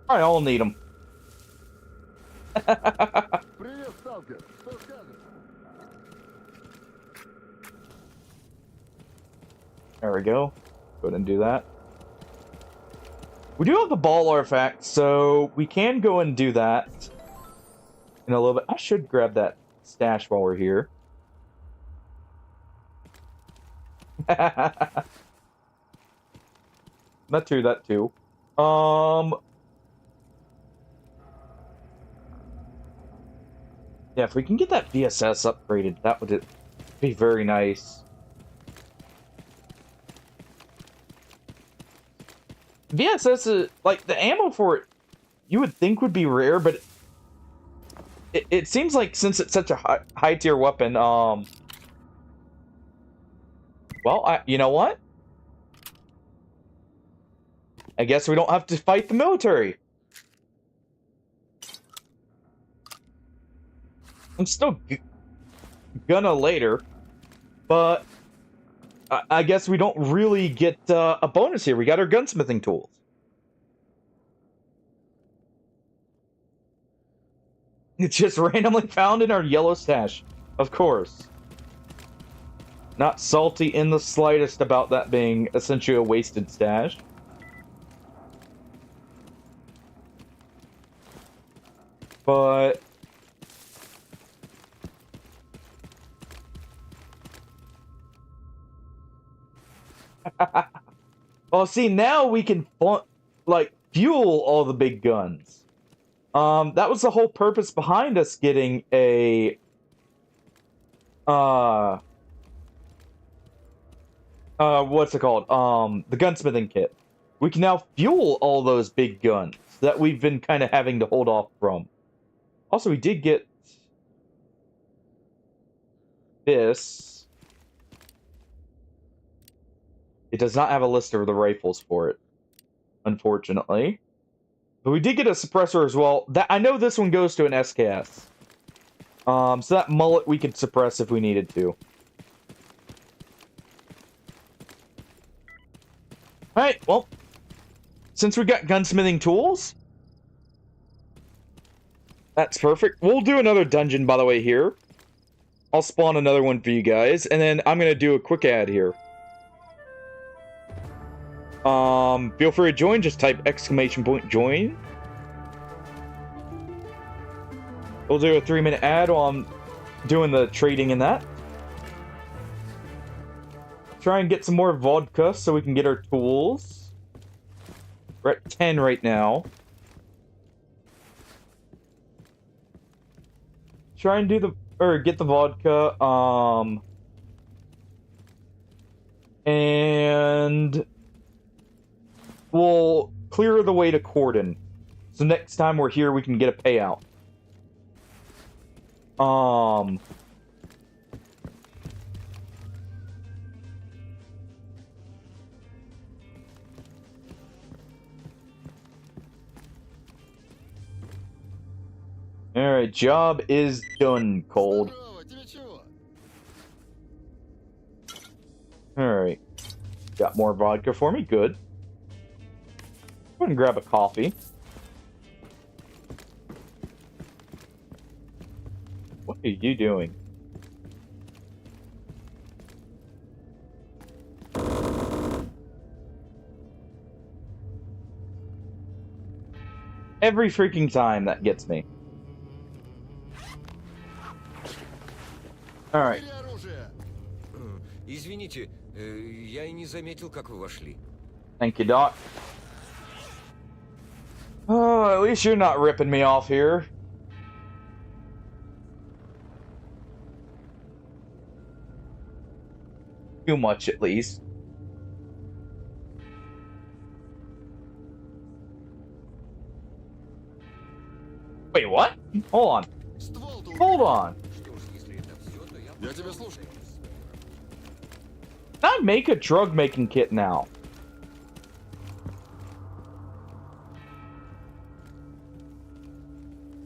Alright, I'll need them. Привет, Stalker. Что скажешь? There we go. Go ahead and do that. We do have the ball artifact, so we can go and do that in a little bit. I should grab that stash while we're here. That too, that too. Yeah, if we can get that VSS upgraded, that would be very nice. VSS is, like, the ammo for it, you would think would be rare, but it seems like since it's such a high tier weapon, well, you know what? I guess we don't have to fight the military. I'm still gonna later, but I guess we don't really get a bonus here. We got our gunsmithing tools. It's just randomly found in our yellow stash. Of course. Not salty in the slightest about that being essentially a wasted stash. But well, see, now we can like fuel all the big guns. That was the whole purpose behind us getting a what's it called? The gunsmithing kit. We can now fuel all those big guns that we've been kind of having to hold off from. Also, we did get this. It does not have a list of the rifles for it, unfortunately. But we did get a suppressor as well. That I know this one goes to an SKS. So that mullet we could suppress if we needed to. Alright, well, since we got gunsmithing tools, That's perfect. We'll do another dungeon, by the way, here. I'll spawn another one for you guys, and then I'm gonna do a quick ad here. Feel free to join. Just type !join. We'll do a 3-minute ad while I'm doing the trading in that. Try and get some more vodka so we can get our tools. We're at 10 right now. Try and do the, or get the vodka, and we'll clear the way to Corden. So next time we're here, we can get a payout. Alright, job is done, Cold. Здорово, тебе чего? Alright. Got more vodka for me? Good. Go ahead and grab a coffee. What are you doing? Every freaking time that gets me. Alright. Бери оружие. Извините, я и не заметил, как вы вошли. Thank you, Doc. Oh, at least you're not ripping me off here. Too much, at least. Wait, what? Hold on. Ствол-то Hold убери. on. Что ж, если это все, то я... Я тебя слушаю. Can I make a drug making kit now?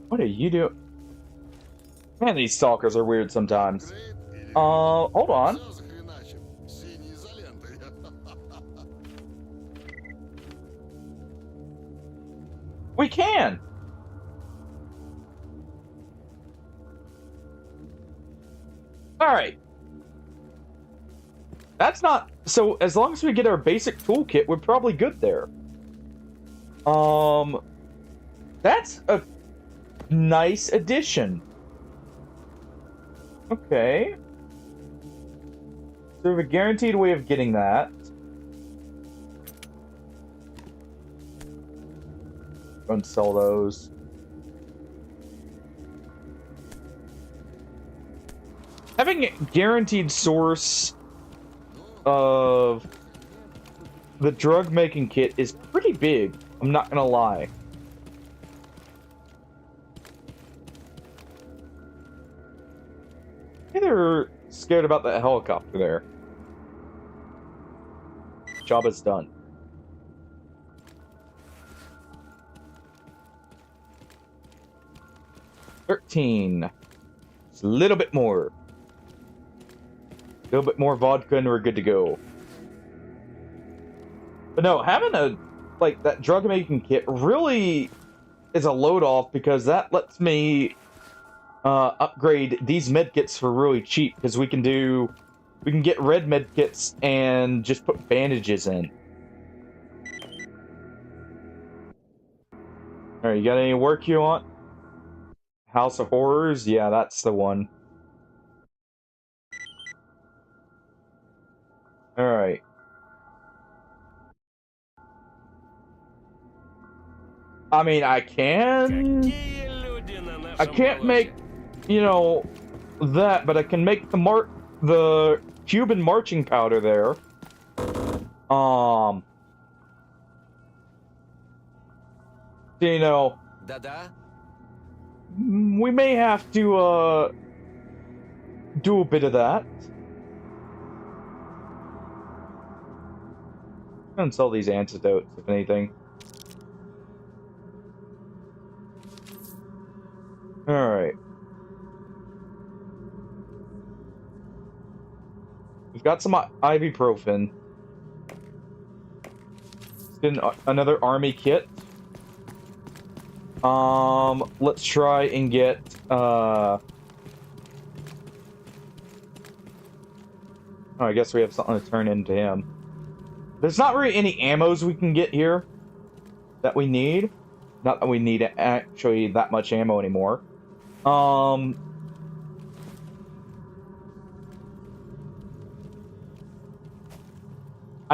What are you doing? Man, these stalkers are weird sometimes. Грейд или Hold on. всё захреначим. Синей изолентой. We can. All right. That's not so. As long as we get our basic toolkit, we're probably good there. That's a nice addition. Okay. So we have a guaranteed way of getting that. Go and sell those. Having a guaranteed source of the drug making kit is pretty big. I'm not gonna lie. They're scared about that helicopter there. Job is done. $13. Just a little bit more. A little bit more vodka and we're good to go. But no, having a, like, that drug making kit really is a load off because that lets me upgrade these medkits for really cheap because we can get red medkits and just put bandages in. Alright, you got any work you want? House of Horrors? Yeah, that's the one. Alright. I mean, I can... Какие люди на нашем I can't болоте? make, you know, that, but I can make the Cuban marching powder there. You know, Да-да. we may have to, do a bit of that. I'm gonna sell these antidotes, if anything. Alright. We've got some ibuprofen. Then another army kit. Let's try and get, Oh, I guess we have something to turn into him. There's not really any ammos we can get here that we need. Not that we need actually that much ammo anymore. I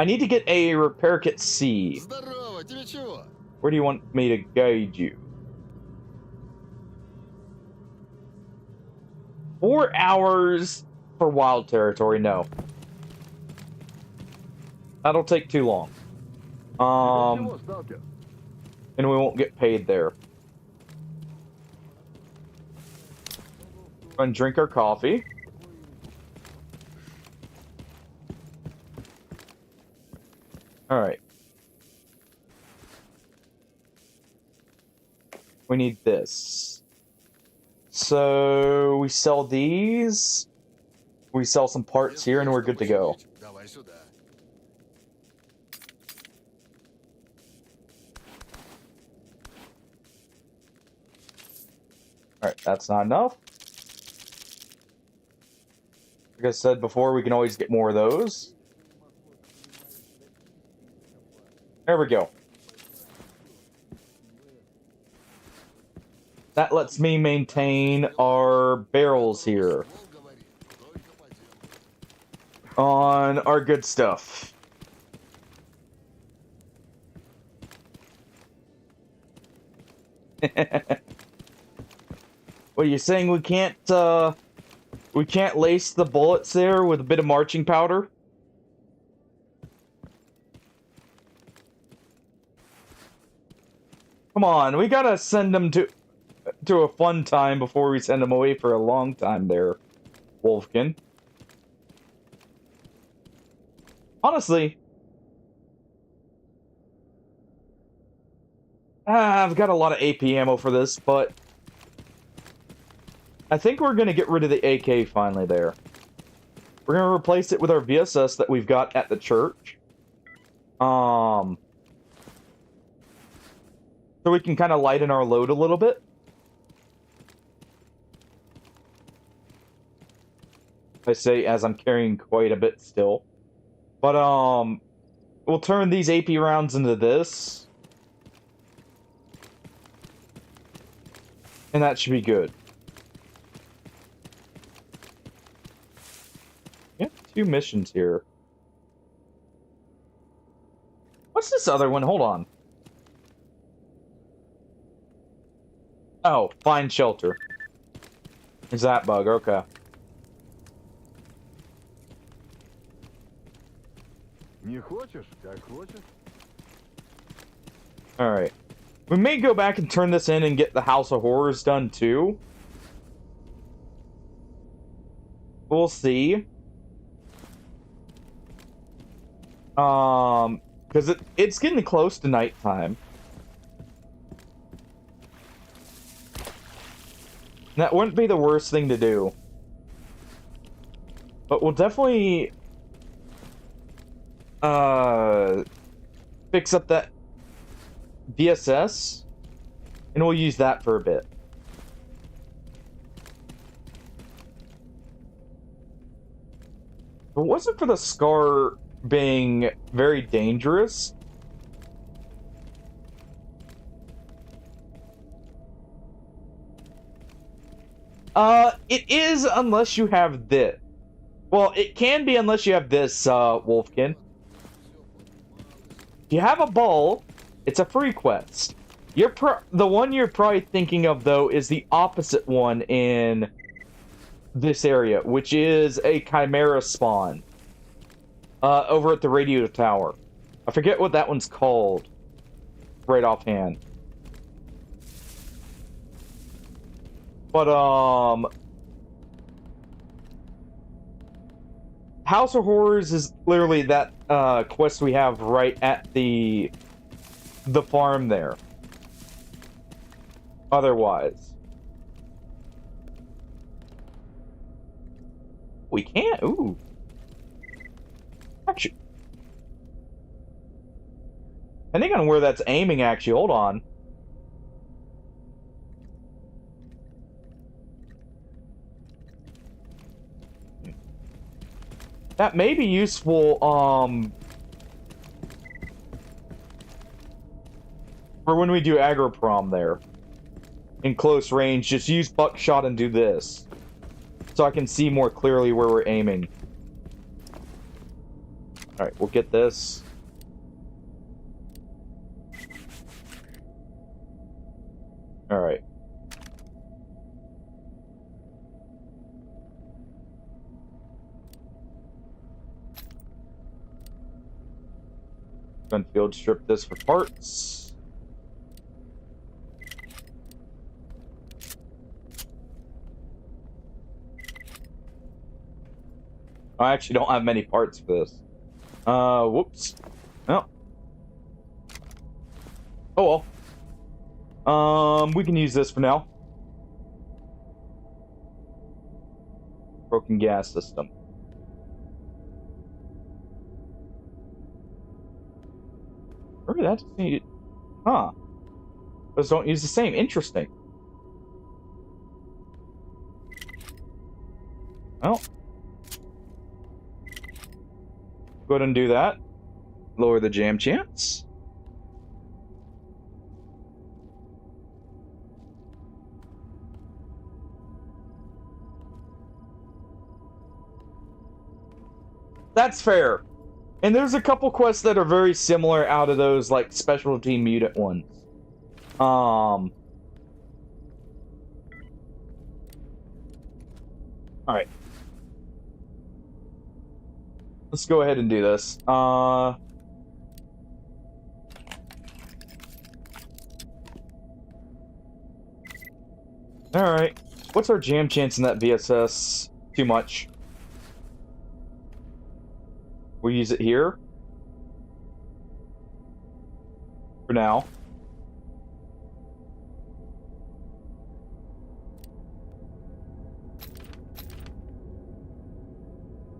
need to get a repair kit C. Здорово, тебе чего? Where do you want me to guide you? 4 hours for wild territory, no. That'll take too long. And we won't get paid there. Go and drink our coffee. Alright. We need this. So we sell these. We sell some parts here and we're good to go. Давай сюда. Alright, that's not enough. Like I said before, we can always get more of those. There we go. That lets me maintain our barrels here Мол, говори, только по делу. on our good stuff. What are you saying? We can't lace the bullets there with a bit of marching powder? Come on, we gotta send them to a fun time before we send them away for a long time there, Wolfkin. Honestly, I've got a lot of AP ammo for this, but I think we're gonna get rid of the AK finally there. We're gonna replace it with our VSS that we've got at the church. So we can kind of lighten our load a little bit. I say as I'm carrying quite a bit still. But, we'll turn these AP rounds into this. And that should be good. We have 2 missions here. What's this other one? Hold on. Oh, find shelter. Is that bug? Okay. Не хочешь, как хочешь. Alright. We may go back and turn this in and get the House of Horrors done too. We'll see. Because it's getting close to nighttime. That wouldn't be the worst thing to do. But we'll definitely fix up that VSS and we'll use that for a bit. If it wasn't for the Scar being very dangerous, it is unless you have this. Well, it can be unless you have this, Wolfkin. If you have a ball, it's a free quest. The one you're probably thinking of, though, is the opposite one in this area, which is a Chimera spawn. Over at the radio tower. I forget what that one's called. Right offhand. But, House of Horrors is literally that, quest we have right at the farm there. Otherwise. We can't, ooh. Actually. Depending on where that's aiming, actually, hold on. That may be useful, for when we do agroprom there. In close range, just use buckshot and do this. So I can see more clearly where we're aiming. Alright, we'll get this. Alright. Gunfield strip this for parts. I actually don't have many parts for this. Whoops. No. Oh well. We can use this for now. Broken gas system. Remember that? Huh. Those don't use the same. Interesting. Well. Go ahead and do that. Lower the jam chance. That's fair. And there's a couple quests that are very similar out of those, like, specialty mutant ones. Alright. Let's go ahead and do this. Alright. What's our jam chance in that VSS? Too much. We'll use it here. For now.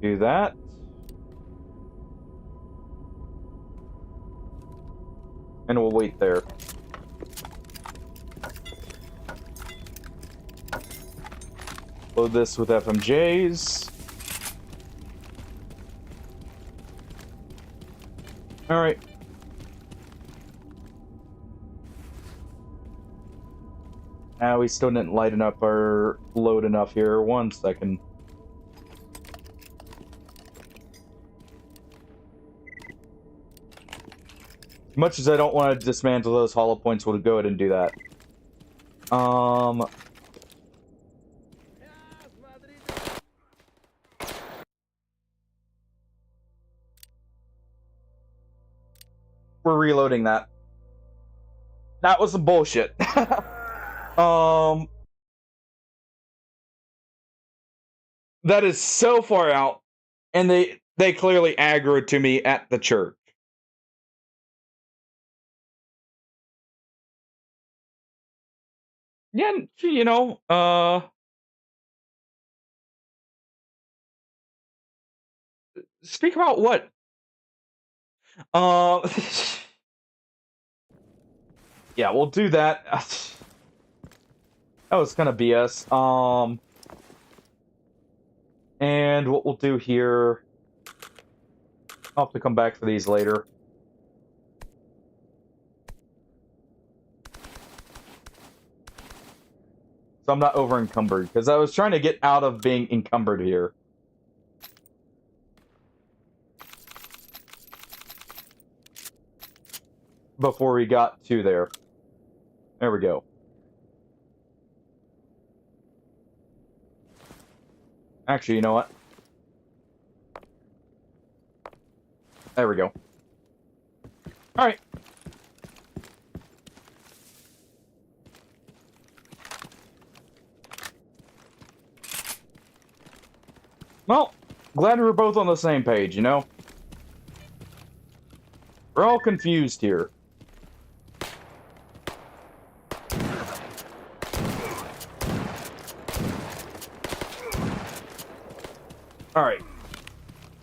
Do that. And we'll wait there. Load this with FMJs. Alright. We still didn't lighten up our load enough here. 1 second. As much as I don't want to dismantle those hollow points, we'll go ahead and do that. We're reloading that. That was some bullshit. That is so far out, and they clearly aggroed to me at the church. Yeah, you know, speak about what? Yeah, we'll do that. That was kind of BS. And what we'll do here... I'll have to come back for these later. So I'm not over-encumbered, because I was trying to get out of being encumbered here. Before we got to there. There we go. Actually, you know what? There we go. Alright. Well, glad we're both on the same page, you know? We're all confused here. Alright.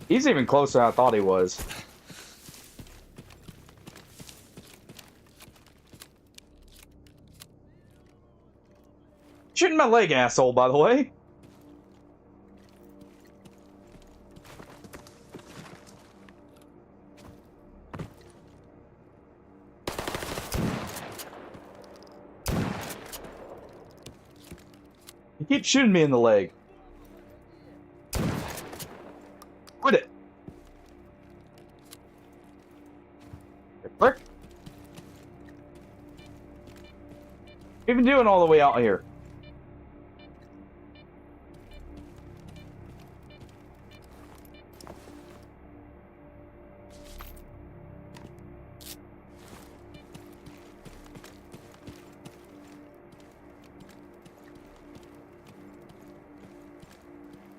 He's even closer than I thought he was. Shooting my leg, asshole, by the way. Keep shooting me in the leg. Quit it. Frick. What are you even doing all the way out here?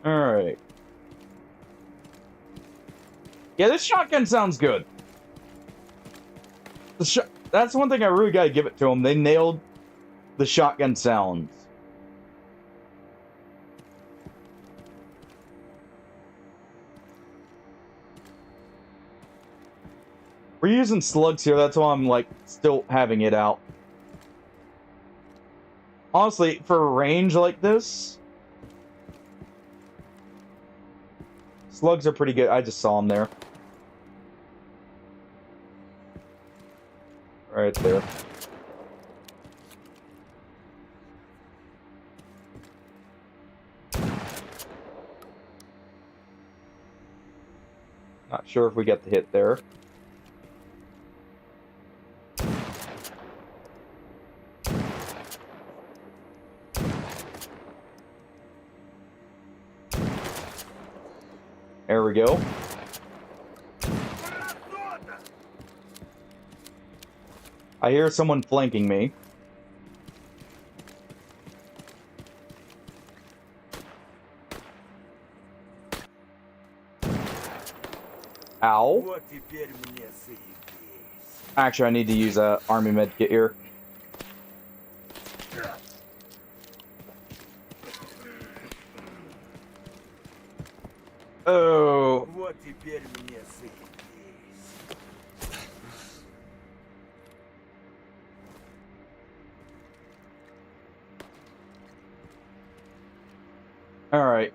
Alright. Yeah, this shotgun sounds good. That's one thing I really gotta give it to them. They nailed the shotgun sounds. We're using slugs here, that's why I'm, like, still having it out. Honestly, for a range like this, slugs are pretty good. I just saw them there. Right there. Not sure if we get the hit there. There we go. I hear someone flanking me. Ow. Actually, I need to use a army med kit here. Oh. All right.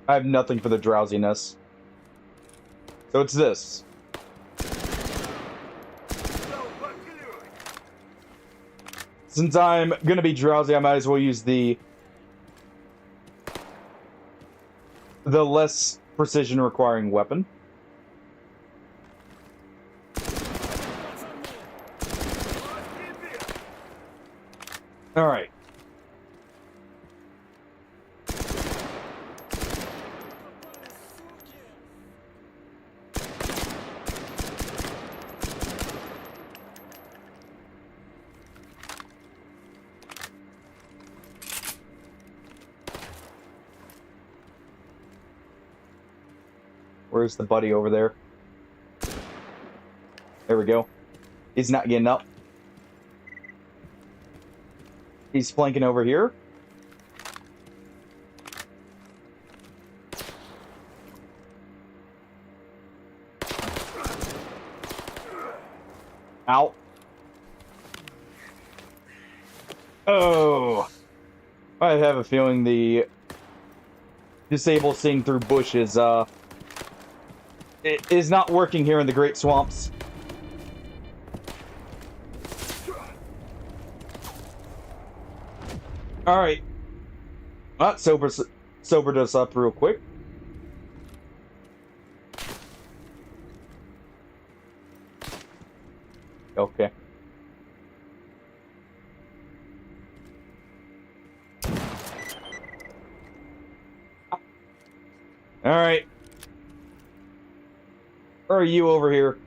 I have nothing for the drowsiness. So it's this. Since I'm gonna be drowsy, I might as well use the less precision requiring weapon. All right. Where's the buddy over there? There we go. He's not getting up. He's flanking over here. Ow. Oh. I have a feeling the disable seeing through bushes, it is not working here in the Great Swamps. Alright. That sobered us up real quick. Okay. Alright. Where are you over here?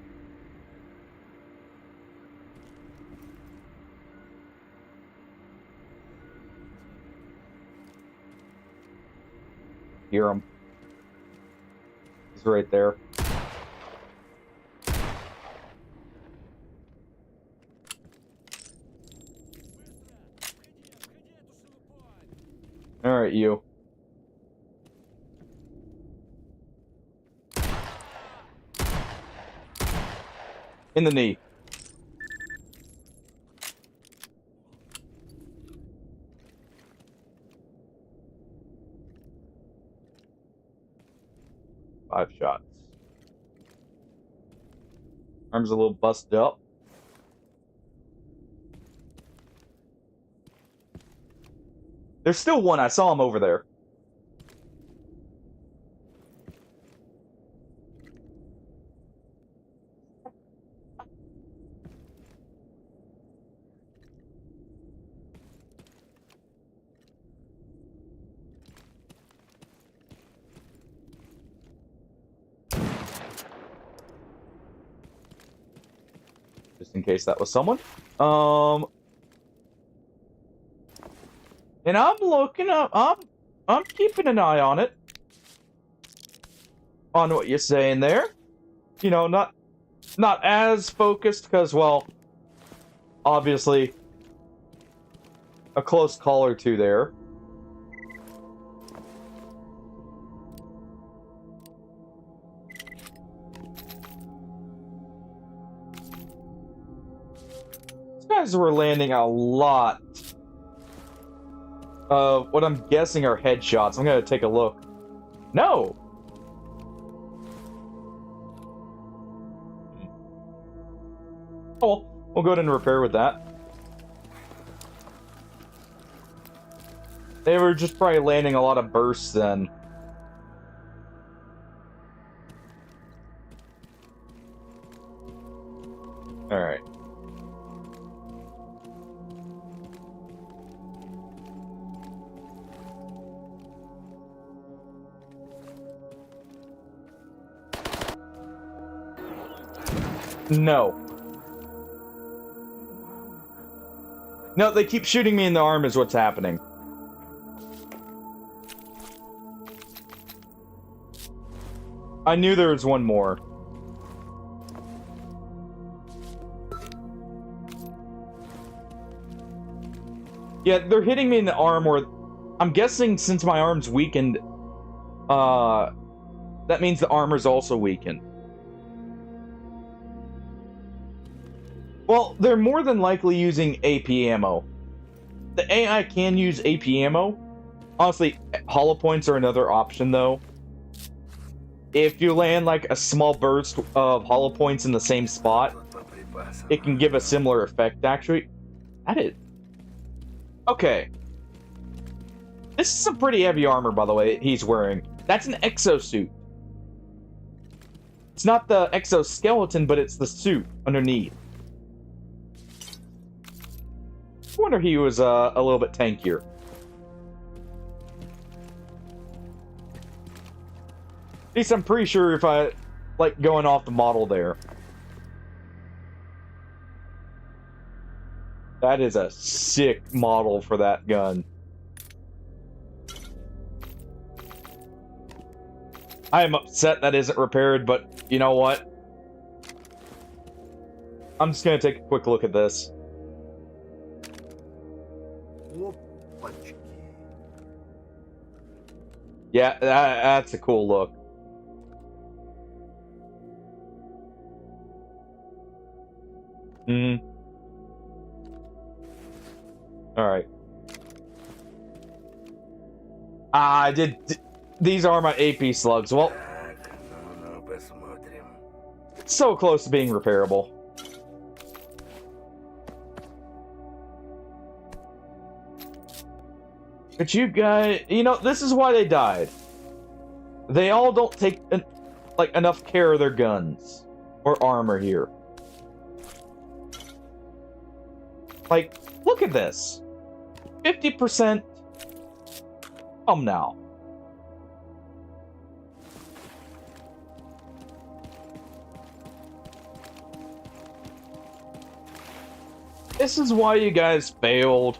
Hear him. He's right there. Alright, you. In the knee. Five shots. Arm's a little busted up. There's still one. I saw him over there. Just in case that was someone. And I'm looking up. I'm keeping an eye on it. On what you're saying there. You know, not as focused because, well, obviously a close call or two there. These guys were landing a lot of what I'm guessing are headshots. I'm gonna take a look. No! Oh, well, we'll go ahead and repair with that. They were just probably landing a lot of bursts then. Alright. No. No, they keep shooting me in the arm is what's happening. I knew there was one more. Yeah, they're hitting me in the arm, or I'm guessing since my arm's weakened, that means the armor's also weakened. Well, they're more than likely using AP ammo. The AI can use AP ammo. Honestly, hollow points are another option, though. If you land, like, a small burst of hollow points in the same spot, it can give a similar effect, actually. That is... Okay. This is some pretty heavy armor, by the way, he's wearing. That's an exosuit. It's not the exoskeleton, but it's the suit underneath. I wonder he was a little bit tankier. At least I'm pretty sure if I, like, going off the model there. That is a sick model for that gun. I am upset that isn't repaired, but you know what? I'm just gonna take a quick look at this. Yeah, that's a cool look. Alright. I did... These are my AP slugs. Well... So close to being repairable. But you guys... You know, this is why they died. They all don't take, like, enough care of their guns. Or armor here. Like, look at this. 50%. Now. This is why you guys failed.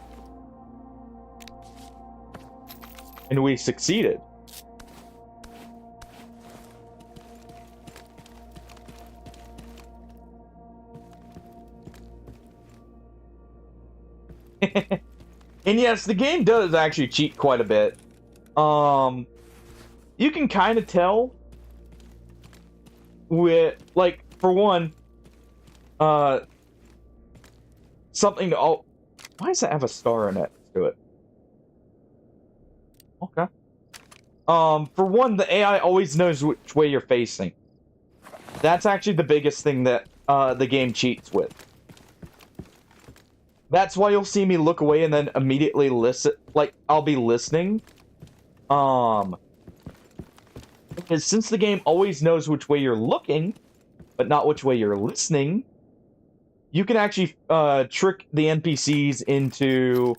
And we succeeded. And yes, the game does actually cheat quite a bit. You can kind of tell with, like, for one, something to, oh, why does it have a star in it? Let's do it. Okay. For one, the AI always knows which way you're facing. That's actually the biggest thing that, the game cheats with. That's why you'll see me look away and then immediately listen. Like, I'll be listening. Because since the game always knows which way you're looking, but not which way you're listening, you can actually trick the NPCs into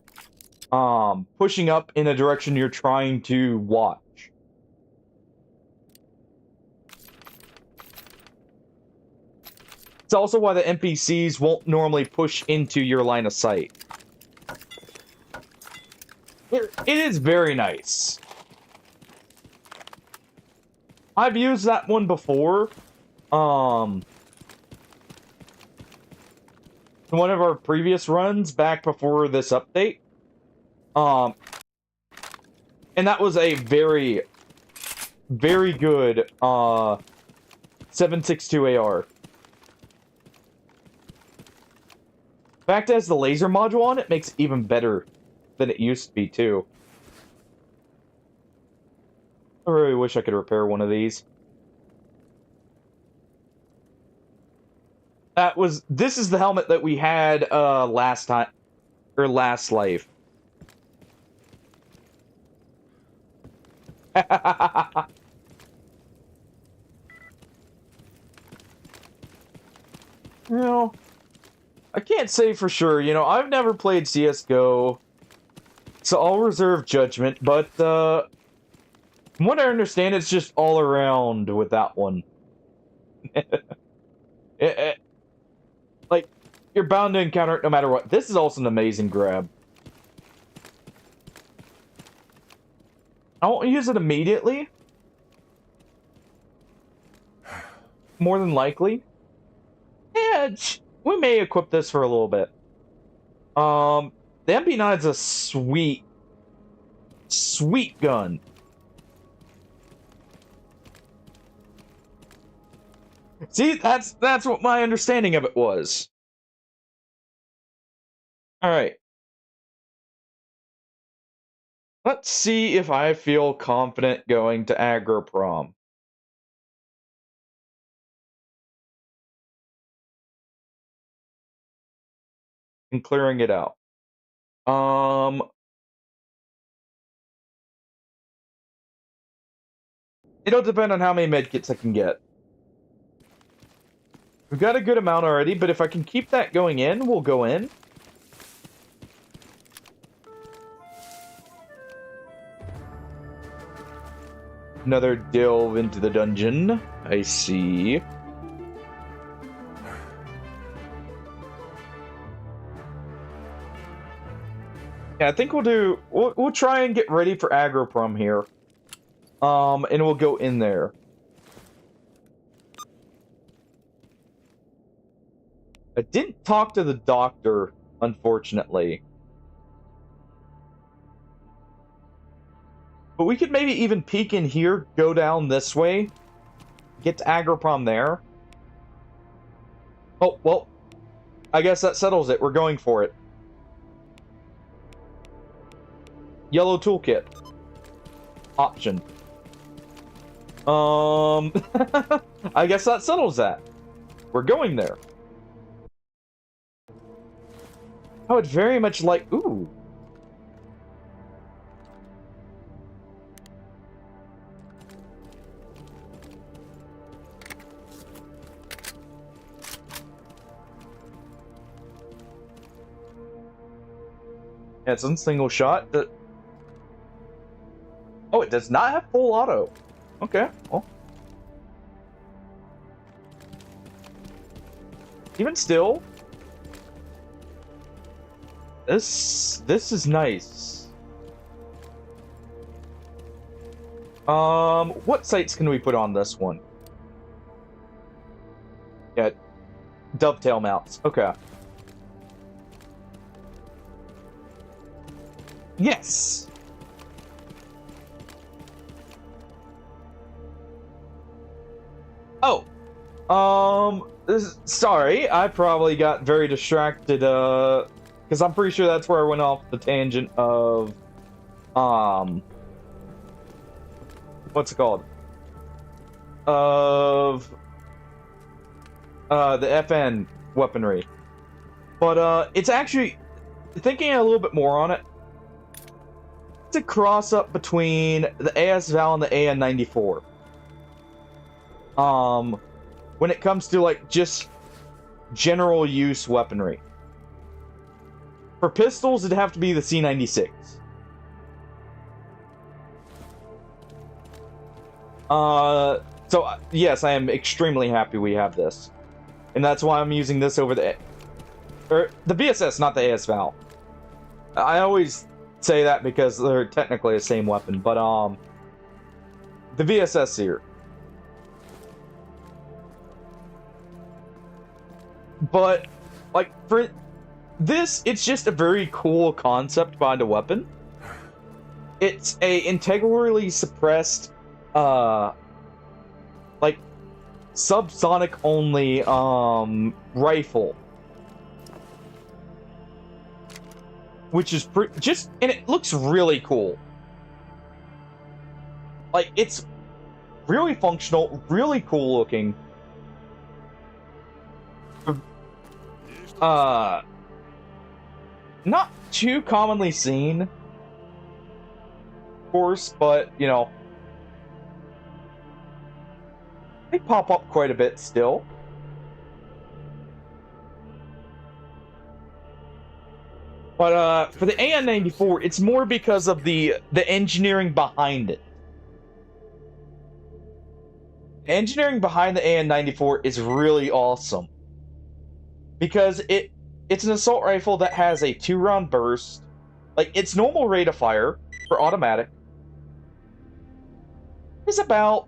pushing up in a direction you're trying to watch. It's also why the NPCs won't normally push into your line of sight. It is very nice. I've used that one before. In one of our previous runs back before this update. And that was a very, very good 7.62 AR. The fact it has the laser module on it makes it even better than it used to be, too. I really wish I could repair one of these. This is the helmet that we had last time, or last life. You know, I can't say for sure. You know, I've never played CSGO, so I'll reserve judgment. But from what I understand, it's just all around with that one. Like, you're bound to encounter it no matter what. This is also an amazing grab. I won't use it immediately. More than likely. Yeah, we may equip this for a little bit. The MP9 is a sweet, sweet gun. See, that's what my understanding of it was. Alright. Let's see if I feel confident going to Aggro Prom. And clearing it out. It'll depend on how many medkits I can get. We've got a good amount already, but if I can keep that going in, we'll go in. Another delve into the dungeon. I see. Yeah, I think we'll try and get ready for Aggro Prom here. And we'll go in there. I didn't talk to the doctor, unfortunately. But we could maybe even peek in here, go down this way, get to Aggro Prom there. Oh, well, I guess that settles it. We're going for it. Yellow toolkit. Option. I guess that settles that. We're going there. I would very much like... Ooh. Yeah, it's on single shot. Oh, it does not have full auto. Okay, well. Even still, this is nice. What sights can we put on this one? Yeah, dovetail mounts. Okay. Yes. Oh. Sorry, I probably got very distracted, because I'm pretty sure that's where I went off the tangent of, what's it called? Of, the FN weaponry. But, it's actually, thinking a little bit more on it, it's a cross up between the AS Val and the AN-94. When it comes to like just general use weaponry. For pistols, it'd have to be the C96. So yes, I am extremely happy we have this. And that's why I'm using this over the VSS, not the AS Val. I always say that because they're technically the same weapon, but the VSS here. But like for this, it's just a very cool concept behind a weapon. It's a integrally suppressed like subsonic only rifle, which is just, and it looks really cool. Like, it's really functional, really cool looking. Not too commonly seen, of course, but you know, they pop up quite a bit still. But for the AN-94, it's more because of the engineering behind it. The engineering behind the AN-94 is really awesome. Because it's an assault rifle that has a 2-round burst. Like, its normal rate of fire for automatic is about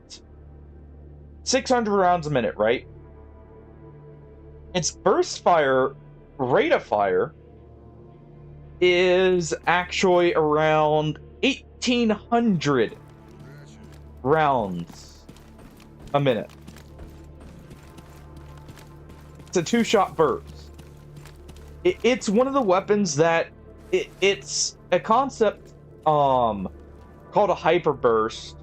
600 rounds a minute, right? Its burst fire rate of fire is actually around 1,800 rounds a minute. It's a 2-shot burst. It's one of the weapons that it's a concept called a hyper burst.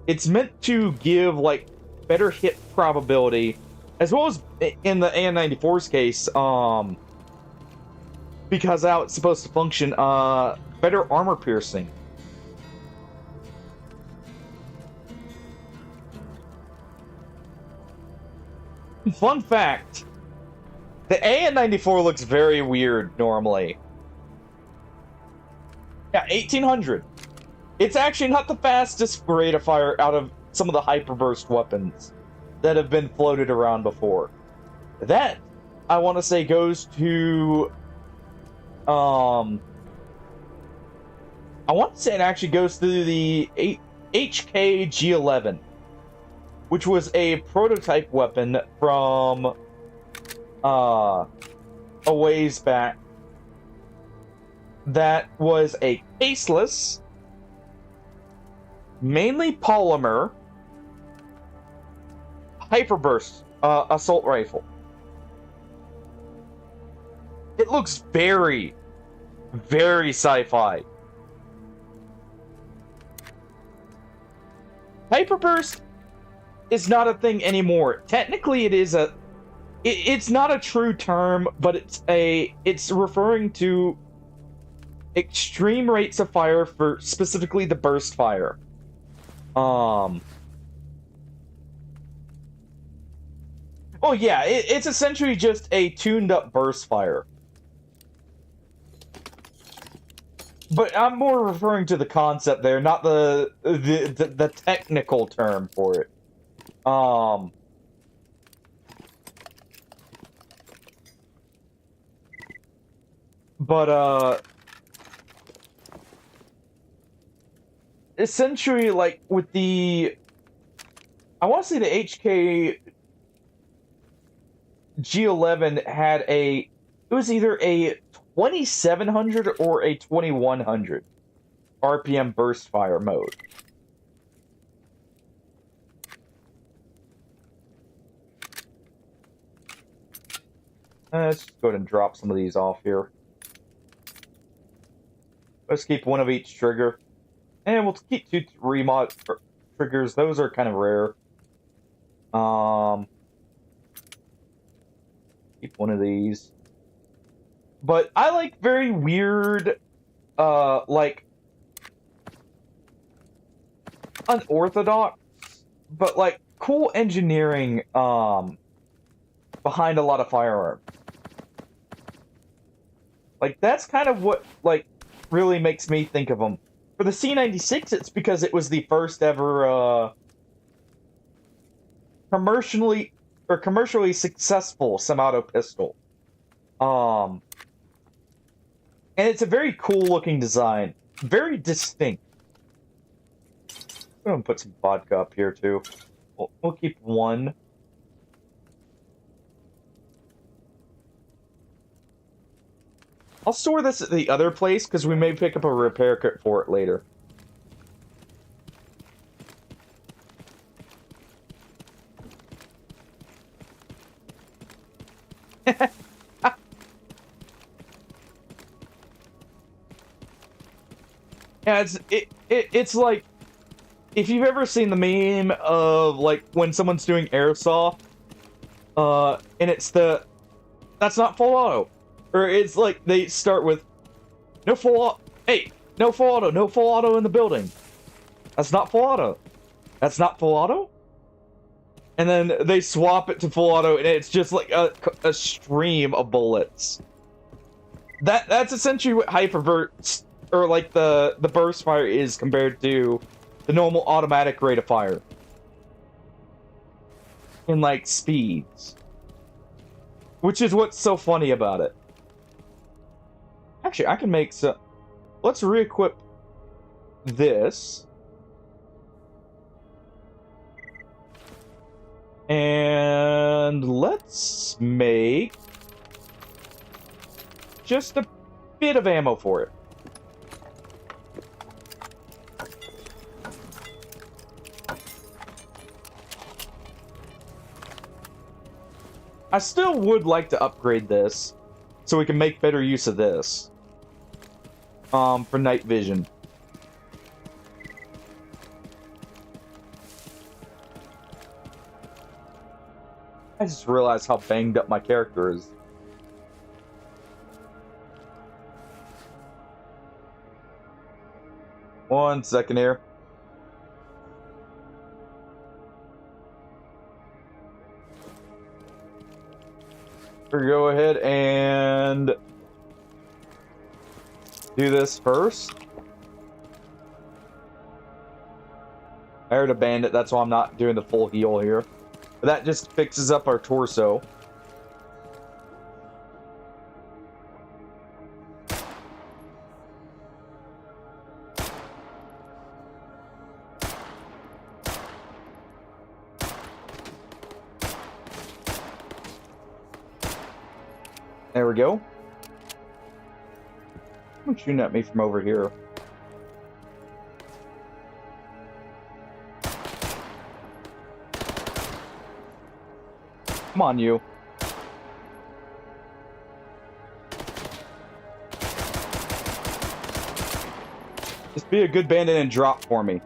It's meant to give like better hit probability, as well as in the AN-94's case, because how it's supposed to function, better armor piercing. Fun fact, the AN-94 looks very weird normally. Yeah, 1,800. It's actually not the fastest rate of fire out of some of the hyperburst weapons that have been floated around before. That, I want to say, goes to... I want to say it actually goes to the HK G11, which was a prototype weapon from a ways back. That was a caseless, mainly polymer, hyperburst assault rifle. It looks very, very sci-fi. Hyperburst is not a thing anymore. Technically, it is a... It's not a true term, but it's referring to extreme rates of fire for specifically the burst fire. Oh yeah, it's essentially just a tuned up burst fire. But I'm more referring to the concept there, not the technical term for it. But essentially, like with the, I want to say the HK G11 had it was either a 2700 or a 2100 RPM burst fire mode. Let's just go ahead and drop some of these off here. Let's keep one of each trigger. And we'll keep 2 remod triggers. Those are kind of rare. Keep one of these. But I like very weird, like unorthodox, but like cool engineering, behind a lot of firearms. Like that's kind of what like really makes me think of them. For the C96, it's because it was the first ever commercially successful semi-auto pistol. And it's a very cool looking design, very distinct. I'm gonna put some vodka up here too. We'll keep one. I'll store this at the other place because we may pick up a repair kit for it later. Yeah, it's like if you've ever seen the meme of like when someone's doing airsoft, and it's that's not full auto, or it's like they start with no full auto. Hey, no full auto in the building. That's not full auto. That's not full auto. And then they swap it to full auto, and it's just like a stream of bullets. That's essentially what hyperverts or like the burst fire is compared to the normal automatic rate of fire in like speeds, which is what's so funny about it. Actually, I can make some. Let's re-equip this. And let's make just a bit of ammo for it. I still would like to upgrade this so we can make better use of this. For night vision. I just realized how banged up my character is. One second here. We'll go ahead and do this first. I heard a bandit, that's why I'm not doing the full heal here. But that just fixes up our torso. There we go. Someone's shooting at me from over here. Come on, you. Just be a good bandit and drop for me.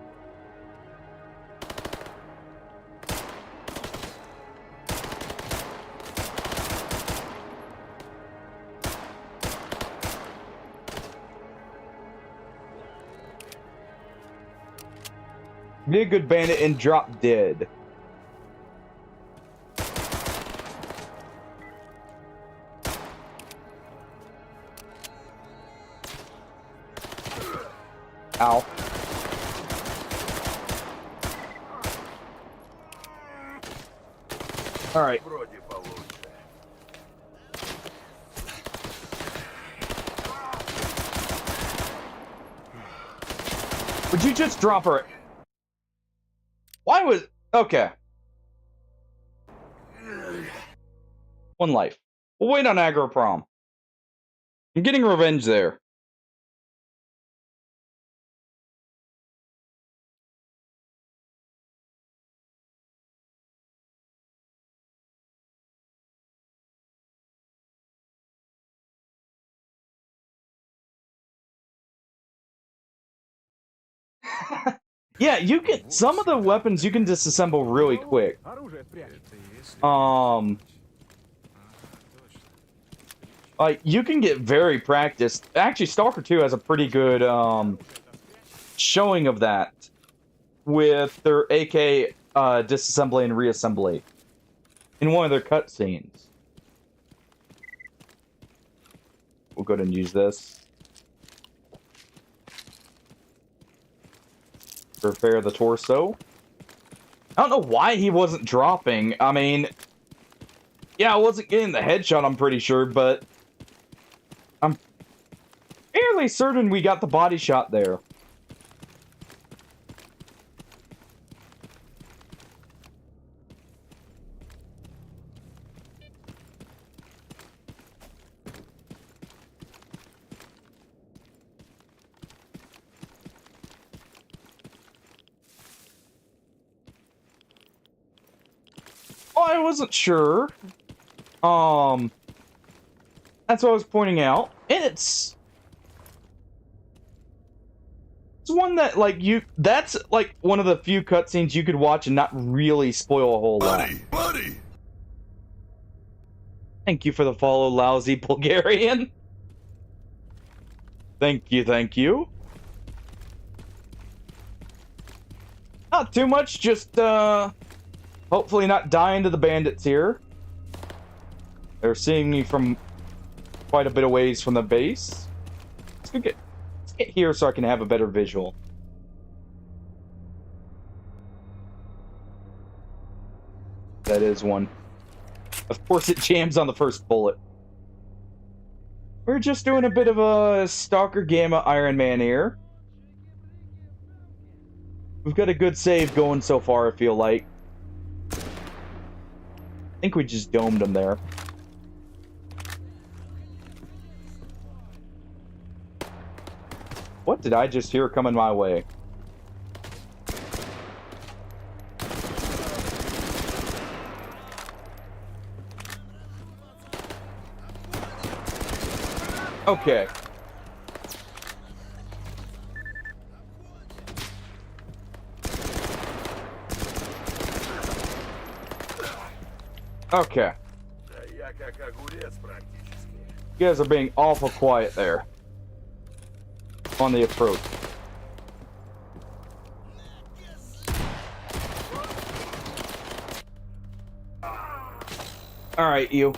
Be a good bandit and drop dead. Ow. Alright. Would you just drop her? Why was... Okay. One life. We'll wait on aggro prom. I'm getting revenge there. Yeah, you can... Some of the weapons you can disassemble really quick. Это если Um... Ага, точно. Like, you can get very practiced. Actually, Stalker 2 has a pretty good showing of that with their AK disassembly and reassembly in one of their cutscenes. We'll go ahead and use this. Repair the torso. I don't know why he wasn't dropping. I mean, yeah, I wasn't getting the headshot, I'm pretty sure, but I'm fairly certain we got the body shot there. I wasn't sure. That's what I was pointing out. And it's one that, like, that's, like, one of the few cutscenes you could watch and not really spoil a whole lot. Buddy! Thank you for the follow, lousy Bulgarian. Thank you, thank you. Not too much, just, hopefully not dying to the bandits here. They're seeing me from quite a bit of ways from the base. Let's get here so I can have a better visual. That is one. Of course it jams on the first bullet. We're just doing a bit of a Stalker Gamma Ironman here. We've got a good save going so far, I feel like. I think we just domed him there. What did I just hear coming my way? Okay. Okay. You guys are being awful quiet there. On the approach. Alright, you.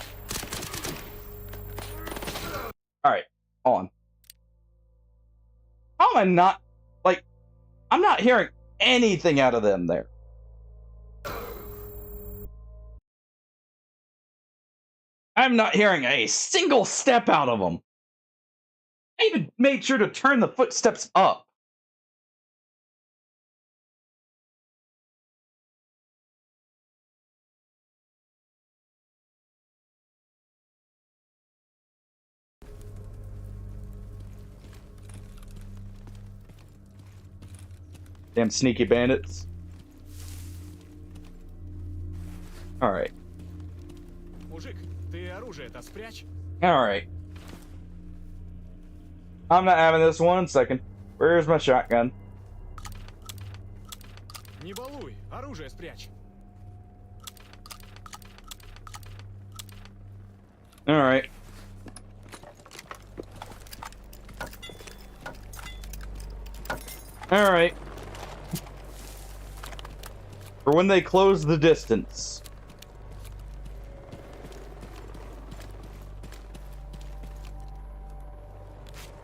Alright, on. How am I not, like, I'm not hearing anything out of them there. I'm not hearing a single step out of them. I even made sure to turn the footsteps up. Damn sneaky bandits. Alright. Мужик, ты оружие-то спрячь. Alright. I'm not having this 1 second. Where's my shotgun? Не балуй, оружие спрячь. Alright. Alright. For when they close the distance.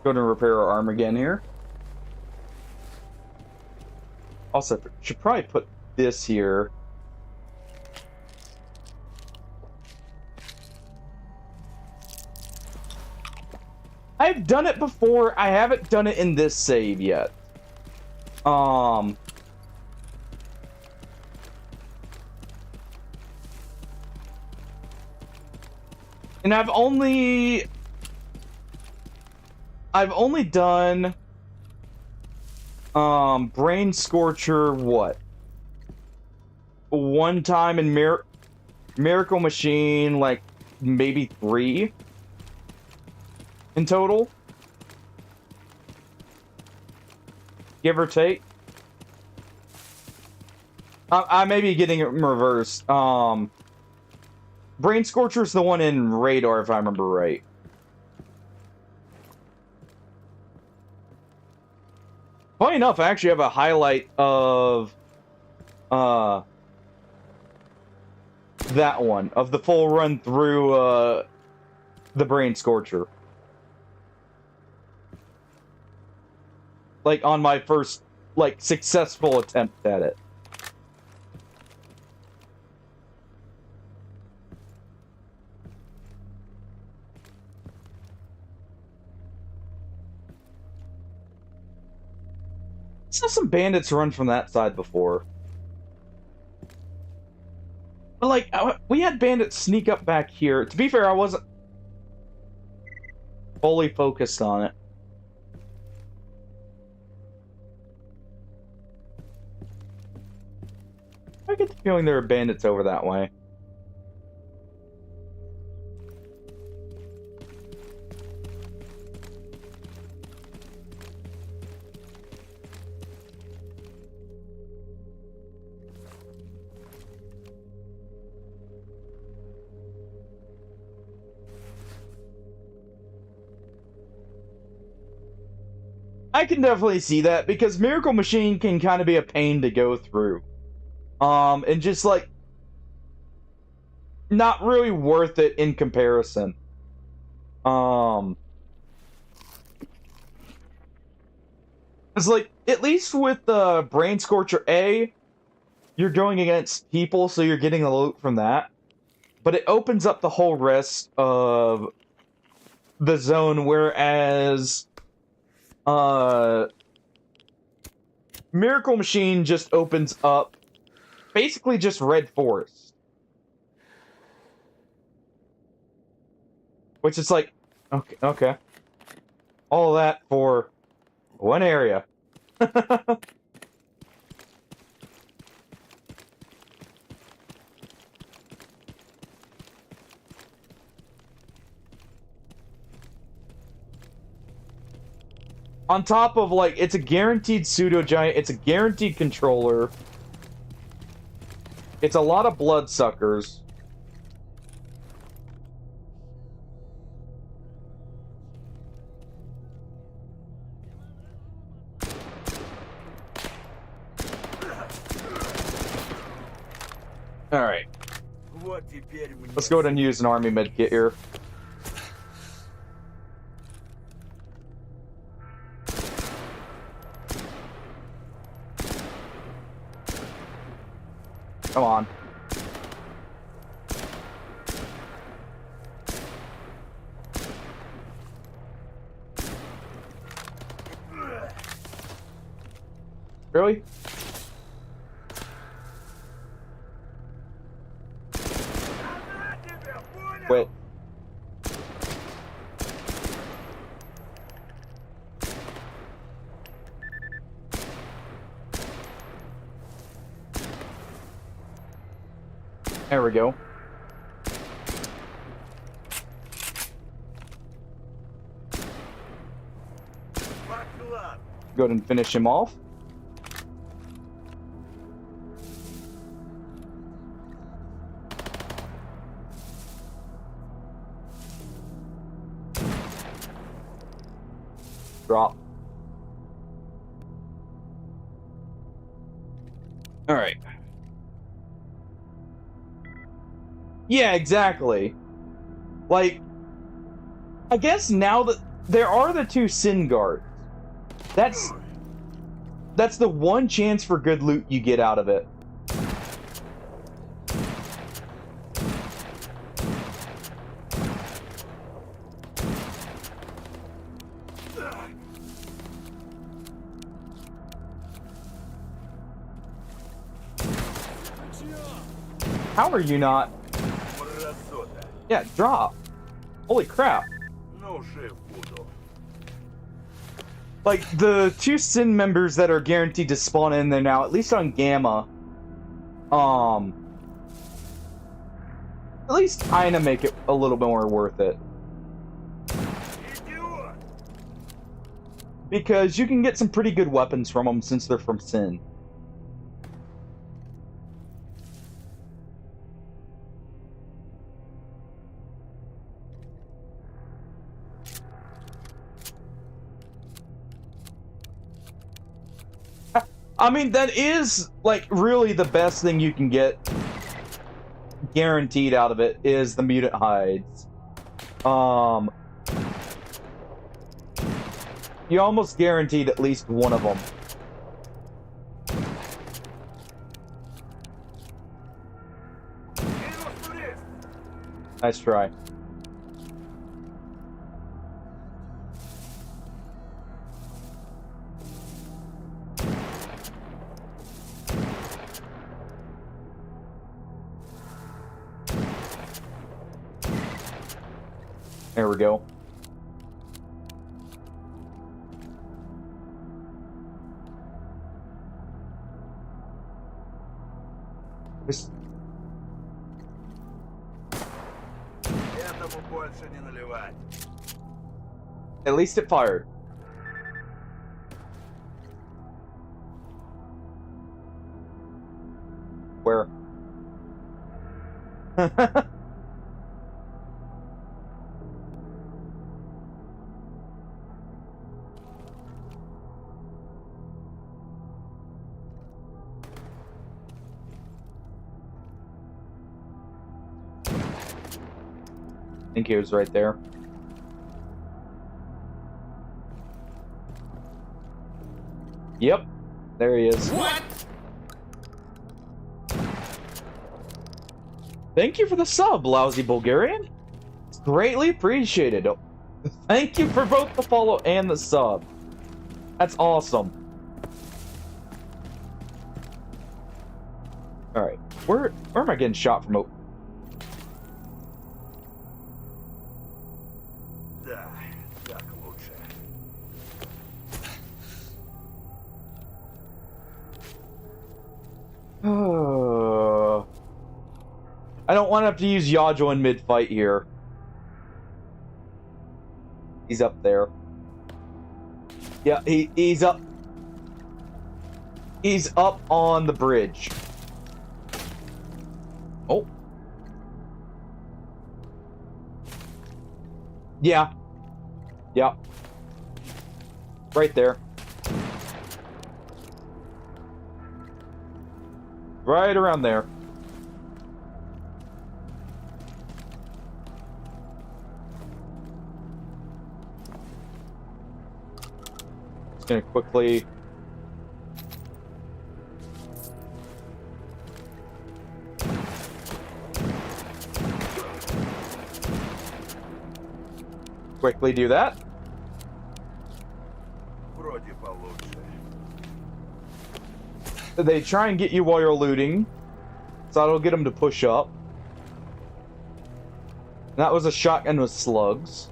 Going to repair our arm again here. Also, should probably put this here. I've done it before. I haven't done it in this save yet. And I've only done Brain Scorcher what? One time in Miracle Machine, like maybe 3 in total. Give or take. I may be getting it in reverse. Brain Scorcher's the one in Radar, if I remember right. funny enough, I actually have a highlight of that one, of the full run through the Brain Scorcher. Like on my first successful attempt at it. I saw some bandits run from that side before. But we had bandits sneak up back here. To be fair, I wasn't fully focused on it. I get the feeling there are bandits over that way. I can definitely see that, because Miracle Machine can kind of be a pain to go through. And just, not really worth it in comparison. It's at least with the Brain Scorcher A, you're going against people, so you're getting the loot from that. But it opens up the whole rest of the zone, whereas Miracle Machine just opens up basically just Red Forest. Which is okay. All that for one area. On top of, it's a guaranteed pseudo-giant, it's a guaranteed controller. It's a lot of bloodsuckers. Alright. Let's go ahead and use an army medkit here. Come on. Really? Wait. There we go. Go ahead and finish him off. Drop. All right. Yeah, exactly. I guess now that there are the two Sin Guards, that's the one chance for good loot you get out of it. How are you not? Yeah, drop. Holy crap. The two Sin members that are guaranteed to spawn in there now, at least on Gamma, at least kinda make it a little bit more worth it. Because you can get some pretty good weapons from them since they're from Sin. I mean, that is, like, really the best thing you can get guaranteed out of it is the mutant hides. You almost guaranteed at least one of them. Nice try. There we go. Этому больше не наливать. At least it fired. Where? I think he was right there. Yep. There he is. What? Thank you for the sub, lousy Bulgarian. It's greatly appreciated. Thank you for both the follow and the sub. That's awesome. Alright. Where am I getting shot from? Да, так лучше. I don't want to have to use Yajo in mid-fight here. He's up there. Yeah, he's up. He's up on the bridge. Oh. Yeah. Yeah. Right there. Right around there. Just gonna quickly... quickly do that. Вроде получше. They try and get you while you're looting, so that'll get them to push up. That was a shotgun with slugs.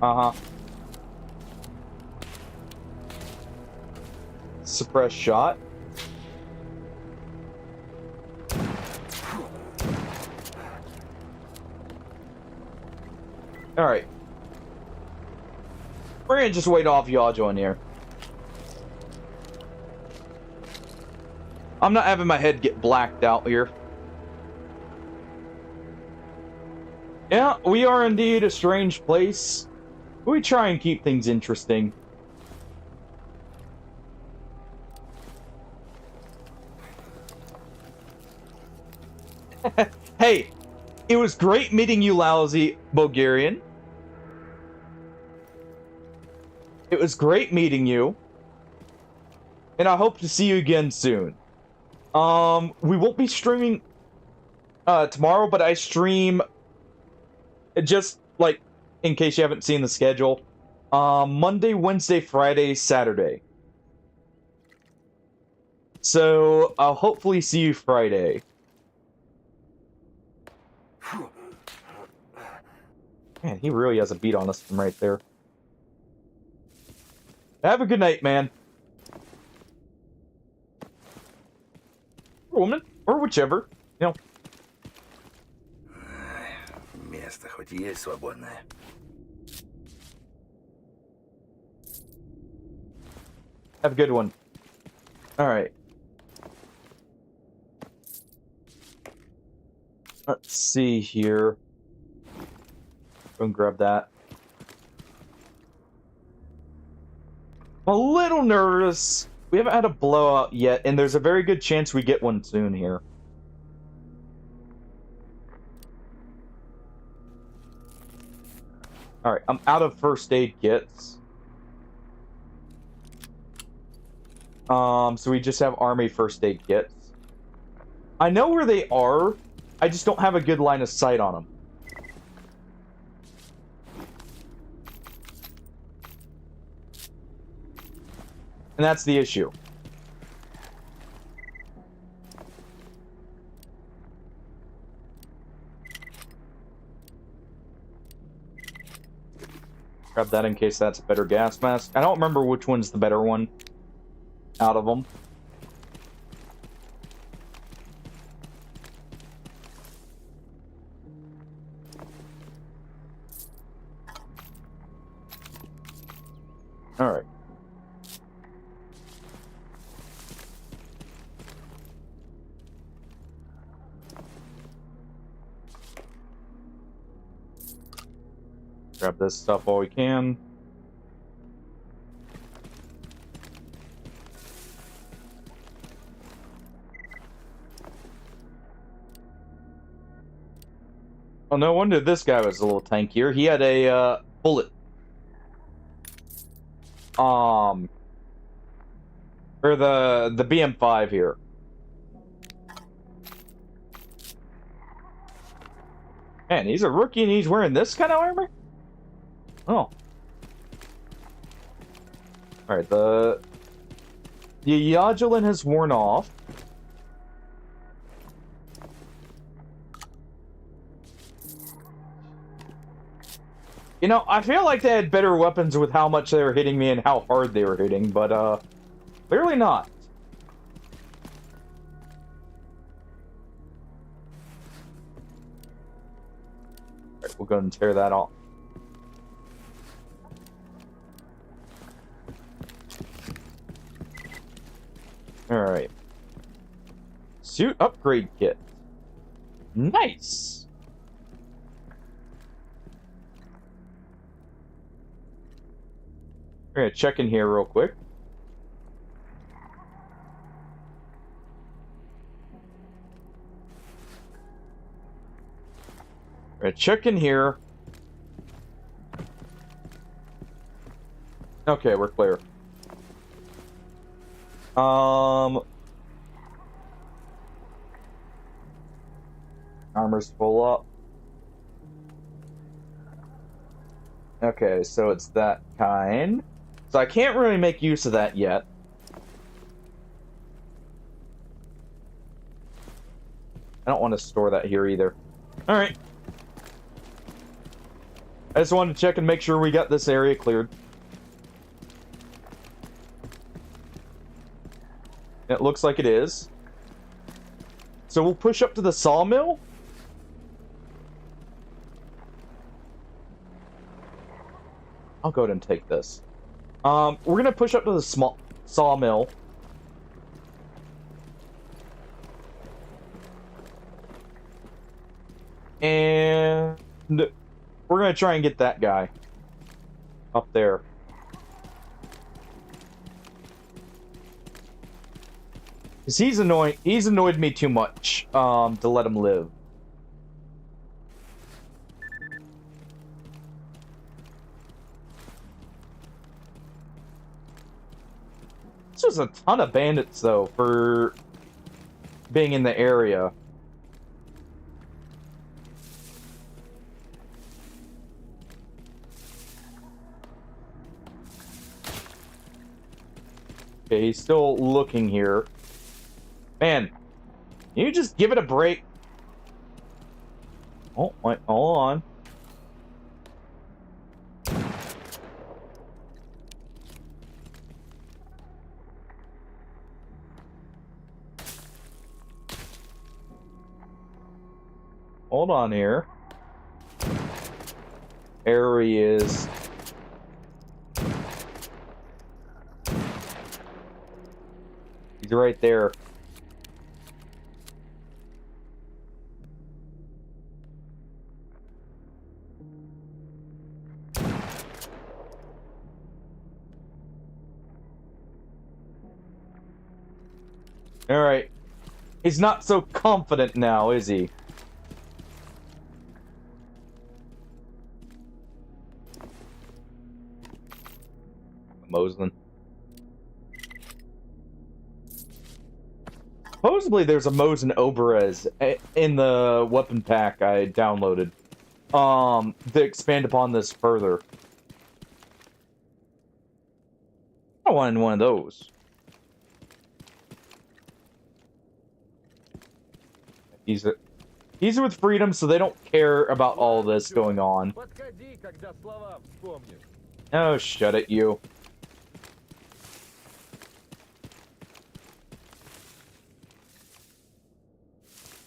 Uh-huh. Suppress shot. Alright. We're gonna just wait off Yajo in here. I'm not having my head get blacked out here. Yeah, we are indeed a strange place. We try and keep things interesting. Hey, it was great meeting you, lousy Bulgarian. It was great meeting you. And I hope to see you again soon. We won't be streaming tomorrow, but I stream just like in case you haven't seen the schedule. Monday, Wednesday, Friday, Saturday. So I'll hopefully see you Friday. Man, he really has a beat on us from right there. Have a good night, man. Or woman, or whichever, you know. Место хоть есть свободное. Have a good one. All right. Let's see here. Go and grab that. I'm a little nervous. We haven't had a blowout yet, and there's a very good chance we get one soon here. Alright, I'm out of first aid kits. So we just have army first aid kits. I know where they are. I just don't have a good line of sight on them. And that's the issue. Grab that in case that's a better gas mask. I don't remember which one's the better one out of them. All right. Grab this stuff while we can. Oh, no wonder this guy was a little tankier. He had a bullet. Or the BM5 here. Man, he's a rookie and he's wearing this kind of armor? Oh. Alright, the Yagulin has worn off. You know, I feel like they had better weapons with how much they were hitting me and how hard they were hitting, but, clearly not. Alright, we'll go and tear that off. Alright. Suit upgrade kit. Nice! We're gonna check in here real quick. We're gonna check in here. Okay, we're clear. Armor's full up. Okay, so it's that kind. So I can't really make use of that yet. I don't want to store that here either. Alright. I just wanted to check and make sure we got this area cleared. It looks like it is. So we'll push up to the sawmill. I'll go ahead and take this. We're gonna push up to the small sawmill. And we're gonna try and get that guy up there. Cause he's annoying. He's annoyed me too much to let him live. This was a ton of bandits though for being in the area. Okay, he's still looking here. Man, can you just give it a break? Oh, wait, hold on. Hold on here. There he is. He's right there. Alright. He's not so confident now, is he? Moslin. Supposedly there's a Mosin Oberez in the weapon pack I downloaded. To expand upon this further. I wanted one of those. He's with freedom, so they don't care about all this going on. Oh, shut it, you.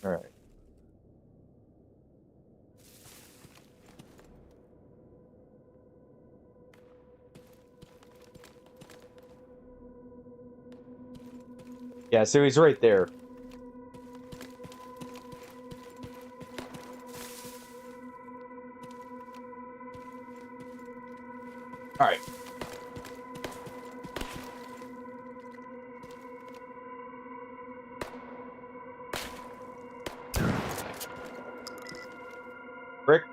Alright. Yeah, so he's right there. Alright. Rick?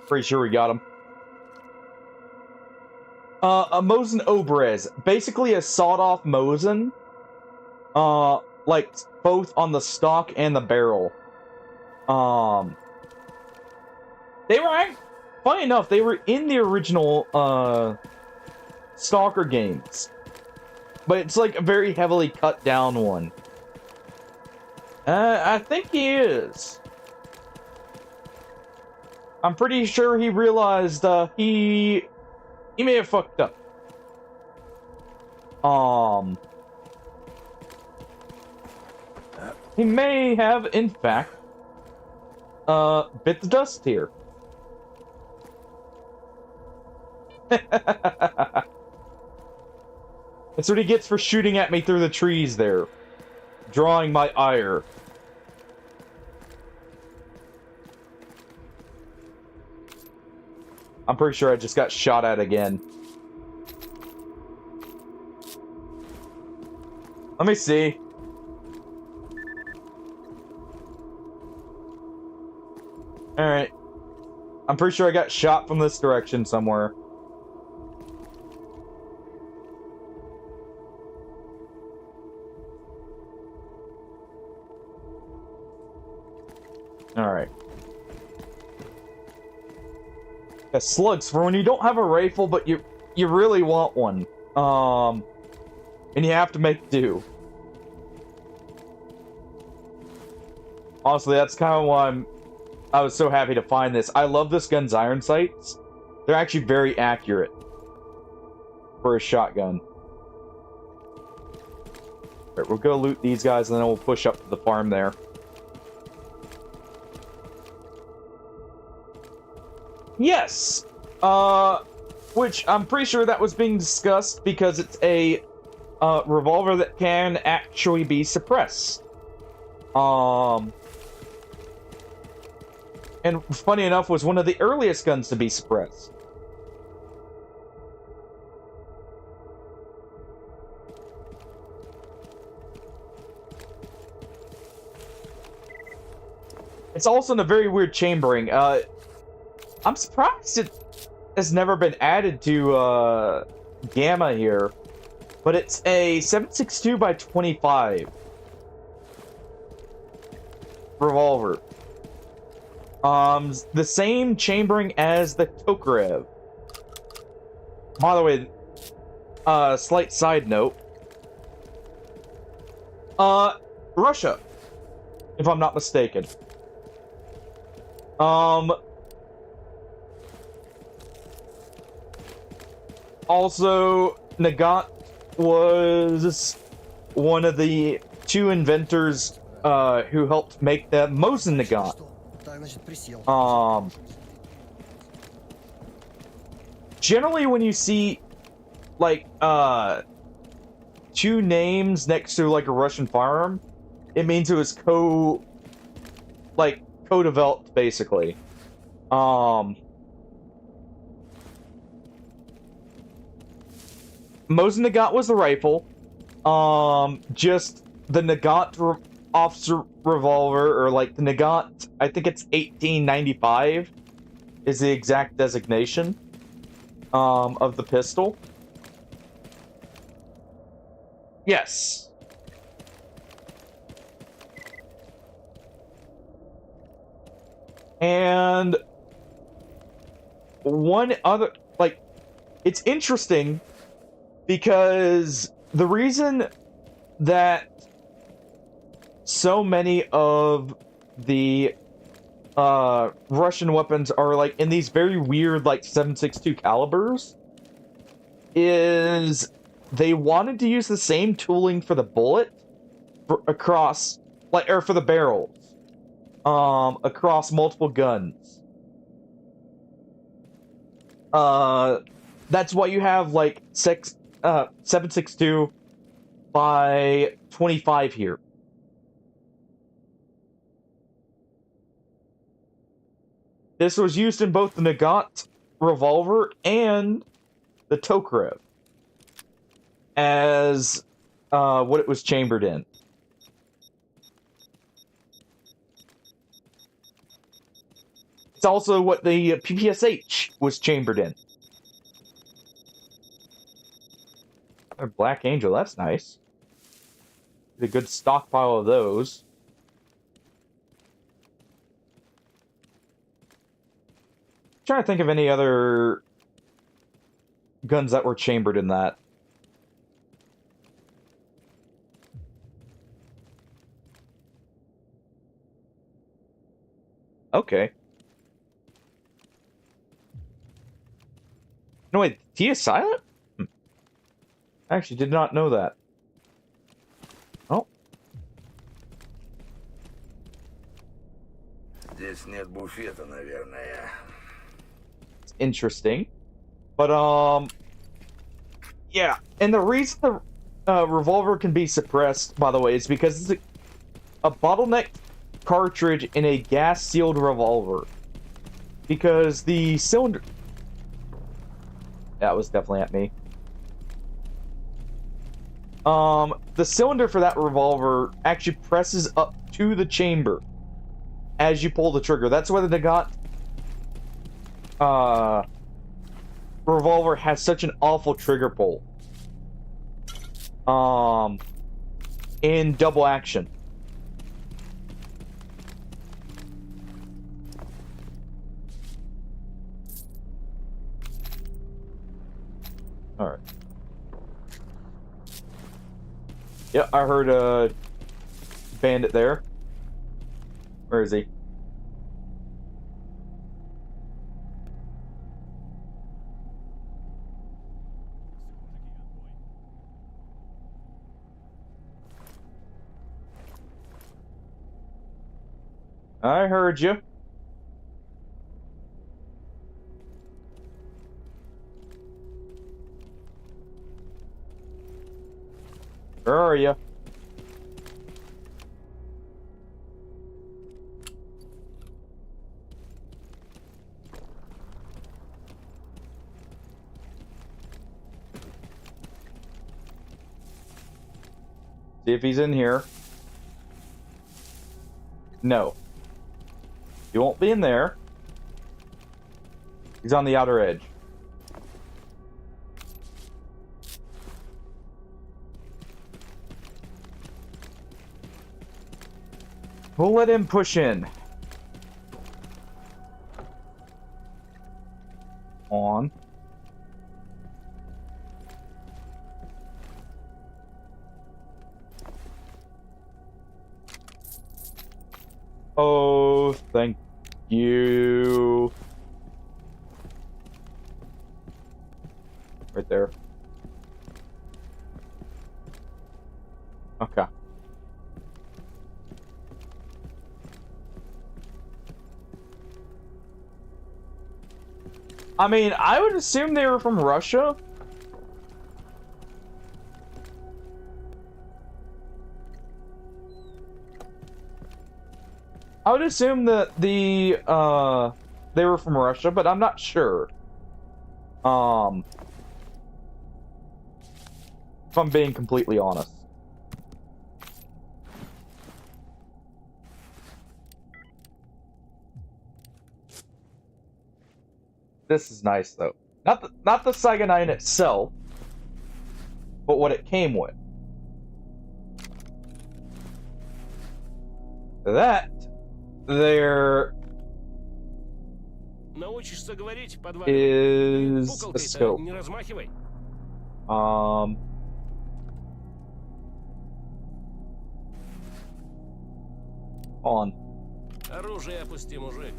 Pretty sure we got him. A Mosin Oberez. Basically a sawed-off Mosin. Like, both on the stock and the barrel. They were, funny enough, they were in the original, Stalker games. But it's like a very heavily cut down one. I think he is. I'm pretty sure he realized, he may have fucked up. He may have, in fact, bit the dust here. That's what he gets for shooting at me through the trees there. Drawing my ire. I'm pretty sure I just got shot at again. Let me see. Alright. I'm pretty sure I got shot from this direction somewhere. Alright. Yeah, slugs, for when you don't have a rifle, but you really want one. And you have to make do. Honestly, that's kind of why I was so happy to find this. I love this gun's iron sights. They're actually very accurate for a shotgun. Alright, we'll go loot these guys, and then we'll push up to the farm there. Yes! Which I'm pretty sure that was being discussed because it's a revolver that can actually be suppressed. And funny enough, was one of the earliest guns to be suppressed. It's also in a very weird chambering. I'm surprised it has never been added to Gamma here, but it's a 7.62 by 25 revolver. The same chambering as the Tokarev. By the way, slight side note. Russia, if I'm not mistaken. Also, Nagant was one of the two inventors who helped make the Mosin Nagant. Generally when you see like two names next to like a Russian firearm, it means it was co-developed basically. Mosin Nagant was the rifle, just the Nagant officer revolver, or like the Nagant, I think it's 1895 is the exact designation of the pistol. Yes. And one other, like, it's interesting because the reason that so many of the Russian weapons are like in these very weird like 7.62 calibers is they wanted to use the same tooling for the bullet across, like, or for the barrels across multiple guns. That's why you have like 7.62 by 25 here. This was used in both the Nagant revolver and the Tokarev as what it was chambered in. It's also what the PPSH was chambered in. A Black Angel, that's nice. A good stockpile of those. I'm trying to think of any other guns that were chambered in that. Okay. No, wait, he is silent? I actually did not know that. Oh. Здесь нет буфета, наверное. It's interesting. But, yeah. And the reason the revolver can be suppressed, by the way, is because it's a bottleneck cartridge in a gas-sealed revolver. Because the cylinder... That was definitely at me. The cylinder for that revolver actually presses up to the chamber as you pull the trigger. That's why the Nagant revolver has such an awful trigger pull. In double action. Alright. Yeah, I heard a bandit there. Where is he? I heard you. Where are you? See if he's in here. No. He won't be in there. He's on the outer edge. We'll let him push in. On. Oh, thank you. Right there. Okay. I mean, I would assume they were from Russia. I would assume that they were from Russia, but I'm not sure. If I'm being completely honest. This is nice though. Not the Saiga 9 itself, but what it came with. That there Научишься говорить, is a Пукалкой-то scope. не размахивай. On. Оружие опусти, мужик.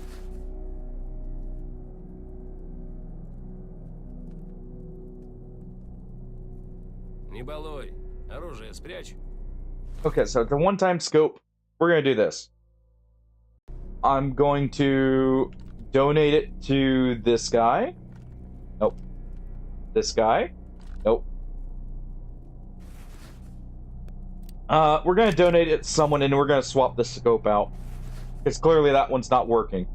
Не балуй. Оружие спрячь. Okay, so the one-time scope, we're gonna do this. I'm going to donate it to this guy. Nope. This guy. Nope. We're gonna donate it to someone, and we're gonna swap the scope out. Because clearly that one's not working.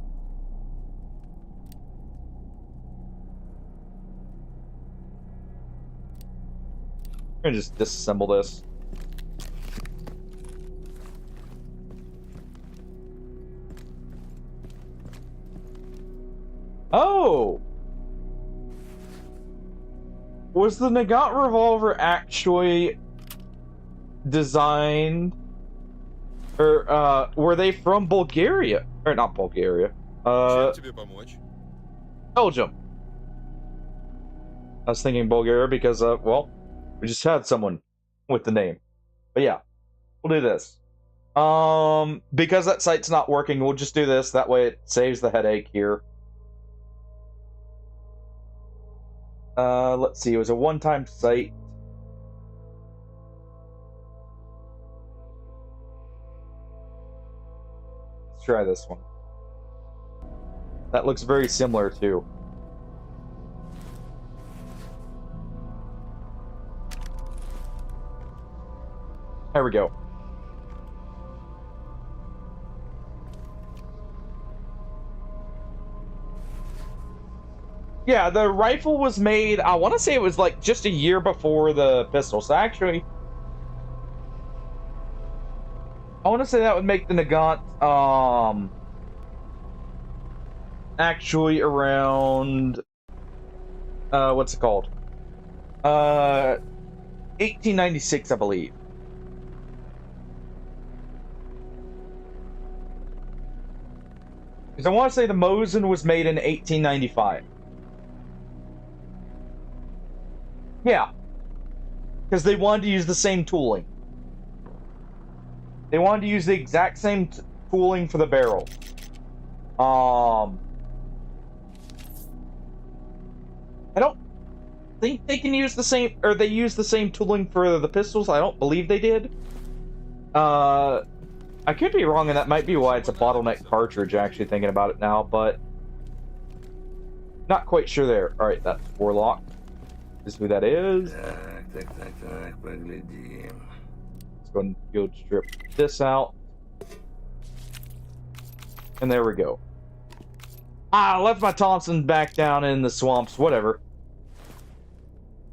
I'm gonna just disassemble this. Oh! Was the Nagant revolver actually designed, or were they from Bulgaria? Or not Bulgaria. Чем тебе помочь? Belgium. I was thinking Bulgaria because, well, we just had someone with the name. But yeah, we'll do this. Because that site's not working, we'll just do this. That way it saves the headache here. Let's see, it was a one-time site. Let's try this one. That looks very similar too. There we go. Yeah, the rifle was made, I want to say it was like just a year before the pistol. So actually, I want to say that would make the Nagant, actually around, what's it called? 1896, I believe. Because I want to say the Mosin was made in 1895. Yeah. Because they wanted to use the same tooling. They wanted to use the exact same tooling for the barrel. I don't think they can use the same, or they use the same tooling for the pistols. I don't believe they did. I could be wrong, and that might be why it's a bottleneck cartridge, actually thinking about it now, but not quite sure there. Alright, that's Warlock. Is who that is. Поглядим. Let's go and field strip this out. And there we go. Ah, I left my Thompson back down in the swamps. Whatever.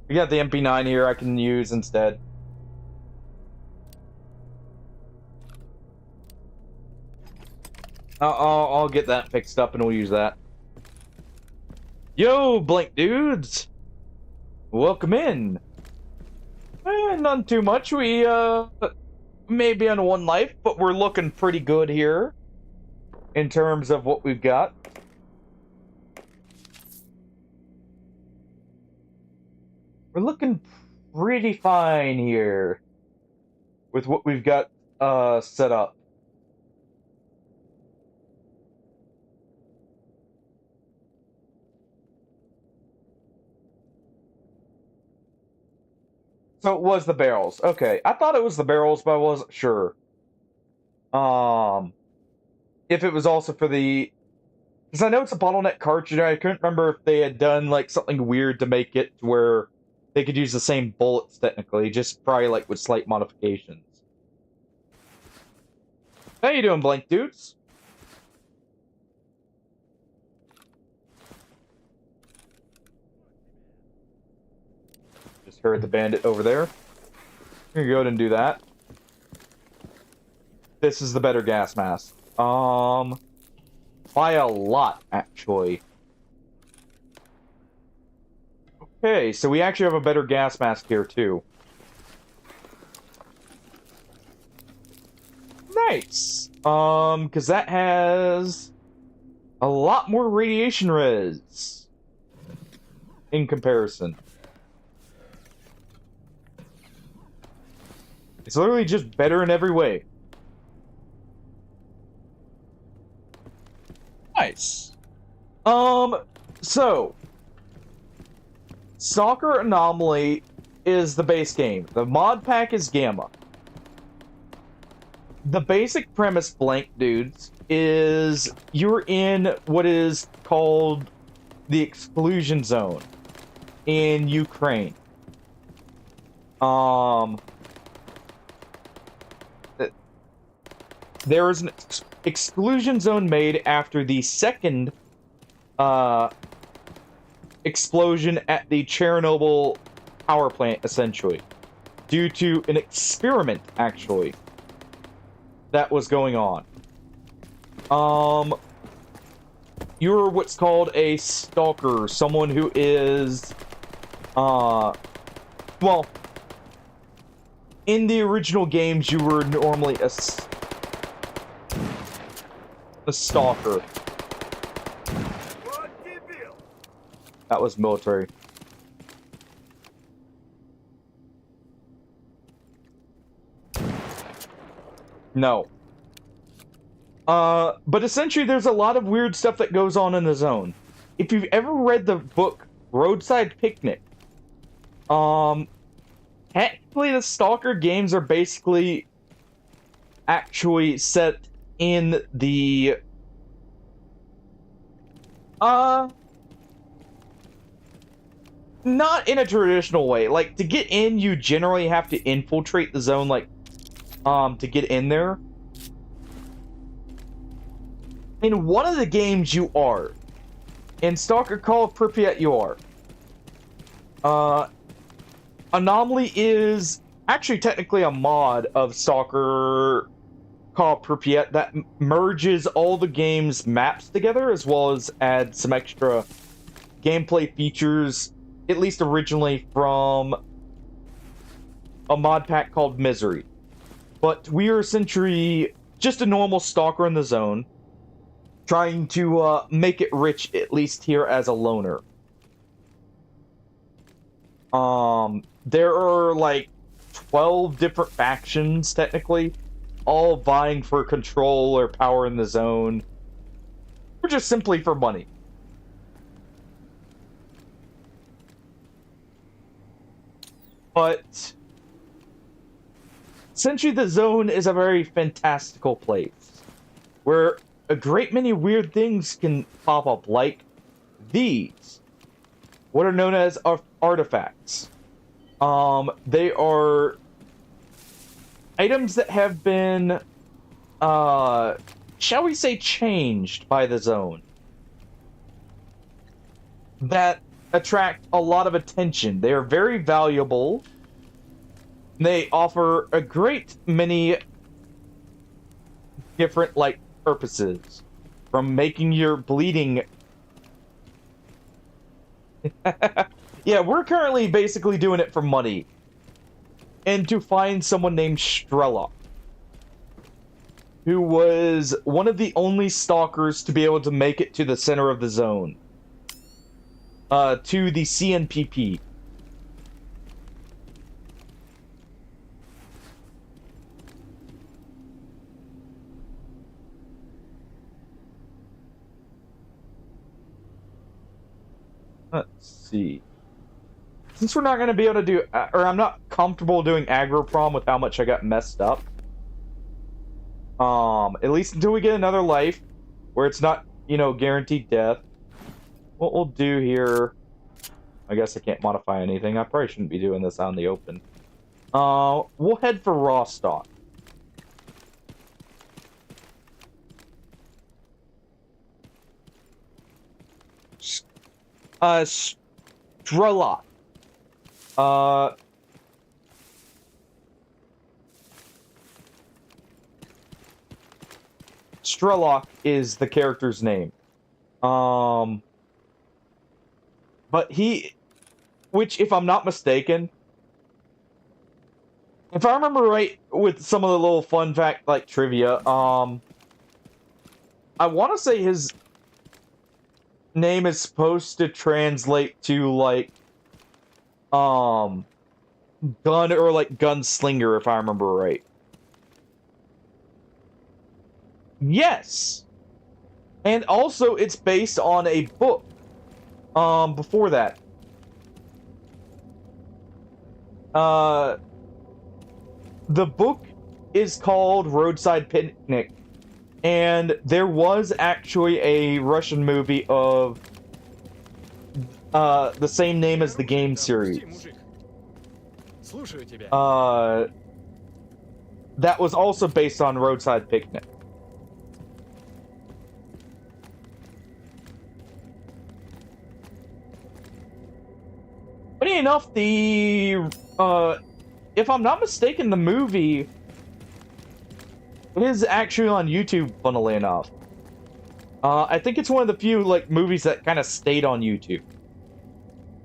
We got the MP9 here I can use instead. I'll get that fixed up and we'll use that. Yo, Blink dudes! Welcome in. None too much. We, maybe on one life, but we're looking pretty good here in terms of what we've got. We're looking pretty fine here with what we've got, set up. So it was the barrels. Okay. I thought it was the barrels, but I wasn't sure. If it was also for the... Because I know it's a bottleneck cartridge. I couldn't remember if they had done, like, something weird to make it where they could use the same bullets, technically. Just probably, like, with slight modifications. How you doing, Blank Dudes? Just heard the bandit over there. gonna go ahead and do that. This is the better gas mask. By a lot, actually. Okay, so we actually have a better gas mask here, too. Nice! Because that has a lot more radiation res in comparison. It's literally just better in every way. Nice. So Stalker Anomaly is the base game. The mod pack is Gamma. The basic premise, blank dudes, is you're in what is called the exclusion zone in Ukraine. There is an exclusion zone made after the second explosion at the Chernobyl power plant, essentially, due to an experiment, actually, that was going on. You're what's called a stalker, someone who is, well, in the original games, you were normally a stalker. That was military. No. But essentially there's a lot of weird stuff that goes on in the zone. If you've ever read the book Roadside Picnic, technically the Stalker games are basically actually set in the not in a traditional way. Like, to get in, you generally have to infiltrate the zone, like, to get in there. In one of the games, you are. In Stalker Call of Pripyat, you are. Anomaly is actually technically a mod of Stalker Call of Pripyat that merges all the game's maps together, as well as adds some extra gameplay features, at least originally from a mod pack called Misery. But we are essentially just a normal stalker in the zone, trying to make it rich, at least here as a loner. There are like 12 different factions, technically, all vying for control or power in the zone, or just simply for money. But essentially the zone is a very fantastical place, where a great many weird things can pop up, like these, what are known as artifacts. They are items that have been, shall we say, changed by the zone, that attract a lot of attention. They are very valuable. They offer a great many different, like, purposes, from making your bleeding. Yeah, we're currently basically doing it for money, and to find someone named Strela, who was one of the only stalkers to be able to make it to the center of the zone, to the CNPP. Let's see. Since we're not going to be able to do, or I'm not comfortable doing aggro prom with how much I got messed up, at least until we get another life, where it's not, you know, guaranteed death, what we'll do here, I guess I can't modify anything, I probably shouldn't be doing this out in the open. We'll head for Rostock. Strelok. Strelok is the character's name. But which, if I'm not mistaken, if I remember right, with some of the little fun fact, like, trivia, I want to say his name is supposed to translate to, like, gun, or, like, gunslinger, if I remember right. Yes! And also, it's based on a book, before that. The book is called Roadside Picnic, and there was actually a Russian movie of the same name as the game series. That was also based on Roadside Picnic. Funny enough, if I'm not mistaken, the movie is actually on YouTube, funnily enough. I think it's one of the few, like, movies that kind of stayed on YouTube.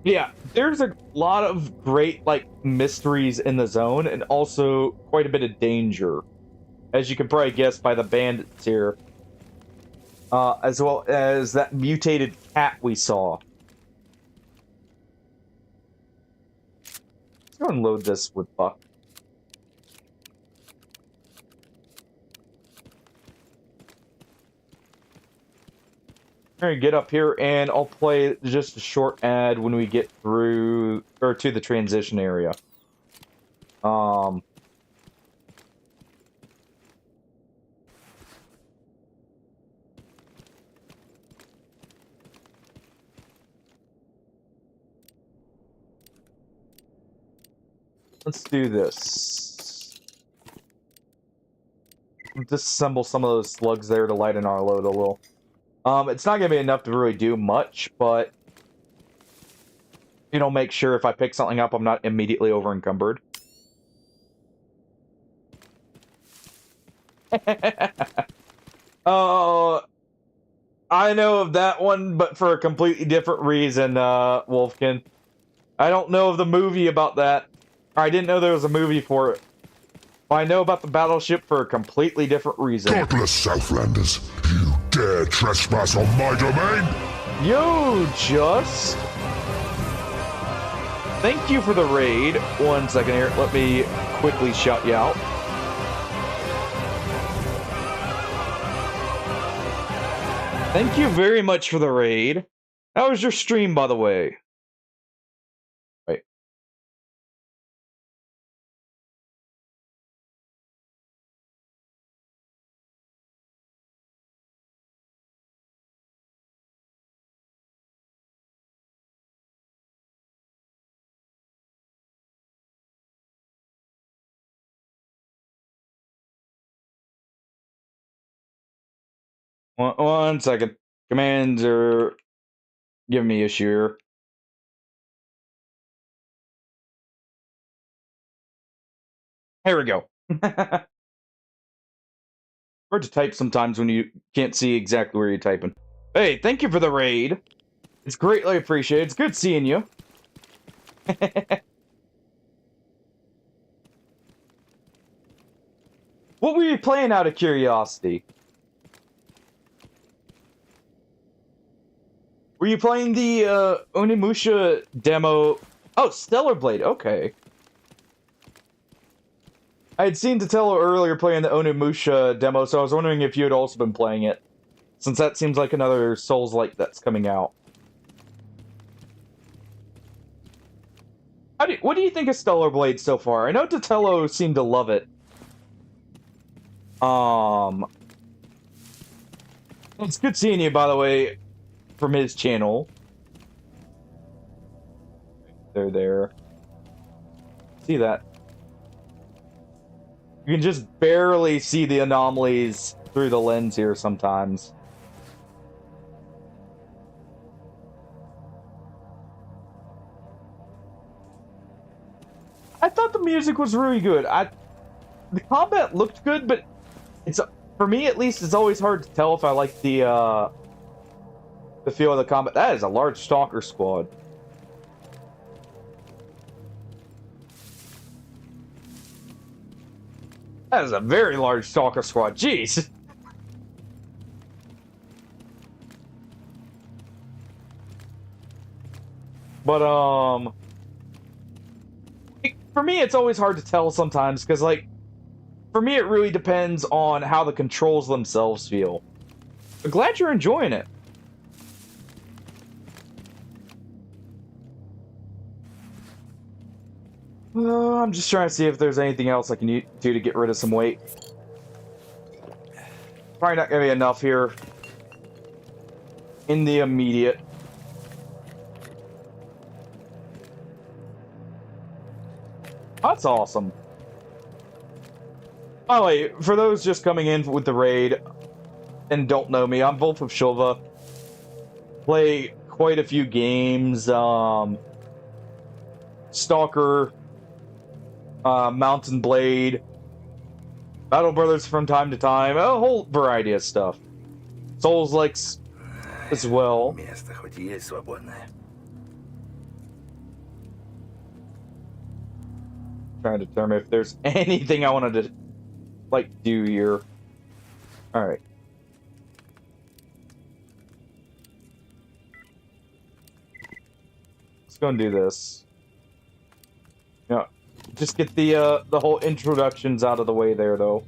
Yeah, there's a lot of great, like, mysteries in the zone, and also quite a bit of danger, as you can probably guess by the bandits here. As well as that mutated cat we saw. Let's go and load this with Buck. Alright, get up here, and I'll play just a short ad when we get through, or to the transition area. Let's do this. Disassemble some of those slugs there to lighten our load a little. It's not gonna be enough to really do much, but make sure if I pick something up, I'm not immediately over encumbered. Oh, I know of that one, but for a completely different reason, Wolfkin. I don't know of the movie about that. I didn't know there was a movie for it. But I know about the battleship for a completely different reason. Godless Southlanders, you dare trespass on my domain? You just... Thank you for the raid. 1 second here. Let me quickly shout you out. Thank you very much for the raid. How was your stream, by the way? Wait. One second. Commands are giving me issue here. Here we go. Hard to type sometimes when you can't see exactly where you're typing. Hey, thank you for the raid. It's greatly appreciated. It's good seeing you. What were you playing out of curiosity? Were you playing the Onimusha demo? Oh, Stellar Blade, okay. I had seen Tatello earlier playing the Onimusha demo, so I was wondering if you had also been playing it, since that seems like another Souls-like that's coming out. What do you think of Stellar Blade so far? I know Tatello seemed to love it. It's good seeing you, by the way, from his channel. There. See that? You can just barely see the anomalies through the lens here sometimes. I thought the music was really good. The combat looked good, but it's for me at least, it's always hard to tell if I like the feel of the combat. That is a large Stalker squad. That is a very large Stalker squad. Jeez. But for me, it's always hard to tell sometimes because, like, for me, it really depends on how the controls themselves feel. I'm glad you're enjoying it. I'm just trying to see if there's anything else I can do to get rid of some weight. Probably not gonna be enough here in the immediate. That's awesome. By the way, for those just coming in with the raid and don't know me, I'm Wolf of Shilva. Play quite a few games. Stalker, Mountain Blade, Battle Brothers from time to time, a whole variety of stuff. Souls-likes as well. Место хоть и есть свободное. Trying to determine if there's anything I wanted to, like, do here. Alright. Let's go and do this. Yeah. Just get the whole introductions out of the way there, though.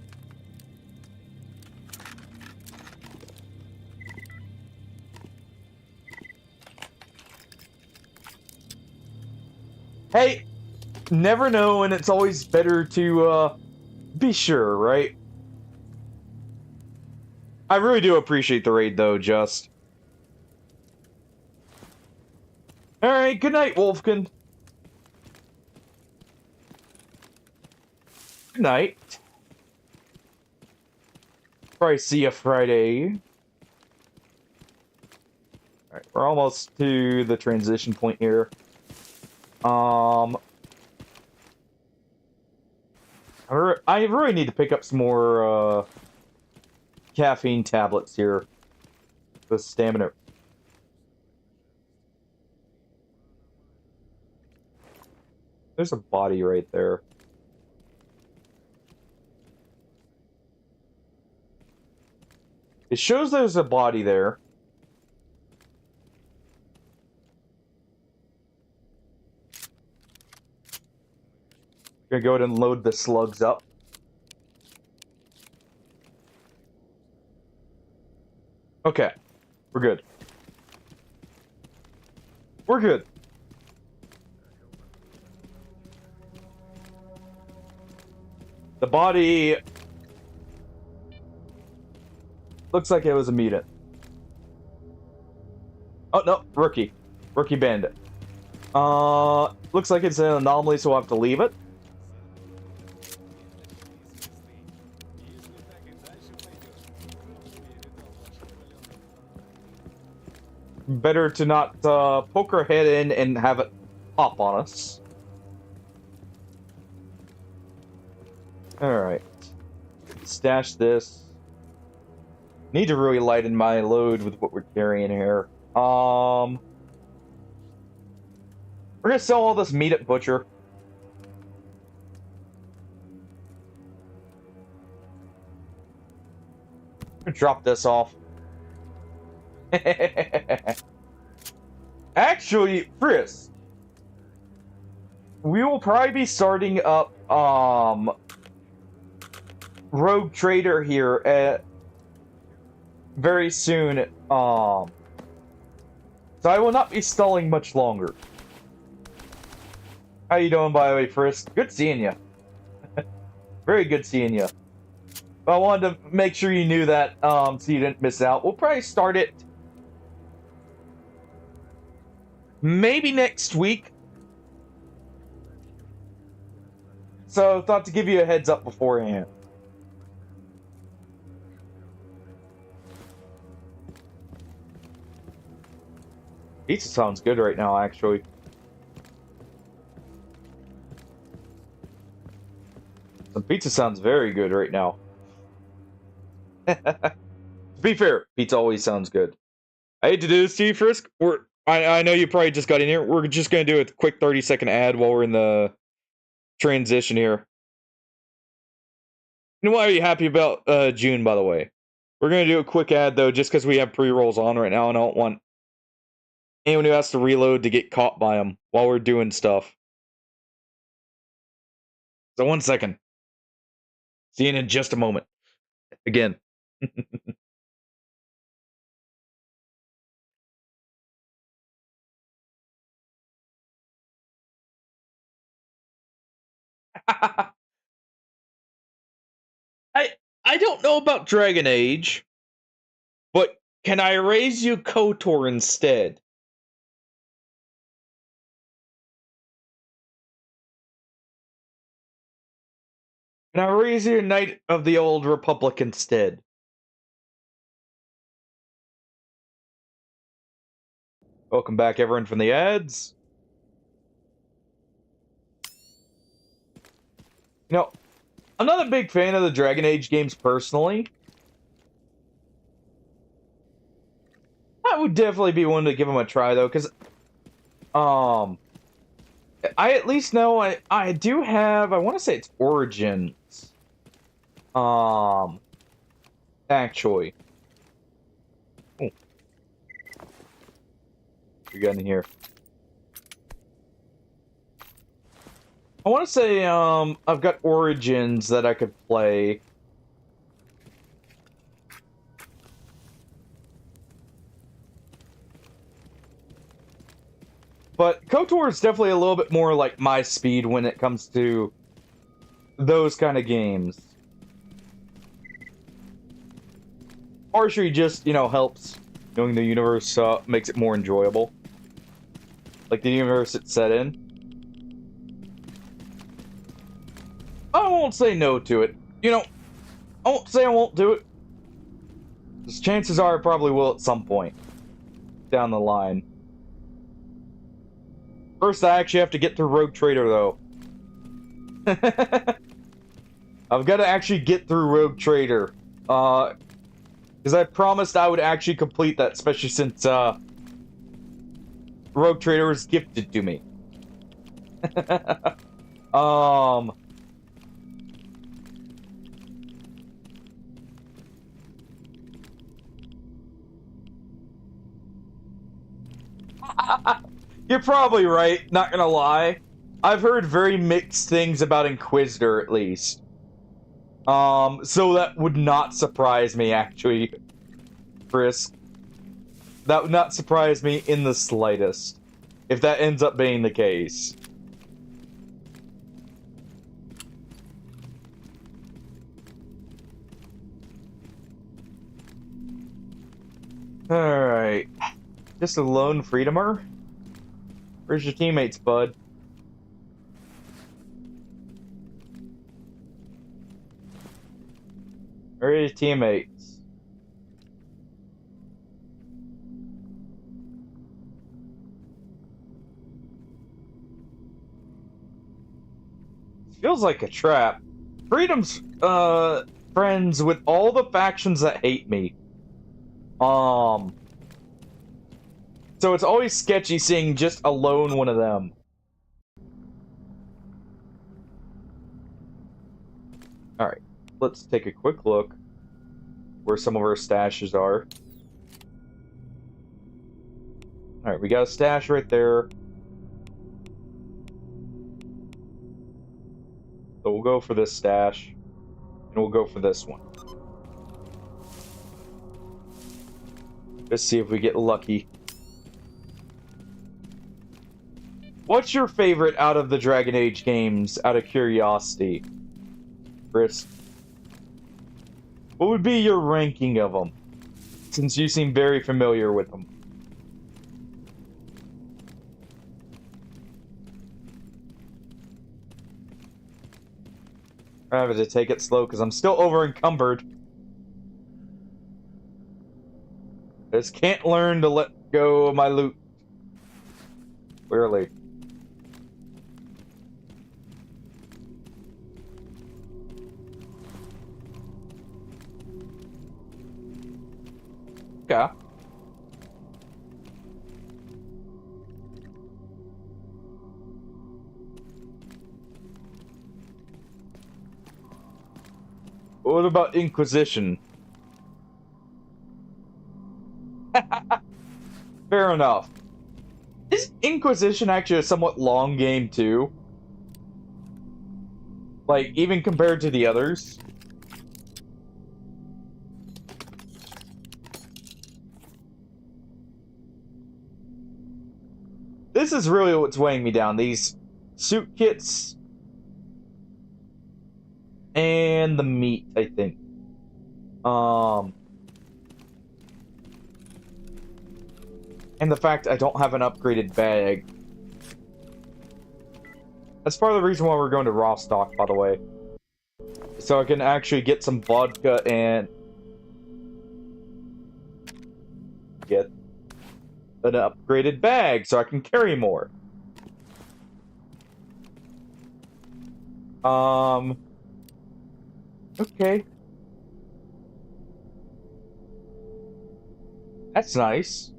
Hey! Never know, and it's always better to, be sure, right? I really do appreciate the raid, though, just. Alright, good night, Wolfkin. Good night. Probably see you Friday. Alright, we're almost to the transition point here. I really need to pick up some more caffeine tablets here. The stamina. There's a body right there. It shows there's a body there. Gonna go ahead and load the slugs up. Okay, we're good. We're good. The body looks like it was a mutant. Oh no, rookie bandit. Looks like it's an anomaly, so we'll have to leave it. Better to not poke our head in and have it pop on us. Alright. Stash this. Need to really lighten my load with what we're carrying here. We're gonna sell all this meat at Butcher. Drop this off. Actually, Frisk, we will probably be starting up Rogue Trader here very soon. So I will not be stalling much longer. How you doing, by the way, Frisk? Good seeing you. Very good seeing you. But I wanted to make sure you knew that, so you didn't miss out. We'll probably start it maybe next week. So thought to give you a heads up beforehand. Pizza sounds good right now, actually. The pizza sounds very good right now. To be fair, pizza always sounds good. I hate to do this to you, Frisk. I know you probably just got in here. We're just gonna do a quick 30-second ad while we're in the transition here. You know why are you happy about June, by the way? We're gonna do a quick ad though, just because we have pre-rolls on right now, and I don't want anyone who has to reload to get caught by them while we're doing stuff. So 1 second. See you in just a moment. Again. I don't know about Dragon Age, but can I raise you KOTOR instead? Can I raise you Knight of the Old Republic instead? Welcome back, everyone, from the ads. You know, I'm not a big fan of the Dragon Age games personally. I would definitely be willing to give them a try though, because I at least know I do have, I want to say it's Origins. Actually. Oh. We got in here. I want to say I've got Origins that I could play. But KOTOR is definitely a little bit more like my speed when it comes to those kind of games. Archery just, helps. Knowing the universe makes it more enjoyable. Like the universe it's set in. I won't say no to it. I won't say I won't do it. Because chances are I probably will at some point. Down the line. First, I actually have to get through Rogue Trader, though. I've got to actually get through Rogue Trader. Because I promised I would actually complete that, especially since, Rogue Trader was gifted to me. You're probably right, not gonna lie. I've heard very mixed things about Inquisitor, at least. So that would not surprise me, actually, Chris. That would not surprise me in the slightest, if that ends up being the case. Alright. Just a lone freedomer? Where's your teammates, bud? Where are your teammates? Feels like a trap. Freedom's, friends with all the factions that hate me. So it's always sketchy seeing just a lone one of them. Alright, let's take a quick look where some of our stashes are. Alright, we got a stash right there. So we'll go for this stash. And we'll go for this one. Let's see if we get lucky. What's your favorite out of the Dragon Age games, out of curiosity, Chris? What would be your ranking of them? Since you seem very familiar with them. I have to take it slow because I'm still over encumbered. I just can't learn to let go of my loot. Clearly. Okay. What about Inquisition? Fair enough. Is Inquisition actually a somewhat long game too? Like, even compared to the others? This is really what's weighing me down. These suit kits and the meat, I think. And the fact I don't have an upgraded bag. That's part of the reason why we're going to Rostock, by the way. So I can actually get some vodka and get an upgraded bag so I can carry more. Okay. That's nice.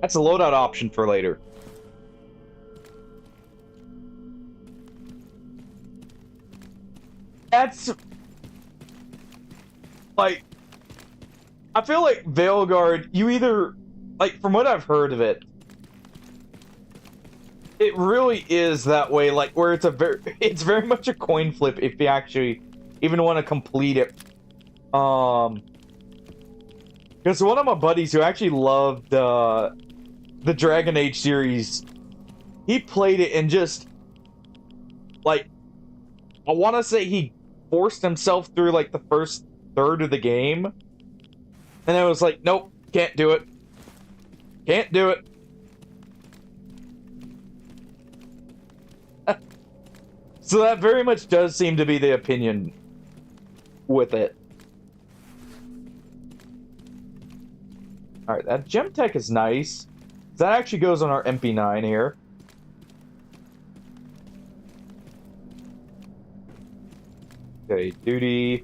That's a loadout option for later. That's... like... I feel like Veilguard, you either... like, from what I've heard of it, it really is that way, like, where it's very much a coin flip if you actually even want to complete it. Because one of my buddies who actually loved the Dragon Age series, he played it and just, like, I want to say he forced himself through, like, the first third of the game. And I was like, nope, can't do it. Can't do it. So that very much does seem to be the opinion with it. Alright, that gem tech is nice. That actually goes on our MP9 here. Okay, duty.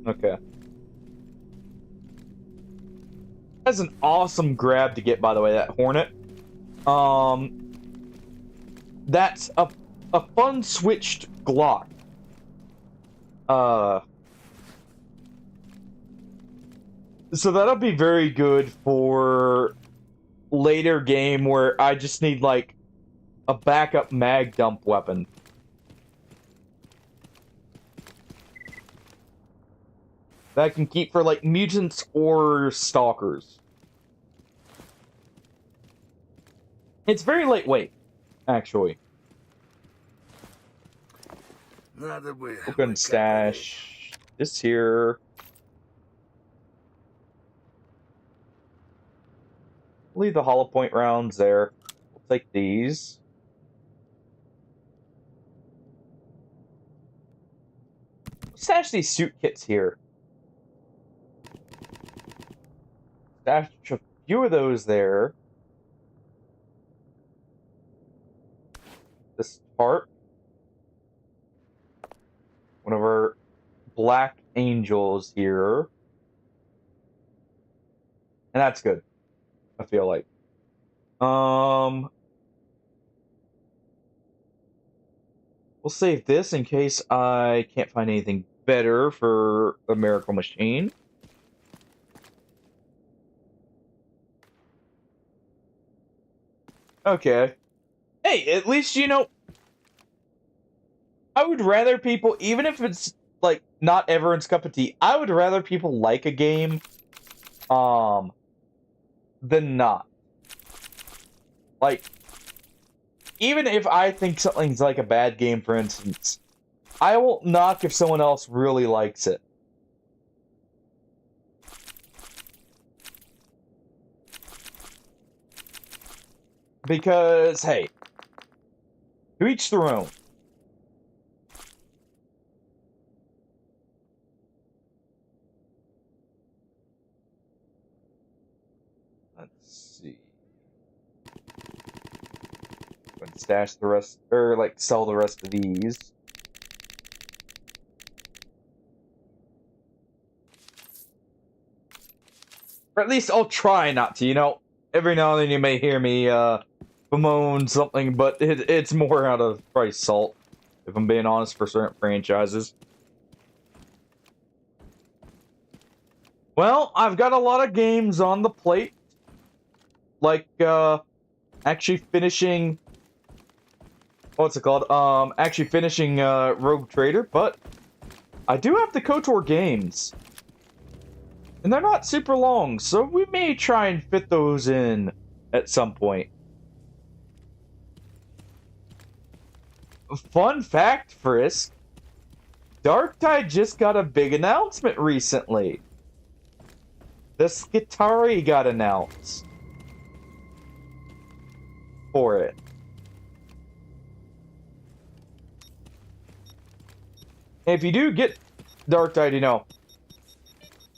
Okay. That's an awesome grab to get, by the way, that Hornet. That's a fun switched Glock. So that'll be very good for later game where I just need, like, a backup mag dump weapon. That I can keep for, like, mutants or stalkers. It's very lightweight, actually. Надо бы... We're gonna stash this here. Leave the hollow point rounds there. We'll take these. Stash these suit kits here. Stash a few of those there. This part. One of our black angels here. And that's good, I feel like. We'll save this in case I can't find anything better for the Miracle Machine. Okay. Hey, at least, you know, I would rather people, even if it's, like, not everyone's cup of tea, I would rather people like a game, than not. Like, even if I think something's like a bad game, for instance, I won't knock if someone else really likes it. Because, hey, to each their own. Let's see. stash the rest, or like sell the rest of these. Or at least I'll try not to, you know? Every now and then you may hear me bemoan something, but it's more out of price salt, if I'm being honest, for certain franchises. Well, I've got a lot of games on the plate. Like, actually finishing... What's it called? Actually finishing Rogue Trader, but I do have the KOTOR games. And they're not super long, so we may try and fit those in at some point. Fun fact, Frisk. Darktide just got a big announcement recently. The Skitarii got announced for it. And if you do get Darktide, you know,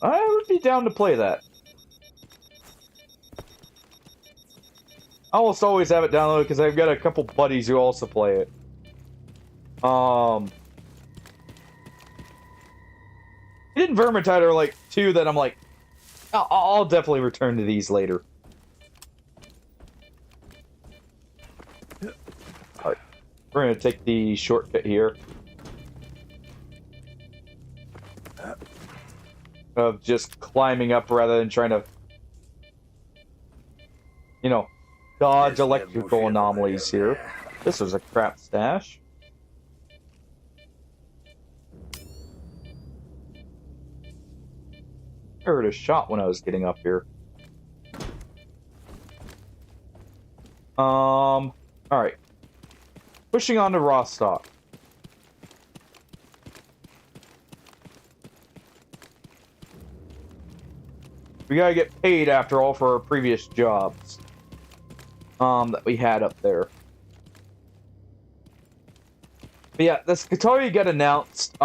I would be down to play that. I almost always have it downloaded because I've got a couple buddies who also play it. Hidden Vermintide are like two that I'm like, I'll definitely return to these later. Alright, we're gonna take the shortcut here. Of just climbing up rather than trying to, you know, dodge electrical anomalies here. This was a crap stash. I heard a shot when I was getting up here. Alright. Pushing on to Rostock. We gotta get paid after all for our previous jobs. That we had up there. But yeah, the Skitarii got announced,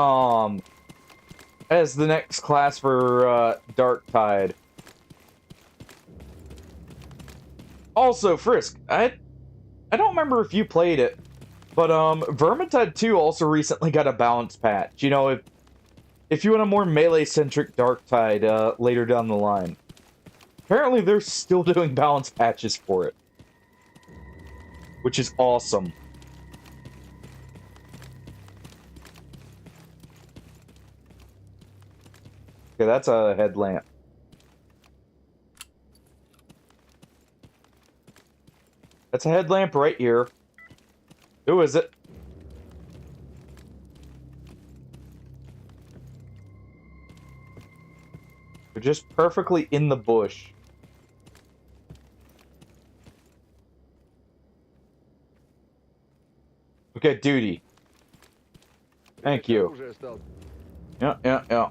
as the next class for, Darktide. Also, Frisk, I don't remember if you played it, but, Vermintide 2 also recently got a balance patch. You know, if you want a more melee-centric Darktide, later down the line. Apparently, they're still doing balance patches for it. Which is awesome. Okay, that's a headlamp. That's a headlamp right here. Who is it? They're just perfectly in the bush. Okay, duty. Thank you. Yeah.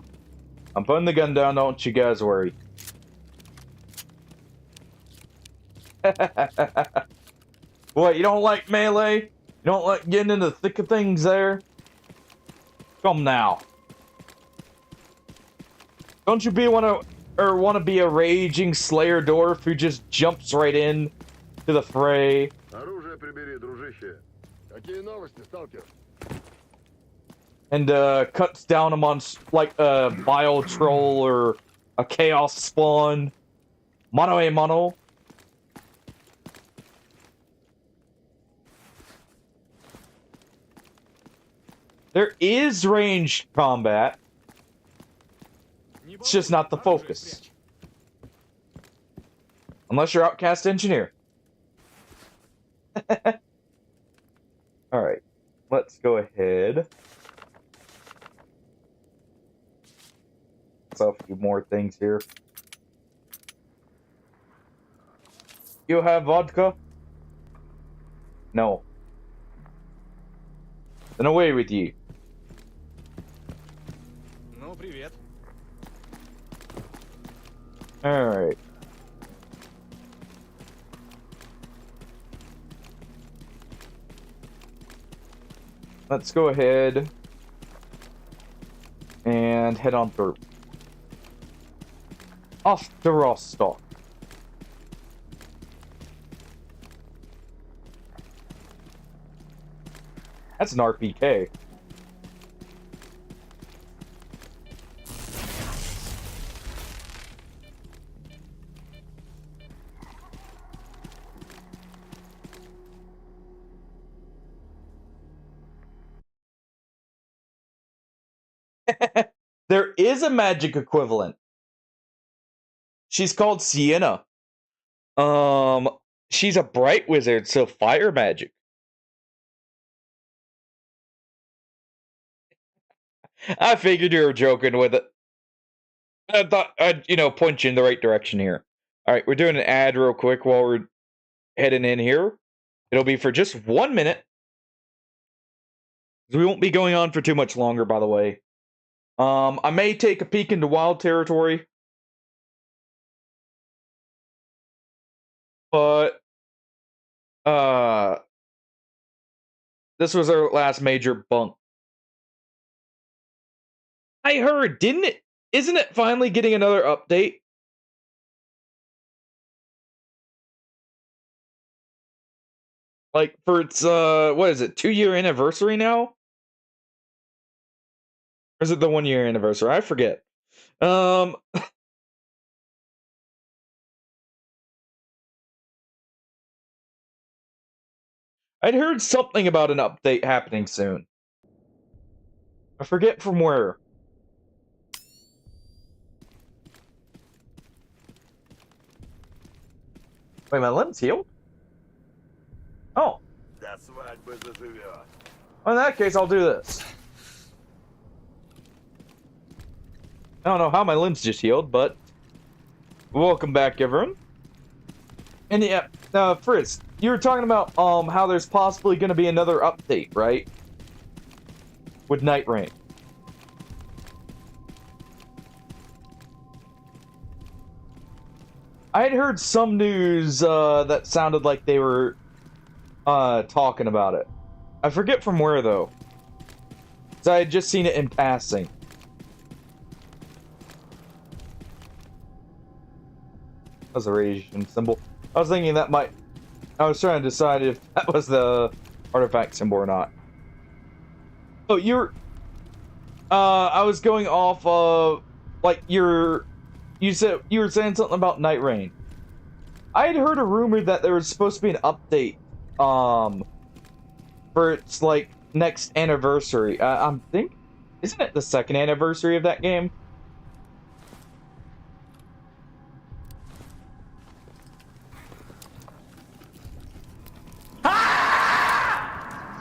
I'm putting the gun down, don't you guys worry. What, you don't like melee? You don't like getting into the thick of things there? Come now. Don't you want to be a raging Slayer Dwarf who just jumps right in to the fray? Оружие прибери, дружище. Какие новости, Сталкер? And cuts down a like a Bile Troll or a Chaos Spawn. Mono a mono. There is ranged combat. It's just not the focus. Unless you're Outcast Engineer. Alright. Let's go ahead. A few more things here. You have vodka? No. Then away with you. Ну, привет. Alright. Let's go ahead and head on through. Off to Rostock. That's an RPK. There is a magic equivalent. She's called Sienna. She's a bright wizard, so fire magic. I figured you were joking with it. I thought I'd, point you in the right direction here. All right, we're doing an ad real quick while we're heading in here. It'll be for just 1 minute. We won't be going on for too much longer, by the way. I may take a peek into wild territory. But, this was our last major bunk. I heard, isn't it finally getting another update? Like, for its, what is it, 2-year anniversary now? Or is it the 1-year anniversary? I forget. I'd heard something about an update happening soon. I forget from where. Wait, my limb's healed? Oh. До свадьбы заживет. Well, in that case, I'll do this. I don't know how my limbs just healed, but welcome back, everyone. And yeah, Fritz, you were talking about how there's possibly going to be another update, right? With Night Rain. I had heard some news that sounded like they were talking about it. I forget from where, though. So I had just seen it in passing. That was a radiation symbol. I was thinking that might... I was trying to decide if that was the artifact symbol or not. Oh, you're... I was going off of... Like, you said... You were saying something about Night Rain. I had heard a rumor that there was supposed to be an update, for its, like, next anniversary. I'm think... Isn't it the 2nd anniversary of that game?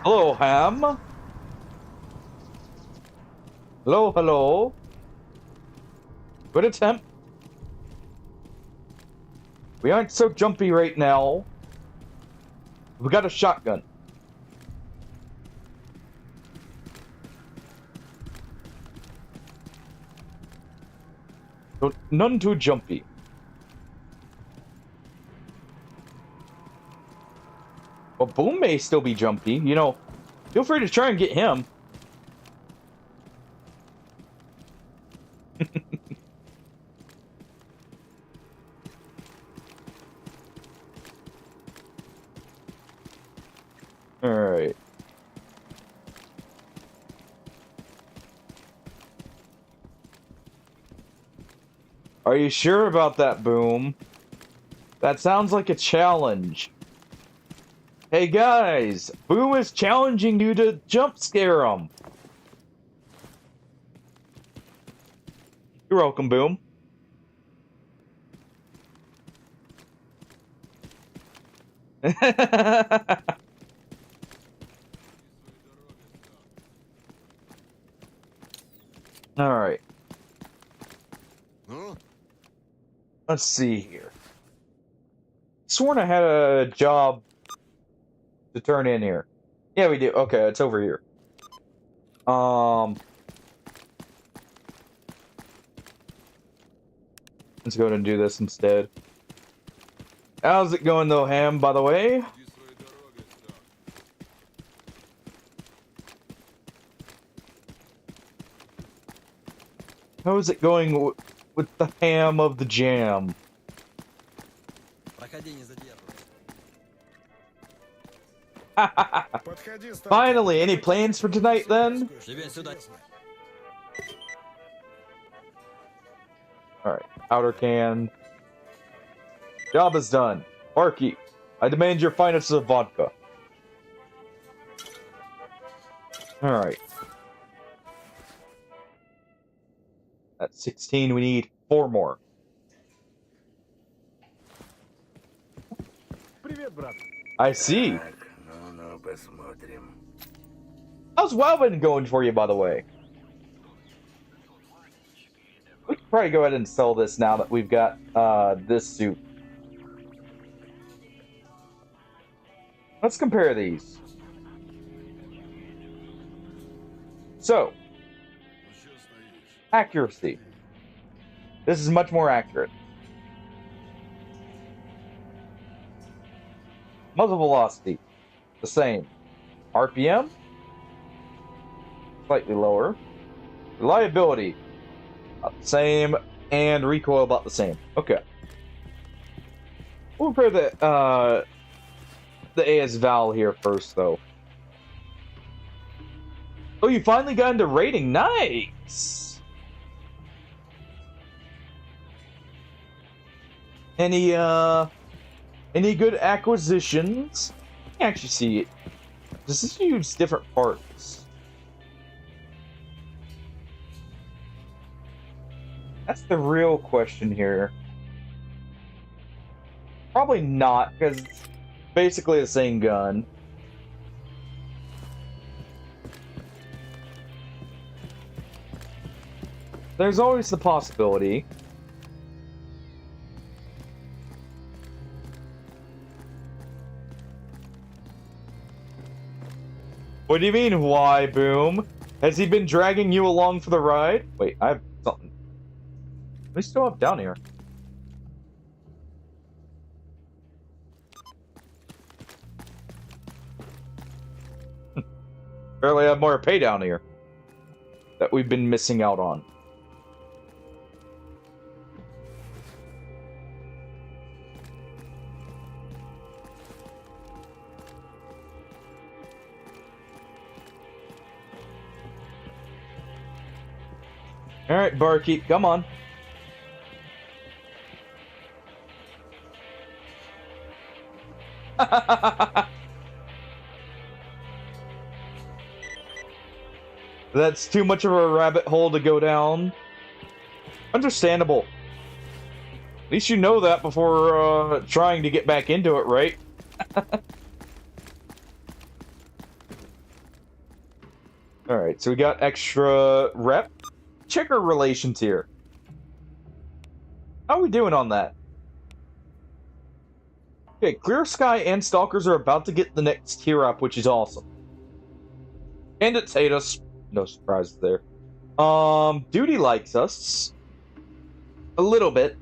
Hello, Ham. Hello, hello. Good attempt. We aren't so jumpy right now. We got a shotgun. So none too jumpy. Well, Boom may still be jumpy. You know, feel free to try and get him. Alright. Are you sure about that, Boom? That sounds like a challenge. Hey guys, Boom is challenging you to jump scare him. You're welcome, Boom. Alright. Let's see here. Sworn I had a job to turn in here. Yeah, we do. Okay, it's over here. Let's go ahead and do this instead. How's it going though, Ham, by the way? How is it going with the ham of the jam? Подходи, Сталкер. Finally, any plans for tonight then? Тебя сюда. Alright, outer can. Job is done. Barkeep, I demand your finest of vodka. Alright. That's 16, we need 4 more. Привет, брат. I see. Так, ну-ну, посмотрим. How's welding going for you, by the way? We could probably go ahead and sell this now that we've got this suit. Let's compare these. So, accuracy. This is much more accurate. Muzzle velocity, the same. RPM, slightly lower. Reliability, about the same. And recoil, about the same. Okay. We'll compare the AS Val here first, though. Oh, you finally got into rating. Nice! Any good acquisitions? You can actually see it. This is use different parts. That's the real question here. Probably not, because it's basically the same gun. There's always the possibility. What do you mean, why, Boom? Has he been dragging you along for the ride? Wait, I have something. We still have down here. Apparently I have more pay down here that we've been missing out on. Alright, barkeep, come on. That's too much of a rabbit hole to go down. Understandable. At least you know that before trying to get back into it, right? Alright, so we got extra rep. Check our relations here. How are we doing on that? Okay, Clear Sky and Stalkers are about to get the next tier up, which is awesome. Bandits hate us. No surprises there. Duty likes us. A little bit.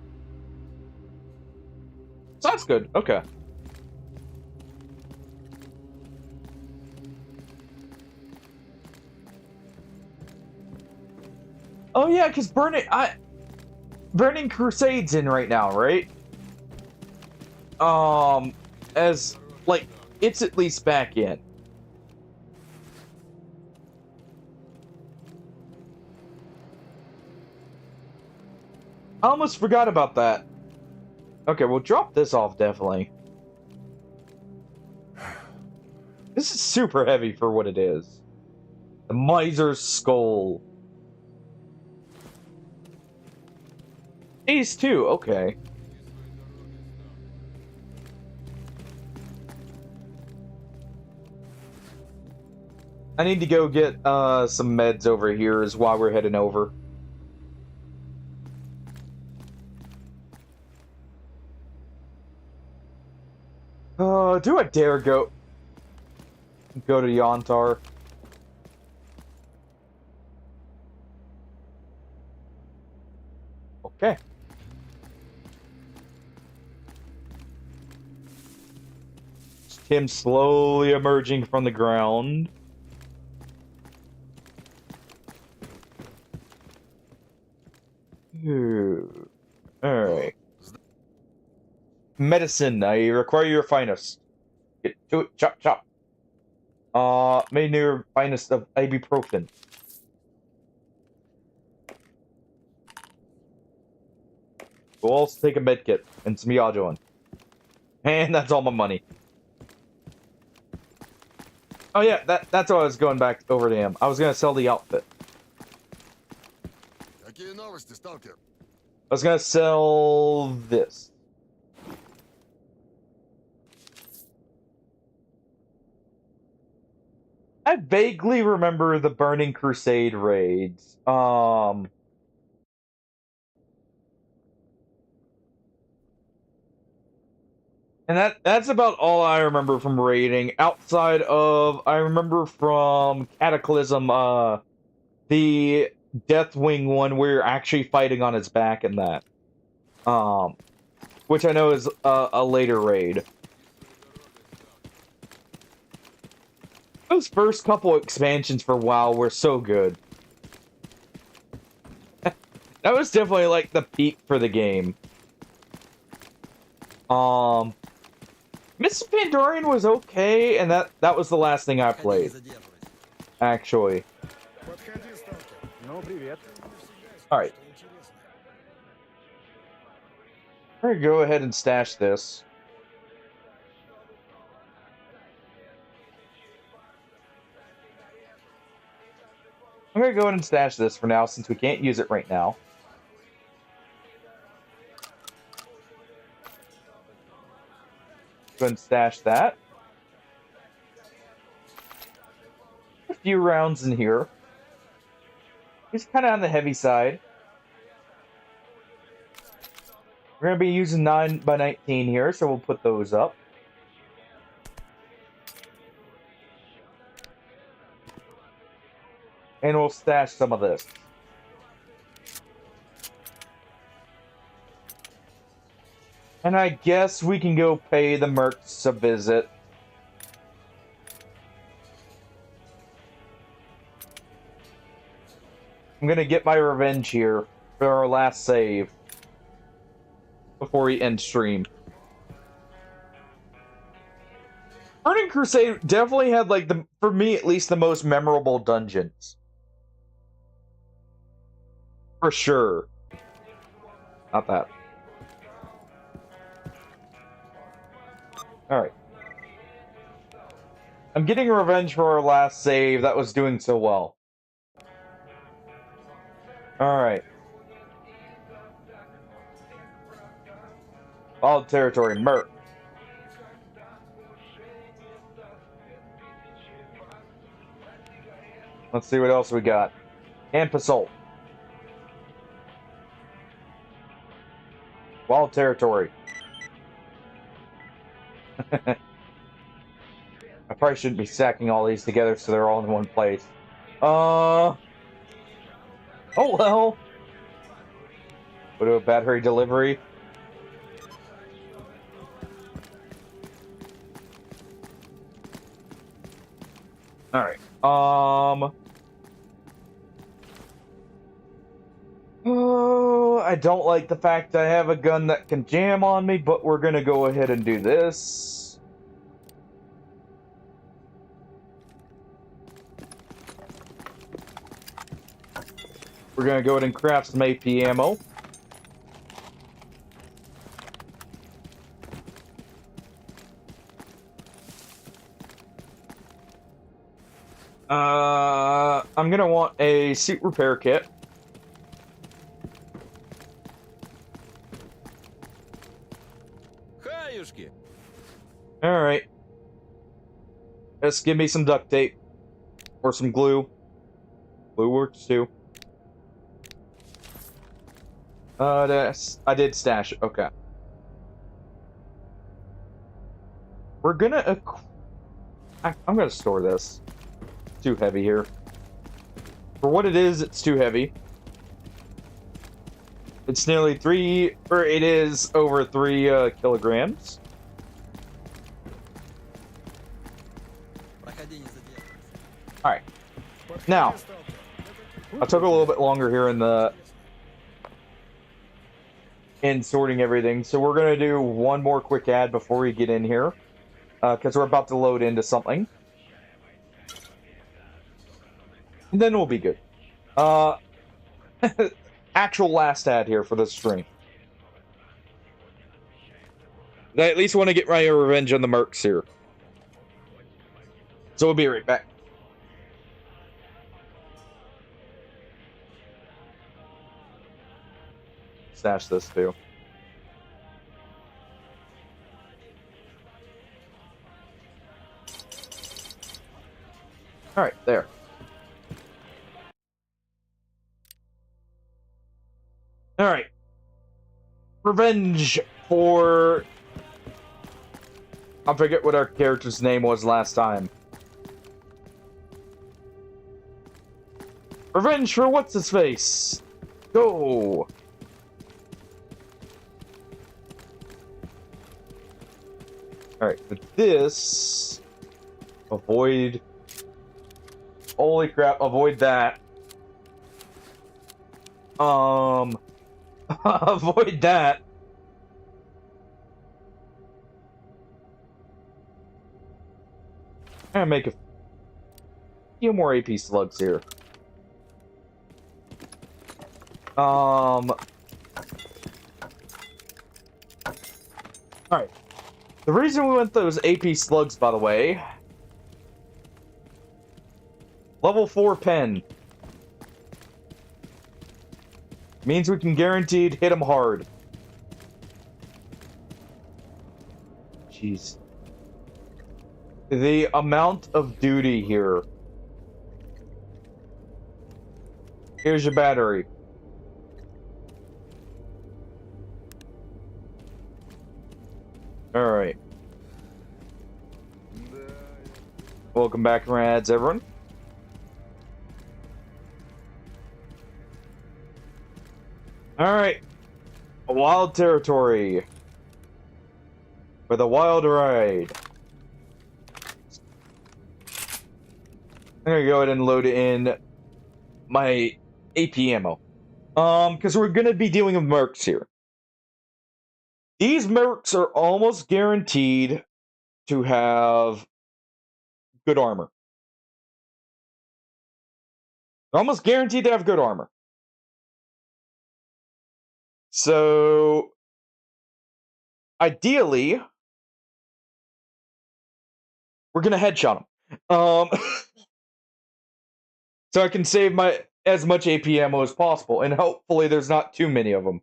So that's good. Okay. Oh yeah, because Burning Crusade's in right now, right? As like it's at least back in. I almost forgot about that. Okay, we'll drop this off definitely. This is super heavy for what it is. The Miser's Skull. These two, okay. I need to go get some meds over here is why we're heading over. Do I dare go to Yontar? Okay. Just him slowly emerging from the ground. Alright. Medicine, I require your finest. Get to it, chop chop. Made near finest of ibuprofen. We'll also take a medkit and some Yajoin. And that's all my money. Oh yeah, that's why I was going back over to him. I was gonna sell the outfit. Какие новости, Stalker? I was gonna sell this. I vaguely remember the Burning Crusade raids. And that's about all I remember from raiding. Outside of, I remember from Cataclysm, the Deathwing one where you're actually fighting on its back and that. Which I know is a later raid. Those first couple expansions for WoW were so good. That was definitely like the peak for the game. Miss Pandorian was okay, and that was the last thing I played. Actually. Alright. We're gonna go ahead and stash this. I'm gonna go ahead and stash this for now, since we can't use it right now. Go ahead and stash that. A few rounds in here. It's kind of on the heavy side. We're going to be using 9x19 here, so we'll put those up. And we'll stash some of this. And I guess we can go pay the mercs a visit. I'm gonna get my revenge here for our last save before we end stream. Burning Crusade definitely had, like, for me at least, the most memorable dungeons. For sure. Not that. Alright. I'm getting revenge for our last save that was doing so well. Alright. Wild territory, Merc. Let's see what else we got. Ampasol. Wild territory. I probably shouldn't be stacking all these together so they're all in one place. Oh well. We'll do a battery delivery. Alright. Oh, I don't like the fact I have a gun that can jam on me, but we're gonna go ahead and do this. We're gonna go ahead and craft some AP ammo. I'm gonna want a suit repair kit. Alright. Just give me some duct tape. Or some glue. Glue works too. I did stash it. Okay. We're gonna... I'm gonna store this. It's too heavy here. For what it is, it's too heavy. It's nearly it is over 3 kilograms. Alright. Now, I took a little bit longer here in sorting everything, so we're gonna do one more quick ad before we get in here. Because we're about to load into something. And then we'll be good. Actual last ad here for this stream. I at least want to get my revenge on the mercs here. So we'll be right back. Stash this too. Alright, there. Alright. Revenge for... I forget what our character's name was last time. Revenge for what's-his-face? Go! Alright, but this... Avoid... Holy crap, avoid that. Avoid that. I'm gonna make a few more AP slugs here. Alright. The reason we went those AP slugs, by the way... Level 4 pen. Means we can guaranteed hit them hard. Jeez. The amount of duty here. Here's your battery. Alright. Welcome back, Rads, everyone. Alright. A wild territory. For the wild ride. I'm gonna go ahead and load in my AP ammo. Because we're gonna be dealing with mercs here. These mercs are almost guaranteed to have good armor. They're almost guaranteed to have good armor. So, ideally, we're gonna headshot them. So I can save as much AP ammo as possible, and hopefully there's not too many of them.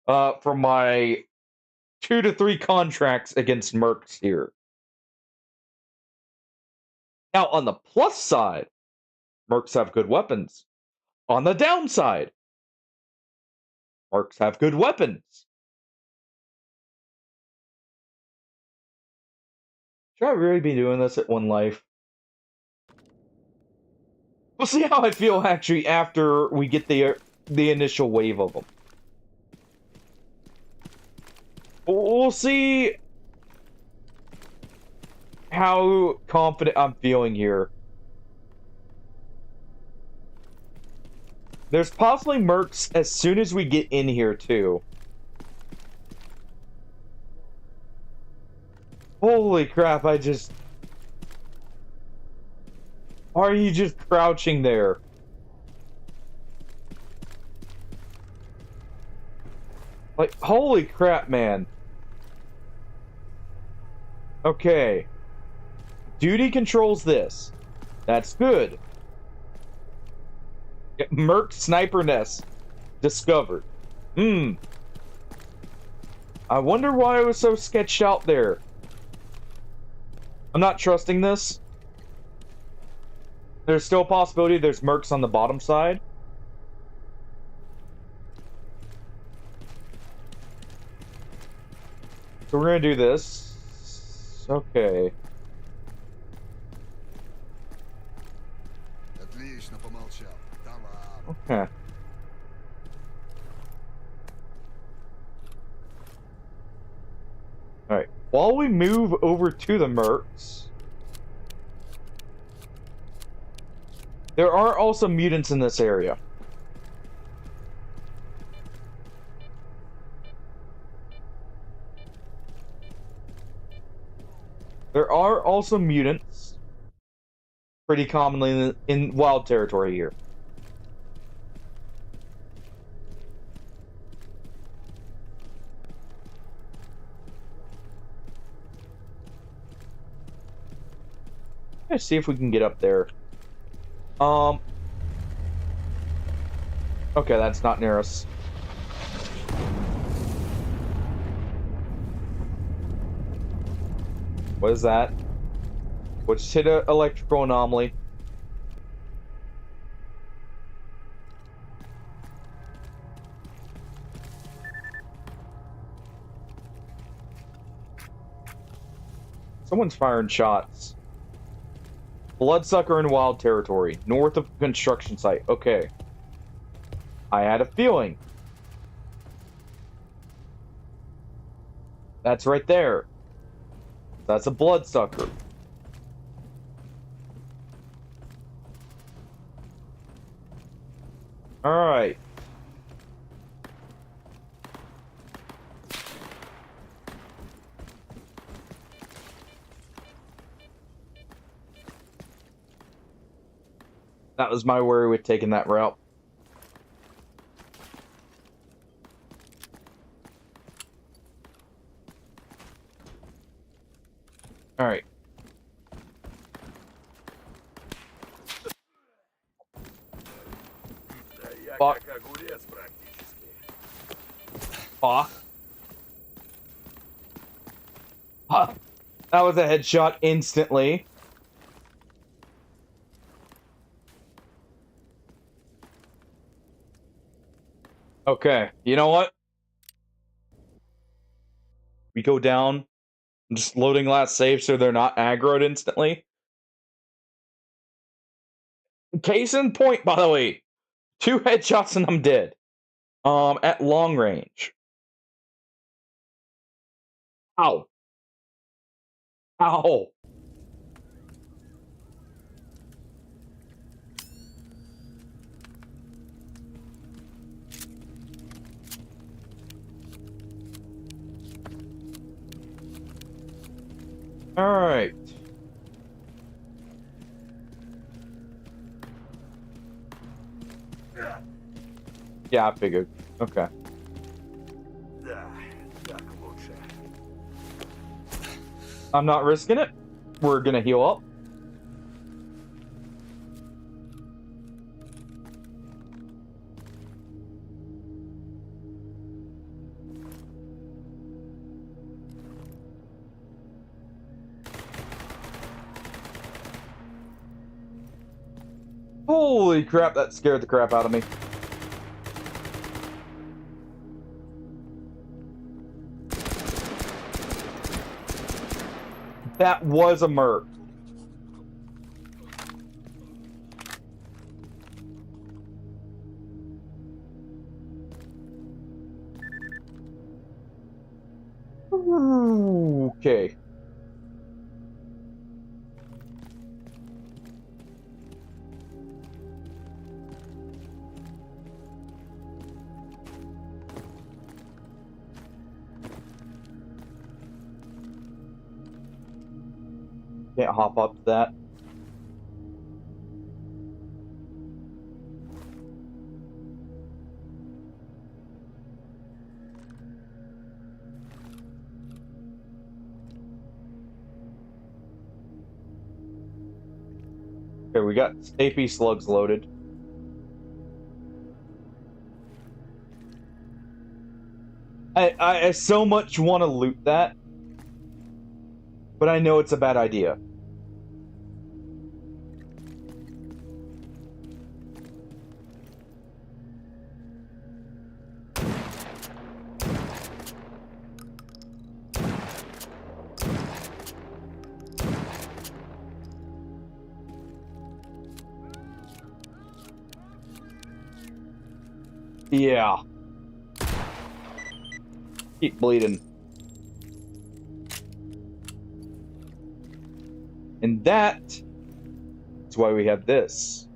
For my 2 to 3 contracts against mercs here. Now, on the plus side, mercs have good weapons. On the downside, mercs have good weapons. Should I really be doing this at One Life? We'll see how I feel, actually, after we get the initial wave of them. We'll see how confident I'm feeling here. There's possibly mercs as soon as we get in here, too. Holy crap, Why are you just crouching there? Like, holy crap, man. Okay. Duty controls this. That's good. Merc sniper nest discovered. I wonder why it was so sketched out there. I'm not trusting this. There's still a possibility there's mercs on the bottom side. So we're gonna do this. Okay. Okay. Alright. While we move over to the mercs, there are also mutants in this area. There are also mutants pretty commonly in wild territory here. Let's see if we can get up there. Okay, that's not near us. What is that? Which hit an electrical anomaly. Someone's firing shots. Bloodsucker in wild territory, north of construction site. Okay. I had a feeling. That's right there. That's a bloodsucker. Alright. That was my worry with taking that route. Alright. Fuck. Fuck. Fuck. That was a headshot instantly. Okay, you know what? We go down. I'm just loading last save so they're not aggroed instantly. Case in point, by the way. 2 headshots and I'm dead. At long range. Ow. Ow. Alright. Yeah, I figured. Okay. I'm not risking it. We're gonna heal up. Holy crap, that scared the crap out of me. That was a merc. Ooh, okay. Can't hop up to that. Okay, we got AP slugs loaded. I so much want to loot that, but I know it's a bad idea. Yeah. Keep bleeding. And that is why we have this.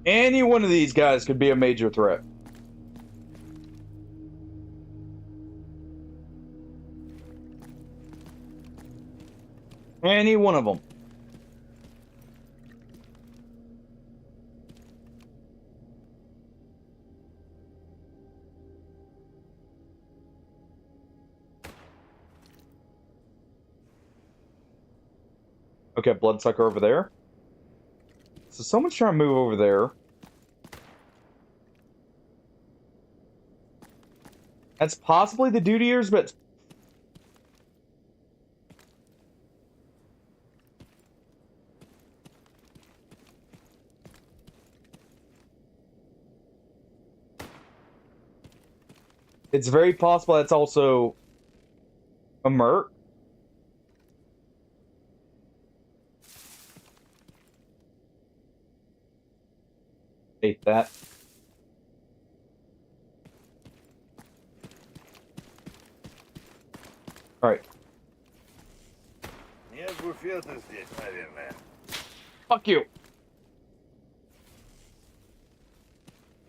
Any one of these guys could be a major threat. Any one of them. Okay, bloodsucker over there. So someone's trying to move over there. That's possibly the duty ears, but it's very possible that's also a merc. Hate that. Alright. Нет буфета здесь, наверное. Fuck you.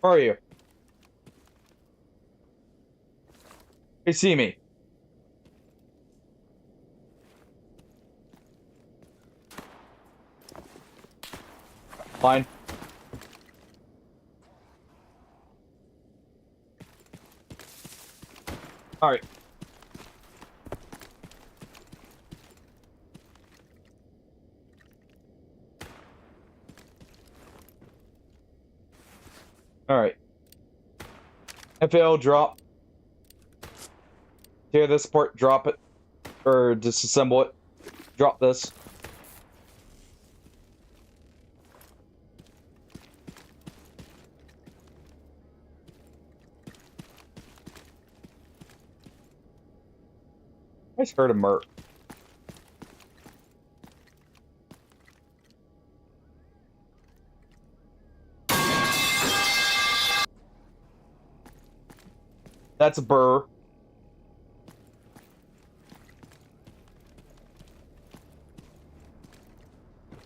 Where are you? They see me. Fine. Alright. Alright. FAL drop. Tear this apart, drop it. Or disassemble it. Drop this. I just heard a merc. That's a burr.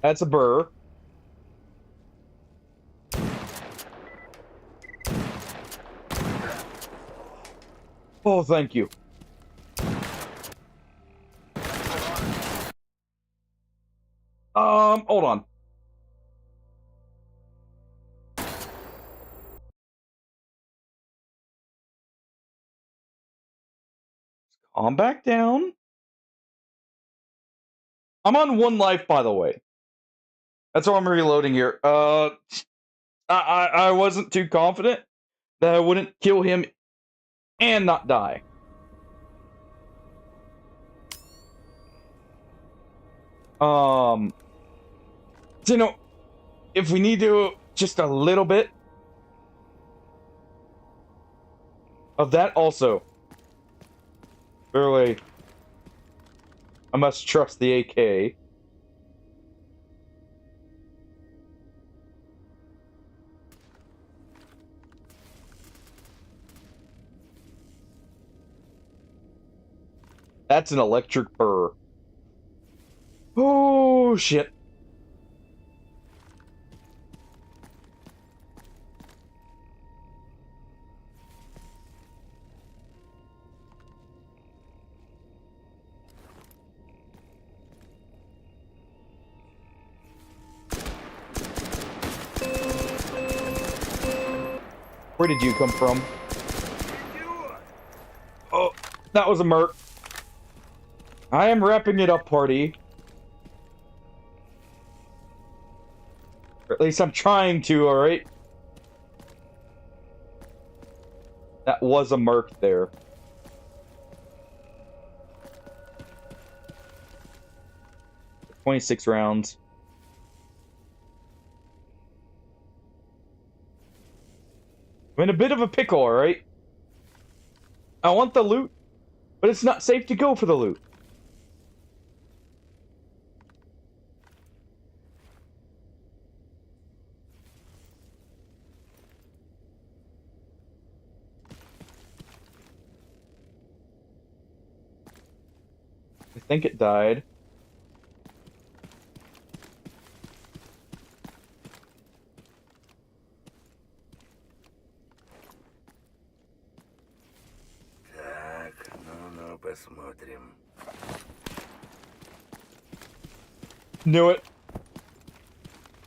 That's a burr. Oh, thank you. Hold on. Calm back down. I'm on 1 life, by the way. That's why I'm reloading here. I wasn't too confident that I wouldn't kill him and not die. So, you know, if we need to just a little bit of that also. Clearly, I must trust the AK. That's an electric burr. Oh, shit. Where did you come from? Oh, that was a merc. I am wrapping it up, party. Or at least I'm trying to, alright? That was a merc there. $26 rounds. I'm in a bit of a pickle, alright? I want the loot, but it's not safe to go for the loot. I think it died. Посмотрим. Knew it.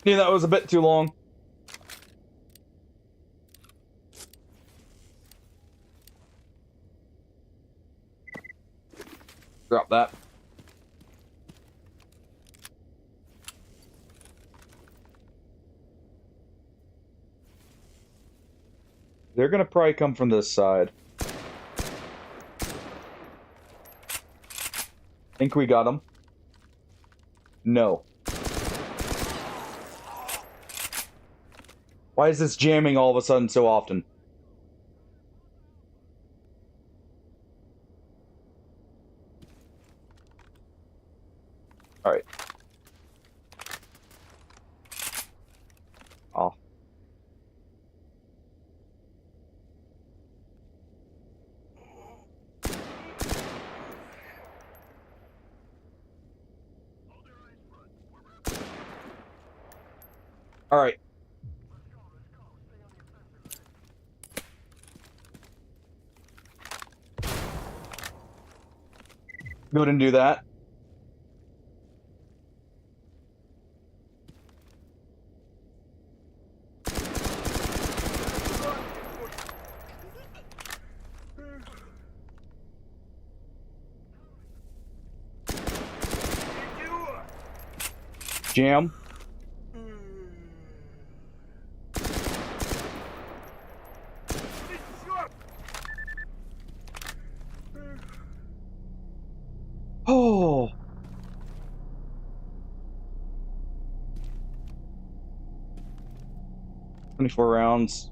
Knew that was a bit too long. Drop that. They're gonna probably come from this side. Think we got them? No. Why is this jamming all of a sudden so often? Alright. Off. Alright. Go ahead and do that. Jam. Oh. "24 rounds.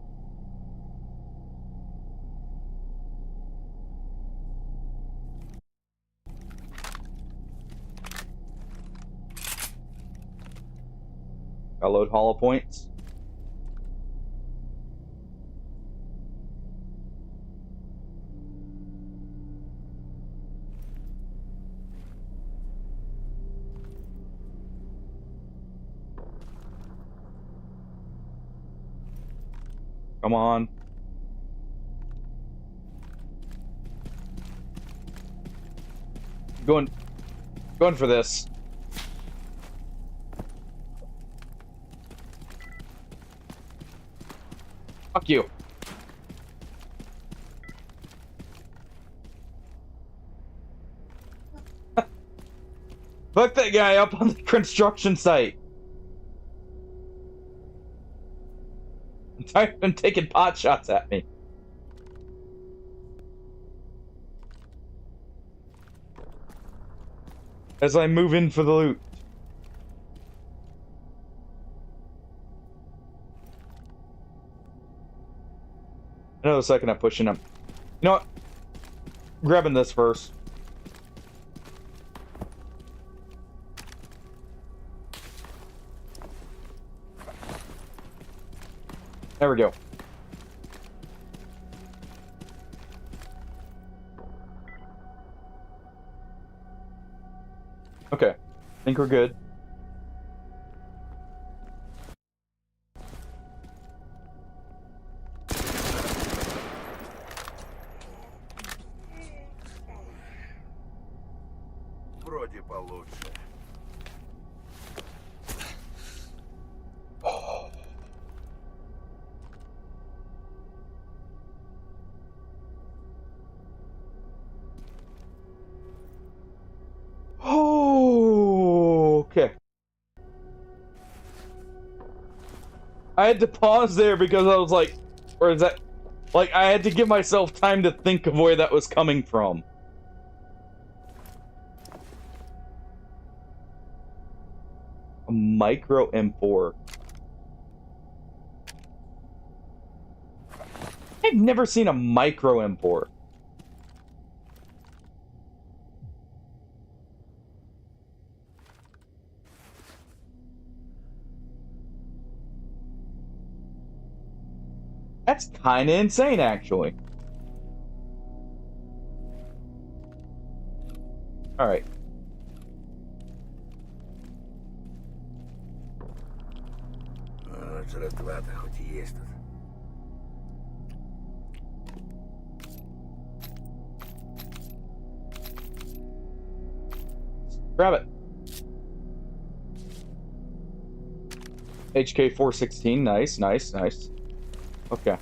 Gotta load hollow points. Come on. Going for this. Fuck you. Fuck that guy up on the construction site. I'm tired of him taking pot shots at me. As I move in for the loot. Another second I'm pushing him. You know what? Grabbing this first. There we go. Okay. I think we're good. Вроде получше. Oh, okay. I had to pause there because I was like, or is that, like, I had to give myself time to think of where that was coming from. A micro M4. I've never seen a micro M4. That's kind of insane, actually. All right. Жратва-то хоть и есть тут. Grab it. HK 416. Nice, nice, nice. Okay.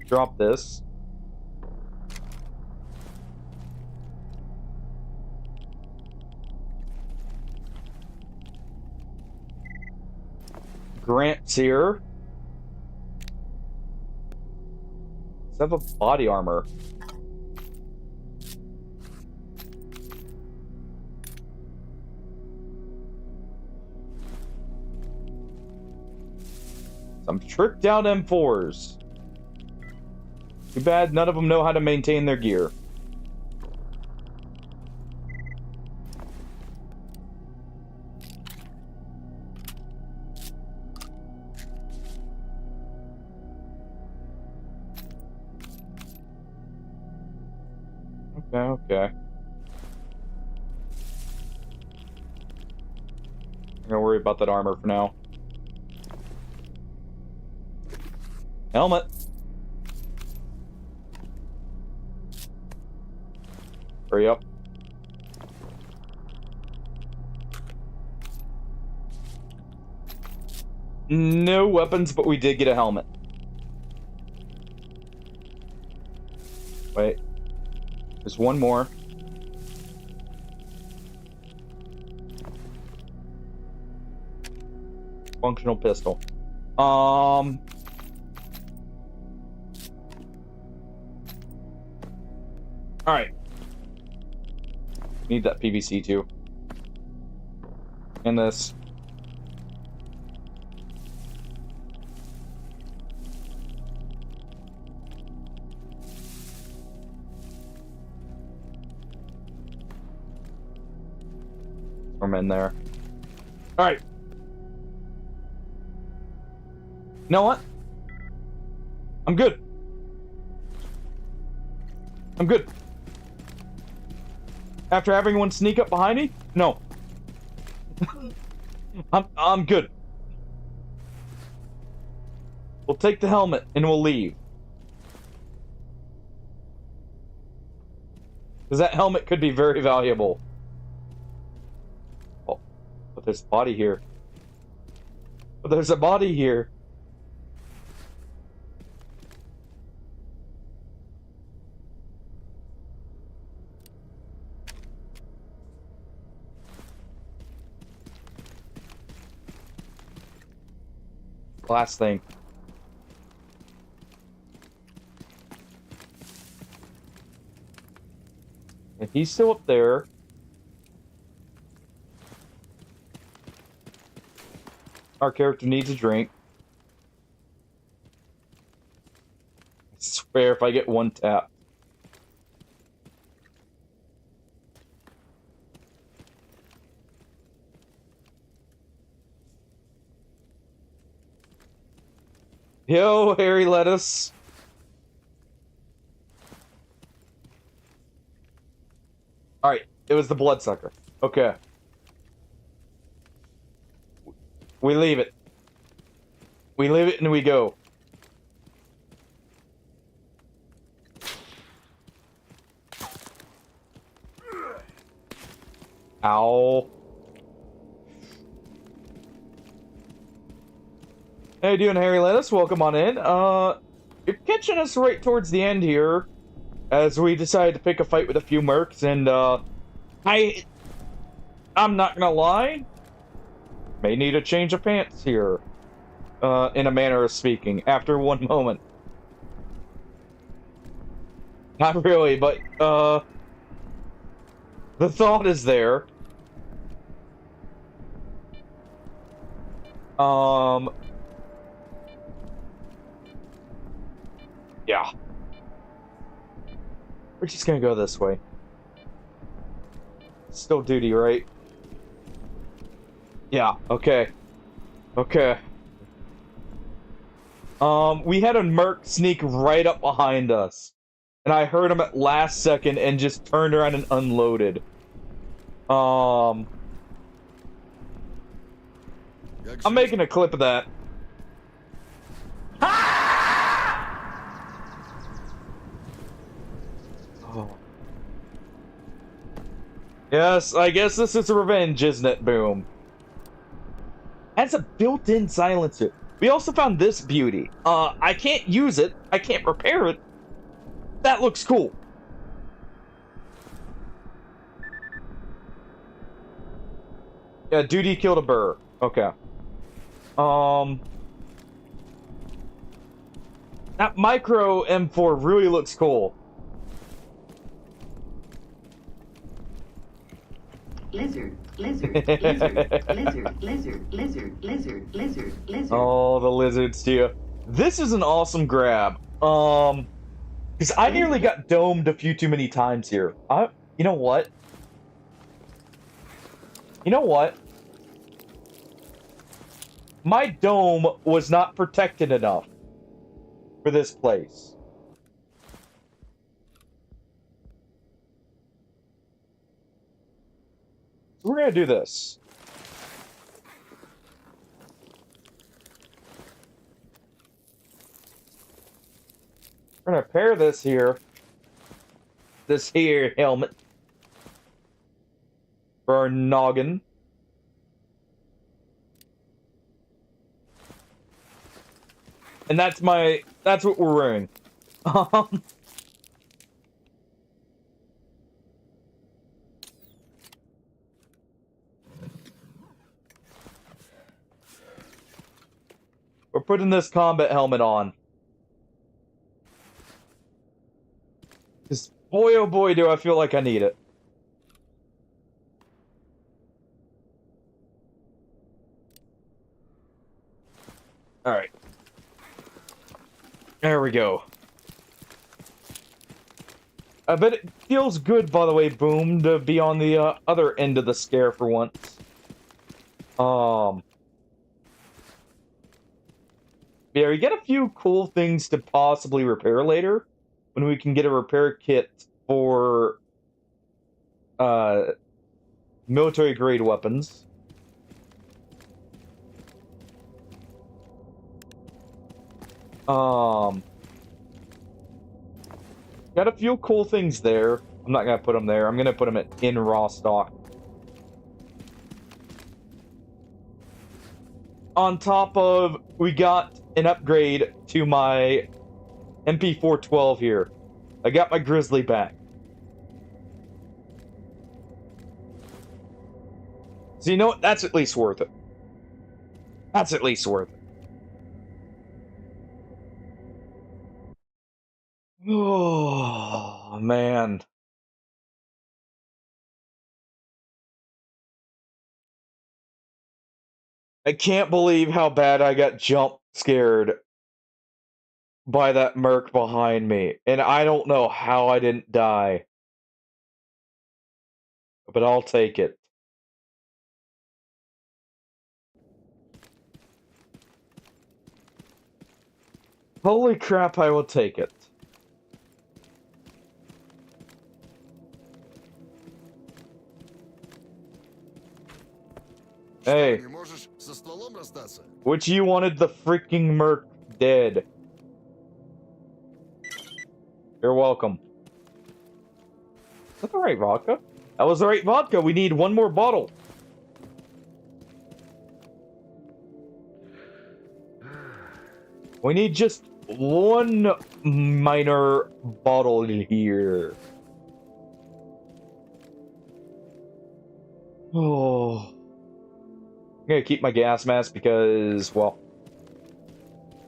Drop this. Grant's here. Does have a body armor? Some tricked out M4s. Too bad none of them know how to maintain their gear. Okay. I'm gonna worry about that armor for now. Helmet. Hurry up. No weapons, but we did get a helmet. Wait. There's one more. Functional pistol. Alright. Need that PVC too. And this. From in there. Alright. You know what? I'm good. I'm good. After having one sneak up behind me? No. I'm good. We'll take the helmet and we'll leave. Because that helmet could be very valuable. Oh, but there's a body here. But there's a body here. Last thing. If he's still up there. Our character needs a drink. I swear if I get one tap. Yo, hairy lettuce. Alright, it was the bloodsucker. Okay. We leave it. We leave it and we go. Ow. How you doing, Harry Lettuce? Welcome on in. You're catching us right towards the end here, as we decided to pick a fight with a few mercs, and, I'm not gonna lie, may need a change of pants here, in a manner of speaking, after one moment. Not really, but, the thought is there. Yeah. We're just gonna go this way. Still duty, right? Yeah, okay. Okay. We had a merc sneak right up behind us. And I heard him at last second and just turned around and unloaded. I'm making a clip of that. Oh. Yes, I guess this is revenge, isn't it, Boom? Has a built-in silencer. We also found this beauty. I can't use it. I can't repair it. That looks cool. Yeah, duty killed a burr. Okay. That micro M4 really looks cool. Lizard, lizard, lizard, lizard, lizard, lizard, lizard, lizard, lizard. Oh, the lizards too. This is an awesome grab. Because I nearly got domed a few too many times here. You know what? You know what? My dome was not protected enough for this place. We're gonna do this. We're gonna pair this here helmet for our noggin. And that's what we're wearing. We're putting this combat helmet on. Because boy oh boy do I feel like I need it. Alright. There we go. I bet it feels good, by the way, Boom, to be on the other end of the scare for once. Yeah, we get a few cool things to possibly repair later when we can get a repair kit for military grade weapons. Got a few cool things there. I'm not gonna put them there. I'm gonna put them in raw stock. On top of, we got an upgrade to my MP412 here. I got my Grizzly back. So you know what? That's at least worth it. That's at least worth it. Oh, man. I can't believe how bad I got jump scared by that merc behind me. And I don't know how I didn't die. But I'll take it. Holy crap, I will take it. Hey. Which you wanted the freaking merc dead. You're welcome. Is that the right vodka? That was the right vodka. We need one more bottle. We need just one minor bottle here. Oh. I'm gonna keep my gas mask because, well,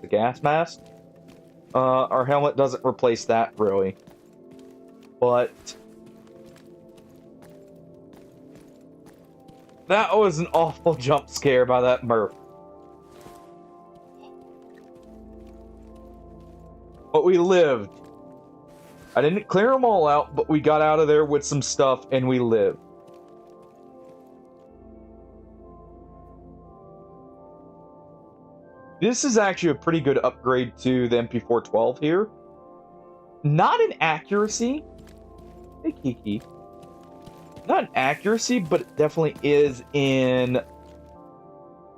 the gas mask? Our helmet doesn't replace that, really. But that was an awful jump scare by that merc. But we lived. I didn't clear them all out, but we got out of there with some stuff and we lived. This is actually a pretty good upgrade to the MP412 here. Not in accuracy. Hey, Kiki. Not in accuracy, but it definitely is in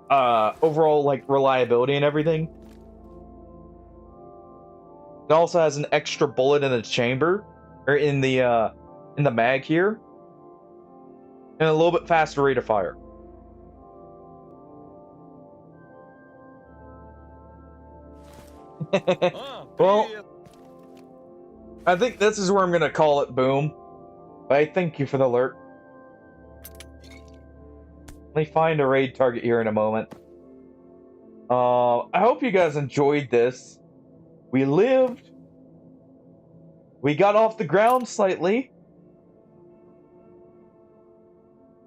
overall, like, reliability and everything. It also has an extra bullet in the chamber, or in the mag here, and a little bit faster rate of fire. Well, I think this is where I'm gonna call it boom. But I thank you for the alert. Let me find a raid target here in a moment. I hope you guys enjoyed this. We lived. We got off the ground slightly.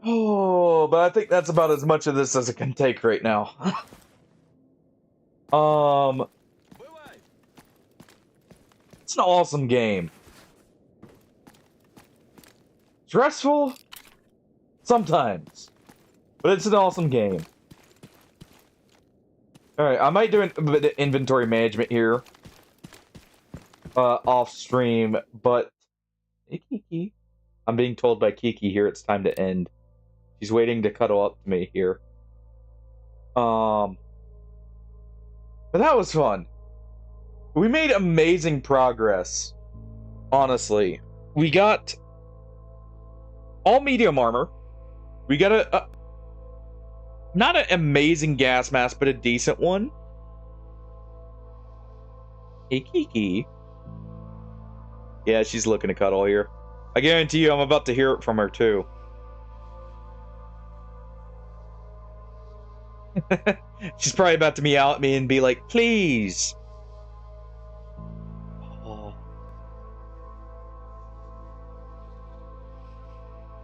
Oh, but I think that's about as much of this as it can take right now. It's an awesome game. Stressful? Sometimes. But it's an awesome game. Alright, I might do a bit of inventory management here. Off stream, but... Hey, Kiki. I'm being told by Kiki here it's time to end. She's waiting to cuddle up to me here. But that was fun. We made amazing progress. Honestly. We got... all medium armor. We got a not an amazing gas mask, but a decent one. Hey, Kiki. Yeah, she's looking to cuddle here. I guarantee you I'm about to hear it from her, too. She's probably about to meow at me and be like, please.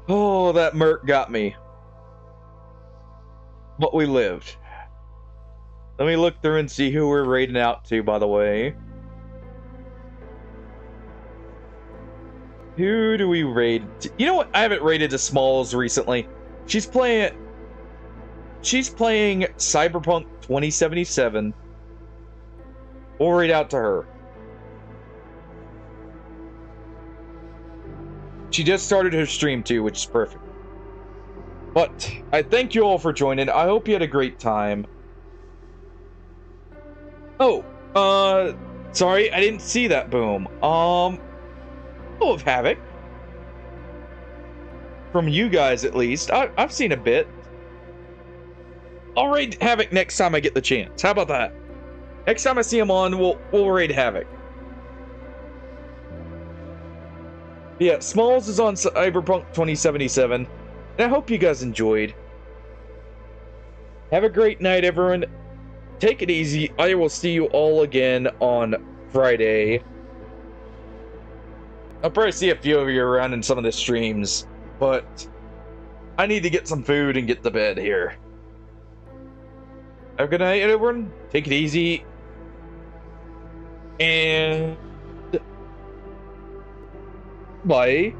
Oh, that Merc got me. But we lived. Let me look through and see who we're raiding out to, by the way. Who do we raid? You know what? I haven't raided to Smalls recently. She's playing Cyberpunk 2077. We'll raid out to her. She just started her stream too, which is perfect. But I thank you all for joining. I hope you had a great time. Oh, sorry, I didn't see that boom. Full of Havoc. From you guys, at least. I've seen a bit. I'll raid Havoc next time I get the chance. How about that? Next time I see him on, we'll raid Havoc. Yeah, Smalls is on Cyberpunk 2077. And I hope you guys enjoyed. Have a great night, everyone. Take it easy. I will see you all again on Friday. I'll probably see a few of you around in some of the streams, but I need to get some food and get to bed here. Have a good night, everyone. Take it easy. And bye.